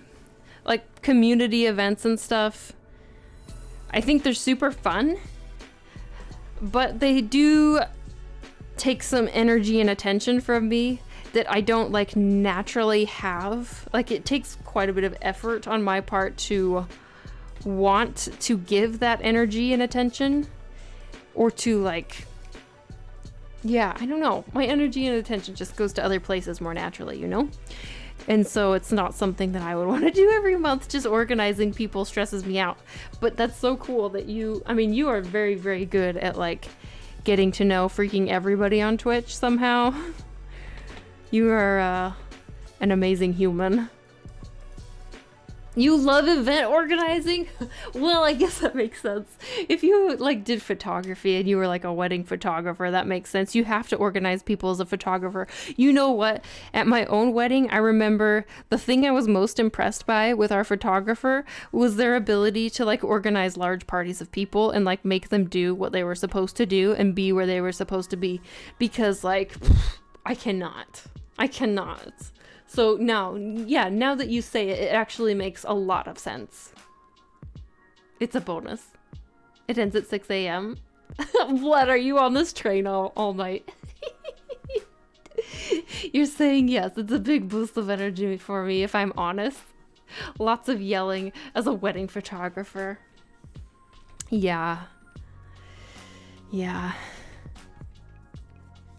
like community events and stuff. I think they're super fun, but they do take some energy and attention from me that I don't like naturally have. Like it takes quite a bit of effort on my part to want to give that energy and attention, or to like, yeah, I don't know. My energy and attention just goes to other places more naturally, you know? And so it's not something that I would want to do every month. Just organizing people stresses me out. But that's so cool that you are very, very good at like getting to know freaking everybody on Twitch somehow. You are an amazing human. You love event organizing? Well, I guess that makes sense. If you like did photography and you were like a wedding photographer, that makes sense. You have to organize people as a photographer. You know what? At my own wedding, I remember the thing I was most impressed by with our photographer was their ability to like organize large parties of people and like make them do what they were supposed to do and be where they were supposed to be. Because like, I cannot. So now that you say it, it actually makes a lot of sense. It's a bonus. It ends at 6 a.m. What, are you on this train all night? You're saying yes, it's a big boost of energy for me, if I'm honest. Lots of yelling as a wedding photographer. Yeah,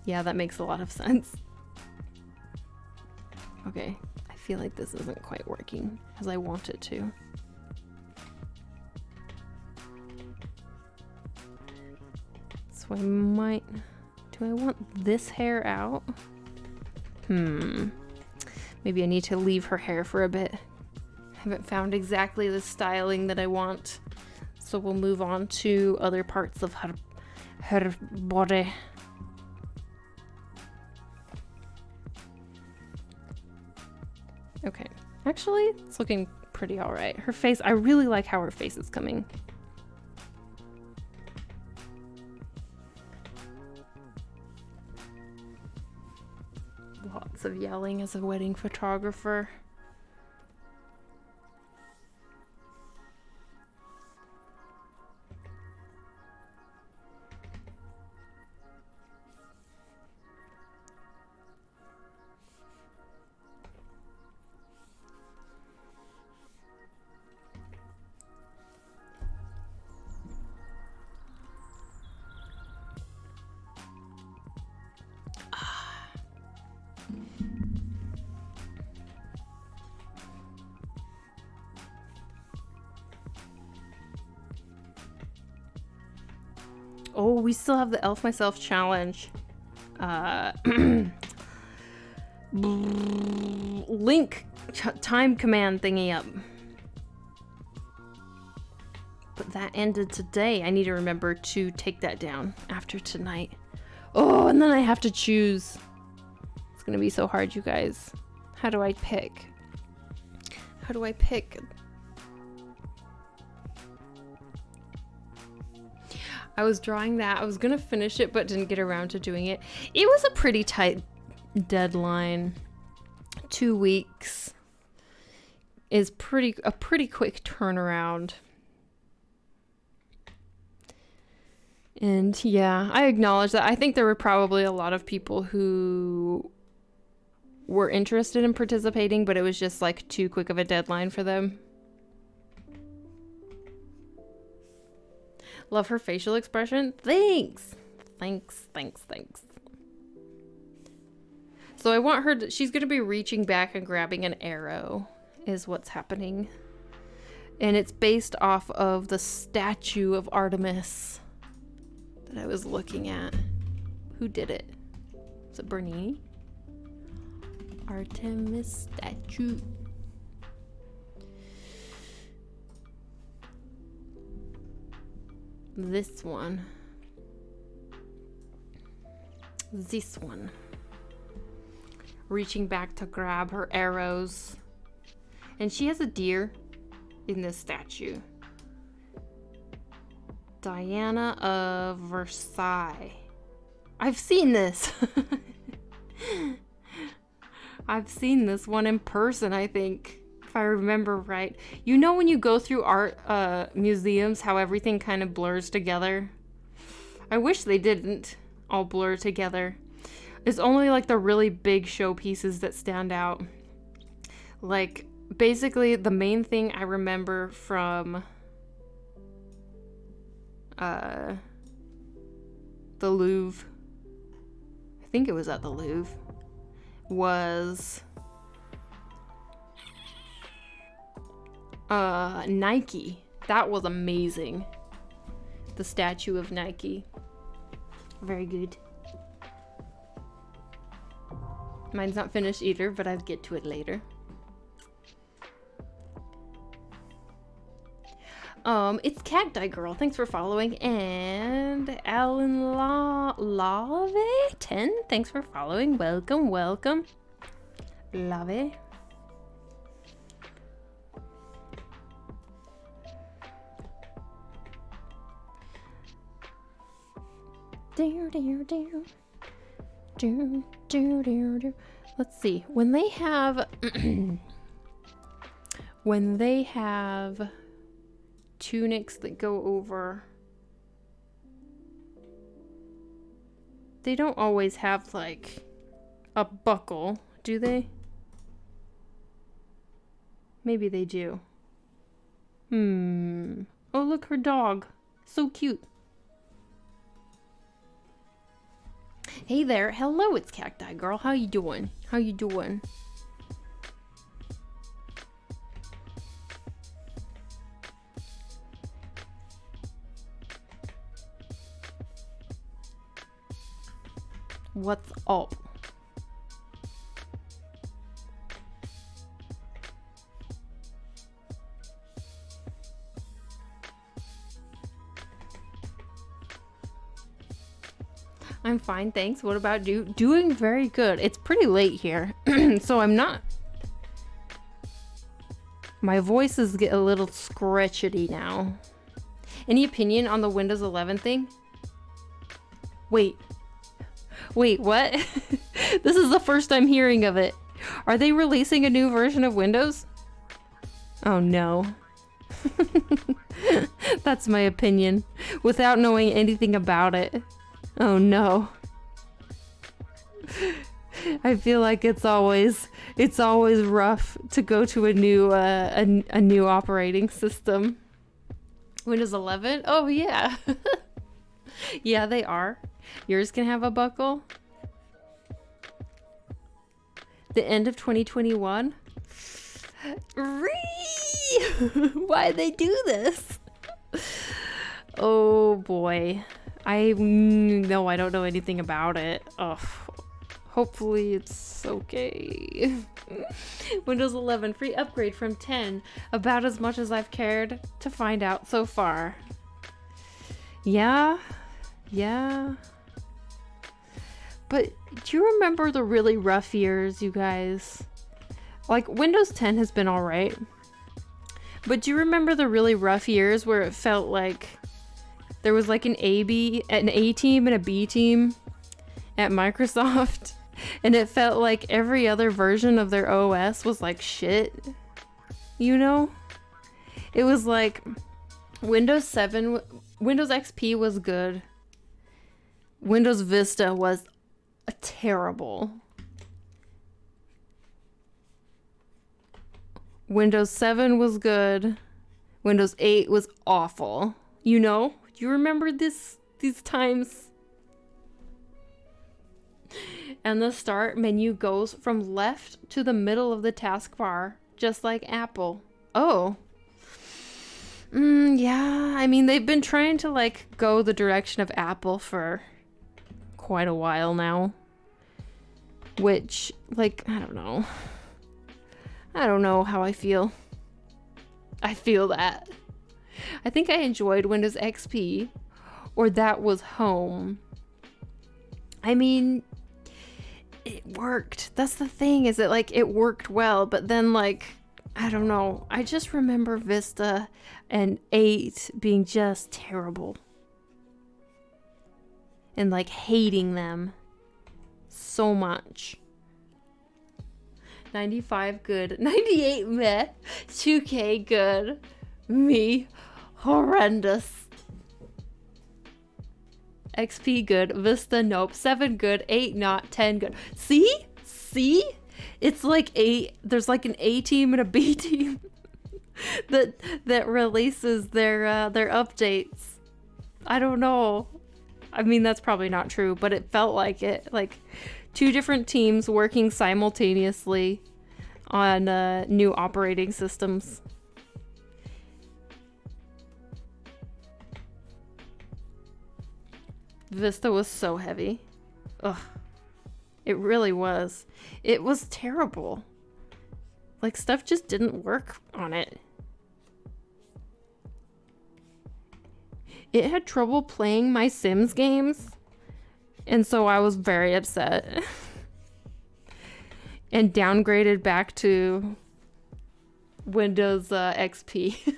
that makes a lot of sense. Okay, I feel like this isn't quite working as I want it to. So I might... Do I want this hair out? Maybe I need to leave her hair for a bit. I haven't found exactly the styling that I want. So we'll move on to other parts of her body. Okay, actually, it's looking pretty all right. Her face, I really like how her face is coming. Lots of yelling as a wedding photographer. Oh, we still have the Elf Myself challenge. Link time command thingy up. But that ended today. I need to remember to take that down after tonight. Oh, and then I have to choose. It's gonna be so hard, you guys. How do I pick? I was drawing that. I was gonna finish it, but didn't get around to doing it. It was a pretty tight deadline. 2 weeks is a pretty quick turnaround. And yeah, I acknowledge that. I think there were probably a lot of people who were interested in participating, but it was just like too quick of a deadline for them. Love her facial expression. Thanks. So I want her to, she's going to be reaching back and grabbing an arrow is what's happening. And it's based off of the statue of Artemis that I was looking at. Who did it? Is it Bernini? Artemis statue. This one. This one. Reaching back to grab her arrows. And she has a deer in this statue. Diana of Versailles. I've seen this. I've seen this one in person, I think. if I remember right. You know when you go through art museums, how everything kind of blurs together? I wish they didn't all blur together. It's only like the really big showpieces that stand out. Like, basically, the main thing I remember from the Louvre, I think it was at the Louvre, was Nike. That was amazing. The statue of Nike. Very good. Mine's not finished either, but I'll get to it later. It's Cacti Girl. Thanks for following. And Alan Lave 10. Thanks for following. Welcome, welcome. Lave. Let's see. When they have tunics that go over, they don't always have like a buckle, do they? Maybe they do. Oh, look, her dog. So cute. Hey there. Hello, it's Cacti Girl. How you doing? How you doing? What's up? I'm fine, thanks. What about you? Doing very good. It's pretty late here, so I'm not... My voice is getting a little scratchety now. Any opinion on the Windows 11 thing? Wait, what? This is the first I'm hearing of it. Are they releasing a new version of Windows? Oh no. That's my opinion, without knowing anything about it. Oh no. I feel like it's always rough to go to a new operating system. Windows 11? Oh yeah. Yeah, they are. Yours can have a buckle. The end of 2021? Why'd they do this? Oh boy. I don't know anything about it. Oh, hopefully it's okay. Windows 11 free upgrade from 10. About as much as I've cared to find out so far. Yeah. But do you remember the really rough years, you guys? Like, Windows 10 has been alright. But do you remember the really rough years where it felt like there was like an A team and a B team at Microsoft, and it felt like every other version of their OS was like shit, you know? It was like Windows XP was good. Windows Vista was terrible. Windows 7 was good. Windows 8 was awful. You know? Do you remember these times? And the start menu goes from left to the middle of the taskbar, just like Apple. Oh. Yeah, I mean, they've been trying to like go the direction of Apple for quite a while now. Which, like, I don't know how I feel. I feel that. I think I enjoyed Windows XP, or that was home. I mean, it worked. That's the thing, is it like it worked well, but then like, I don't know. I just remember Vista and 8 being just terrible. And like hating them so much. 95 good, 98 meh, 2K good, me horrendous. XP good, Vista nope, 7 good, 8 not, 10 good. See? See? It's like there's like an A team and a B team that releases their updates. I don't know. I mean, that's probably not true, but it felt like it. Like 2 different teams working simultaneously on new operating systems. Vista was so heavy. Ugh. It really was. It was terrible. Like, stuff just didn't work on it. It had trouble playing my Sims games, and so I was very upset. And downgraded back to Windows XP.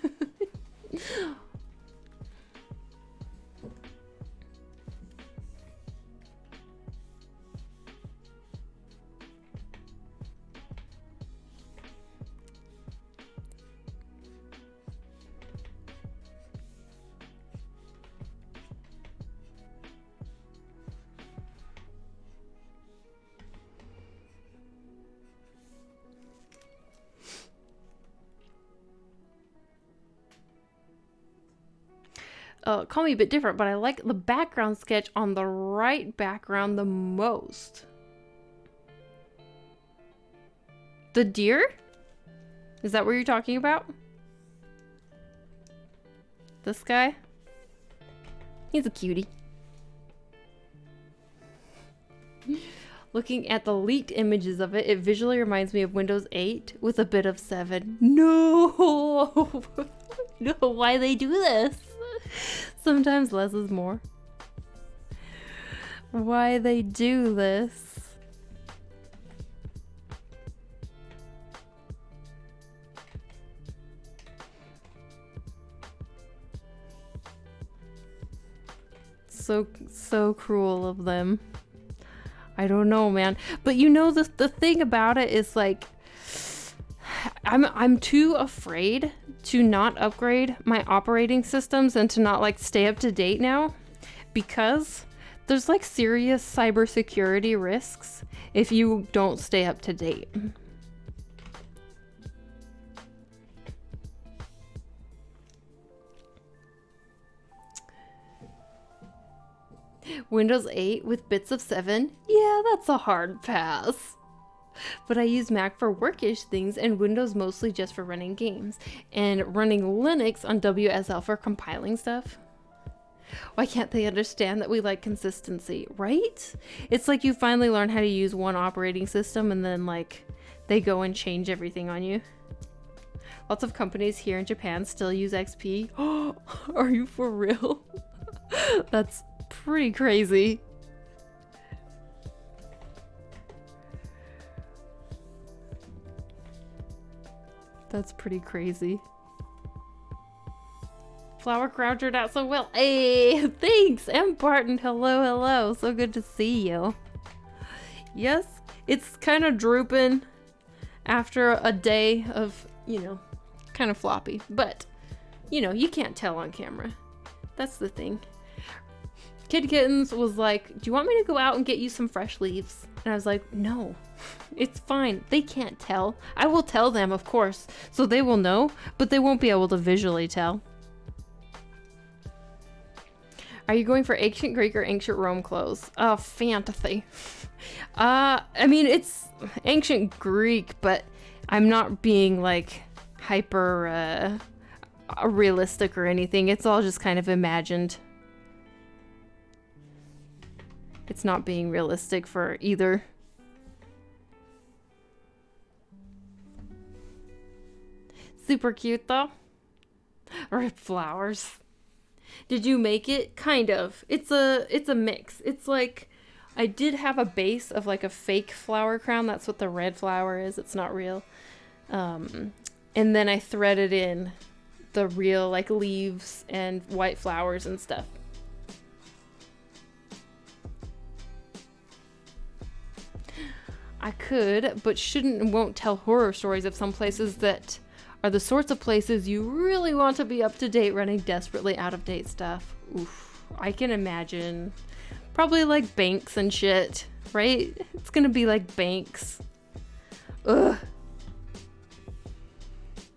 Call me a bit different, but I like the background sketch on the right background the most. The deer? Is that what you're talking about? This guy? He's a cutie. Looking at the leaked images of it, it visually reminds me of Windows 8 with a bit of 7. No! No, why they do this? Sometimes less is more. Why they do this? So cruel of them. I don't know, man. But you know, the thing about it is, like, I'm too afraid to not upgrade my operating systems and to not, like, stay up to date now, because there's, like, serious cybersecurity risks if you don't stay up to date. Windows 8 with bits of 7? Yeah, that's a hard pass. But I use Mac for workish things and Windows mostly just for running games, and running Linux on WSL for compiling stuff. Why can't they understand that we like consistency, right? It's like you finally learn how to use one operating system and then, like, they go and change everything on you. Lots of companies here in Japan still use XP. Oh, are you for real? That's pretty crazy. That's pretty crazy. Flower Crown turned out so well. Hey, thanks, M. Barton. Hello, hello. So good to see you. Yes, it's kind of drooping after a day of, you know, kind of floppy. But, you know, you can't tell on camera. That's the thing. Kid Kittens was like, do you want me to go out and get you some fresh leaves? And I was like, no, it's fine. They can't tell. I will tell them, of course, so they will know, but they won't be able to visually tell. Are you going for ancient Greek or ancient Rome clothes? Fantasy. I mean, it's ancient Greek, but I'm not being, like, hyper realistic or anything. It's all just kind of imagined. It's not being realistic for either. Super cute though. Rip flowers. Did you make it? Kind of. It's a mix. It's like, I did have a base of like a fake flower crown. That's what the red flower is. It's not real. And then I threaded in the real, like, leaves and white flowers and stuff. I could, but shouldn't and won't tell horror stories of some places that are the sorts of places you really want to be up to date running desperately out of date stuff. Oof, I can imagine. Probably like banks and shit, right? It's gonna be like banks. Ugh.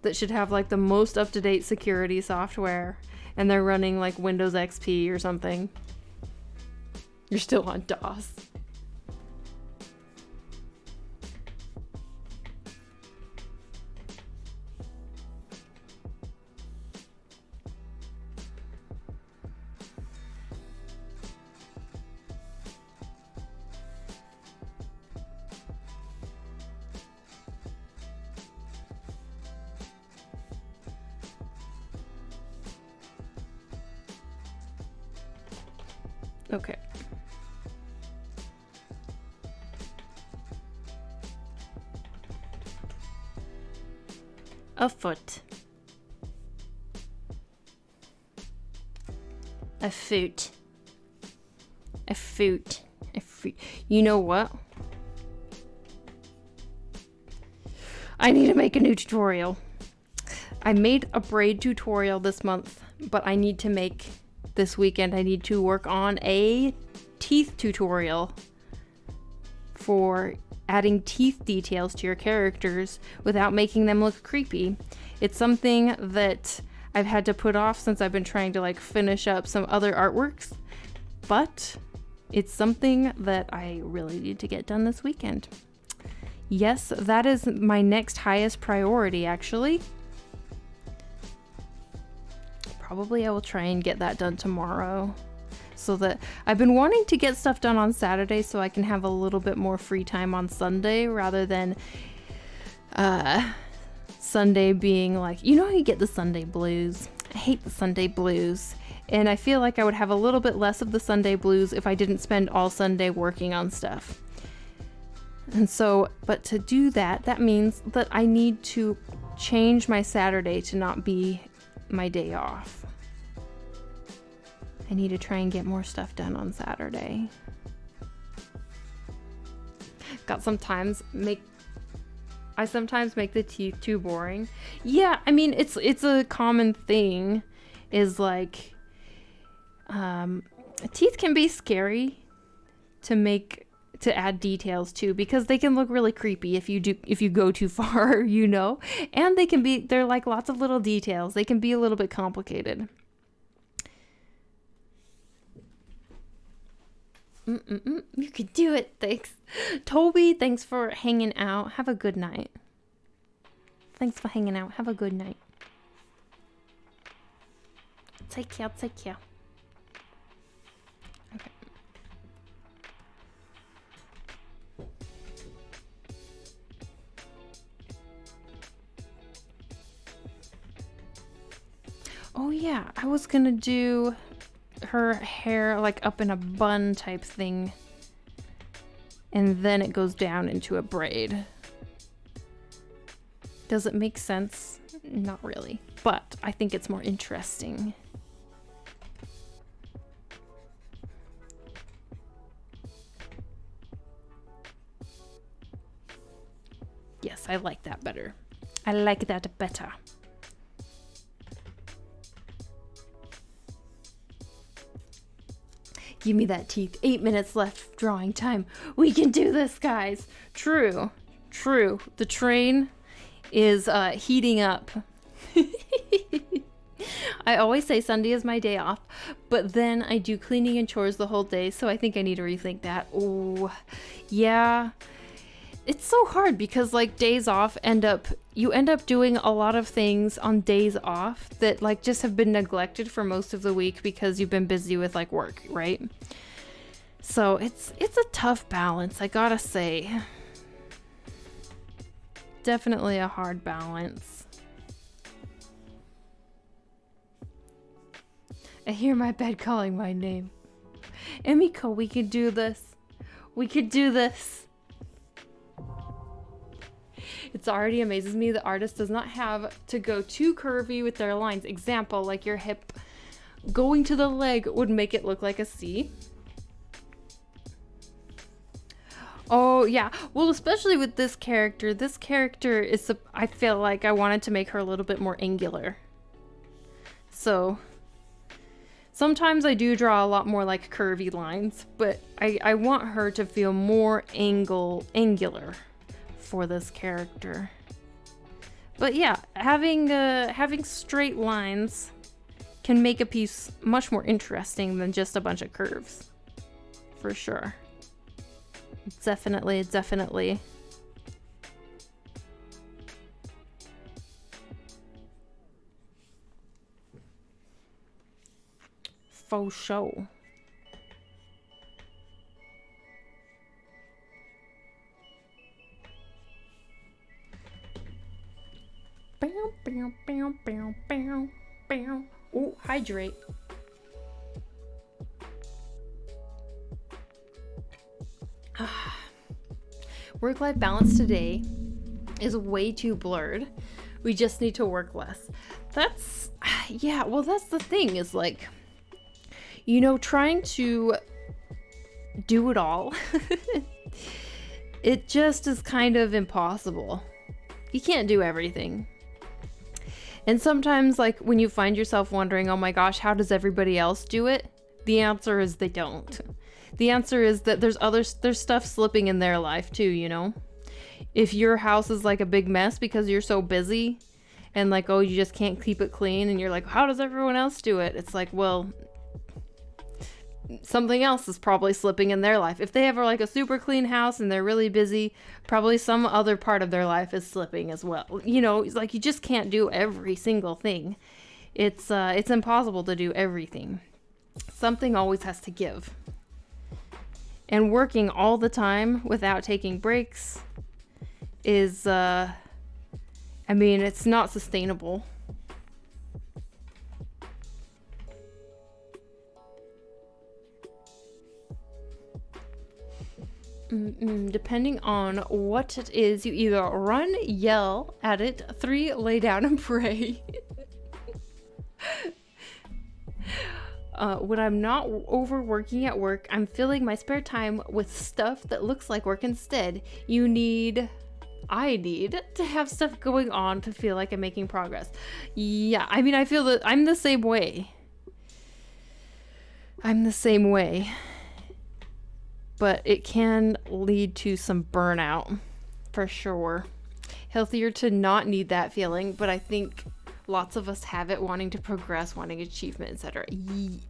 That should have like the most up to date security software, and they're running like Windows XP or something. You're still on DOS. Okay. A foot. A foot. A foot. A foot. You know what? I need to make a new tutorial. I made a braid tutorial this month, but I need to make this weekend. I need to work on a teeth tutorial for adding teeth details to your characters without making them look creepy. It's something that I've had to put off since I've been trying to like finish up some other artworks, but it's something that I really need to get done this weekend. Yes, that is my next highest priority, actually. Probably I will try and get that done tomorrow, so that I've been wanting to get stuff done on Saturday so I can have a little bit more free time on Sunday rather than Sunday being like, you know how you get the Sunday blues? I hate the Sunday blues. And I feel like I would have a little bit less of the Sunday blues if I didn't spend all Sunday working on stuff. And so, but to do that, that means that I need to change my Saturday to not be my day off. I need to try and get more stuff done on Saturday. I sometimes make the teeth too boring. Yeah, I mean it's a common thing, is like teeth can be scary to add details to, because they can look really creepy if you go too far, you know? And they're like lots of little details. They can be a little bit complicated. You could do it. Thanks. Toby, thanks for hanging out. Have a good night. Thanks for hanging out. Have a good night. Take care. Take care. Okay. Oh yeah, I was gonna do her hair like up in a bun type thing, and then it goes down into a braid. Does it make sense? Not really, but I think it's more interesting. Yes, I like that better. I like that better. Give me that teeth. 8 minutes left of drawing time. We can do this, guys. True. The train is heating up. I always say Sunday is my day off, but then I do cleaning and chores the whole day, so I think I need to rethink that. Oh, yeah. It's so hard because like days off you end up doing a lot of things on days off that like just have been neglected for most of the week because you've been busy with like work, right? So it's a tough balance, I gotta say. Definitely a hard balance. I hear my bed calling my name. Emiko, we could do this. We could do this. It already amazes me that artist does not have to go too curvy with their lines. Example, like your hip going to the leg would make it look like a C. Oh, yeah. Well, especially with this character. This character is, I feel like I wanted to make her a little bit more angular. So, sometimes I do draw a lot more like curvy lines, but I want her to feel more angular for this character. But yeah, having straight lines can make a piece much more interesting than just a bunch of curves. For sure. Definitely. For sure. Oh, hydrate. Work-life balance today is way too blurred. We just need to work less. That's the thing is like, trying to do it all. It just is kind of impossible. You can't do everything. And sometimes, like, when you find yourself wondering, oh my gosh, how does everybody else do it? The answer is they don't. The answer is that there's stuff slipping in their life too, If your house is like a big mess because you're so busy and like, oh, you just can't keep it clean and you're like, how does everyone else do it? It's like, well, something else is probably slipping in their life. If they have like a super clean house and they're really busy, probably some other part of their life is slipping as well. It's like you just can't do every single thing. It's impossible to do everything. Something always has to give. And working all the time without taking breaks is, it's not sustainable. Depending on what it is, you either run, yell at it, 3, lay down and pray. When I'm not overworking at work, I'm filling my spare time with stuff that looks like work instead. I need to have stuff going on to feel like I'm making progress. Yeah, I feel that I'm the same way. But it can lead to some burnout, for sure. Healthier to not need that feeling, but I think lots of us have it, wanting to progress, wanting achievement, etc.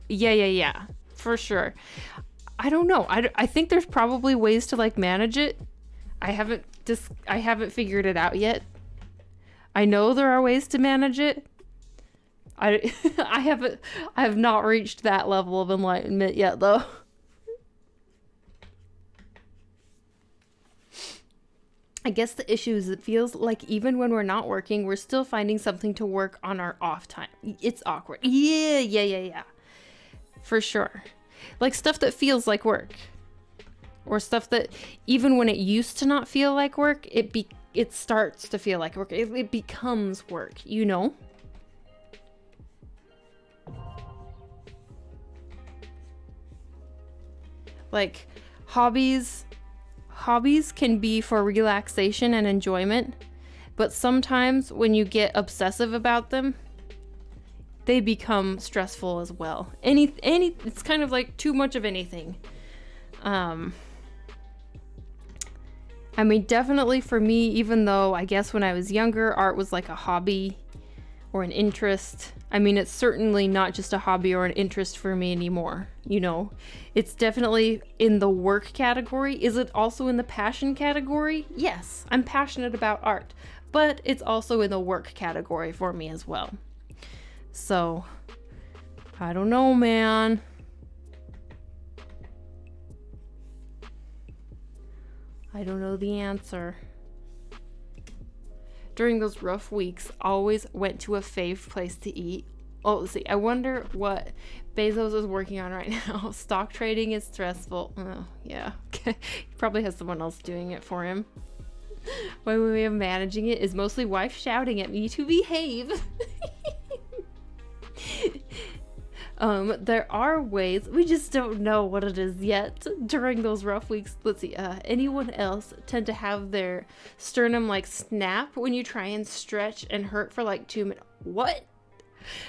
Yeah, for sure. I don't know. I think there's probably ways to like manage it. I haven't figured it out yet. I know there are ways to manage it. I have not reached that level of enlightenment yet, though. I guess the issue is it feels like even when we're not working, we're still finding something to work on our off time. It's awkward. Yeah. For sure. Like stuff that feels like work. Or stuff that even when it used to not feel like work, it starts to feel like work. It becomes work, Like hobbies can be for relaxation and enjoyment, but sometimes when you get obsessive about them, they become stressful as well. It's kind of like too much of anything. Definitely for me, even though I guess when I was younger, art was like a hobby or an interest. It's certainly not just a hobby or an interest for me anymore, It's definitely in the work category. Is it also in the passion category? Yes, I'm passionate about art, but it's also in the work category for me as well. So, I don't know, man. I don't know the answer. During those rough weeks, always went to a fave place to eat. Oh, let's see. I wonder what Bezos is working on right now. Stock trading is stressful. Oh, yeah. Okay. He probably has someone else doing it for him. My way of managing it is mostly wife shouting at me to behave. There are ways, we just don't know what it is yet during those rough weeks. Let's see, anyone else tend to have their sternum like snap when you try and stretch and hurt for like 2 minutes? What?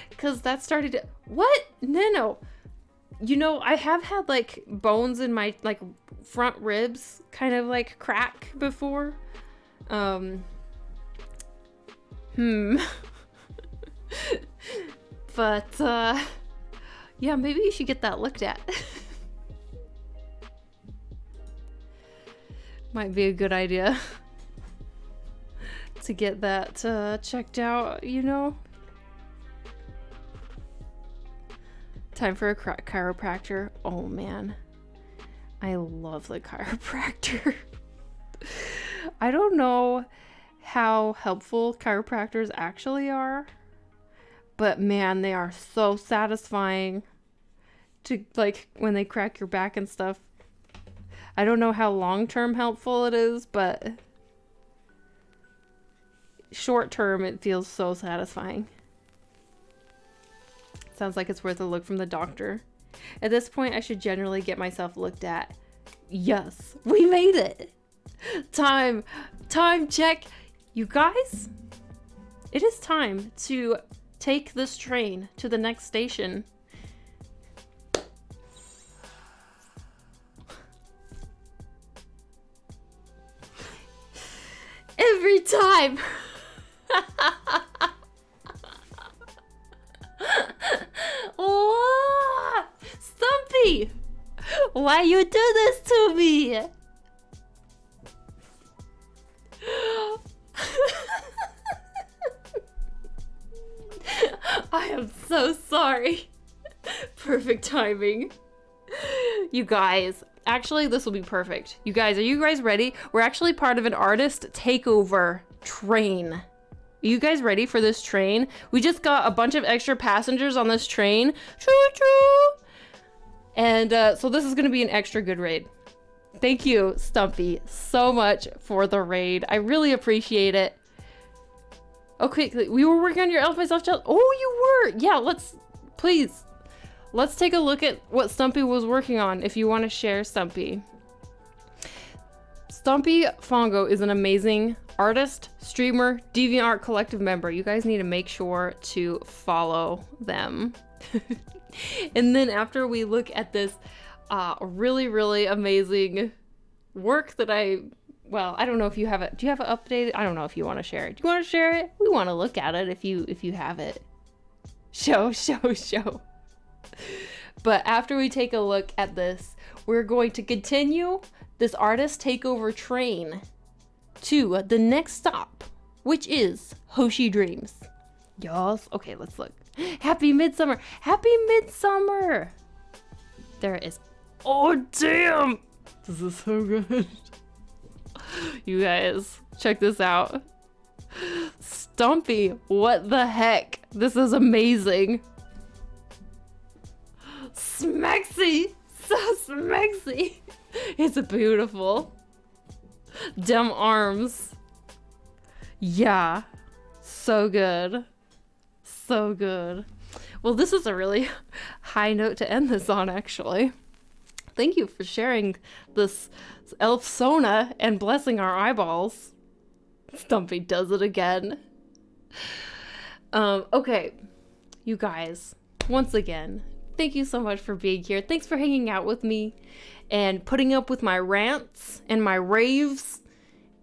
Because that started to, what? No. You know, I have had like bones in my like front ribs kind of like crack before. But, yeah, maybe you should get that looked at. Might be a good idea to get that checked out, you know? Time for a chiropractor. Oh, man. I love the chiropractor. I don't know how helpful chiropractors actually are, but man, they are so satisfying to like when they crack your back and stuff. I don't know how long-term helpful it is, but short-term it feels so satisfying. Sounds like it's worth a look from the doctor. At this point, I should generally get myself looked at. Yes, we made it. Time check. You guys, it is time to take this train to the next station. Every time. Oh, Stumpy, why you do this to me? I am so sorry. Perfect timing. You guys, actually this will be perfect. You guys, are you guys ready? We're actually part of an artist takeover train. Are you guys ready for this train? We just got a bunch of extra passengers on this train. Choo-choo! And so this is gonna be an extra good raid. Thank you, Stumpy, so much for the raid. I really appreciate it. Okay, we were working on your Elf Myself challenge. Oh, you were. Yeah, let's take a look at what Stumpy was working on if you want to share, Stumpy. Stumpy Fongo is an amazing artist, streamer, DeviantArt collective member. You guys need to make sure to follow them. And then after we look at this really, really amazing work that well, I don't know if you have it. Do you have it updated? I don't know if you want to share it. Do you want to share it? We want to look at it if you have it. Show. But after we take a look at this, we're going to continue this artist takeover train to the next stop, which is Hoshi Dreams. Yes. Okay, let's look. Happy Midsommar. Happy Midsommar. There it is. Oh, damn. This is so good. You guys, check this out. Stumpy, what the heck? This is amazing. Smexy, so smexy. It's beautiful. Dem arms. Yeah, so good. So good. Well, this is a really high note to end this on, actually. Thank you for sharing this elf sona and blessing our eyeballs. Stumpy does it again. Okay, you guys, once again, thank you so much for being here. Thanks for hanging out with me and putting up with my rants and my raves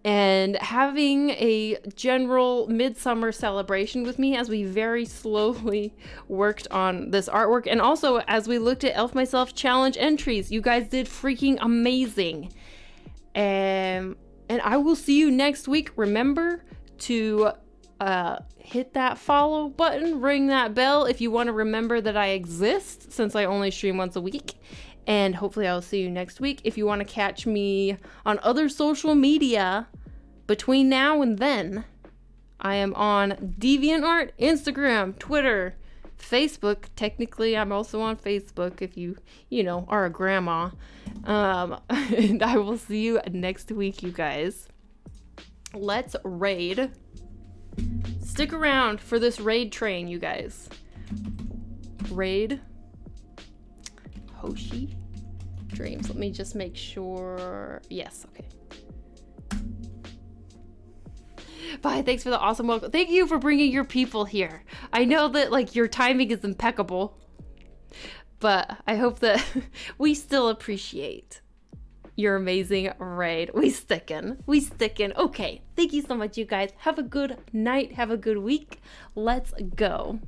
and having a general midsummer celebration with me as we very slowly worked on this artwork. And also as we looked at Elf Myself challenge entries, you guys did freaking amazing. And I will see you next week. Remember to hit that follow button, ring that bell if you want to remember that I exist, since I only stream once a week. And hopefully I'll see you next week. If you want to catch me on other social media between now and then, I am on DeviantArt, Instagram, Twitter, Facebook. Technically, I'm also on Facebook if you know, are a grandma. And I will see you next week, you guys. Let's raid. Stick around for this raid train, you guys. Raid Hoshi Dreams. Let me just make sure. Yes, okay. Bye, thanks for the awesome welcome. Thank you for bringing your people here. I know that like your timing is impeccable, but I hope that we still appreciate your amazing raid. We stickin'. Okay, thank you so much, you guys. Have a good night. Have a good week. Let's go.